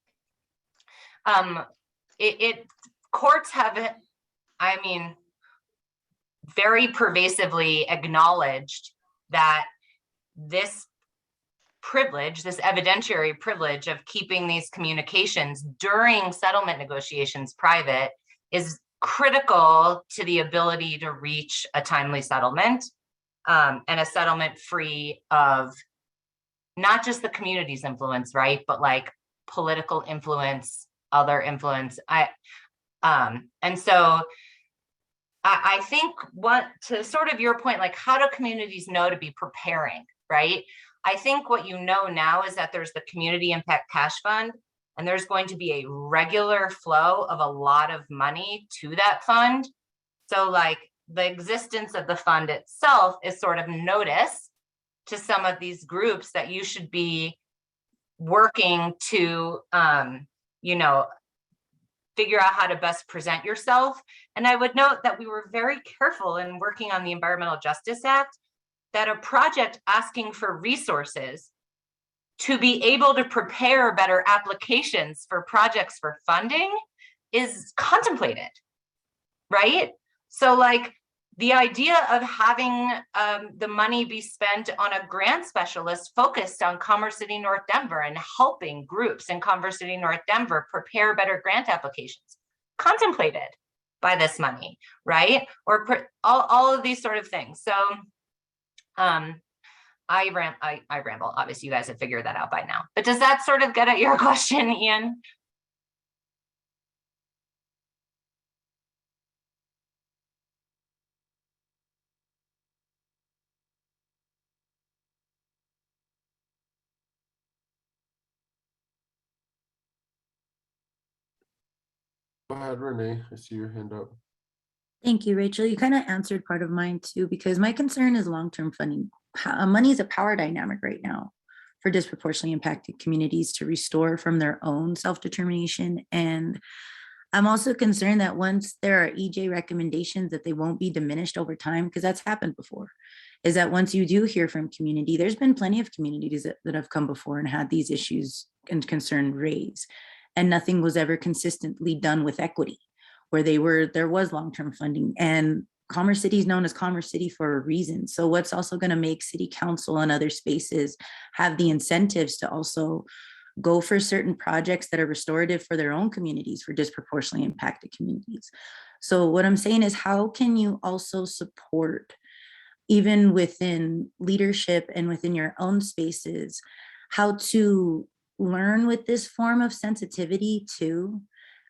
courts have, I mean, very pervasively acknowledged that this privilege, this evidentiary privilege of keeping these communications during settlement negotiations private is critical to the ability to reach a timely settlement, and a settlement free of not just the community's influence, right? But like political influence, other influence. And so I think what, to sort of your point, like how do communities know to be preparing, right? I think what you know now is that there's the Community Impact Cash Fund, and there's going to be a regular flow of a lot of money to that fund. So like the existence of the fund itself is sort of notice to some of these groups that you should be working to, you know, figure out how to best present yourself. And I would note that we were very careful in working on the Environmental Justice Act, that a project asking for resources to be able to prepare better applications for projects for funding is contemplated, right? So like the idea of having the money be spent on a grant specialist focused on Commerce City North Denver and helping groups in Commerce City North Denver prepare better grant applications, contemplated by this money, right? Or all of these sort of things. So I ramble. Obviously, you guys have figured that out by now. But does that sort of get at your question, Ian? Go ahead, Renee. I see your hand up. Thank you, Rachel. You kind of answered part of mine too, because my concern is long-term funding. Money is a power dynamic right now for disproportionately impacted communities to restore from their own self-determination. And I'm also concerned that once there are EJ recommendations, that they won't be diminished over time, because that's happened before. Is that once you do hear from community, there's been plenty of communities that have come before and had these issues and concern raised, and nothing was ever consistently done with equity, where there was long-term funding. And Commerce City is known as Commerce City for a reason. So what's also going to make city council and other spaces have the incentives to also go for certain projects that are restorative for their own communities, for disproportionately impacted communities. So what I'm saying is, how can you also support, even within leadership and within your own spaces, how to learn with this form of sensitivity too?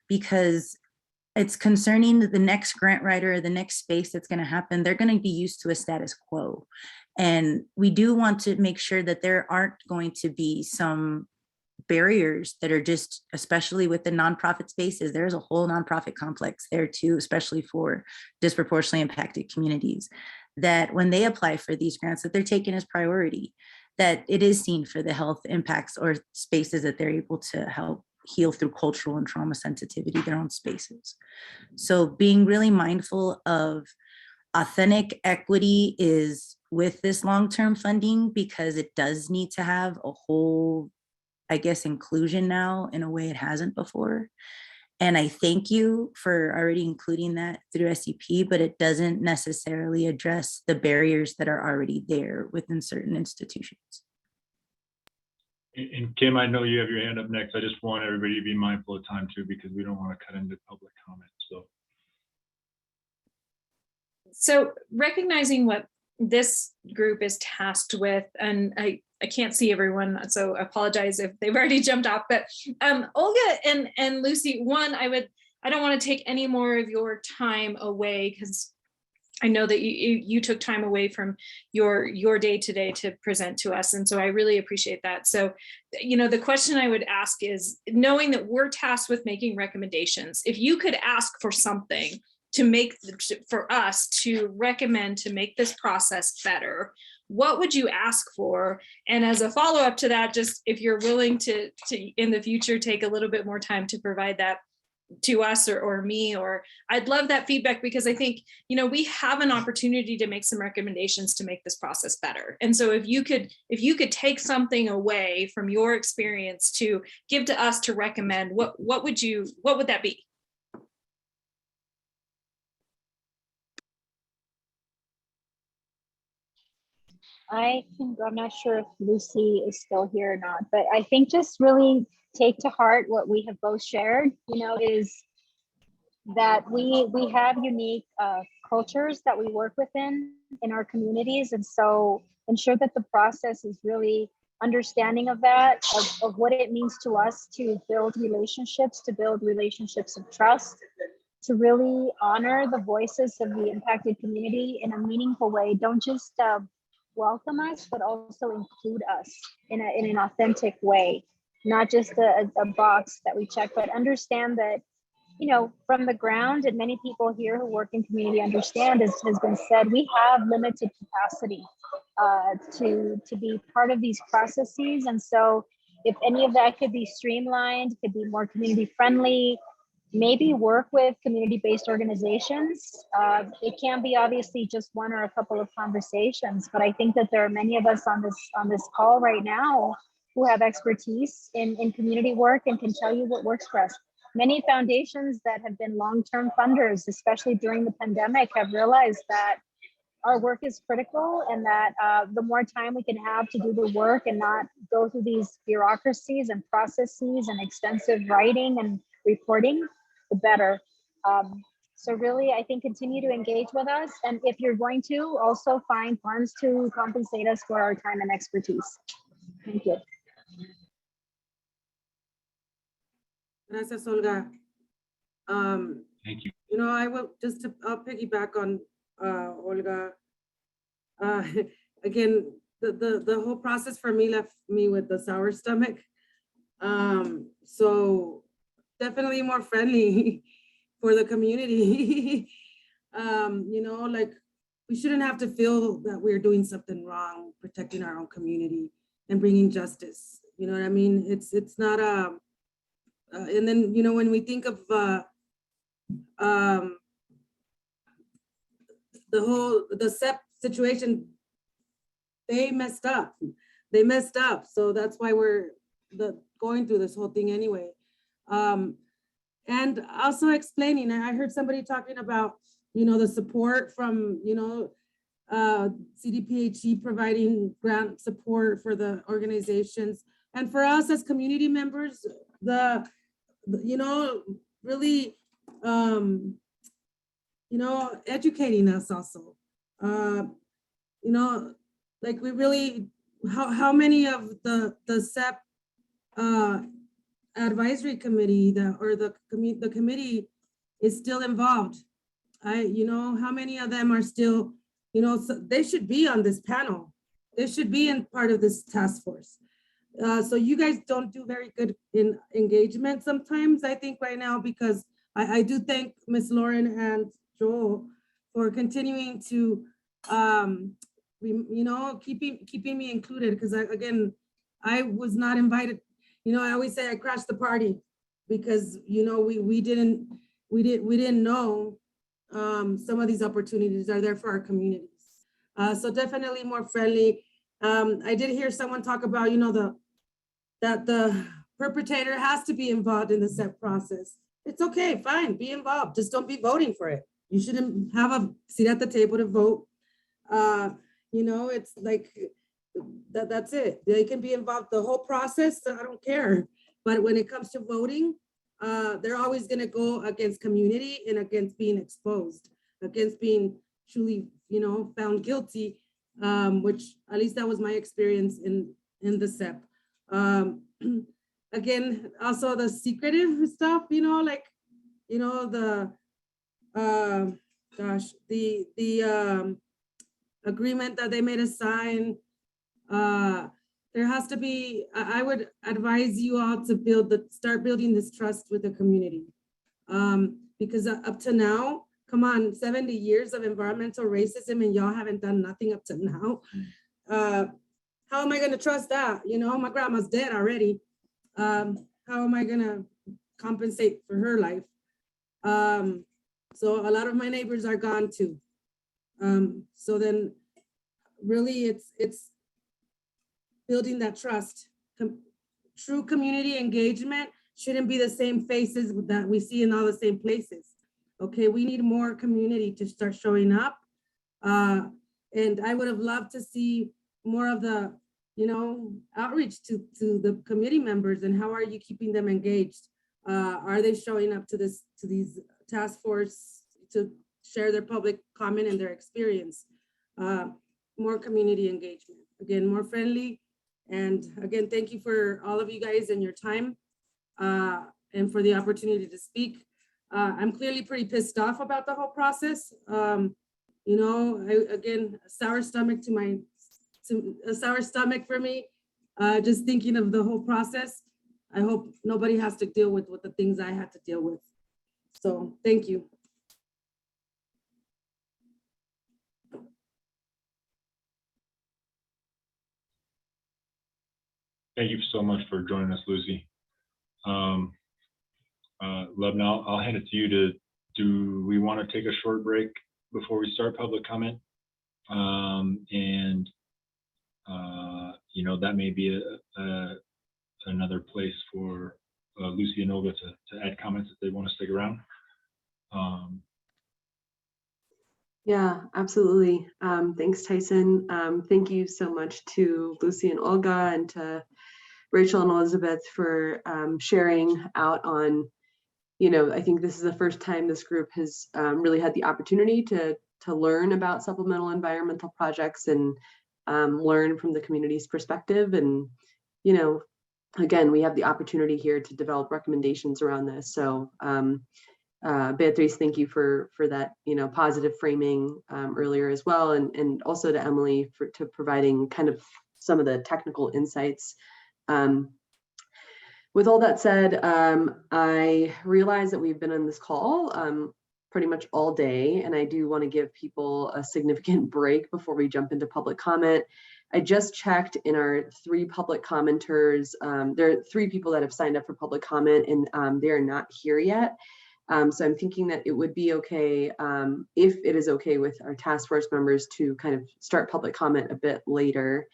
Because it's concerning that the next grant writer or the next space that's going to happen, they're going to be used to a status quo. And we do want to make sure that there aren't going to be some barriers that are just, especially with the nonprofit spaces, there's a whole nonprofit complex there too, especially for disproportionately impacted communities, that when they apply for these grants, that they're taken as priority, that it is seen for the health impacts or spaces that they're able to help heal through cultural and trauma sensitivity, their own spaces. So being really mindful of authentic equity is with this long-term funding, because it does need to have a whole, I guess, inclusion now in a way it hasn't before. And I thank you for already including that through SEP, but it doesn't necessarily address the barriers that are already there within certain institutions. And Kim, I know you have your hand up next. I just want everybody to be mindful of time too, because we don't want to cut into public comment. So recognizing what this group is tasked with, and I can't see everyone, so I apologize if they've already jumped off, but Olga and Lucy, one, I don't want to take any more of your time away, because I know that you took time away from your day today to present to us. And so I really appreciate that. So, you know, the question I would ask is, knowing that we're tasked with making recommendations, if you could ask for something to make, for us to recommend to make this process better, what would you ask for? And as a follow-up to that, just if you're willing to in the future take a little bit more time to provide that to us or me, or I'd love that feedback, because I think, you know, we have an opportunity to make some recommendations to make this process better. And so if you could take something away from your experience to give to us to recommend, what would that be? I'm not sure if Lucy is still here or not, but I think just really take to heart what we have both shared, you know, is that we have unique cultures that we work within in our communities. And so ensure that the process is really understanding of that, of what it means to us to build relationships of trust, to really honor the voices of the impacted community in a meaningful way. Don't just welcome us, but also include us in an authentic way, not just a box that we check, but understand that, you know, from the ground, and many people here who work in community understand, as has been said, we have limited capacity to be part of these processes. And so if any of that could be streamlined, could be more community friendly, maybe work with community-based organizations. It can be obviously just one or a couple of conversations, but I think that there are many of us on this call right now who have expertise in community work and can tell you what works for us. Many foundations that have been long-term funders, especially during the pandemic, have realized that our work is critical, and that the more time we can have to do the work and not go through these bureaucracies and processes and extensive writing and reporting, the better. So really, I think continue to engage with us. And if you're going to, also find funds to compensate us for our time and expertise. Thank you. Gracias, Olga. Thank you. You know, I will just I'll piggyback on Olga. Again, the whole process for me left me with the sour stomach. So definitely more friendly for the community. You know, like, we shouldn't have to feel that we're doing something wrong, protecting our own community and bringing justice. You know what I mean? It's not a, and then, you know, when we think of the SEP situation, they messed up. So that's why we're going through this whole thing anyway. And also explaining, I heard somebody talking about, you know, the support from, you know, CDPHE providing grant support for the organizations. And for us as community members, you know, really, you know, educating us also. You know, like, we really, how many of the SEP advisory committee or the committee is still involved? You know, how many of them are still, you know, so they should be on this panel. They should be in part of this task force. So you guys don't do very good in engagement sometimes, I think, right now, because I do thank Ms. Lauren and Joel for continuing to, you know, keeping me included, because again, I was not invited. You know, I always say I crashed the party because, you know, we didn't know some of these opportunities are there for our communities. So definitely more friendly. I did hear someone talk about, you know, that the perpetrator has to be involved in the SEP process. It's okay, fine, be involved. Just don't be voting for it. You shouldn't have a seat at the table to vote. You know, it's like, that's it. They can be involved the whole process, so I don't care. But when it comes to voting, they're always gonna go against community and against being exposed, against being truly, you know, found guilty, which at least that was my experience in the SEP. Again, also the secretive stuff, you know, like, you know, the agreement that they made us sign. There has to be, I would advise you all to start building this trust with the community. Because up to now, come on, 70 years of environmental racism and y'all haven't done nothing up to now. How am I gonna trust that? You know, my grandma's dead already. How am I gonna compensate for her life? So a lot of my neighbors are gone too. So then really it's building that trust. True community engagement shouldn't be the same faces that we see in all the same places. Okay, we need more community to start showing up. And I would have loved to see more of the, you know, outreach to the committee members, and how are you keeping them engaged? Are they showing up to these task force to share their public comment and their experience? More community engagement, again, more friendly And again, thank you for all of you guys and your time and for the opportunity to speak. I'm clearly pretty pissed off about the whole process. You know, again, a sour stomach a sour stomach for me, just thinking of the whole process. I hope nobody has to deal with the things I had to deal with. So thank you. Thank you so much for joining us, Lucy. Lubna, I'll hand it to you do we want to take a short break before we start public comment? You know, that may be another place for Lucy and Olga to add comments if they want to stick around. Yeah, absolutely. Thanks, Tyson. Thank you so much to Lucy and Olga and to Rachel and Elizabeth for sharing out on, you know, I think this is the first time this group has really had the opportunity to learn about supplemental environmental projects and learn from the community's perspective. And, you know, again, we have the opportunity here to develop recommendations around this. So Beatriz, thank you for that, you know, positive framing earlier as well. And also to Emily for providing kind of some of the technical insights. With all that said, I realize that we've been on this call pretty much all day, and I do want to give people a significant break before we jump into public comment. I just checked in our 3 public commenters. There are 3 people that have signed up for public comment, and they are not here yet. So I'm thinking that it would be okay if it is okay with our task force members to kind of start public comment a bit later.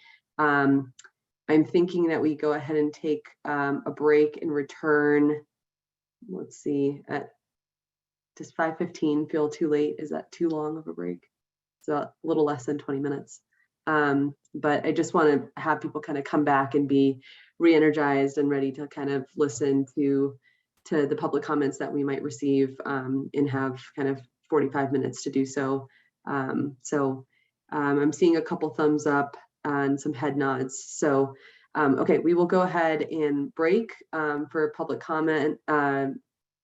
I'm thinking that we go ahead and take a break and return. Let's see, at does 5:15 feel too late? Is that too long of a break? So a little less than 20 minutes. But I just want to have people kind of come back and be re-energized and ready to kind of listen to the public comments that we might receive and have kind of 45 minutes to do so. I'm seeing a couple thumbs up and some head nods. So, okay, we will go ahead and break for public comment,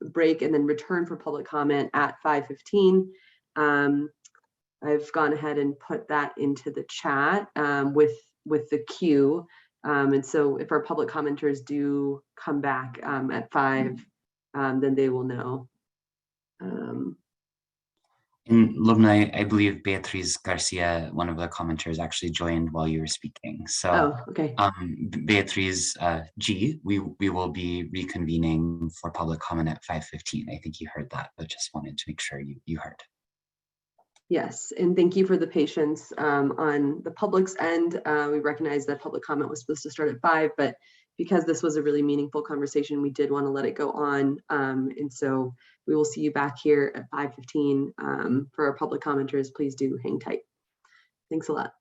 break and then return for public comment at 5:15. I've gone ahead and put that into the chat with the queue. And so if our public commenters do come back at 5, then they will know. And Lubna, I believe Beatriz Garcia, one of the commenters, actually joined while you were speaking. So, okay. Beatriz G, we will be reconvening for public comment at 5:15. I think you heard that, but just wanted to make sure you heard. Yes, and thank you for the patience on the public's end. We recognize that public comment was supposed to start at 5, but because this was a really meaningful conversation, we did want to let it go on. And so we will see you back here at 5:15 for our public commenters. Please do hang tight. Thanks a lot.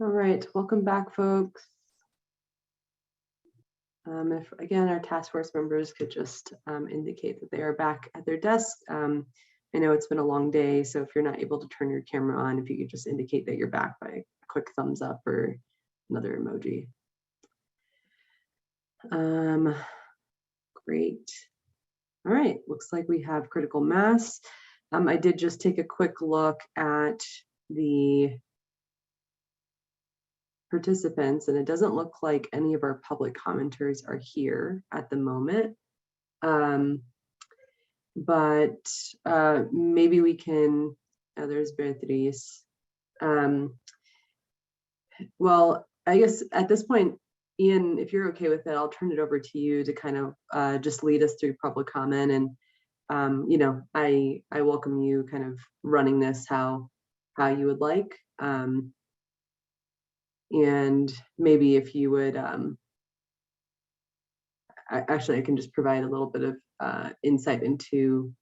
All right, welcome back, folks. If again, our task force members could just indicate that they are back at their desk. I know it's been a long day, so if you're not able to turn your camera on, if you could just indicate that you're back by a quick thumbs up or another emoji. Great. All right, looks like we have critical mass. I did just take a quick look at the participants, and it doesn't look like any of our public commenters are here at the moment. But maybe we can, there's Beatriz. Well, I guess at this point, Ian, if you're okay with it, I'll turn it over to you to kind of just lead us through public comment. And, you know, I welcome you kind of running this how you would like. And maybe if you would, actually, I can just provide a little bit of insight into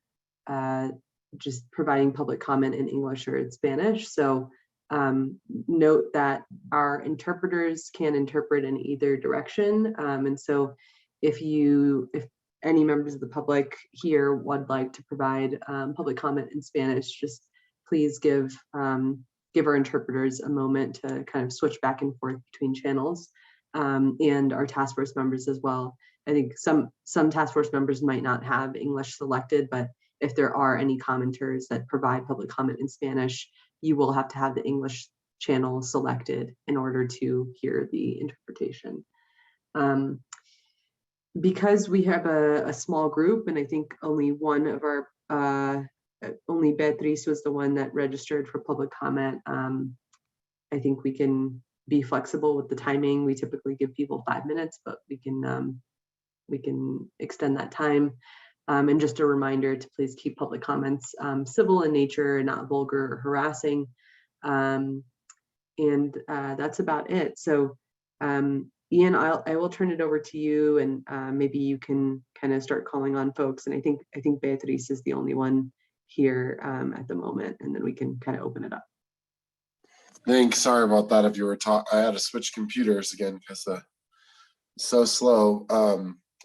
just providing public comment in English or in Spanish. So note that our interpreters can interpret in either direction. And so if any members of the public here would like to provide public comment in Spanish, just please give our interpreters a moment to kind of switch back and forth between channels, and our task force members as well. I think some task force members might not have English selected, but if there are any commenters that provide public comment in Spanish, you will have to have the English channel selected in order to hear the interpretation. Because we have a small group, and I think only one of our only Beatriz was the one that registered for public comment. I think we can be flexible with the timing. We typically give people 5 minutes, but we can extend that time. And just a reminder to please keep public comments civil in nature, not vulgar or harassing. And that's about it. So Ian, I will turn it over to you, and maybe you can kind of start calling on folks. And I think Beatriz is the only one here at the moment, and then we can kind of open it up. Thanks. Sorry about that. If you were I had to switch computers again because so slow.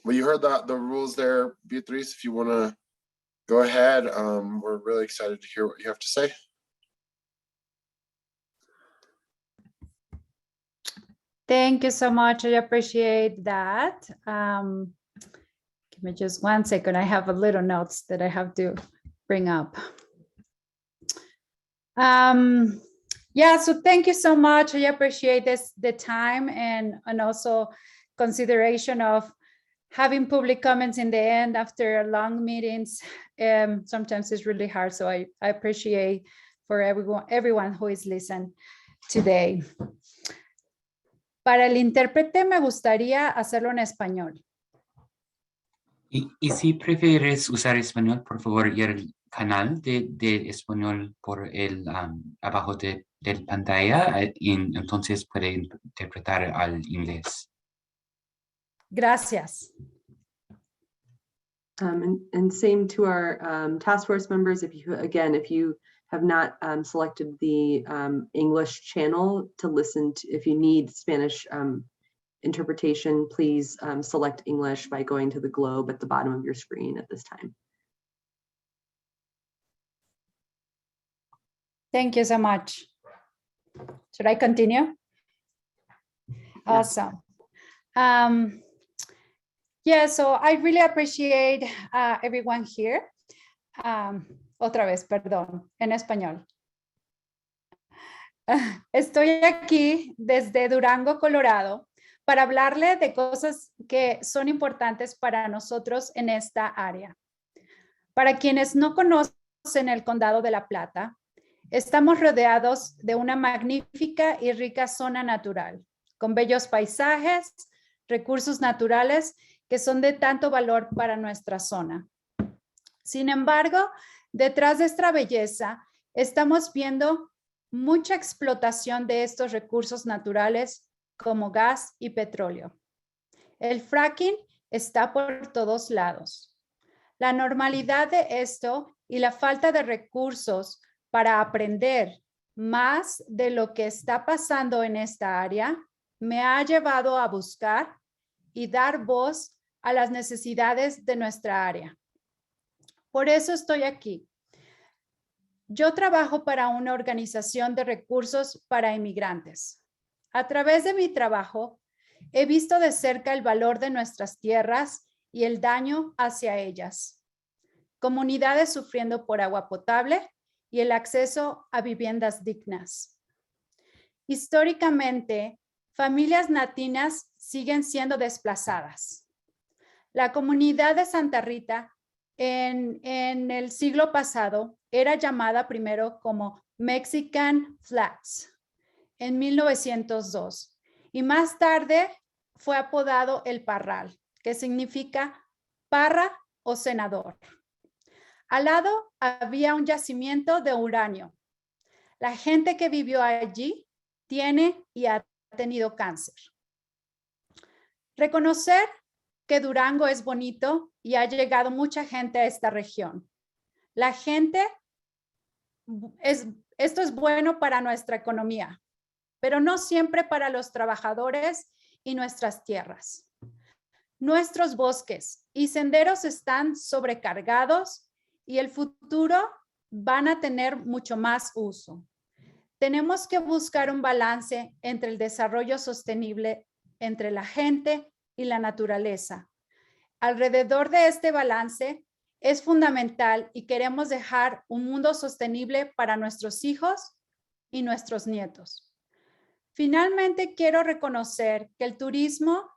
Well, you heard the rules there, Beatriz. If you want to go ahead, we're really excited to hear what you have to say. Thank you so much. I appreciate that. Give me just 1 second. I have a little notes that I have to bring up. Yeah, so thank you so much. I appreciate the time and also consideration of having public comments in the end after long meetings. Sometimes it's really hard, so I appreciate for everyone who is listening today. Para el intérprete me gustaría hacerlo en español. Y si prefieres usar español, por favor, ir al canal de español por el abajo de pantalla, y entonces puede interpretar al inglés. Gracias. And same to our task force members. If you have not selected the English channel to listen to, if you need Spanish interpretation, please select English by going to the globe at the bottom of your screen at this time. Thank you so much. Should I continue? Awesome. Yeah, so I really appreciate everyone here. Otra vez, perdón, en español. Estoy aquí desde Durango, Colorado, para hablarle de cosas que son importantes para nosotros en esta área. Para quienes no conocen el Condado de La Plata, estamos rodeados de una magnífica y rica zona natural, con bellos paisajes, recursos naturales que son de tanto valor para nuestra zona. Sin embargo, detrás de esta belleza, estamos viendo mucha explotación de estos recursos naturales como gas y petróleo. El fracking está por todos lados. La normalidad de esto y la falta de recursos para aprender más de lo que está pasando en esta área me ha llevado a buscar y dar voz a las necesidades de nuestra área. Por eso estoy aquí. Yo trabajo para una organización de recursos para inmigrantes. A través de mi trabajo, he visto de cerca el valor de nuestras tierras y el daño hacia ellas. Comunidades sufriendo por agua potable y el acceso a viviendas dignas. Históricamente, familias latinas siguen siendo desplazadas. La comunidad de Santa Rita en el siglo pasado era llamada primero como Mexican Flats en 1902 y más tarde fue apodado El Parral, que significa parra o senador. Al lado había un yacimiento de uranio. La gente que vivió allí tiene y ha tenido cáncer. Reconocer que Durango es bonito y ha llegado mucha gente a esta región. La gente, esto es bueno para nuestra economía, pero no siempre para los trabajadores y nuestras tierras. Nuestros bosques y senderos están sobrecargados y el futuro van a tener mucho más uso. Tenemos que buscar un balance entre el desarrollo sostenible entre la gente y la naturaleza. Alrededor de este balance es fundamental y queremos dejar un mundo sostenible para nuestros hijos y nuestros nietos. Finalmente, quiero reconocer que el turismo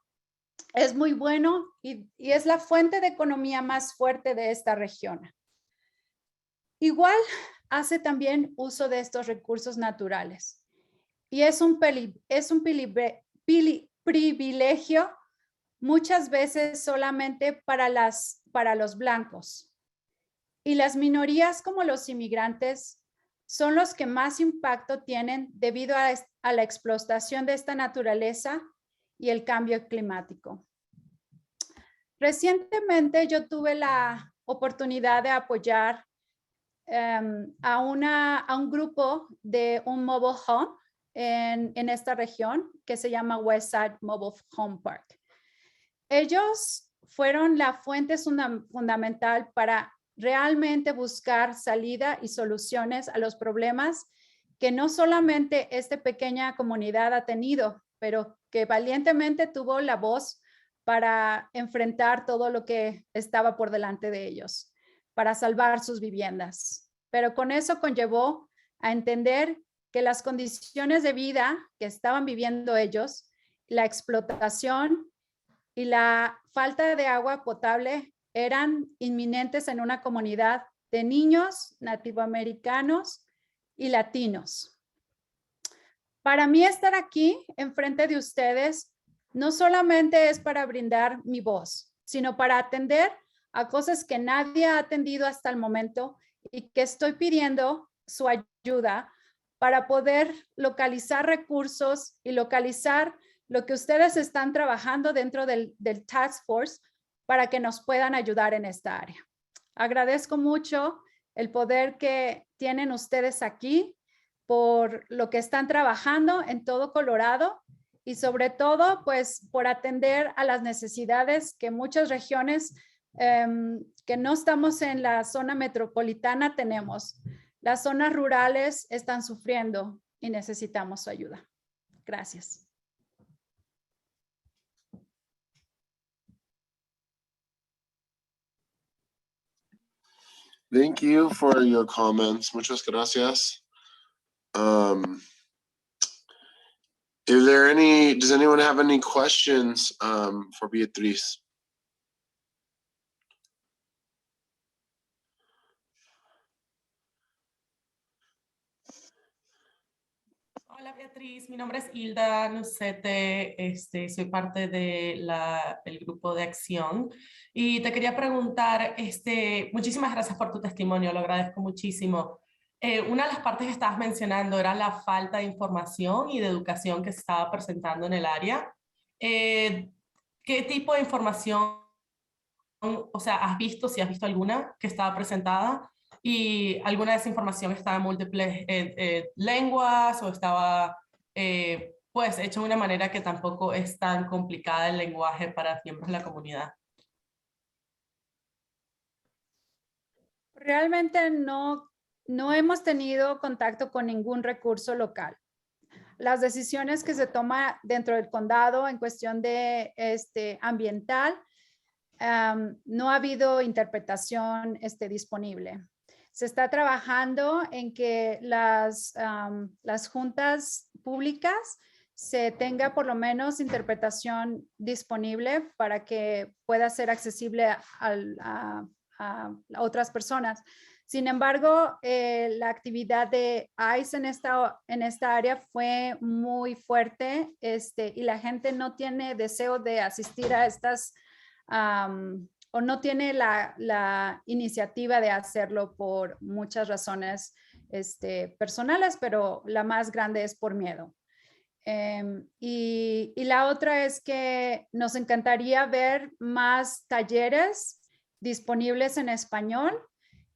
es muy bueno y es la fuente de economía más fuerte de esta región. Igual hace también uso de estos recursos naturales y es un privilegio muchas veces solamente para los blancos. Y las minorías como los inmigrantes son los que más impacto tienen debido a la explotación de esta naturaleza y el cambio climático. Recientemente yo tuve la oportunidad de apoyar a un grupo de un mobile home en esta región que se llama Westside Mobile Home Park. Ellos fueron la fuente fundamental para realmente buscar salida y soluciones a los problemas que no solamente esta pequeña comunidad ha tenido, pero que valientemente tuvo la voz para enfrentar todo lo que estaba por delante de ellos, para salvar sus viviendas. Pero con eso conllevó a entender que las condiciones de vida que estaban viviendo ellos, la explotación y la falta de agua potable eran inminentes en una comunidad de niños nativoamericanos y latinos. Para mí estar aquí enfrente de ustedes no solamente es para brindar mi voz, sino para atender a cosas que nadie ha atendido hasta el momento y que estoy pidiendo su ayuda para poder localizar recursos y localizar lo que ustedes están trabajando dentro del Task Force para que nos puedan ayudar en esta área. Agradezco mucho el poder que tienen ustedes aquí por lo que están trabajando en todo Colorado y sobre todo pues por atender a las necesidades que muchas regiones que no estamos en la zona metropolitana tenemos. Las zonas rurales están sufriendo y necesitamos su ayuda. Gracias. Thank you for your comments. Muchas gracias. Does anyone have any questions for Beatriz? Hola Beatriz, mi nombre es Hilda Nucete, soy parte del grupo de acción y te quería preguntar, muchísimas gracias por tu testimonio, lo agradezco muchísimo. Una de las partes que estabas mencionando era la falta de información y de educación que se estaba presentando en el área. ¿Qué tipo de información, o sea, has visto, si has visto alguna que estaba presentada? y alguna de esa información estaba en múltiples lenguas o estaba pues hecho de una manera que tampoco es tan complicada el lenguaje para miembros de la comunidad. Realmente no hemos tenido contacto con ningún recurso local. Las decisiones que se toman dentro del condado en cuestión de ambiental, no ha habido interpretación disponible. Se está trabajando en que las juntas públicas se tenga por lo menos interpretación disponible para que pueda ser accesible a otras personas. Sin embargo, la actividad de ICE en esta área fue muy fuerte y la gente no tiene deseo de asistir a estas o no tiene la iniciativa de hacerlo por muchas razones personales, pero la más grande es por miedo. Y la otra es que nos encantaría ver más talleres disponibles en español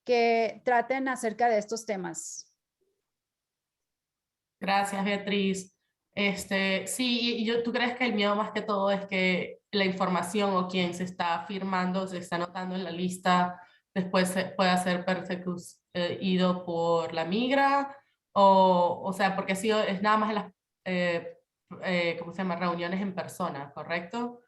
que traten acerca de estos temas. Gracias, Beatriz. Sí, y ¿tú crees que el miedo más que todo es que la información o quien se está firmando, se está anotando en la lista, después pueda ser perseguido por la migra? O sea, porque es nada más en las ¿cómo se llama? Reuniones en persona, ¿correcto?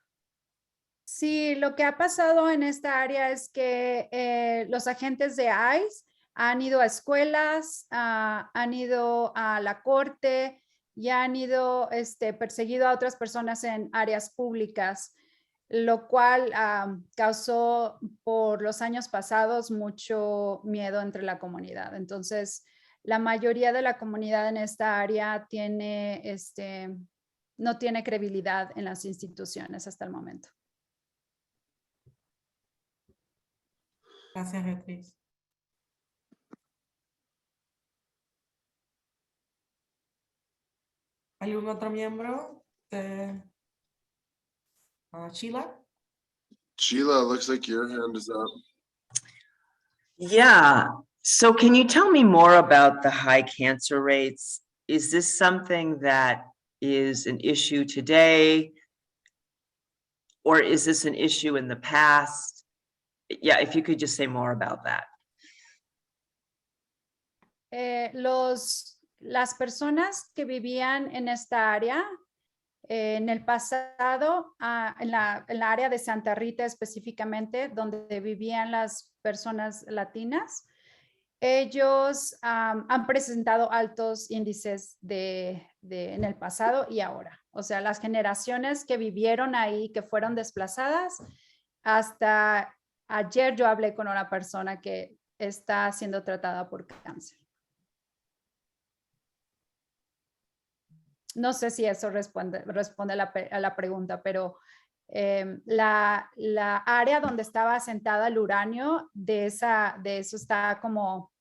Sí, lo que ha pasado en esta área es que los agentes de ICE han ido a escuelas, han ido a la corte y han ido perseguido a otras personas en áreas públicas, lo cual causó por los años pasados mucho miedo entre la comunidad. Entonces, la mayoría de la comunidad en esta área no tiene credibilidad en las instituciones hasta el momento. Gracias, Beatriz. ¿Algún otro miembro de Sheila? Sheila, looks like your hand is up. Yeah, so can you tell me more about the high cancer rates? Is this something that is an issue today? Or is this an issue in the past? Yeah, if you could just say more about that. Las personas que vivían en esta área, en el pasado, en la área de Santa Rita específicamente, donde vivían las personas latinas, ellos han presentado altos índices en el pasado y ahora. O sea, las generaciones que vivieron ahí, que fueron desplazadas, hasta ayer yo hablé con una persona que está siendo tratada por cáncer. No sé si eso responde a la pregunta, pero la área donde estaba asentada el uranio, de eso está como,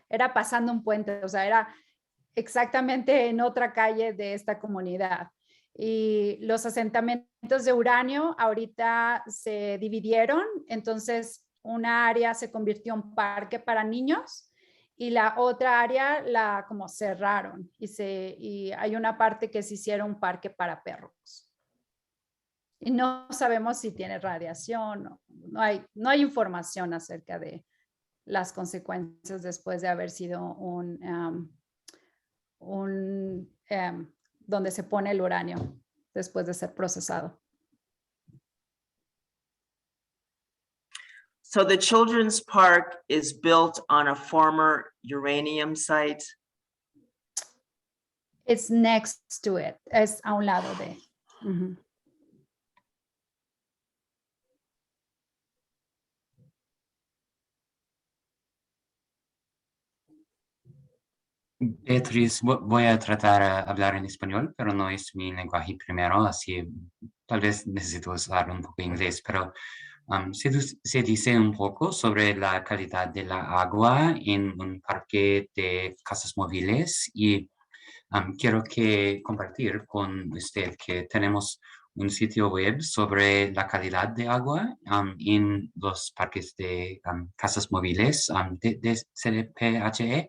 era pasando un puente, o sea, era exactamente en otra calle de esta comunidad. Y los asentamientos de uranio ahorita se dividieron, entonces una área se convirtió en parque para niños y la otra área la como cerraron y hay una parte que se hicieron un parque para perros. Y no sabemos si tiene radiación, no hay información acerca de las consecuencias después de haber sido donde se pone el uranio después de ser procesado. So the children's park is built on a former uranium site? It's next to it. Es a un lado de. Beatriz, voy a tratar de hablar en español, pero no es mi lenguaje primero, así tal vez necesito usar un poco de inglés, pero se dice un poco sobre la calidad de la agua en un parque de casas móviles y quiero compartir con usted que tenemos un sitio web sobre la calidad de agua en los parques de casas móviles de CDPHE.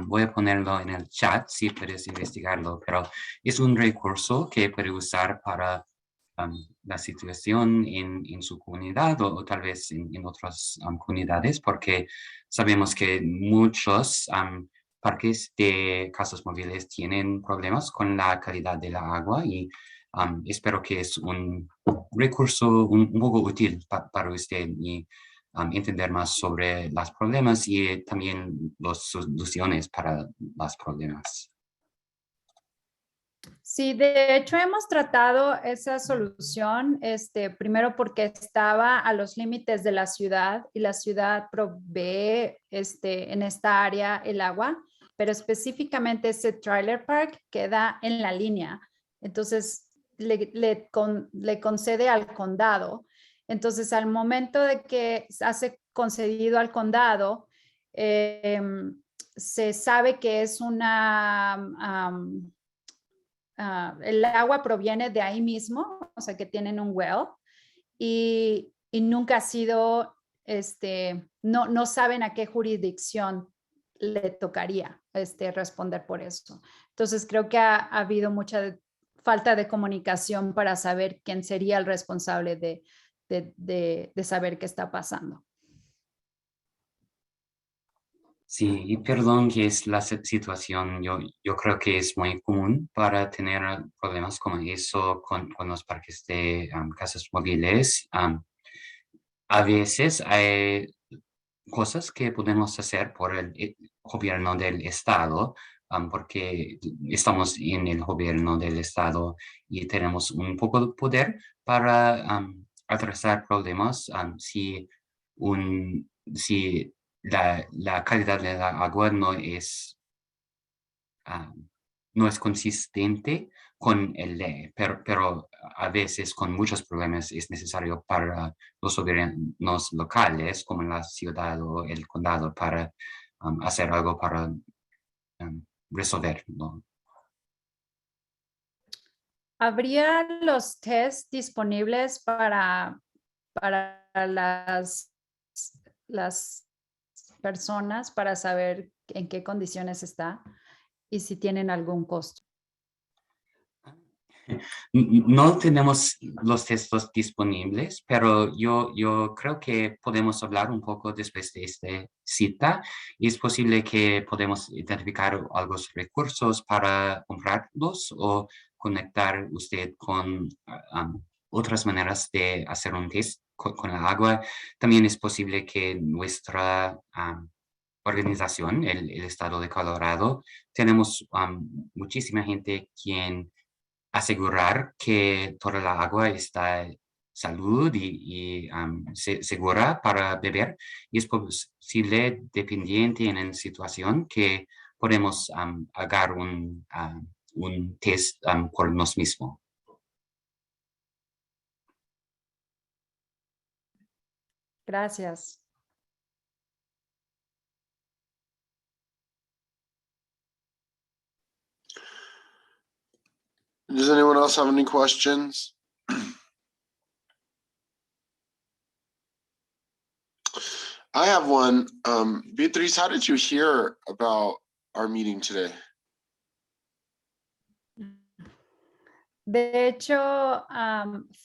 Voy a ponerlo en el chat si puedes investigarlo, pero es un recurso que puede usar para la situación en su comunidad o tal vez en otras comunidades, porque sabemos que muchos parques de casas móviles tienen problemas con la calidad de la agua y espero que es un recurso un poco útil para usted y entender más sobre los problemas y también las soluciones para los problemas. Sí, de hecho hemos tratado esa solución, primero porque estaba a los límites de la ciudad y la ciudad provee en esta área el agua, pero específicamente ese trailer park queda en la línea, entonces le concede al condado. Entonces al momento de que hace concedido al condado, se sabe que es una... el agua proviene de ahí mismo, o sea que tienen un well y nunca ha sido, no saben a qué jurisdicción le tocaría responder por eso. Entonces creo que ha habido mucha falta de comunicación para saber quién sería el responsable de saber qué está pasando. Sí, y perdón que es la situación, yo creo que es muy común para tener problemas como eso con los parques de casas móviles. A veces hay cosas que podemos hacer por el gobierno del estado, porque estamos en el gobierno del estado y tenemos un poco de poder para atravesar problemas si la calidad de la agua no es consistente con el ley, pero a veces con muchos problemas es necesario para los gobiernos locales, como la ciudad o el condado, para hacer algo para resolverlo. ¿Habría los test disponibles para las personas para saber en qué condiciones está y si tienen algún costo? No tenemos los textos disponibles, pero yo creo que podemos hablar un poco después de esta cita y es posible que podemos identificar algunos recursos para comprarlos o conectar usted con otras maneras de hacer un test con la agua. También es posible que nuestra organización, el estado de Colorado, tenemos muchísima gente quien asegurar que toda la agua está salud y segura para beber. Y es posible, dependiente en la situación, que podemos hacer un test por nosotros mismos. Gracias. Does anyone else have any questions? I have one. Beatriz, how did you hear about our meeting today? De hecho,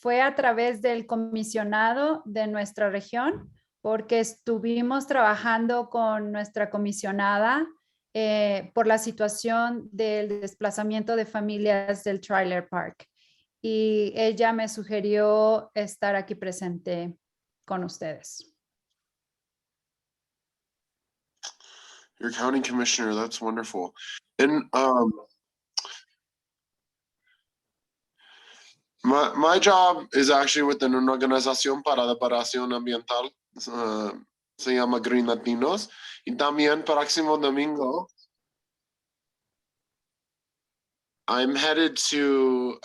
fue a través del comisionado de nuestra región, porque estuvimos trabajando con nuestra comisionada por la situación del desplazamiento de familias del trailer park. Y ella me sugirió estar aquí presente con ustedes. Your county commissioner, that's wonderful. And my job is actually within una organización para reparación ambiental. Se llama Green Latinos. Y también próximo domingo, I'm headed to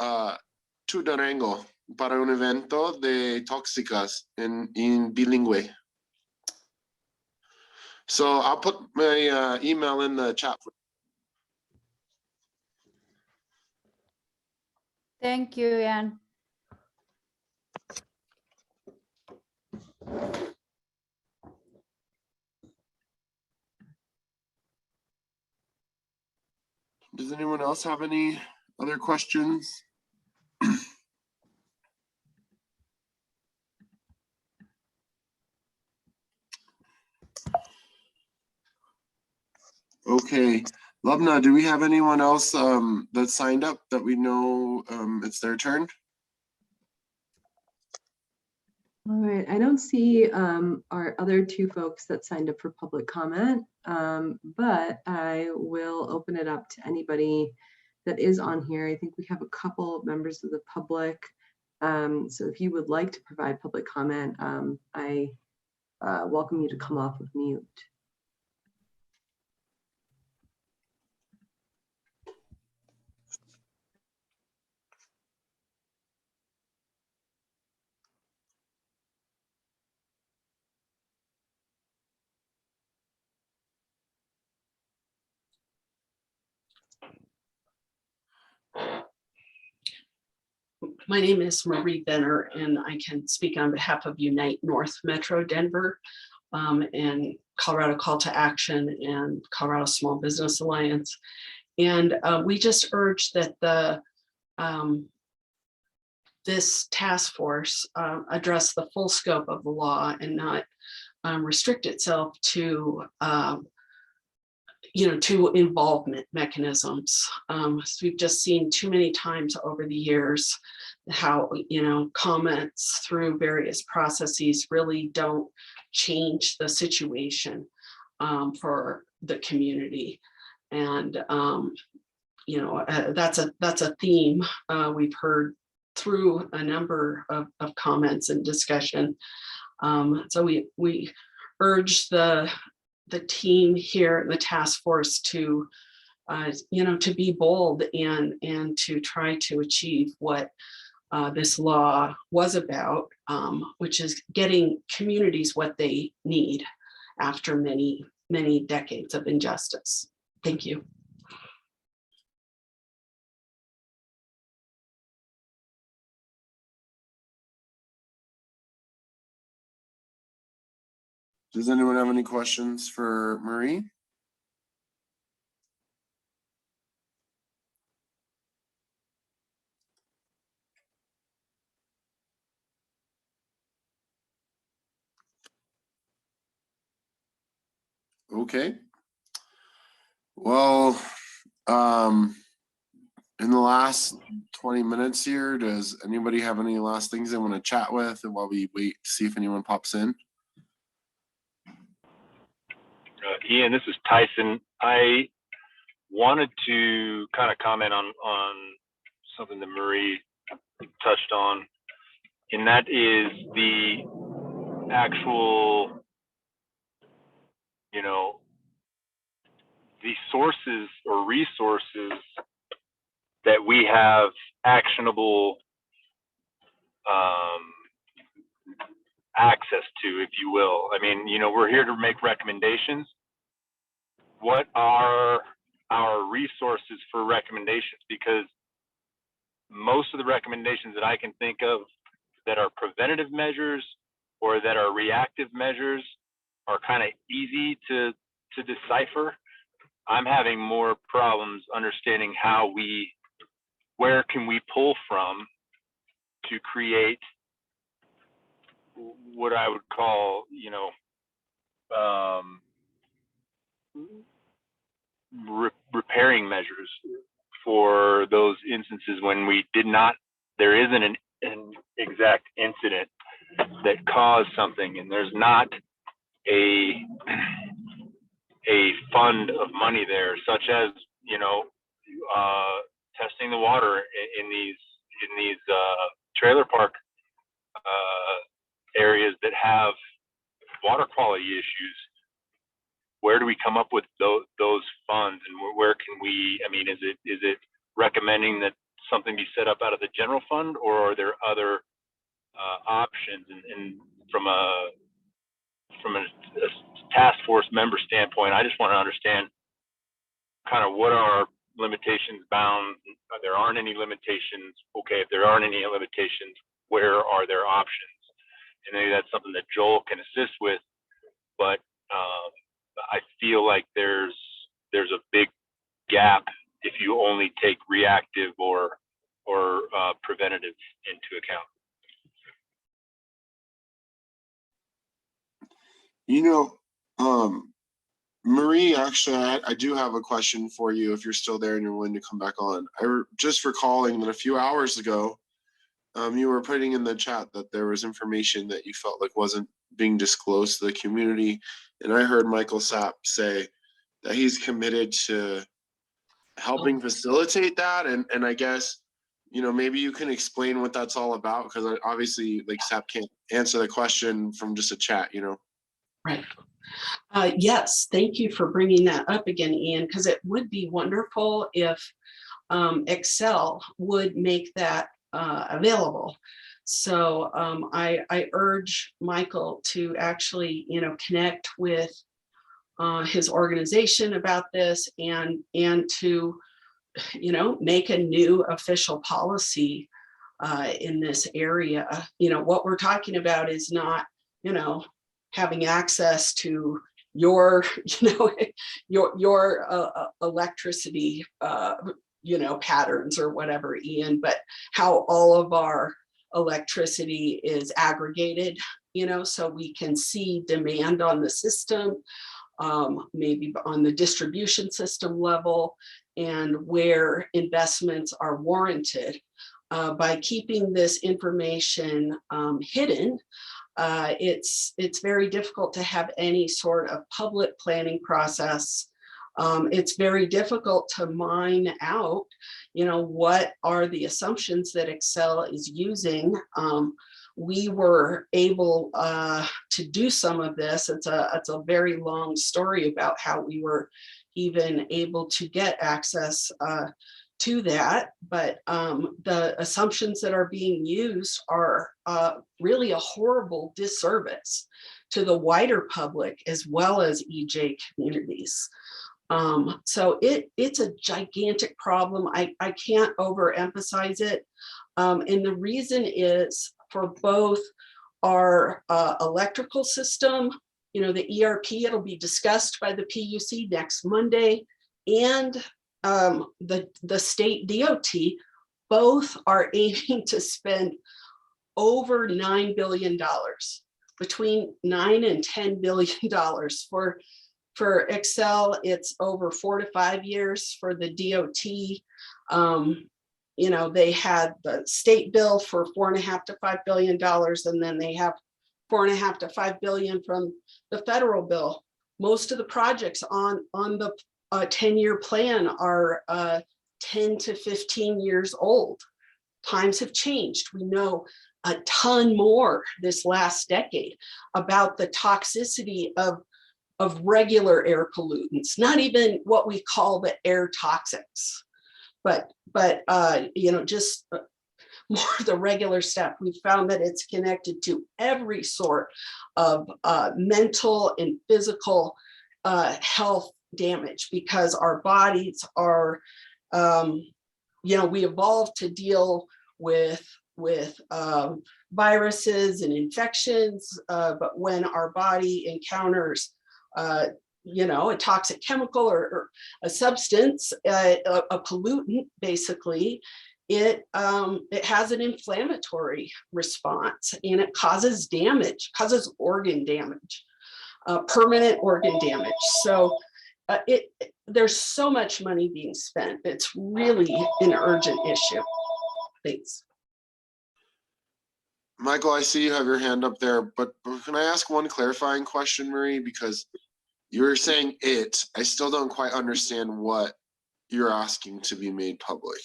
Durango para un evento de tóxicas in bilingüe. So I'll put my email in the chat. Thank you, Ian. Does anyone else have any other questions? Okay, Lubna, do we have anyone else that signed up that we know it's their turn? All right, I don't see our other two folks that signed up for public comment, but I will open it up to anybody that is on here. I think we have a couple of members of the public. So if you would like to provide public comment, I welcome you to come off of mute. My name is Marie Benner, and I can speak on behalf of Unite North Metro Denver and Colorado Call to Action and Colorado Small Business Alliance. And we just urge that this task force address the full scope of the law and not restrict itself to to involvement mechanisms. So we've just seen too many times over the years how, comments through various processes really don't change the situation for the community. And, that's a theme we've heard through a number of comments and discussion. So we urge the team here in the task force to to be bold and to try to achieve what this law was about, which is getting communities what they need after many decades of injustice. Thank you. Does anyone have any questions for Marie? Okay. Well, in the last 20 minutes here, does anybody have any last things they want to chat with while we wait to see if anyone pops in? Ian, this is Tyson. I wanted to kind of comment on something that Marie touched on, and that is the actual, the sources or resources that we have actionable access to, if you will. I mean, we're here to make recommendations. What are our resources for recommendations? Because most of the recommendations that I can think of that are preventative measures or that are reactive measures are kind of easy to decipher. I'm having more problems understanding where can we pull from to create what I would call, repairing measures for those instances when there isn't an exact incident that caused something, and there's not a fund of money there, such as testing the water in these trailer park areas that have water quality issues. Where do we come up with those funds, and where can we? I mean, is it recommending that something be set up out of the general fund, or are there other options? And from a task force member standpoint, I just want to understand kind of what are limitations bound. There aren't any limitations. Okay, if there aren't any limitations, where are there options? And maybe that's something that Joel can assist with, but I feel like there's a big gap if you only take reactive or preventative into account. Marie, actually, I do have a question for you if you're still there and you're willing to come back on. Just recalling that a few hours ago, you were putting in the chat that there was information that you felt like wasn't being disclosed to the community. And I heard Michael Sapp say that he's committed to helping facilitate that. And I guess, maybe you can explain what that's all about, because obviously like Sapp can't answer the question from just a chat, Right. Yes, thank you for bringing that up again, Ian, because it would be wonderful if Excel would make that available. So I urge Michael to actually, connect with his organization about this and to, make a new official policy in this area. What we're talking about is not, having access to your electricity patterns or whatever, Ian, but how all of our electricity is aggregated, so we can see demand on the system, maybe on the distribution system level, and where investments are warranted. By keeping this information hidden, it's very difficult to have any sort of public planning process. It's very difficult to mine out, what are the assumptions that Excel is using. We were able to do some of this. It's a very long story about how we were even able to get access to that, but the assumptions that are being used are really a horrible disservice to the wider public as well as EJ communities. So it's a gigantic problem. I can't overemphasize it. And the reason is for both our electrical system, the ERP, it'll be discussed by the PUC next Monday, and the state DOT, both are aiming to spend over $9 billion, between $9 and $10 billion for Excel. It's over 4 to 5 years for the DOT. They had the state bill for $4.5 to $5 billion, and then they have $4.5 to $5 billion from the federal bill. Most of the projects on the 10-year plan are 10 to 15 years old. Times have changed. We know a ton more this last decade about the toxicity of regular air pollutants, not even what we call the air toxics, but just more the regular stuff. We found that it's connected to every sort of mental and physical health damage, because our bodies are, we evolved to deal with viruses and infections, but when our body encounters a toxic chemical or a substance, a pollutant, basically, it has an inflammatory response, and it causes damage, causes organ damage, permanent organ damage. So there's so much money being spent. It's really an urgent issue. Thanks. Michael, I see you have your hand up there, but can I ask one clarifying question, Marie? Because you were saying I still don't quite understand what you're asking to be made public.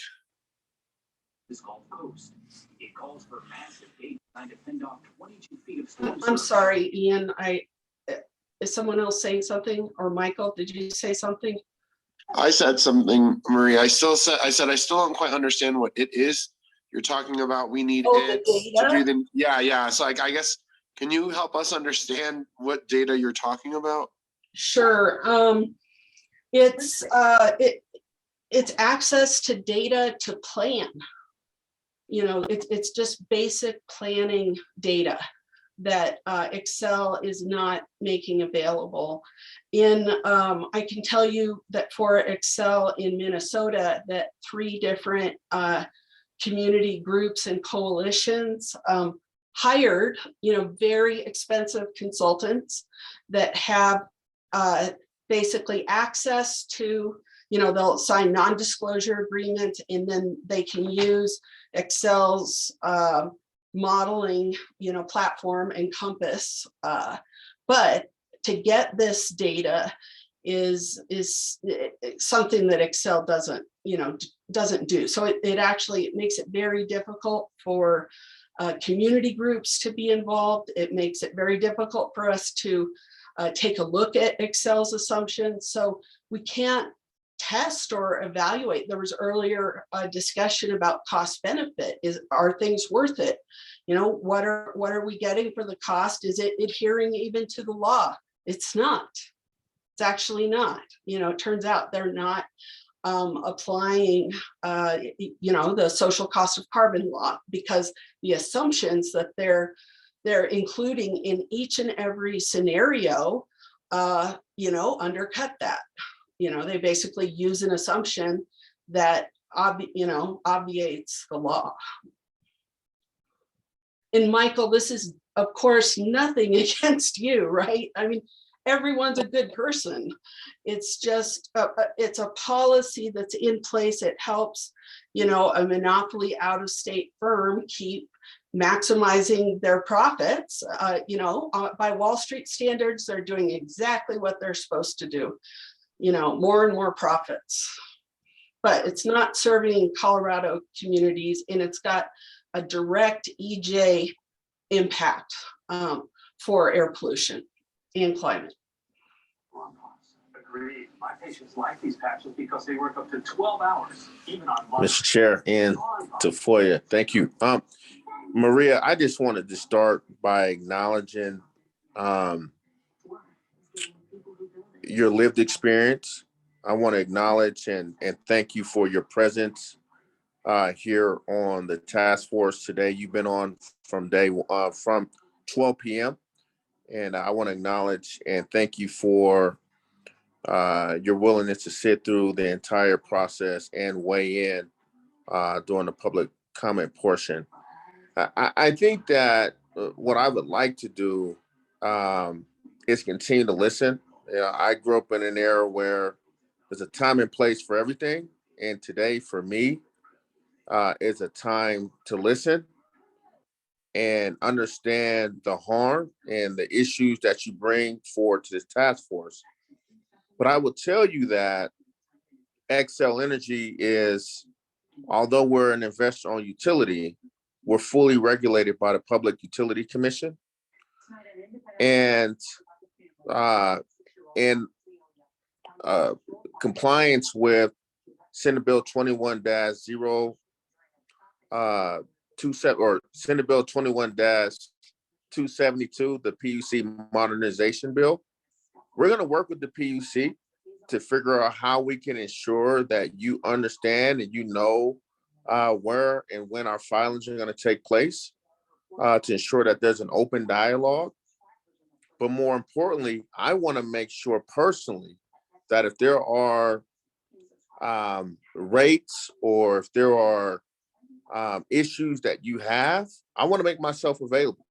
This Gulf Coast. It calls for massive data to fend off 22 feet of storm. I'm sorry, Ian. Is someone else saying something? Or Michael, did you say something? I said something, Marie. I still don't quite understand what it is you're talking about. We need it to do the yeah. So I guess, can you help us understand what data you're talking about? Sure. It's access to data to plan. It's just basic planning data. that Excel is not making available. I can tell you that for Excel in Minnesota, that 3 different community groups and coalitions hired, very expensive consultants that have basically access to, they'll sign non-disclosure agreement, and then they can use Excel's modeling, platform Encompass. But to get this data is something that Excel doesn't do. So it actually makes it very difficult for community groups to be involved. It makes it very difficult for us to take a look at Excel's assumptions. So we can't test or evaluate. There was earlier discussion about cost benefit. Are things worth it? What are we getting for the cost? Is it adhering even to the law? It's not. It's actually not. It turns out they're not applying, the social cost of carbon law, because the assumptions that they're including in each and every scenario, undercut that. They basically use an assumption that obviates the law. And Michael, this is, of course, nothing against you, right? I mean, everyone's a good person. It's just, it's a policy that's in place. It helps, a monopoly out-of-state firm keep maximizing their profits. By Wall Street standards, they're doing exactly what they're supposed to do, more and more profits. But it's not serving Colorado communities, and it's got a direct EJ impact for air pollution and climate. Agreed. My patients like these patches because they work up to 12 hours, even on Monday. Mr. Chair and Tafoya, thank you. Maria, I just wanted to start by acknowledging your lived experience. I want to acknowledge and thank you for your presence here on the task force today. You've been on from 12 p.m. And I want to acknowledge and thank you for your willingness to sit through the entire process and weigh in during the public comment portion. I think that what I would like to do is continue to listen. I grew up in an era where there's a time and place for everything. And today, for me, is a time to listen and understand the harm and the issues that you bring forward to this task force. But I will tell you that Xcel Energy is, although we're an investor-owned utility, we're fully regulated by the Public Utility Commission. And in compliance with Senate Bill 21-027 or Senate Bill 21-272, the PUC modernization bill, we're going to work with the PUC to figure out how we can ensure that you understand and where and when our filings are going to take place to ensure that there's an open dialogue. But more importantly, I want to make sure personally that if there are rates or if there are issues that you have, I want to make myself available.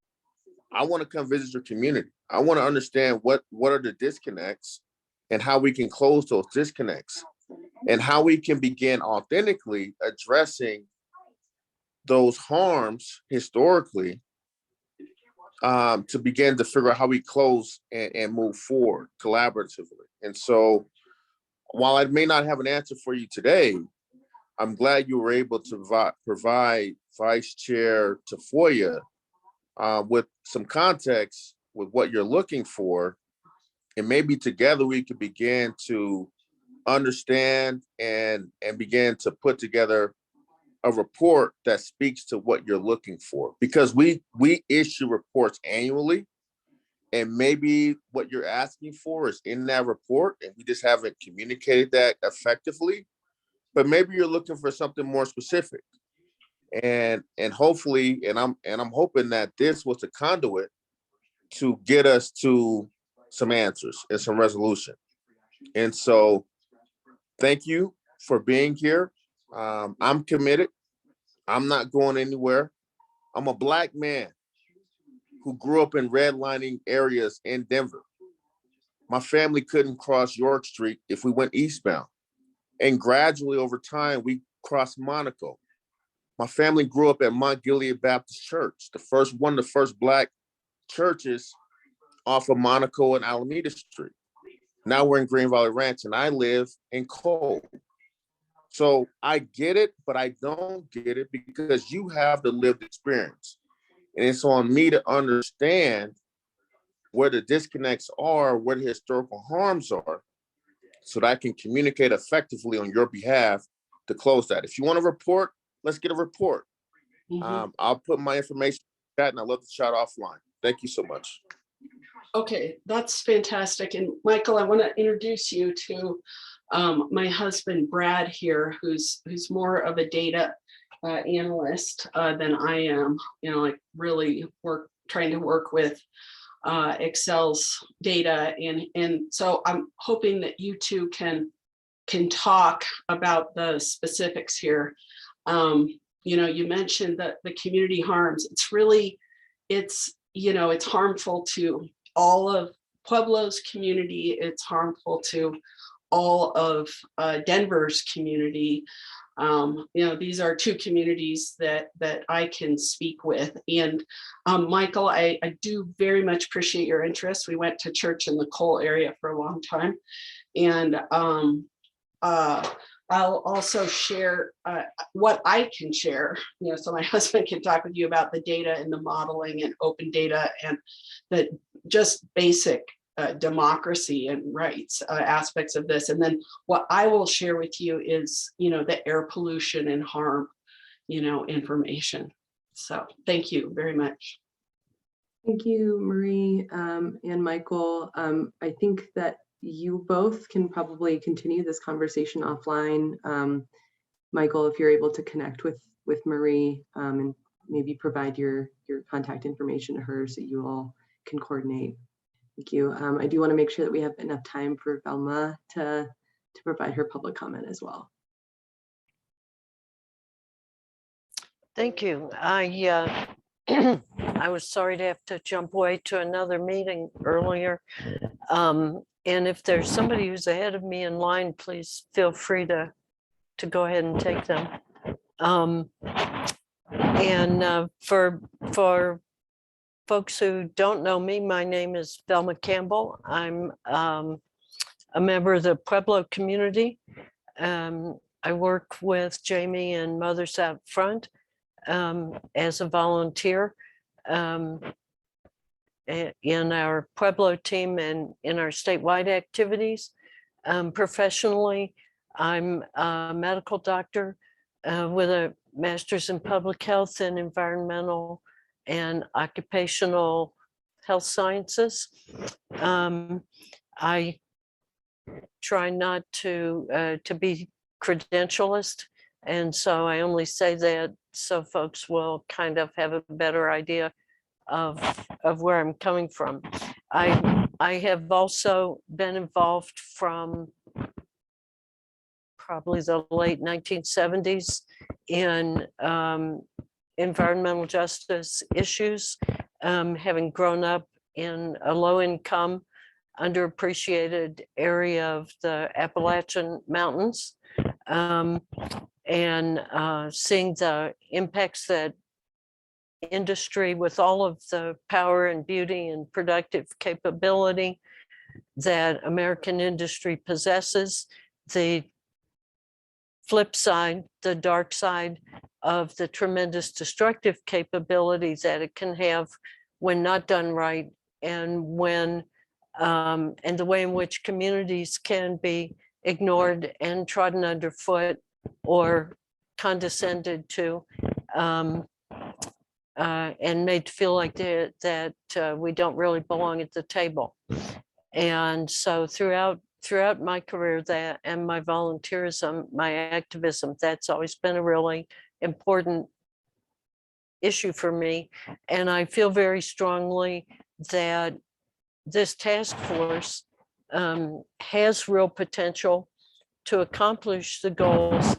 I want to come visit your community. I want to understand what are the disconnects and how we can close those disconnects and how we can begin authentically addressing those harms historically to begin to figure out how we close and move forward collaboratively. And so while I may not have an answer for you today, I'm glad you were able to provide Vice Chair Tafoya with some context with what you're looking for. And maybe together we could begin to understand and begin to put together a report that speaks to what you're looking for. Because we issue reports annually, and maybe what you're asking for is in that report, and we just haven't communicated that effectively. But maybe you're looking for something more specific. And hopefully, and I'm hoping that this was the conduit to get us to some answers and some resolution. And so thank you for being here. I'm committed. I'm not going anywhere. I'm a Black man who grew up in redlining areas in Denver. My family couldn't cross York Street if we went eastbound. And gradually over time, we crossed Monaco. My family grew up at Mount Gilead Baptist Church, one of the first Black churches off of Monaco and Alameda Street. Now we're in Green Valley Ranch and I live in Cole. So I get it, but I don't get it because you have the lived experience. And it's on me to understand where the disconnects are, where the historical harms are, so that I can communicate effectively on your behalf to close that. If you want a report, let's get a report. I'll put my information in chat and I'd love to chat offline. Thank you so much. Okay, that's fantastic. And Michael, I want to introduce you to my husband, Brad here, who's more of a data analyst than I am, like really trying to work with Excel's data. And so I'm hoping that you two can talk about the specifics here. You mentioned that the community harms, it's harmful to all of Pueblo's community. It's harmful to all of Denver's community. These are two communities that I can speak with. And Michael, I do very much appreciate your interest. We went to church in the Cole area for a long time. And I'll also share what I can share, so my husband can talk with you about the data and the modeling and open data and the just basic democracy and rights aspects of this. And then what I will share with you is, the air pollution and harm, information. So thank you very much. Thank you, Marie and Michael. I think that you both can probably continue this conversation offline. Michael, if you're able to connect with Marie and maybe provide your contact information to her so you all can coordinate. Thank you. I do want to make sure that we have enough time for Velma to provide her public comment as well. Thank you. I was sorry to have to jump away to another meeting earlier. And if there's somebody who's ahead of me in line, please feel free to go ahead and take them. For folks who don't know me, my name is Velma Campbell. I'm a member of the Pueblo community. I work with Jamie and Mothers Out Front as a volunteer in our Pueblo team and in our statewide activities. Professionally, I'm a medical doctor with a master's in public health and environmental and occupational health sciences. I try not to be credentialist, and so I only say that so folks will kind of have a better idea of where I'm coming from. I have also been involved from probably the late 1970s in environmental justice issues, having grown up in a low-income, underappreciated area of the Appalachian Mountains, and seeing the impacts that industry, with all of the power and beauty and productive capability that American industry possesses, the flip side, the dark side of the tremendous destructive capability that it can have when not done right, and when and the way in which communities can be ignored and trodden underfoot or condescended to, and made to feel like that we don't really belong at the table. And so throughout my career and my volunteerism, my activism, that's always been a really important issue for me. And I feel very strongly that this task force has real potential to accomplish the goals,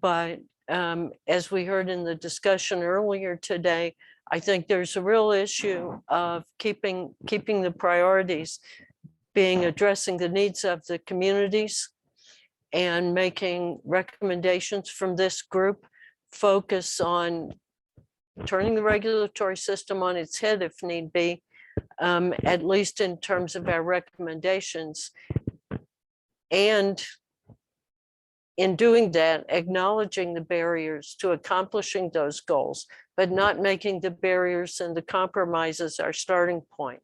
but as we heard in the discussion earlier today, I think there's a real issue of keeping the priorities being addressing the needs of the communities and making recommendations from this group focus on turning the regulatory system on its head if need be, at least in terms of our recommendations. And in doing that, acknowledging the barriers to accomplishing those goals, but not making the barriers and the compromises our starting point.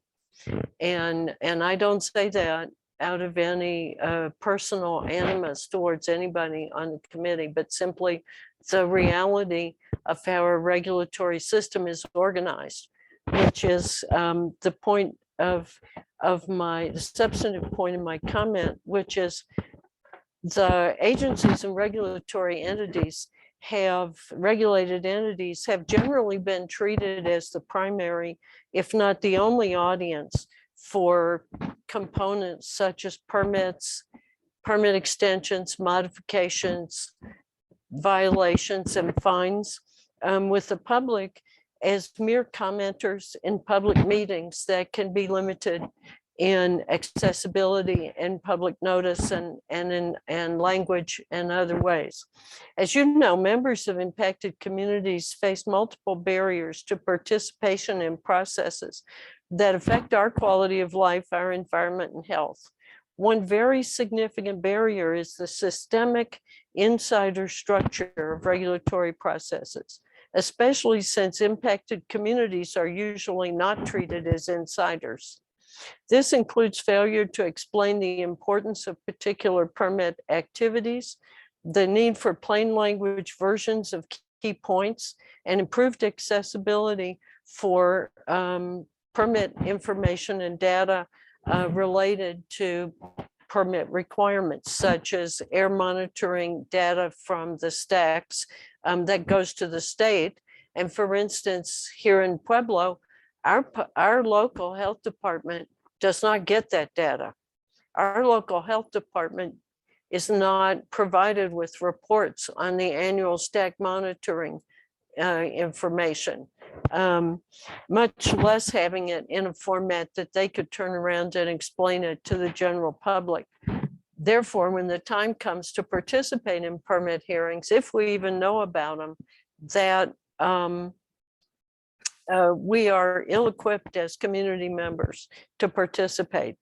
And I don't say that out of any personal animus towards anybody on the committee, but simply the reality of how our regulatory system is organized, which is the point of the substantive point in my comment, which is the agencies and regulatory entities regulated entities have generally been treated as the primary, if not the only audience for components such as permits, permit extensions, modifications, violations, and fines, with the public as mere commenters in public meetings that can be limited in accessibility and public notice and language and other ways. As you know, members of impacted communities face multiple barriers to participation in processes that affect our quality of life, our environment, and health. One very significant barrier is the systemic insider structure of regulatory processes, especially since impacted communities are usually not treated as insiders. This includes failure to explain the importance of particular permit activities, the need for plain language versions of key points, and improved accessibility for permit information and data related to permit requirements, such as air monitoring data from the stacks that goes to the state. And for instance, here in Pueblo, our local health department does not get that data. Our local health department is not provided with reports on the annual stack monitoring information, much less having it in a format that they could turn around and explain it to the general public. Therefore, when the time comes to participate in permit hearings, if we even know about them, that we are ill-equipped as community members to participate.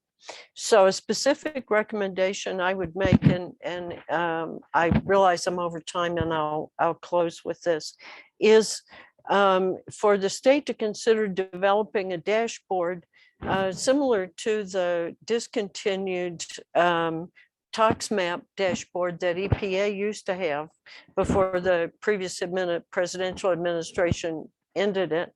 So a specific recommendation I would make, and I realize I'm over time and I'll close with this, is for the state to consider developing a dashboard similar to the discontinued tox map dashboard that EPA used to have before the previous presidential administration ended it,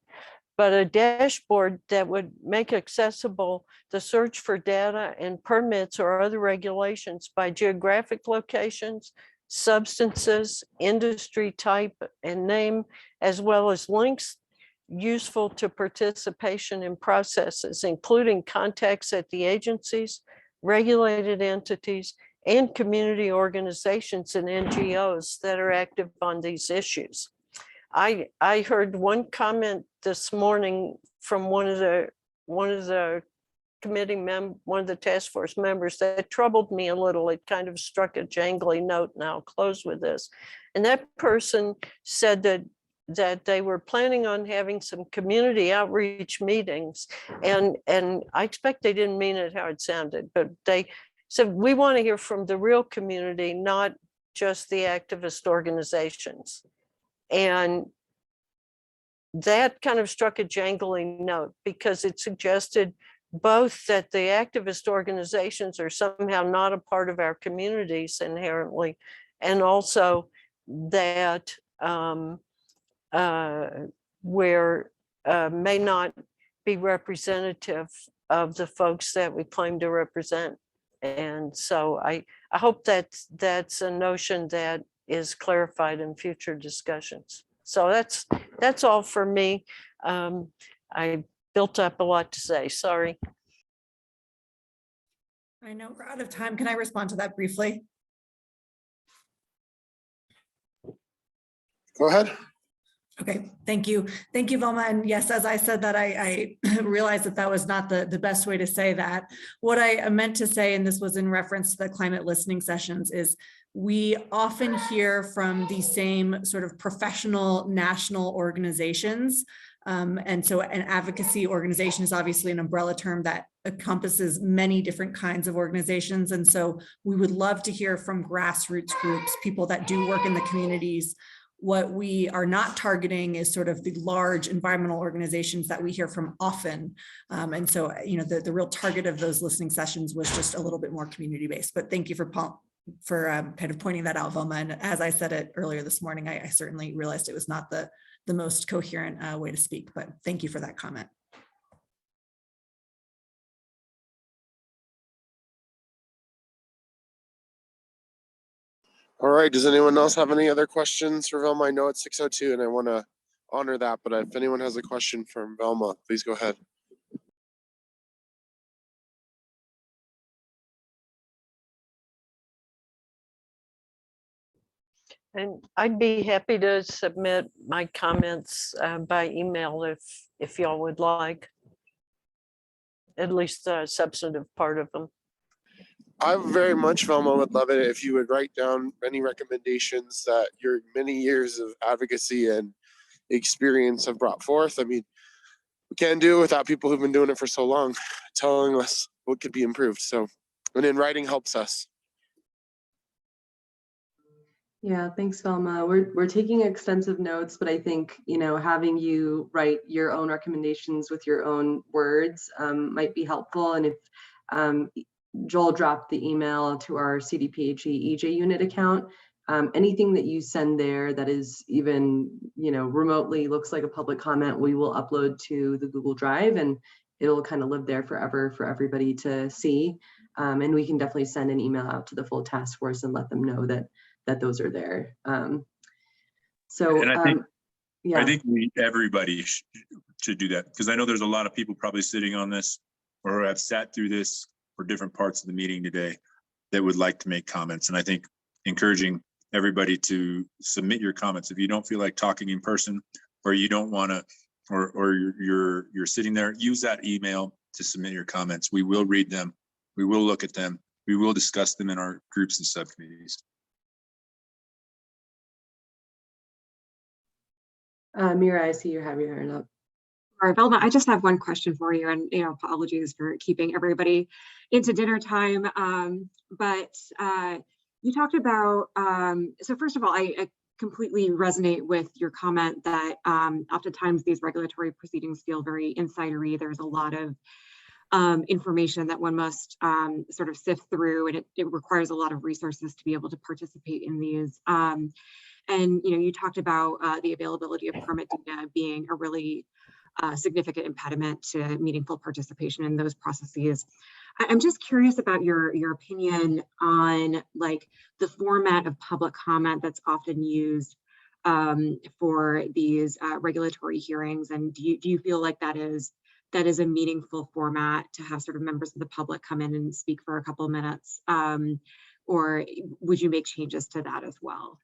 but a dashboard that would make accessible the search for data and permits or other regulations by geographic locations, substances, industry type and name, as well as links useful to participation in processes, including contacts at the agencies, regulated entities, and community organizations and NGOs that are active on these issues. I heard one comment this morning from one of the task force members that troubled me a little. It kind of struck a jangly note, and I'll close with this. And that person said that they were planning on having some community outreach meetings, and I expect they didn't mean it how it sounded, but they said, we want to hear from the real community, not just the activist organizations. And that kind of struck a jangling note, because it suggested both that the activist organizations are somehow not a part of our communities inherently, and also that where may not be representative of the folks that we claim to represent. And so I hope that's a notion that is clarified in future discussions. So that's all for me. I built up a lot to say, sorry. I know we're out of time. Can I respond to that briefly? Go ahead. Okay, thank you. Thank you, Velma. And yes, as I said that, I realized that that was not the best way to say that. What I meant to say, and this was in reference to the climate listening sessions, is we often hear from the same sort of professional national organizations. And so an advocacy organization is obviously an umbrella term that encompasses many different kinds of organizations. And so we would love to hear from grassroots groups, people that do work in the communities. What we are not targeting is sort of the large environmental organizations that we hear from often. And so, you know, the real target of those listening sessions was just a little bit more community-based. But thank you for kind of pointing that out, Velma. And as I said it earlier this morning, I certainly realized it was not the most coherent way to speak, but thank you for that comment. All right, does anyone else have any other questions for Velma? I know it's 6:02 and I want to honor that, but if anyone has a question from Velma, please go ahead. And I'd be happy to submit my comments by email if y'all would like, at least the substantive part of them. I very much, Velma, would love it if you would write down any recommendations that your many years of advocacy and experience have brought forth. I mean, we can't do it without people who've been doing it for so long, telling us what could be improved. So, and in writing helps us. Yeah, thanks, Velma. We're taking extensive notes, but I think, you know, having you write your own recommendations with your own words might be helpful. And if Joel dropped the email to our CDPHE EJ unit account, anything that you send there that is even, you know, remotely looks like a public comment, we will upload to the Google Drive and it'll kind of live there forever for everybody to see. And we can definitely send an email out to the full task force and let them know that those are there. So and I think yeah. everybody should do that, because I know there's a lot of people probably sitting on this or have sat through this for different parts of the meeting today that would like to make comments. And I think encouraging everybody to submit your comments. If you don't feel like talking in person, or you don't want to, or you're sitting there, use that email to submit your comments. We will read them. We will look at them. We will discuss them in our groups and subcommittees. Mira, I see you have your hand up. All right, Velma, I just have one question for you, and apologies for keeping everybody into dinner time. But you talked about, so first of all, I completely resonate with your comment that oftentimes these regulatory proceedings feel very insidery. There's a lot of information that one must sort of sift through, and it requires a lot of resources to be able to participate in these. And you talked about the availability of permit data being a really significant impediment to meaningful participation in those processes. I'm just curious about your opinion on like the format of public comment that's often used for these regulatory hearings, and do you feel like that is a meaningful format to have sort of members of the public come in and speak for a couple of minutes, or would you make changes to that as well?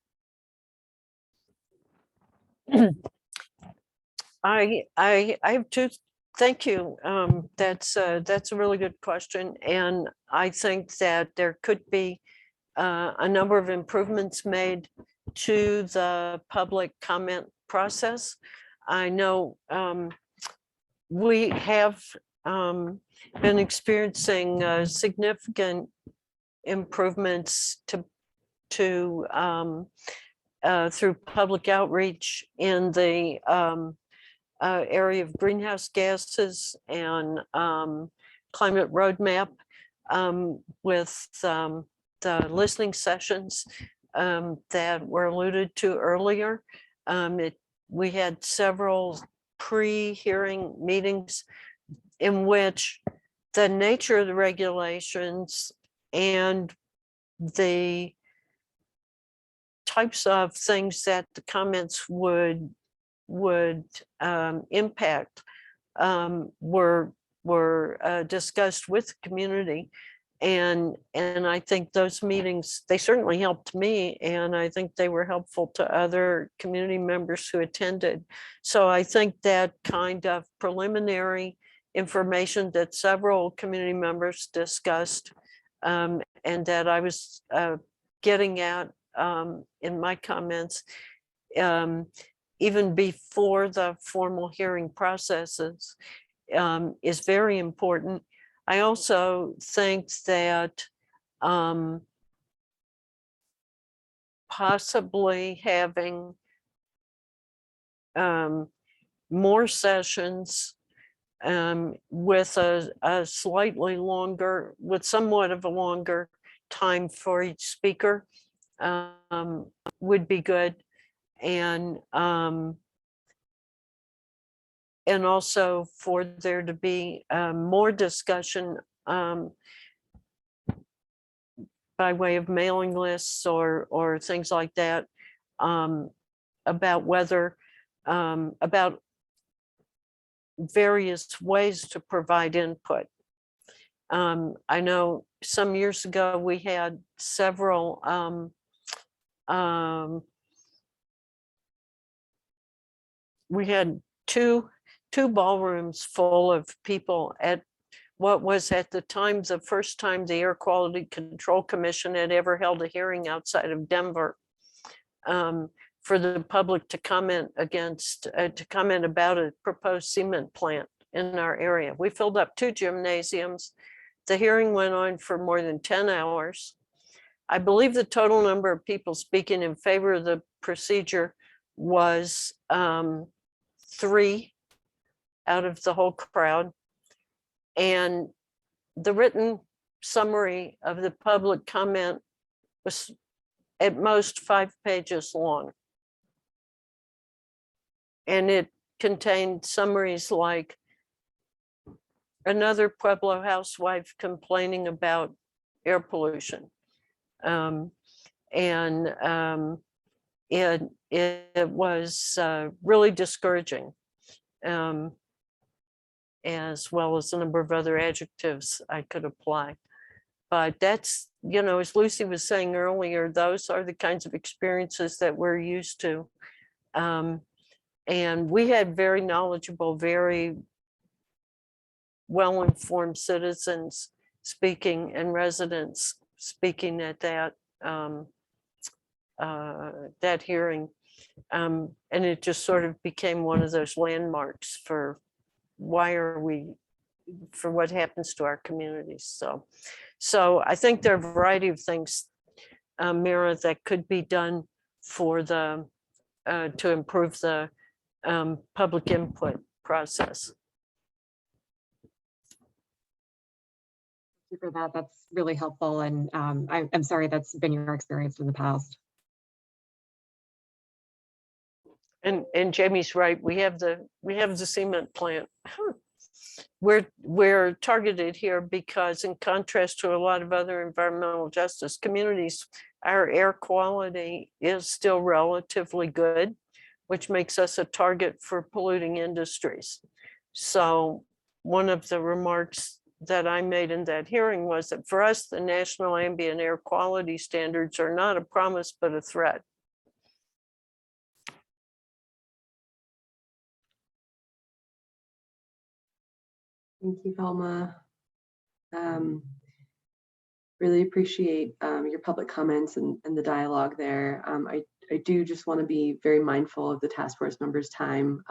I have two. Thank you. That's a really good question, and I think that there could be a number of improvements made to the public comment process. I know we have been experiencing significant improvements through public outreach in the area of greenhouse gases and climate roadmap with the listening sessions that were alluded to earlier. We had several pre-hearing meetings in which the nature of the regulations and the types of things that the comments would impact were discussed with the community. And I think those meetings, they certainly helped me, and I think they were helpful to other community members who attended. So I think that kind of preliminary information that several community members discussed, and that I was getting at in my comments, even before the formal hearing processes, is very important. I also think that possibly having more sessions with a slightly longer, with somewhat of a longer time for each speaker would be good. And also for there to be more discussion by way of mailing lists or things like that about whether, about various ways to provide input. I know some years ago we had several we had two ballrooms full of people at what was at the time the first time the Air Quality Control Commission had ever held a hearing outside of Denver for the public to comment about a proposed cement plant in our area. We filled up 2 gymnasiums. The hearing went on for more than 10 hours. I believe the total number of people speaking in favor of the procedure was 3 out of the whole crowd. And the written summary of the public comment was at most 5 pages long. And it contained summaries like another Pueblo housewife complaining about air pollution. It was really discouraging, as well as a number of other adjectives I could apply. But that's, you know, as Lucy was saying earlier, those are the kinds of experiences that we're used to. And we had very knowledgeable, very well-informed citizens speaking and residents speaking at that that hearing. And it just sort of became one of those landmarks for for what happens to our communities. So I think there are a variety of things, Mira, that could be done for the to improve the public input process. Thank you for that. That's really helpful. And I'm sorry that's been your experience in the past. And Jamie's right. We have the cement plant. We're targeted here because, in contrast to a lot of other environmental justice communities, our air quality is still relatively good, which makes us a target for polluting industries. So one of the remarks that I made in that hearing was that for us, the national ambient air quality standards are not a promise, but a threat. Thank you, Velma. Really appreciate your public comments and the dialogue there. I do just want to be very mindful of the task force members' time.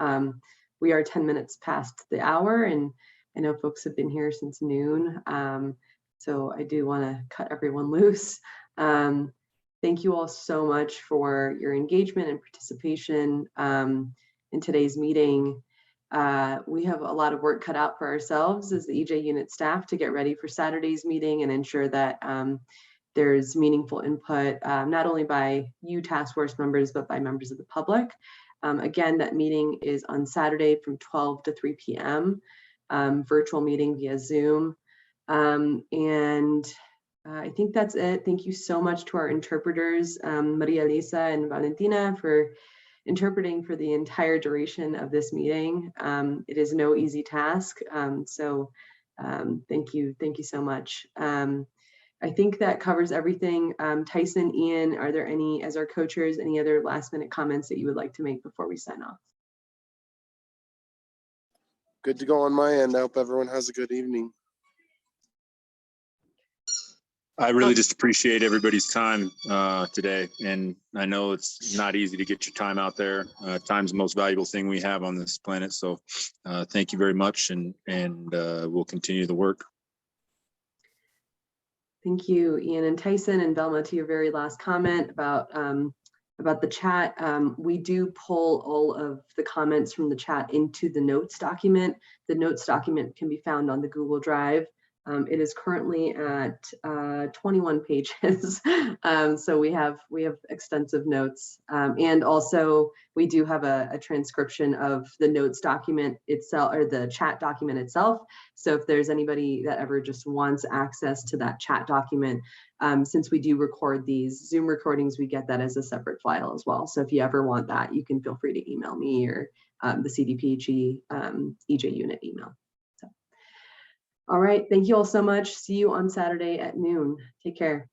We are 10 minutes past the hour, and I know folks have been here since noon. So I do want to cut everyone loose. Thank you all so much for your engagement and participation in today's meeting. We have a lot of work cut out for ourselves as the EJ unit staff to get ready for Saturday's meeting and ensure that there's meaningful input, not only by you task force members, but by members of the public. Again, that meeting is on Saturday from 12 to 3 p.m., virtual meeting via Zoom. And I think that's it. Thank you so much to our interpreters, Maria Lisa and Valentina, for interpreting for the entire duration of this meeting. It is no easy task. Thank you so much. I think that covers everything. Tyson, Ian, are there any, as our co-chairs, any other last minute comments that you would like to make before we sign off? Good to go on my end. I hope everyone has a good evening. I really just appreciate everybody's time today. And I know it's not easy to get your time out there. Time's the most valuable thing we have on this planet. So thank you very much. And we'll continue the work. Thank you, Ian and Tyson, and Velma, to your very last comment about the chat. We do pull all of the comments from the chat into the notes document. The notes document can be found on the Google Drive. It is currently at 21 pages, so we have extensive notes, and also we do have a transcription of the notes document itself, or the chat document itself. So if there's anybody that ever just wants access to that chat document, since we do record these Zoom recordings, we get that as a separate file as well. So if you ever want that, you can feel free to email me or the CDPHE EJ unit email. All right, thank you all so much. See you on Saturday at noon. Take care.